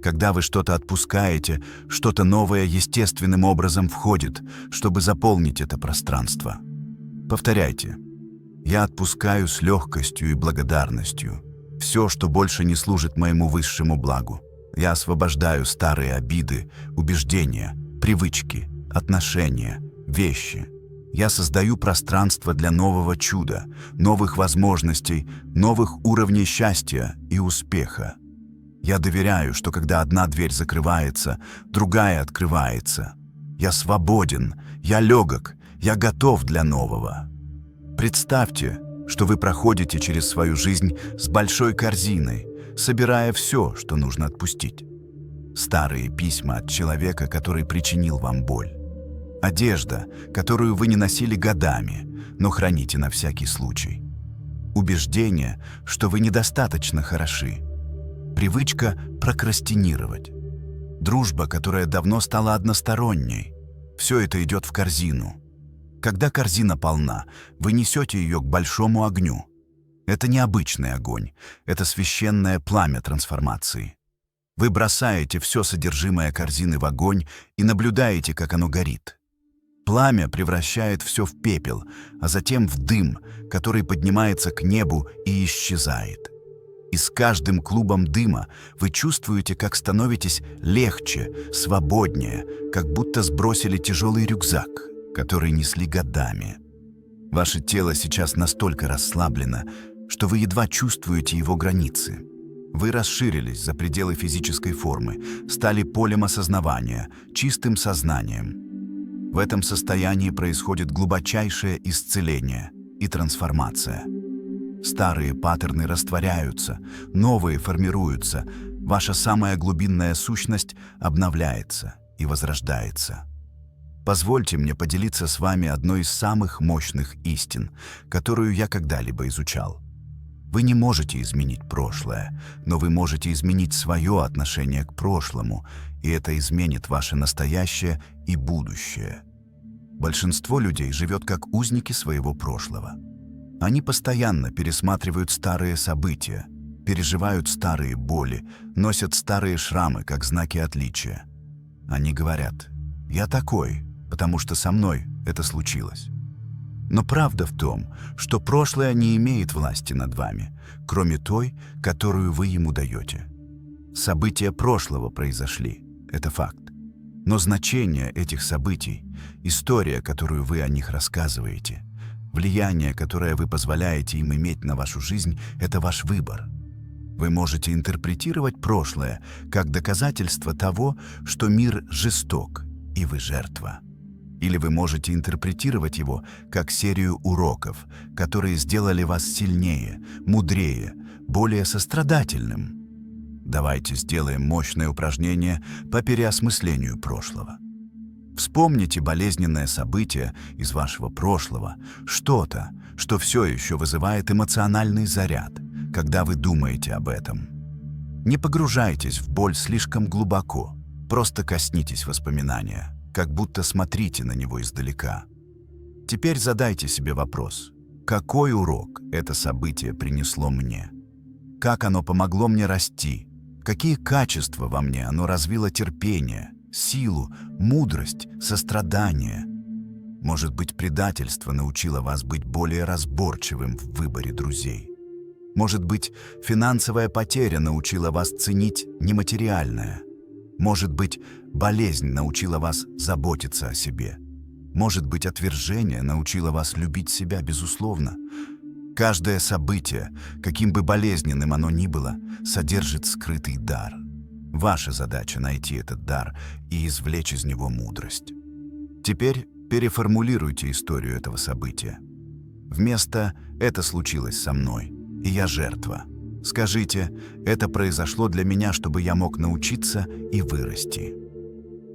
S13: Когда вы что-то отпускаете, что-то новое естественным образом входит, чтобы заполнить это пространство. Повторяйте. Я отпускаю с легкостью и благодарностью все, что больше не служит моему высшему благу. Я освобождаю старые обиды, убеждения, привычки, отношения, вещи. Я создаю пространство для нового чуда, новых возможностей, новых уровней счастья и успеха. Я доверяю, что когда одна дверь закрывается, другая открывается. Я свободен, я легок, я готов для нового. Представьте, что вы проходите через свою жизнь с большой корзиной, собирая все, что нужно отпустить. Старые письма от человека, который причинил вам боль. Одежда, которую вы не носили годами, но храните на всякий случай. Убеждение, что вы недостаточно хороши. Привычка прокрастинировать. Дружба, которая давно стала односторонней. Все это идет в корзину. Когда корзина полна, вы несете ее к большому огню. Это не обычный огонь, это священное пламя трансформации. Вы бросаете все содержимое корзины в огонь и наблюдаете, как оно горит. Пламя превращает все в пепел, а затем в дым, который поднимается к небу и исчезает. И с каждым клубом дыма вы чувствуете, как становитесь легче, свободнее, как будто сбросили тяжелый рюкзак, который несли годами. Ваше тело сейчас настолько расслаблено, что вы едва чувствуете его границы. Вы расширились за пределы физической формы, стали полем осознавания, чистым сознанием. В этом состоянии происходит глубочайшее исцеление и трансформация. Старые паттерны растворяются, новые формируются, ваша самая глубинная сущность обновляется и возрождается. Позвольте мне поделиться с вами одной из самых мощных истин, которую я когда-либо изучал. Вы не можете изменить прошлое, но вы можете изменить свое отношение к прошлому, и это изменит ваше настоящее и будущее. Большинство людей живет как узники своего прошлого. Они постоянно пересматривают старые события, переживают старые боли, носят старые шрамы как знаки отличия. Они говорят: «Я такой, потому что со мной это случилось». Но правда в том, что прошлое не имеет власти над вами, кроме той, которую вы ему даете. События прошлого произошли, это факт. Но значение этих событий, история, которую вы о них рассказываете, влияние, которое вы позволяете им иметь на вашу жизнь, это ваш выбор. Вы можете интерпретировать прошлое как доказательство того, что мир жесток, и вы жертва. Или вы можете интерпретировать его как серию уроков, которые сделали вас сильнее, мудрее, более сострадательным. Давайте сделаем мощное упражнение по переосмыслению прошлого. Вспомните болезненное событие из вашего прошлого, что-то, что все еще вызывает эмоциональный заряд, когда вы думаете об этом. Не погружайтесь в боль слишком глубоко, просто коснитесь воспоминания, как будто смотрите на него издалека. Теперь задайте себе вопрос: какой урок это событие принесло мне? Как оно помогло мне расти? Какие качества во мне оно развило: терпение, силу, мудрость, сострадание? Может быть, предательство научило вас быть более разборчивым в выборе друзей? Может быть, финансовая потеря научила вас ценить нематериальное? Может быть, болезнь научила вас заботиться о себе? Может быть, отвержение научило вас любить себя безусловно? Каждое событие, каким бы болезненным оно ни было, содержит скрытый дар. Ваша задача — найти этот дар и извлечь из него мудрость. Теперь переформулируйте историю этого события. Вместо «это случилось со мной, и я жертва» скажите: «Это произошло для меня, чтобы я мог научиться и вырасти».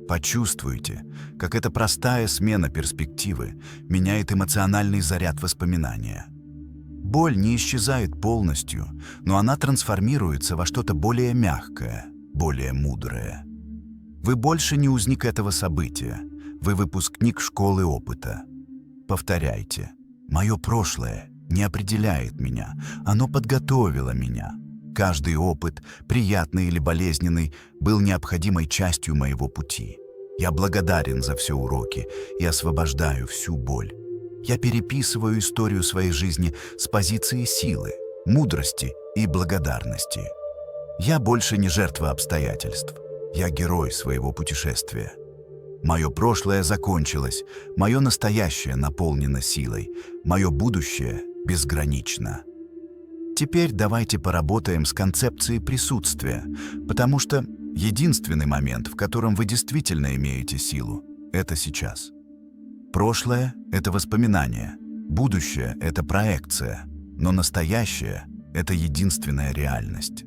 S13: Почувствуйте, как эта простая смена перспективы меняет эмоциональный заряд воспоминания. Боль не исчезает полностью, но она трансформируется во что-то более мягкое, более мудрое. Вы больше не узник этого события, вы выпускник школы опыта. Повторяйте: «Мое прошлое не определяет меня, оно подготовило меня. Каждый опыт, приятный или болезненный, был необходимой частью моего пути. Я благодарен за все уроки и освобождаю всю боль. Я переписываю историю своей жизни с позиции силы, мудрости и благодарности. Я больше не жертва обстоятельств, я герой своего путешествия. Мое прошлое закончилось, мое настоящее наполнено силой, мое будущее безгранично». Теперь давайте поработаем с концепцией присутствия, потому что единственный момент, в котором вы действительно имеете силу, это сейчас. Прошлое — это воспоминание, будущее — это проекция, но настоящее — это единственная реальность.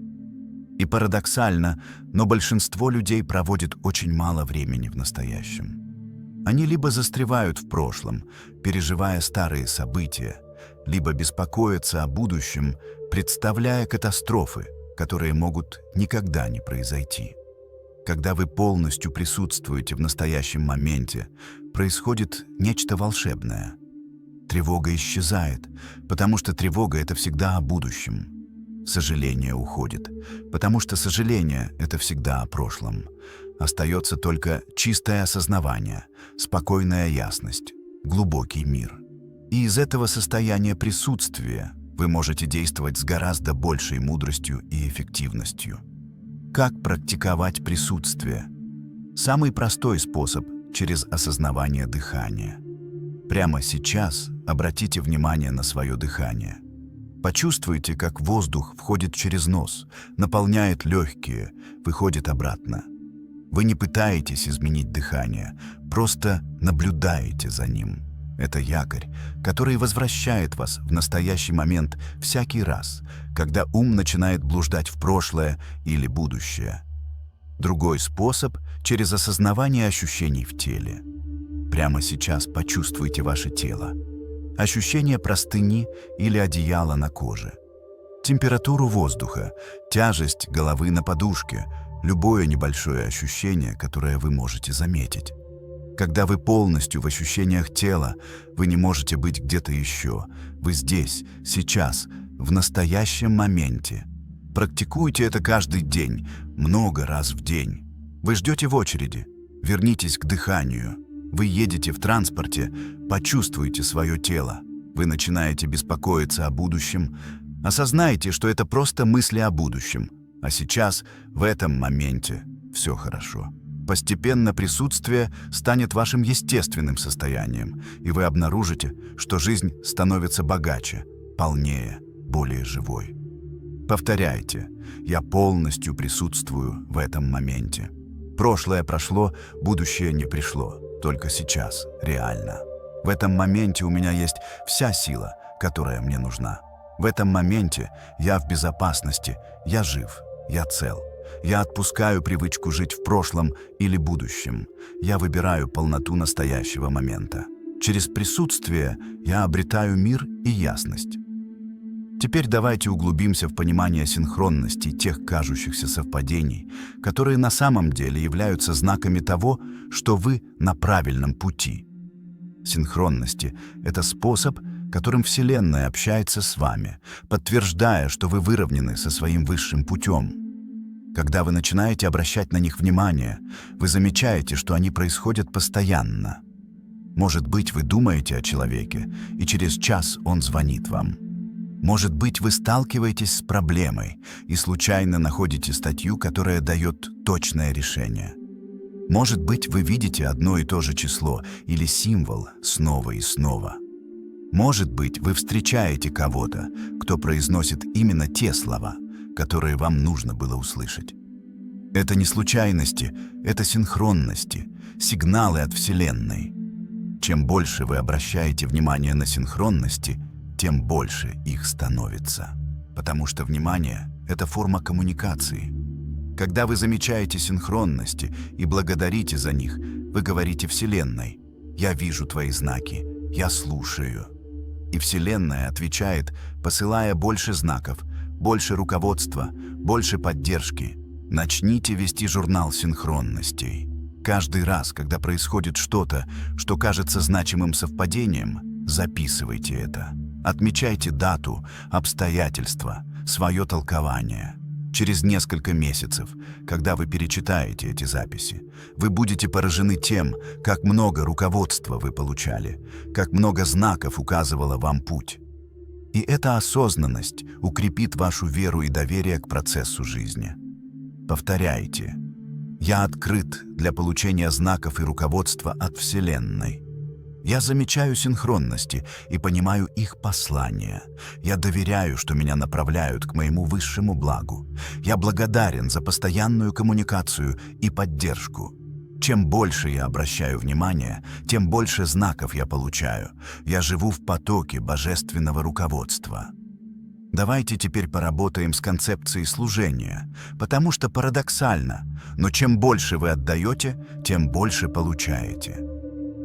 S13: И парадоксально, но большинство людей проводит очень мало времени в настоящем. Они либо застревают в прошлом, переживая старые события, либо беспокоятся о будущем, представляя катастрофы, которые могут никогда не произойти. Когда вы полностью присутствуете в настоящем моменте, происходит нечто волшебное. Тревога исчезает, потому что тревога — это всегда о будущем. сожаление уходит, потому что сожаление — это всегда о прошлом. Остается только чистое осознавание, спокойная ясность, глубокий мир. И из этого состояния присутствия вы можете действовать с гораздо большей мудростью и эффективностью. Как практиковать присутствие? Самый простой способ – через осознавание дыхания. Прямо сейчас обратите внимание на свое дыхание. Почувствуйте, как воздух входит через нос, наполняет легкие, выходит обратно. Вы не пытаетесь изменить дыхание, просто наблюдаете за ним. Это якорь, который возвращает вас в настоящий момент всякий раз, когда ум начинает блуждать в прошлое или будущее. Другой способ – через осознавание ощущений в теле. Прямо сейчас почувствуйте ваше тело. Ощущение простыни или одеяла на коже. Температуру воздуха, тяжесть головы на подушке, любое небольшое ощущение, которое вы можете заметить. Когда вы полностью в ощущениях тела, вы не можете быть где-то еще. Вы здесь, сейчас, в настоящем моменте. Практикуйте это каждый день, много раз в день. Вы ждете в очереди. Вернитесь к дыханию. Вы едете в транспорте, почувствуйте свое тело. Вы начинаете беспокоиться о будущем. Осознайте, что это просто мысли о будущем. А сейчас, в этом моменте, все хорошо. Постепенно присутствие станет вашим естественным состоянием, и вы обнаружите, что жизнь становится богаче, полнее, более живой. Повторяйте: «Я полностью присутствую в этом моменте». Прошлое прошло, будущее не пришло, только сейчас, реально. В этом моменте у меня есть вся сила, которая мне нужна. В этом моменте я в безопасности, я жив, я цел. Я отпускаю привычку жить в прошлом или будущем. Я выбираю полноту настоящего момента. Через присутствие я обретаю мир и ясность. Теперь давайте углубимся в понимание синхронности тех кажущихся совпадений, которые на самом деле являются знаками того, что вы на правильном пути. Синхронности — это способ, которым Вселенная общается с вами, подтверждая, что вы выровнены со своим высшим путем. Когда вы начинаете обращать на них внимание, вы замечаете, что они происходят постоянно. Может быть, вы думаете о человеке, и через час он звонит вам. Может быть, вы сталкиваетесь с проблемой и случайно находите статью, которая дает точное решение. Может быть, вы видите одно и то же число или символ снова и снова. Может быть, вы встречаете кого-то, кто произносит именно те слова, которые вам нужно было услышать. Это не случайности, это синхронности, сигналы от Вселенной. Чем больше вы обращаете внимание на синхронности, тем больше их становится. Потому что внимание — это форма коммуникации. Когда вы замечаете синхронности и благодарите за них, вы говорите Вселенной: «Я вижу твои знаки, я слушаю». И Вселенная отвечает, посылая больше знаков, больше руководства, больше поддержки. Начните вести журнал синхронностей. Каждый раз, когда происходит что-то, что кажется значимым совпадением, записывайте это. Отмечайте дату, обстоятельства, свое толкование. Через несколько месяцев, когда вы перечитаете эти записи, вы будете поражены тем, как много руководства вы получали, как много знаков указывало вам путь. И эта осознанность укрепит вашу веру и доверие к процессу жизни. Повторяйте: «Я открыт для получения знаков и руководства от Вселенной». Я замечаю синхронности и понимаю их послания. Я доверяю, что меня направляют к моему высшему благу. Я благодарен за постоянную коммуникацию и поддержку. Чем больше я обращаю внимание, тем больше знаков я получаю. Я живу в потоке божественного руководства. Давайте теперь поработаем с концепцией служения, потому что парадоксально, но чем больше вы отдаете, тем больше получаете.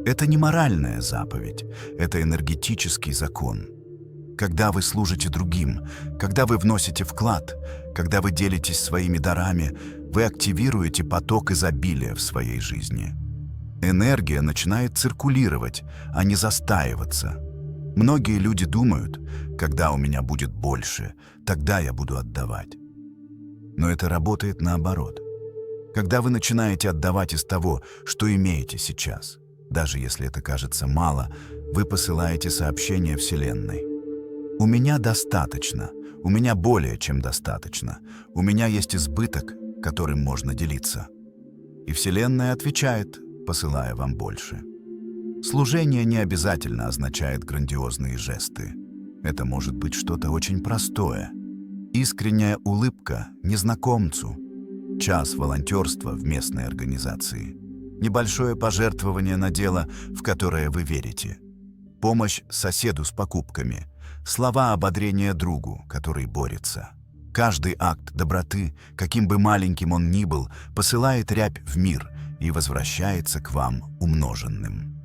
S13: Это не моральная заповедь, это энергетический закон. Когда вы служите другим, когда вы вносите вклад, когда вы делитесь своими дарами, вы активируете поток изобилия в своей жизни. Энергия начинает циркулировать, а не застаиваться. Многие люди думают, когда у меня будет больше, тогда я буду отдавать. Но это работает наоборот. Когда вы начинаете отдавать из того, что имеете сейчас, даже если это кажется мало, вы посылаете сообщение Вселенной. У меня достаточно, у меня более чем достаточно, у меня есть избыток, которым можно делиться. И Вселенная отвечает, посылая вам больше. Служение не обязательно означает грандиозные жесты. Это может быть что-то очень простое. Искренняя улыбка незнакомцу, час волонтерства в местной организации, небольшое пожертвование на дело, в которое вы верите, помощь соседу с покупками, слова ободрения другу, который борется. Каждый акт доброты, каким бы маленьким он ни был, посылает рябь в мир и возвращается к вам умноженным.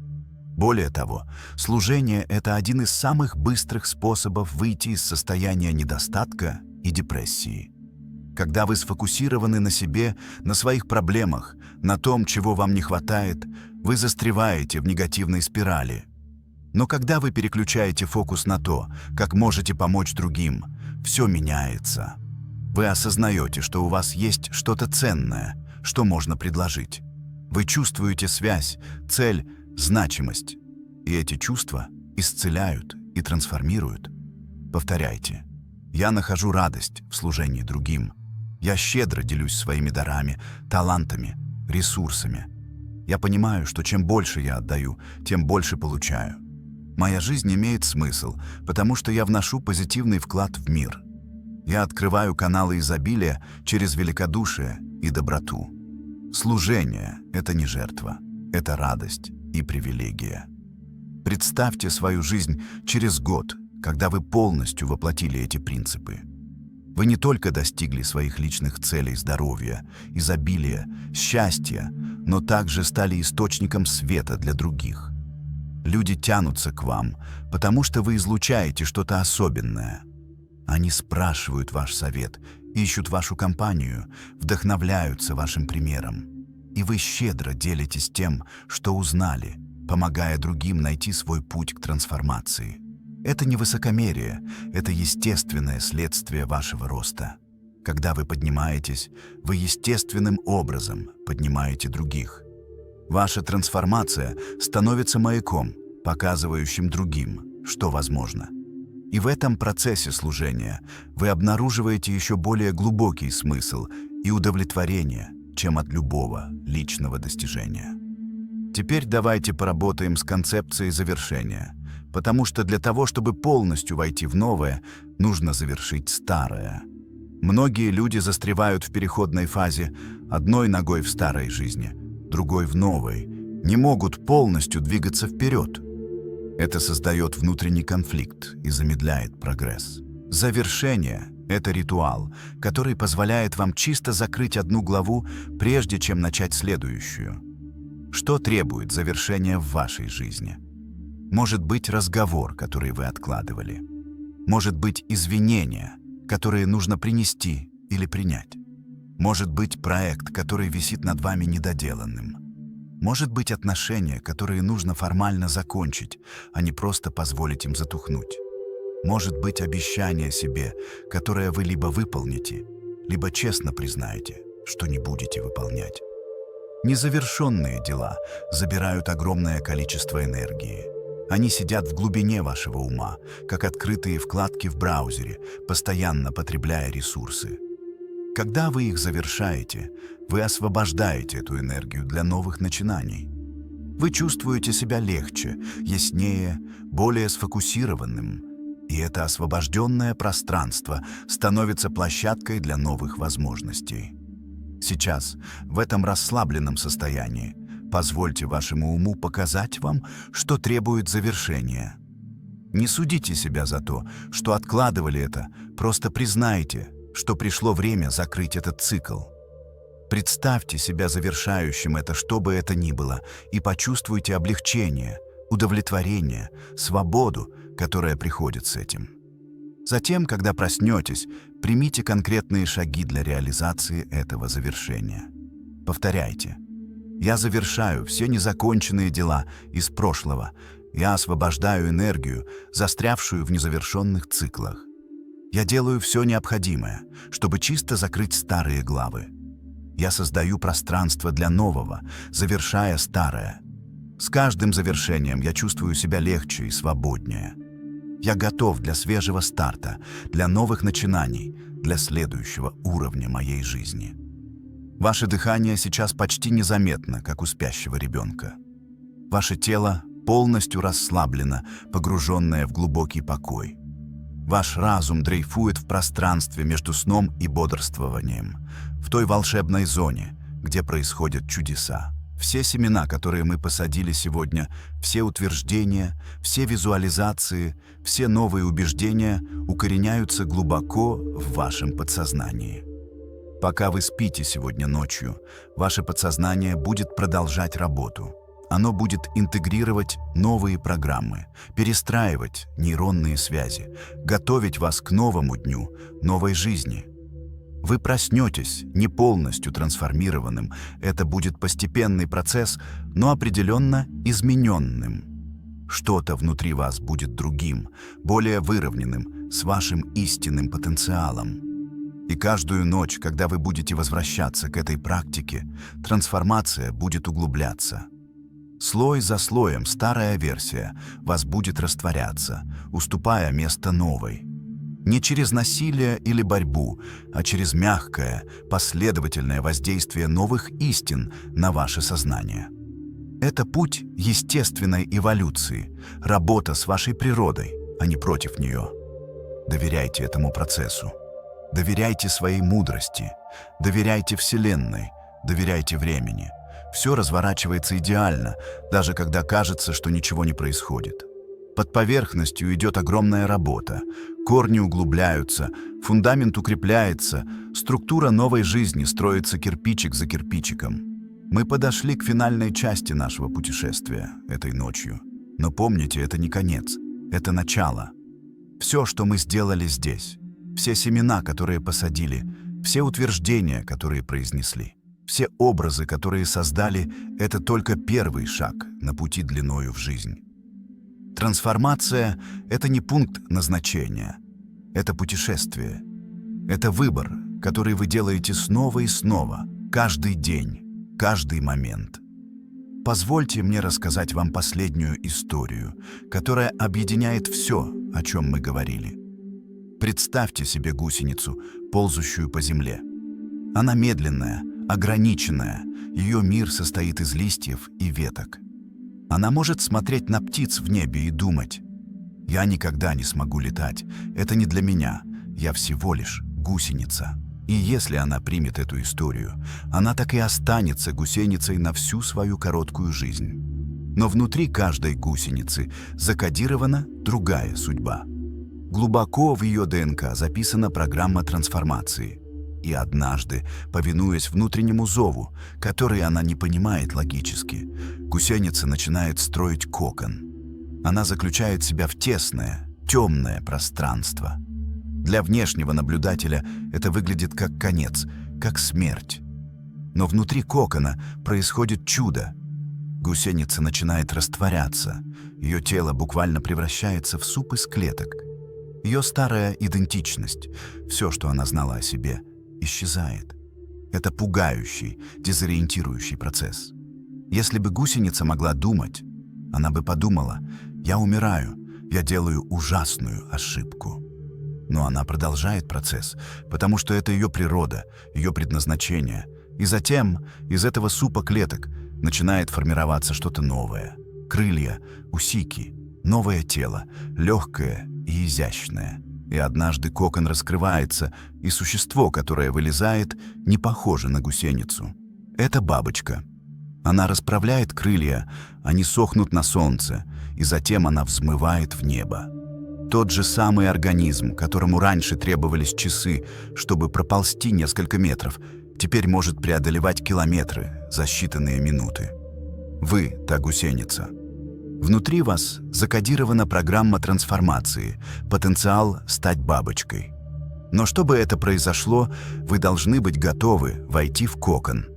S13: Более того, служение – это один из самых быстрых способов выйти из состояния недостатка и депрессии. Когда вы сфокусированы на себе, на своих проблемах, на том, чего вам не хватает, вы застреваете в негативной спирали. Но когда вы переключаете фокус на то, как можете помочь другим, все меняется. Вы осознаете, что у вас есть что-то ценное, что можно предложить. Вы чувствуете связь, цель, значимость. И эти чувства исцеляют и трансформируют. Повторяйте. Я нахожу радость в служении другим. Я щедро делюсь своими дарами, талантами, ресурсами. Я понимаю, что чем больше я отдаю, тем больше получаю. Моя жизнь имеет смысл, потому что я вношу позитивный вклад в мир. Я открываю каналы изобилия через великодушие и доброту. Служение – это не жертва, это радость и привилегия. Представьте свою жизнь через год, когда вы полностью воплотили эти принципы. Вы не только достигли своих личных целей здоровья, изобилия, счастья, но также стали источником света для других. Люди тянутся к вам, потому что вы излучаете что-то особенное. Они спрашивают ваш совет, ищут вашу компанию, вдохновляются вашим примером. И вы щедро делитесь тем, что узнали, помогая другим найти свой путь к трансформации. Это не высокомерие, это естественное следствие вашего роста. Когда вы поднимаетесь, вы естественным образом поднимаете других. Ваша трансформация становится маяком, показывающим другим, что возможно. И в этом процессе служения вы обнаруживаете еще более глубокий смысл и удовлетворение, чем от любого личного достижения. Теперь давайте поработаем с концепцией завершения, потому что для того, чтобы полностью войти в новое, нужно завершить старое. Многие люди застревают в переходной фазе, одной ногой в старой жизни, другой в новой, не могут полностью двигаться вперед. Это создает внутренний конфликт и замедляет прогресс. Завершение – это ритуал, который позволяет вам чисто закрыть одну главу, прежде чем начать следующую. Что требует завершения в вашей жизни? Может быть разговор, который вы откладывали. Может быть извинения, которые нужно принести или принять. Может быть проект, который висит над вами недоделанным. Может быть отношения, которые нужно формально закончить, а не просто позволить им затухнуть. Может быть обещание себе, которое вы либо выполните, либо честно признаете, что не будете выполнять. Незавершенные дела забирают огромное количество энергии. Они сидят в глубине вашего ума, как открытые вкладки в браузере, постоянно потребляя ресурсы. Когда вы их завершаете, вы освобождаете эту энергию для новых начинаний. Вы чувствуете себя легче, яснее, более сфокусированным, и это освобожденное пространство становится площадкой для новых возможностей. Сейчас, в этом расслабленном состоянии, позвольте вашему уму показать вам, что требует завершения. Не судите себя за то, что откладывали это, просто признайте, что пришло время закрыть этот цикл. Представьте себя завершающим это, что бы это ни было, и почувствуйте облегчение, удовлетворение, свободу, которая приходит с этим. Затем, когда проснетесь, примите конкретные шаги для реализации этого завершения. Повторяйте. Я завершаю все незаконченные дела из прошлого. Я освобождаю энергию, застрявшую в незавершенных циклах. Я делаю все необходимое, чтобы чисто закрыть старые главы. Я создаю пространство для нового, завершая старое. С каждым завершением я чувствую себя легче и свободнее. Я готов для свежего старта, для новых начинаний, для следующего уровня моей жизни. Ваше дыхание сейчас почти незаметно, как у спящего ребенка. Ваше тело полностью расслаблено, погруженное в глубокий покой. Ваш разум дрейфует в пространстве между сном и бодрствованием, в той волшебной зоне, где происходят чудеса. Все семена, которые мы посадили сегодня, все утверждения, все визуализации, все новые убеждения укореняются глубоко в вашем подсознании. Пока вы спите сегодня ночью, ваше подсознание будет продолжать работу. Оно будет интегрировать новые программы, перестраивать нейронные связи, готовить вас к новому дню, новой жизни. Вы проснетесь не полностью трансформированным. Это будет постепенный процесс, но определенно измененным. Что-то внутри вас будет другим, более выровненным, с вашим истинным потенциалом. И каждую ночь, когда вы будете возвращаться к этой практике, трансформация будет углубляться. Слой за слоем старая версия вас будет растворяться, уступая место новой. Не через насилие или борьбу, а через мягкое, последовательное воздействие новых истин на ваше сознание. Это путь естественной эволюции, работа с вашей природой, а не против нее. Доверяйте этому процессу. Доверяйте своей мудрости. Доверяйте Вселенной. Доверяйте времени. Все разворачивается идеально, даже когда кажется, что ничего не происходит. Под поверхностью идет огромная работа. Корни углубляются, фундамент укрепляется, структура новой жизни строится кирпичик за кирпичиком. Мы подошли к финальной части нашего путешествия этой ночью. Но помните, это не конец, это начало. Все, что мы сделали здесь, все семена, которые посадили, все утверждения, которые произнесли, все образы, которые создали, это только первый шаг на пути длиною в жизнь. Трансформация — это не пункт назначения, это путешествие. Это выбор, который вы делаете снова и снова, каждый день, каждый момент. Позвольте мне рассказать вам последнюю историю, которая объединяет все, о чем мы говорили. Представьте себе гусеницу, ползущую по земле. Она медленная, ограниченная, ее мир состоит из листьев и веток. Она может смотреть на птиц в небе и думать: «Я никогда не смогу летать, это не для меня, я всего лишь гусеница». И если она примет эту историю, она так и останется гусеницей на всю свою короткую жизнь. Но внутри каждой гусеницы закодирована другая судьба. Глубоко в ее ДНК записана программа трансформации. И однажды, повинуясь внутреннему зову, который она не понимает логически, гусеница начинает строить кокон. Она заключает себя в тесное, темное пространство. Для внешнего наблюдателя это выглядит как конец, как смерть. Но внутри кокона происходит чудо. Гусеница начинает растворяться, ее тело буквально превращается в суп из клеток. Ее старая идентичность, все, что она знала о себе, исчезает. Это пугающий, дезориентирующий процесс. Если бы гусеница могла думать, она бы подумала: «Я умираю, я делаю ужасную ошибку». Но она продолжает процесс, потому что это ее природа, ее предназначение. И затем из этого супа клеток начинает формироваться что-то новое. Крылья, усики, новое тело, легкое и изящное. И однажды кокон раскрывается, и существо, которое вылезает, не похоже на гусеницу. Это бабочка. Она расправляет крылья, они сохнут на солнце, и затем она взмывает в небо. Тот же самый организм, которому раньше требовались часы, чтобы проползти несколько метров, теперь может преодолевать километры за считанные минуты. Вы — та гусеница. Внутри вас закодирована программа трансформации, потенциал стать бабочкой. Но чтобы это произошло, вы должны быть готовы войти в кокон.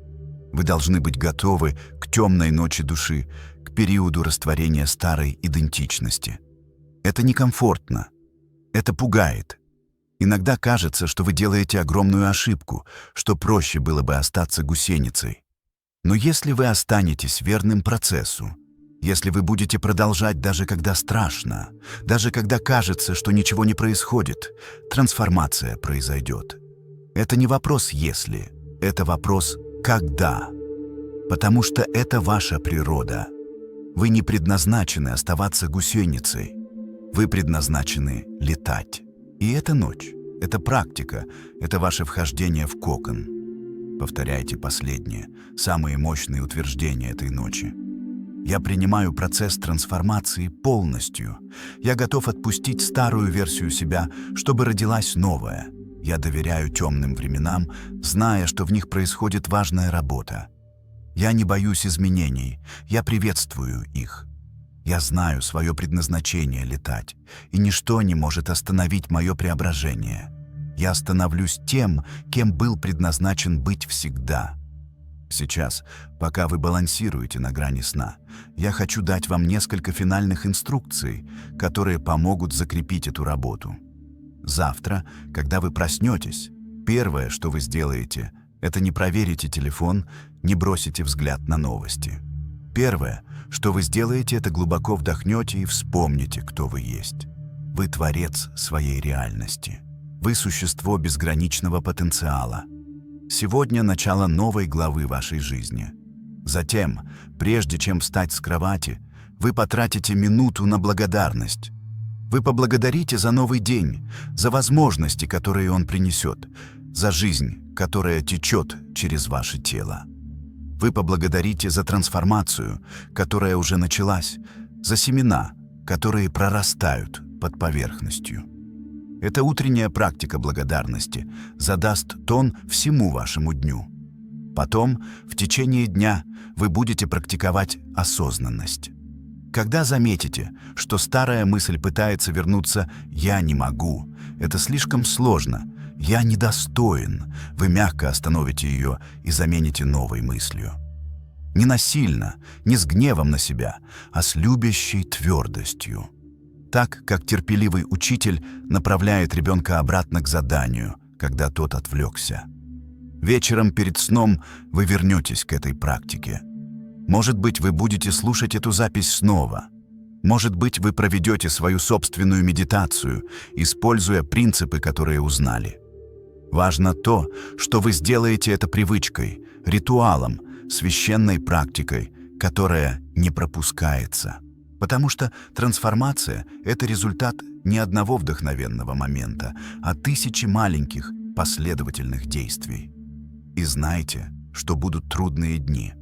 S13: Вы должны быть готовы к темной ночи души, к к периоду растворения старой идентичности. Это некомфортно, это пугает. Иногда кажется, что вы делаете огромную ошибку, что проще было бы остаться гусеницей. Но если вы останетесь верным процессу, если вы будете продолжать даже когда страшно, даже когда кажется, что ничего не происходит, трансформация произойдет. Это не вопрос «если», это вопрос «когда». Потому что это ваша природа. Вы не предназначены оставаться гусеницей. Вы предназначены летать. И это ночь, это практика, это ваше вхождение в кокон. Повторяйте последнее, самые мощные утверждения этой ночи. Я принимаю процесс трансформации полностью. Я готов отпустить старую версию себя, чтобы родилась новая. Я доверяю темным временам, зная, что в них происходит важная работа. Я не боюсь изменений, я приветствую их. Я знаю свое предназначение летать, и ничто не может остановить мое преображение. Я становлюсь тем, кем был предназначен быть всегда. Сейчас, пока вы балансируете на грани сна, я хочу дать вам несколько финальных инструкций, которые помогут закрепить эту работу. Завтра, когда вы проснетесь, первое, что вы сделаете, это не проверите телефон, не бросите взгляд на новости. Первое, что вы сделаете, это глубоко вдохнете и вспомните, кто вы есть. Вы творец своей реальности. Вы существо безграничного потенциала. Сегодня начало новой главы вашей жизни. Затем, прежде чем встать с кровати, вы потратите минуту на благодарность. Вы поблагодарите за новый день, за возможности, которые он принесет, за жизнь, которая течет через ваше тело. Вы поблагодарите за трансформацию, которая уже началась, за семена, которые прорастают под поверхностью. Эта утренняя практика благодарности задаст тон всему вашему дню. Потом, в течение дня, вы будете практиковать осознанность. Когда заметите, что старая мысль пытается вернуться «я не могу», это слишком сложно, «я недостоин», вы мягко остановите ее и замените новой мыслью. Не насильно, не с гневом на себя, а с любящей твердостью. Так, как терпеливый учитель направляет ребенка обратно к заданию, когда тот отвлекся. Вечером перед сном вы вернетесь к этой практике. Может быть, вы будете слушать эту запись снова. Может быть, вы проведете свою собственную медитацию, используя принципы, которые узнали. Важно то, что вы сделаете это привычкой, ритуалом, священной практикой, которая не пропускается. Потому что трансформация – это результат не одного вдохновенного момента, а тысячи маленьких, последовательных действий. И знайте, что будут трудные дни.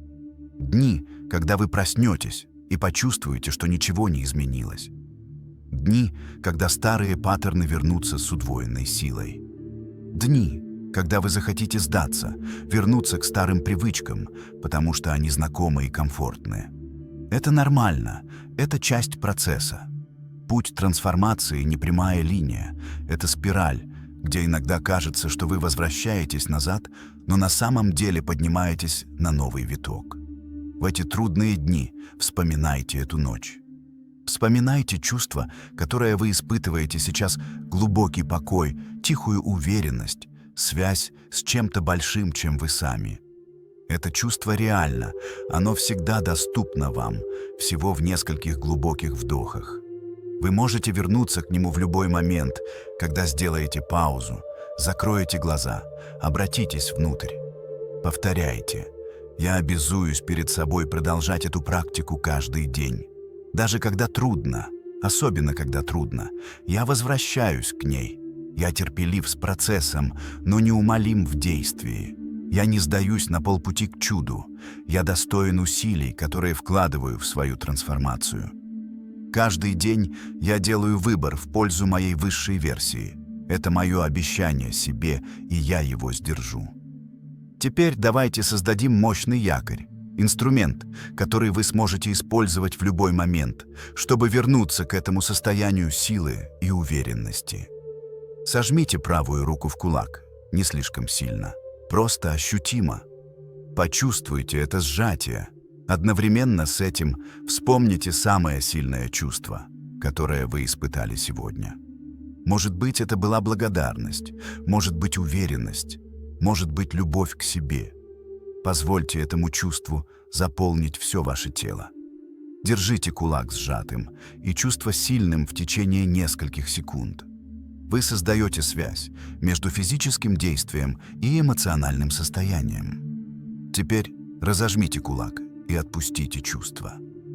S13: Дни, когда вы проснетесь и почувствуете, что ничего не изменилось. Дни, когда старые паттерны вернутся с удвоенной силой. Дни, когда вы захотите сдаться, вернуться к старым привычкам, потому что они знакомы и комфортны. Это нормально, это часть процесса. Путь трансформации не прямая линия, это спираль, где иногда кажется, что вы возвращаетесь назад, но на самом деле поднимаетесь на новый виток. В эти трудные дни вспоминайте эту ночь. Вспоминайте чувство, которое вы испытываете сейчас, глубокий покой, тихую уверенность, связь с чем-то большим, чем вы сами. Это чувство реально, оно всегда доступно вам, всего в нескольких глубоких вдохах. Вы можете вернуться к нему в любой момент, когда сделаете паузу, закроете глаза, обратитесь внутрь. Повторяйте. Я обязуюсь перед собой продолжать эту практику каждый день. Даже когда трудно, особенно когда трудно, я возвращаюсь к ней. Я терпелив с процессом, но неумолим в действии. Я не сдаюсь на полпути к чуду. Я достоин усилий, которые вкладываю в свою трансформацию. Каждый день я делаю выбор в пользу моей высшей версии. Это мое обещание себе, и я его сдержу. Теперь давайте создадим мощный якорь, инструмент, который вы сможете использовать в любой момент, чтобы вернуться к этому состоянию силы и уверенности. Сожмите правую руку в кулак, не слишком сильно, просто ощутимо. Почувствуйте это сжатие. Одновременно с этим вспомните самое сильное чувство, которое вы испытали сегодня. Может быть, это была благодарность, может быть, уверенность, может быть, любовь к себе. Позвольте этому чувству заполнить все ваше тело. Держите кулак сжатым и чувство сильным в течение нескольких секунд. Вы создаете связь между физическим действием и эмоциональным состоянием. Теперь разожмите кулак и отпустите чувство.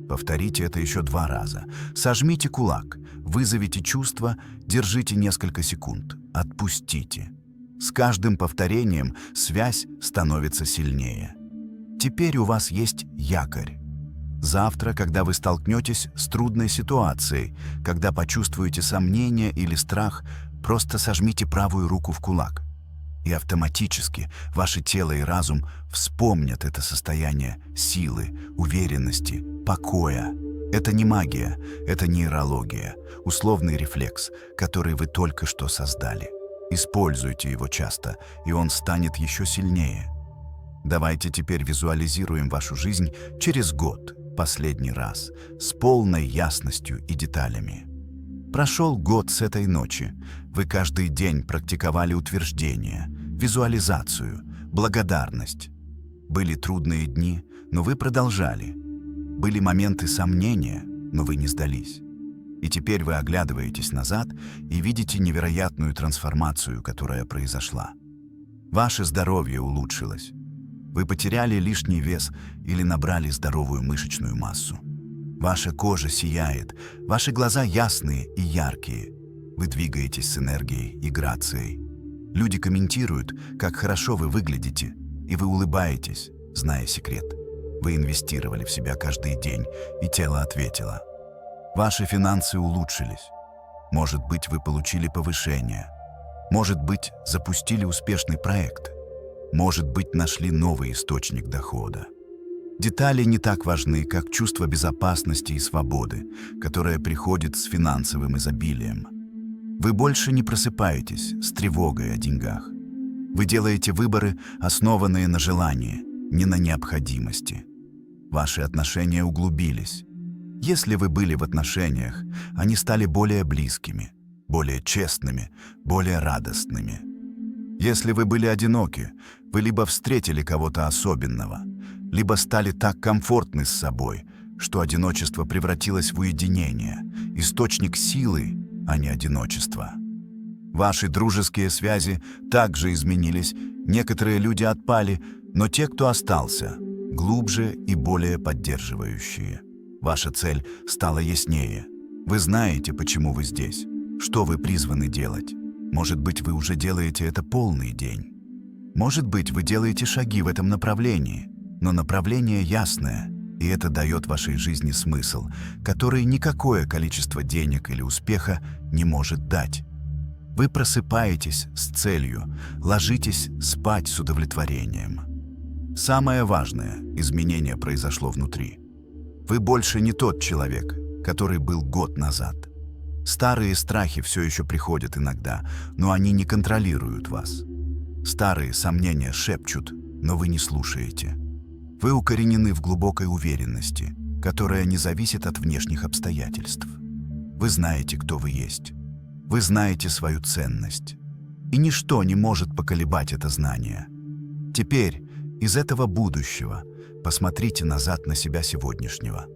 S13: Повторите это еще 2 раза. Сожмите кулак, вызовите чувство, держите несколько секунд, отпустите. С каждым повторением связь становится сильнее. Теперь у вас есть якорь. Завтра, когда вы столкнетесь с трудной ситуацией, когда почувствуете сомнение или страх, просто сожмите правую руку в кулак. И автоматически ваше тело и разум вспомнят это состояние силы, уверенности, покоя. Это не магия, это нейрология, условный рефлекс, который вы только что создали. Используйте его часто, и он станет еще сильнее. Давайте теперь визуализируем вашу жизнь через год, последний раз, с полной ясностью и деталями. Прошел год с этой ночи. Вы каждый день практиковали утверждение, визуализацию, благодарность. Были трудные дни, но вы продолжали. Были моменты сомнения, но вы не сдались. И теперь вы оглядываетесь назад и видите невероятную трансформацию, которая произошла. Ваше здоровье улучшилось. Вы потеряли лишний вес или набрали здоровую мышечную массу. Ваша кожа сияет, ваши глаза ясные и яркие. Вы двигаетесь с энергией и грацией. Люди комментируют, как хорошо вы выглядите, и вы улыбаетесь, зная секрет. Вы инвестировали в себя каждый день, и тело ответило. Ваши финансы улучшились. Может быть, вы получили повышение. Может быть, запустили успешный проект. Может быть, нашли новый источник дохода. Детали не так важны, как чувство безопасности и свободы, которое приходит с финансовым изобилием. Вы больше не просыпаетесь с тревогой о деньгах. Вы делаете выборы, основанные на желании, не на необходимости. Ваши отношения углубились. Если вы были в отношениях, они стали более близкими, более честными, более радостными. Если вы были одиноки, вы либо встретили кого-то особенного, либо стали так комфортны с собой, что одиночество превратилось в уединение, источник силы, а не одиночества. Ваши дружеские связи также изменились, некоторые люди отпали, но те, кто остался, глубже и более поддерживающие. Ваша цель стала яснее. Вы знаете, почему вы здесь, что вы призваны делать. Может быть, вы уже делаете это полный день. Может быть, вы делаете шаги в этом направлении, но направление ясное, и это дает вашей жизни смысл, который никакое количество денег или успеха не может дать. Вы просыпаетесь с целью, ложитесь спать с удовлетворением. Самое важное изменение произошло внутри. Вы больше не тот человек, который был год назад. Старые страхи все еще приходят иногда, но они не контролируют вас. Старые сомнения шепчут, но вы не слушаете. Вы укоренены в глубокой уверенности, которая не зависит от внешних обстоятельств. Вы знаете, кто вы есть. Вы знаете свою ценность. И ничто не может поколебать это знание. Теперь из этого будущего посмотрите назад на себя сегодняшнего.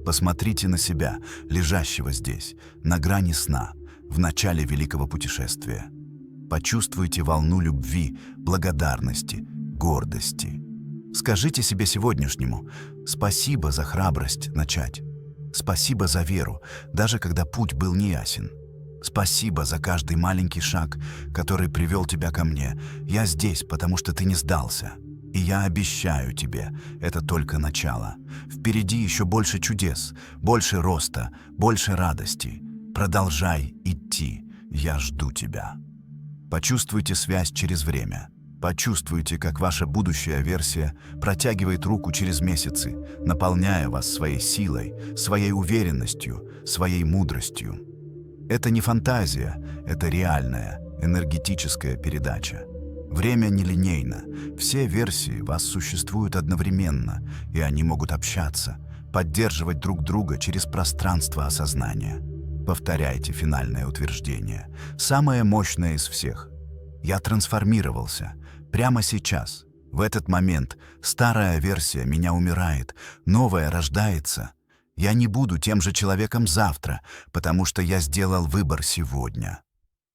S13: Посмотрите на себя, лежащего здесь, на грани сна, в начале великого путешествия. Почувствуйте волну любви, благодарности, гордости. Скажите себе сегодняшнему: спасибо за храбрость начать. Спасибо за веру, даже когда путь был неясен. Спасибо за каждый маленький шаг, который привел тебя ко мне. Я здесь, потому что ты не сдался. И я обещаю тебе, это только начало. Впереди еще больше чудес, больше роста, больше радости. Продолжай идти, я жду тебя. Почувствуйте связь через время. Почувствуйте, как ваша будущая версия протягивает руку через месяцы, наполняя вас своей силой, своей уверенностью, своей мудростью. Это не фантазия, это реальная, энергетическая передача. Время нелинейно. Все версии вас существуют одновременно, и они могут общаться, поддерживать друг друга через пространство осознания. Повторяйте финальное утверждение. Самое мощное из всех. Я трансформировался. Прямо сейчас. В этот момент старая версия меня умирает, новая рождается. Я не буду тем же человеком завтра, потому что я сделал выбор сегодня.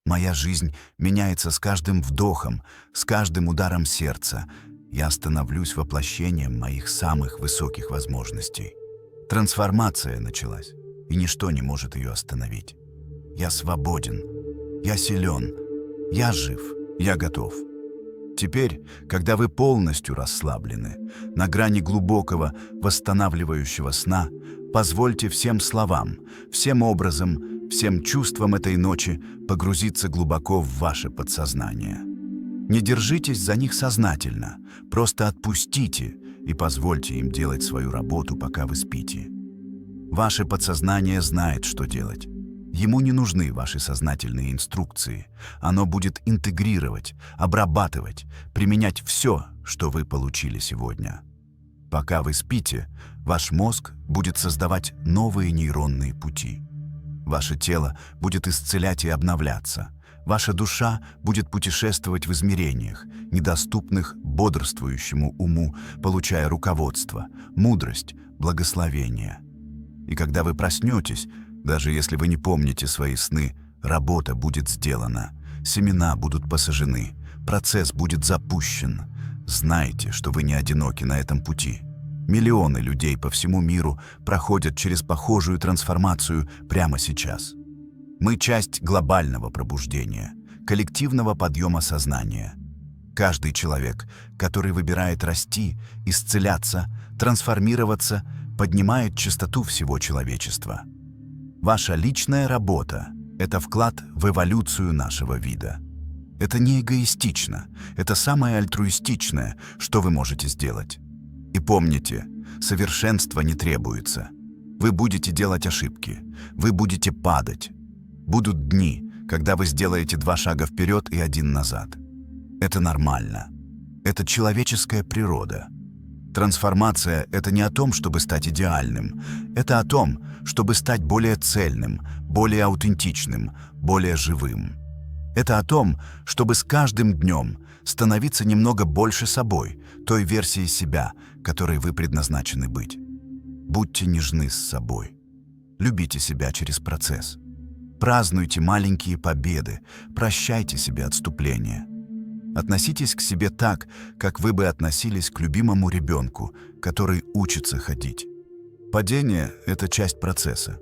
S13: Моя жизнь меняется с каждым вдохом, с каждым ударом сердца. Я становлюсь воплощением моих самых высоких возможностей. Трансформация началась, и ничто не может ее остановить. Я свободен, я силен, я жив, я готов. Теперь, когда вы полностью расслаблены, на грани глубокого, восстанавливающего сна, позвольте всем словам, всем образом, всем чувствам этой ночи погрузиться глубоко в ваше подсознание. Не держитесь за них сознательно, просто отпустите и позвольте им делать свою работу, пока вы спите. Ваше подсознание знает, что делать. Ему не нужны ваши сознательные инструкции. Оно будет интегрировать, обрабатывать, применять все, что вы получили сегодня. Пока вы спите, ваш мозг будет создавать новые нейронные пути. Ваше тело будет исцелять и обновляться. Ваша душа будет путешествовать в измерениях, недоступных бодрствующему уму, получая руководство, мудрость, благословение. И когда вы проснетесь, даже если вы не помните свои сны, работа будет сделана, семена будут посажены, процесс будет запущен. Знайте, что вы не одиноки на этом пути. Миллионы людей по всему миру проходят через похожую трансформацию прямо сейчас. Мы часть глобального пробуждения, коллективного подъема сознания. Каждый человек, который выбирает расти, исцеляться, трансформироваться, поднимает частоту всего человечества. Ваша личная работа – это вклад в эволюцию нашего вида. Это не эгоистично, это самое альтруистичное, что вы можете сделать. И помните, совершенство не требуется. Вы будете делать ошибки, вы будете падать. Будут дни, когда вы сделаете 2 шага вперед и 1 назад. Это нормально. Это человеческая природа. Трансформация – это не о том, чтобы стать идеальным. Это о том, чтобы стать более цельным, более аутентичным, более живым. Это о том, чтобы с каждым днем становиться немного больше собой, той версией себя, которой вы предназначены быть. Будьте нежны с собой. Любите себя через процесс. Празднуйте маленькие победы, прощайте себе отступления. Относитесь к себе так, как вы бы относились к любимому ребенку, который учится ходить. Падение – это часть процесса.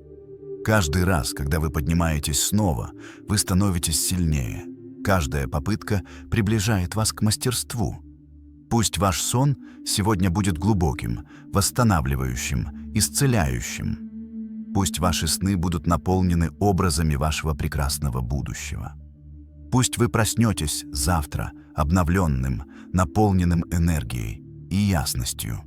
S13: Каждый раз, когда вы поднимаетесь снова, вы становитесь сильнее. Каждая попытка приближает вас к мастерству. Пусть ваш сон сегодня будет глубоким, восстанавливающим, исцеляющим. Пусть ваши сны будут наполнены образами вашего прекрасного будущего. Пусть вы проснетесь завтра обновленным, наполненным энергией и ясностью.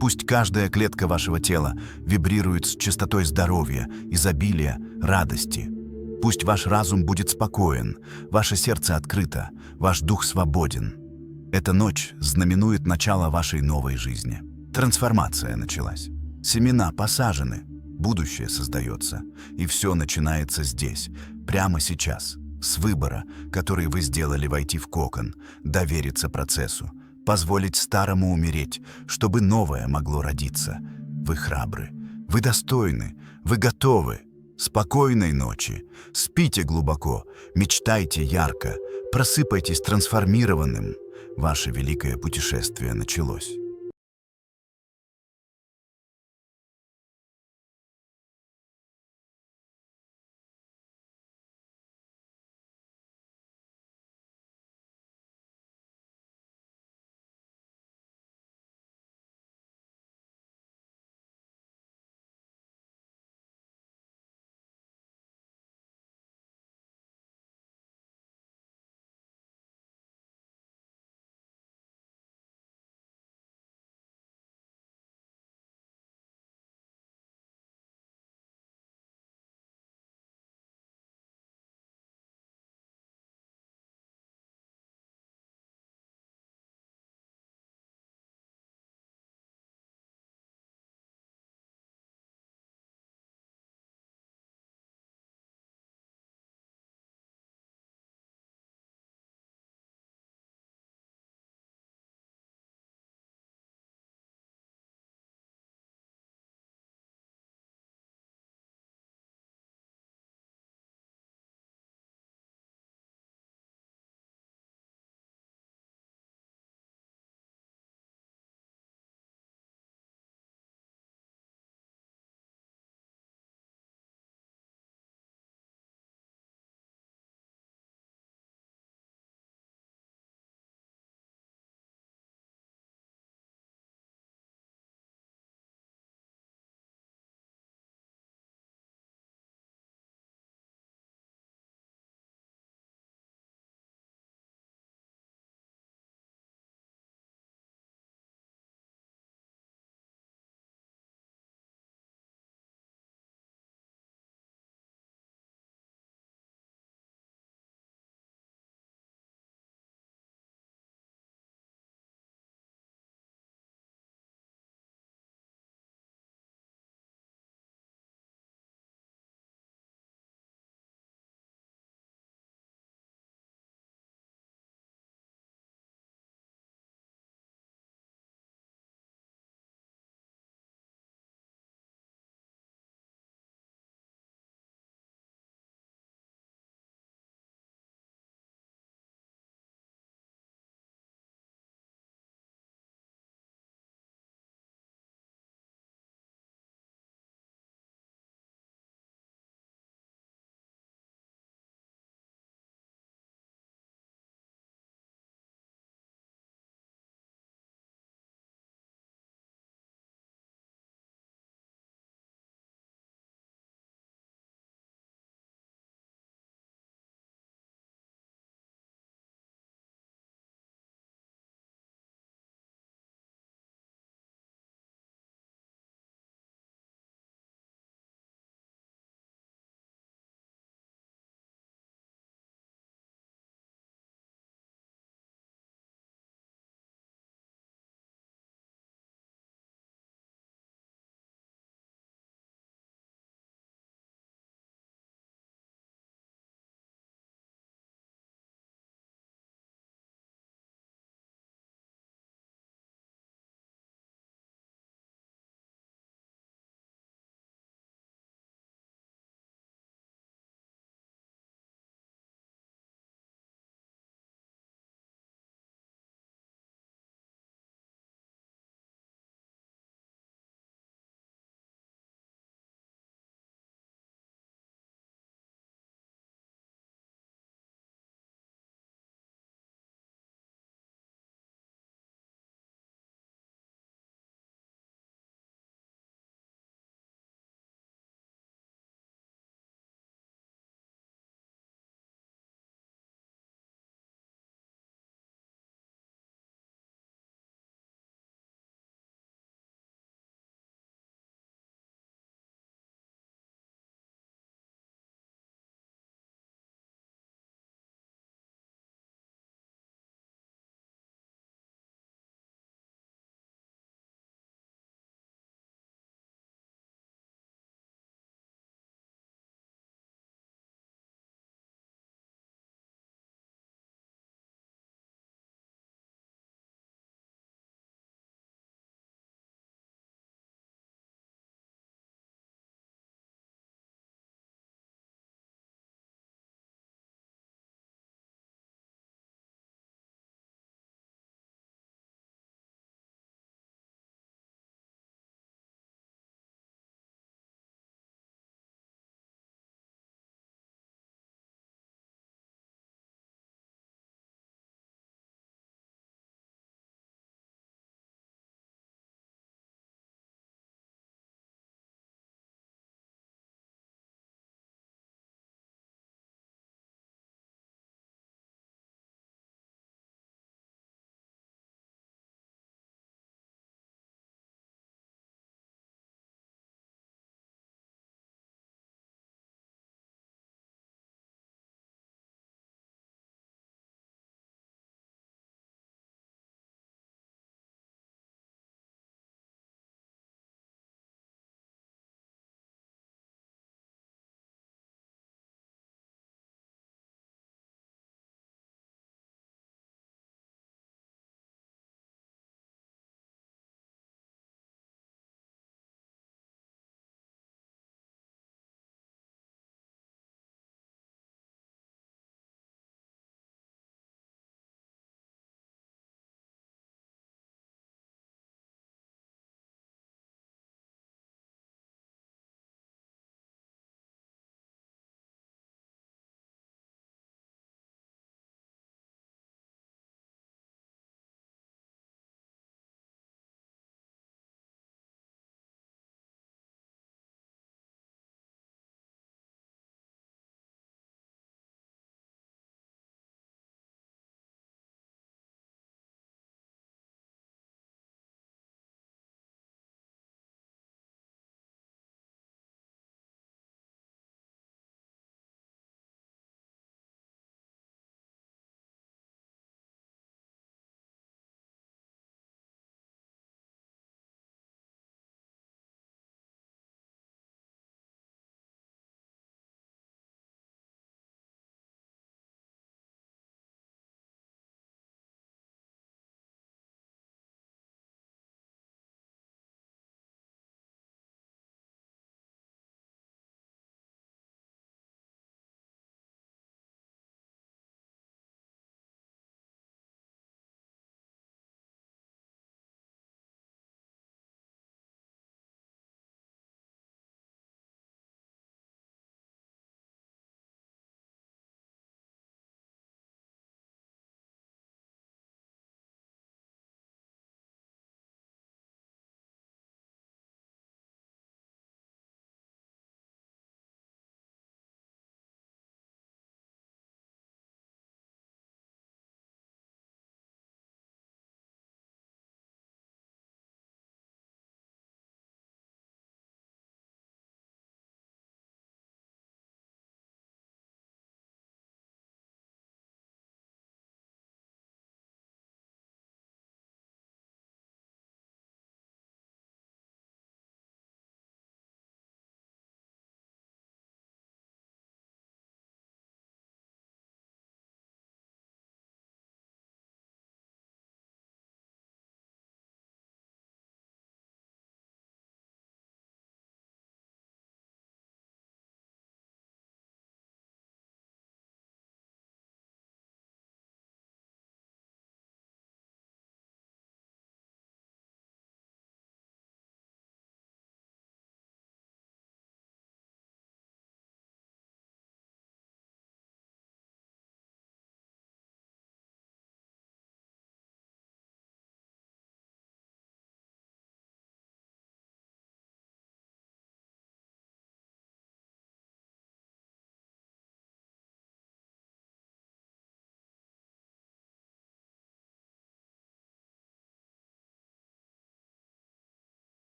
S13: Пусть каждая клетка вашего тела вибрирует с частотой здоровья, изобилия, радости. Пусть ваш разум будет спокоен, ваше сердце открыто, ваш дух свободен. Эта ночь знаменует начало вашей новой жизни. Трансформация началась. Семена посажены, будущее создается, и все начинается здесь, прямо сейчас. С выбора, который вы сделали войти в кокон, довериться процессу, позволить старому умереть, чтобы новое могло родиться. Вы храбры, вы достойны, вы готовы. Спокойной ночи, спите глубоко, мечтайте ярко, просыпайтесь трансформированным. Ваше великое путешествие началось.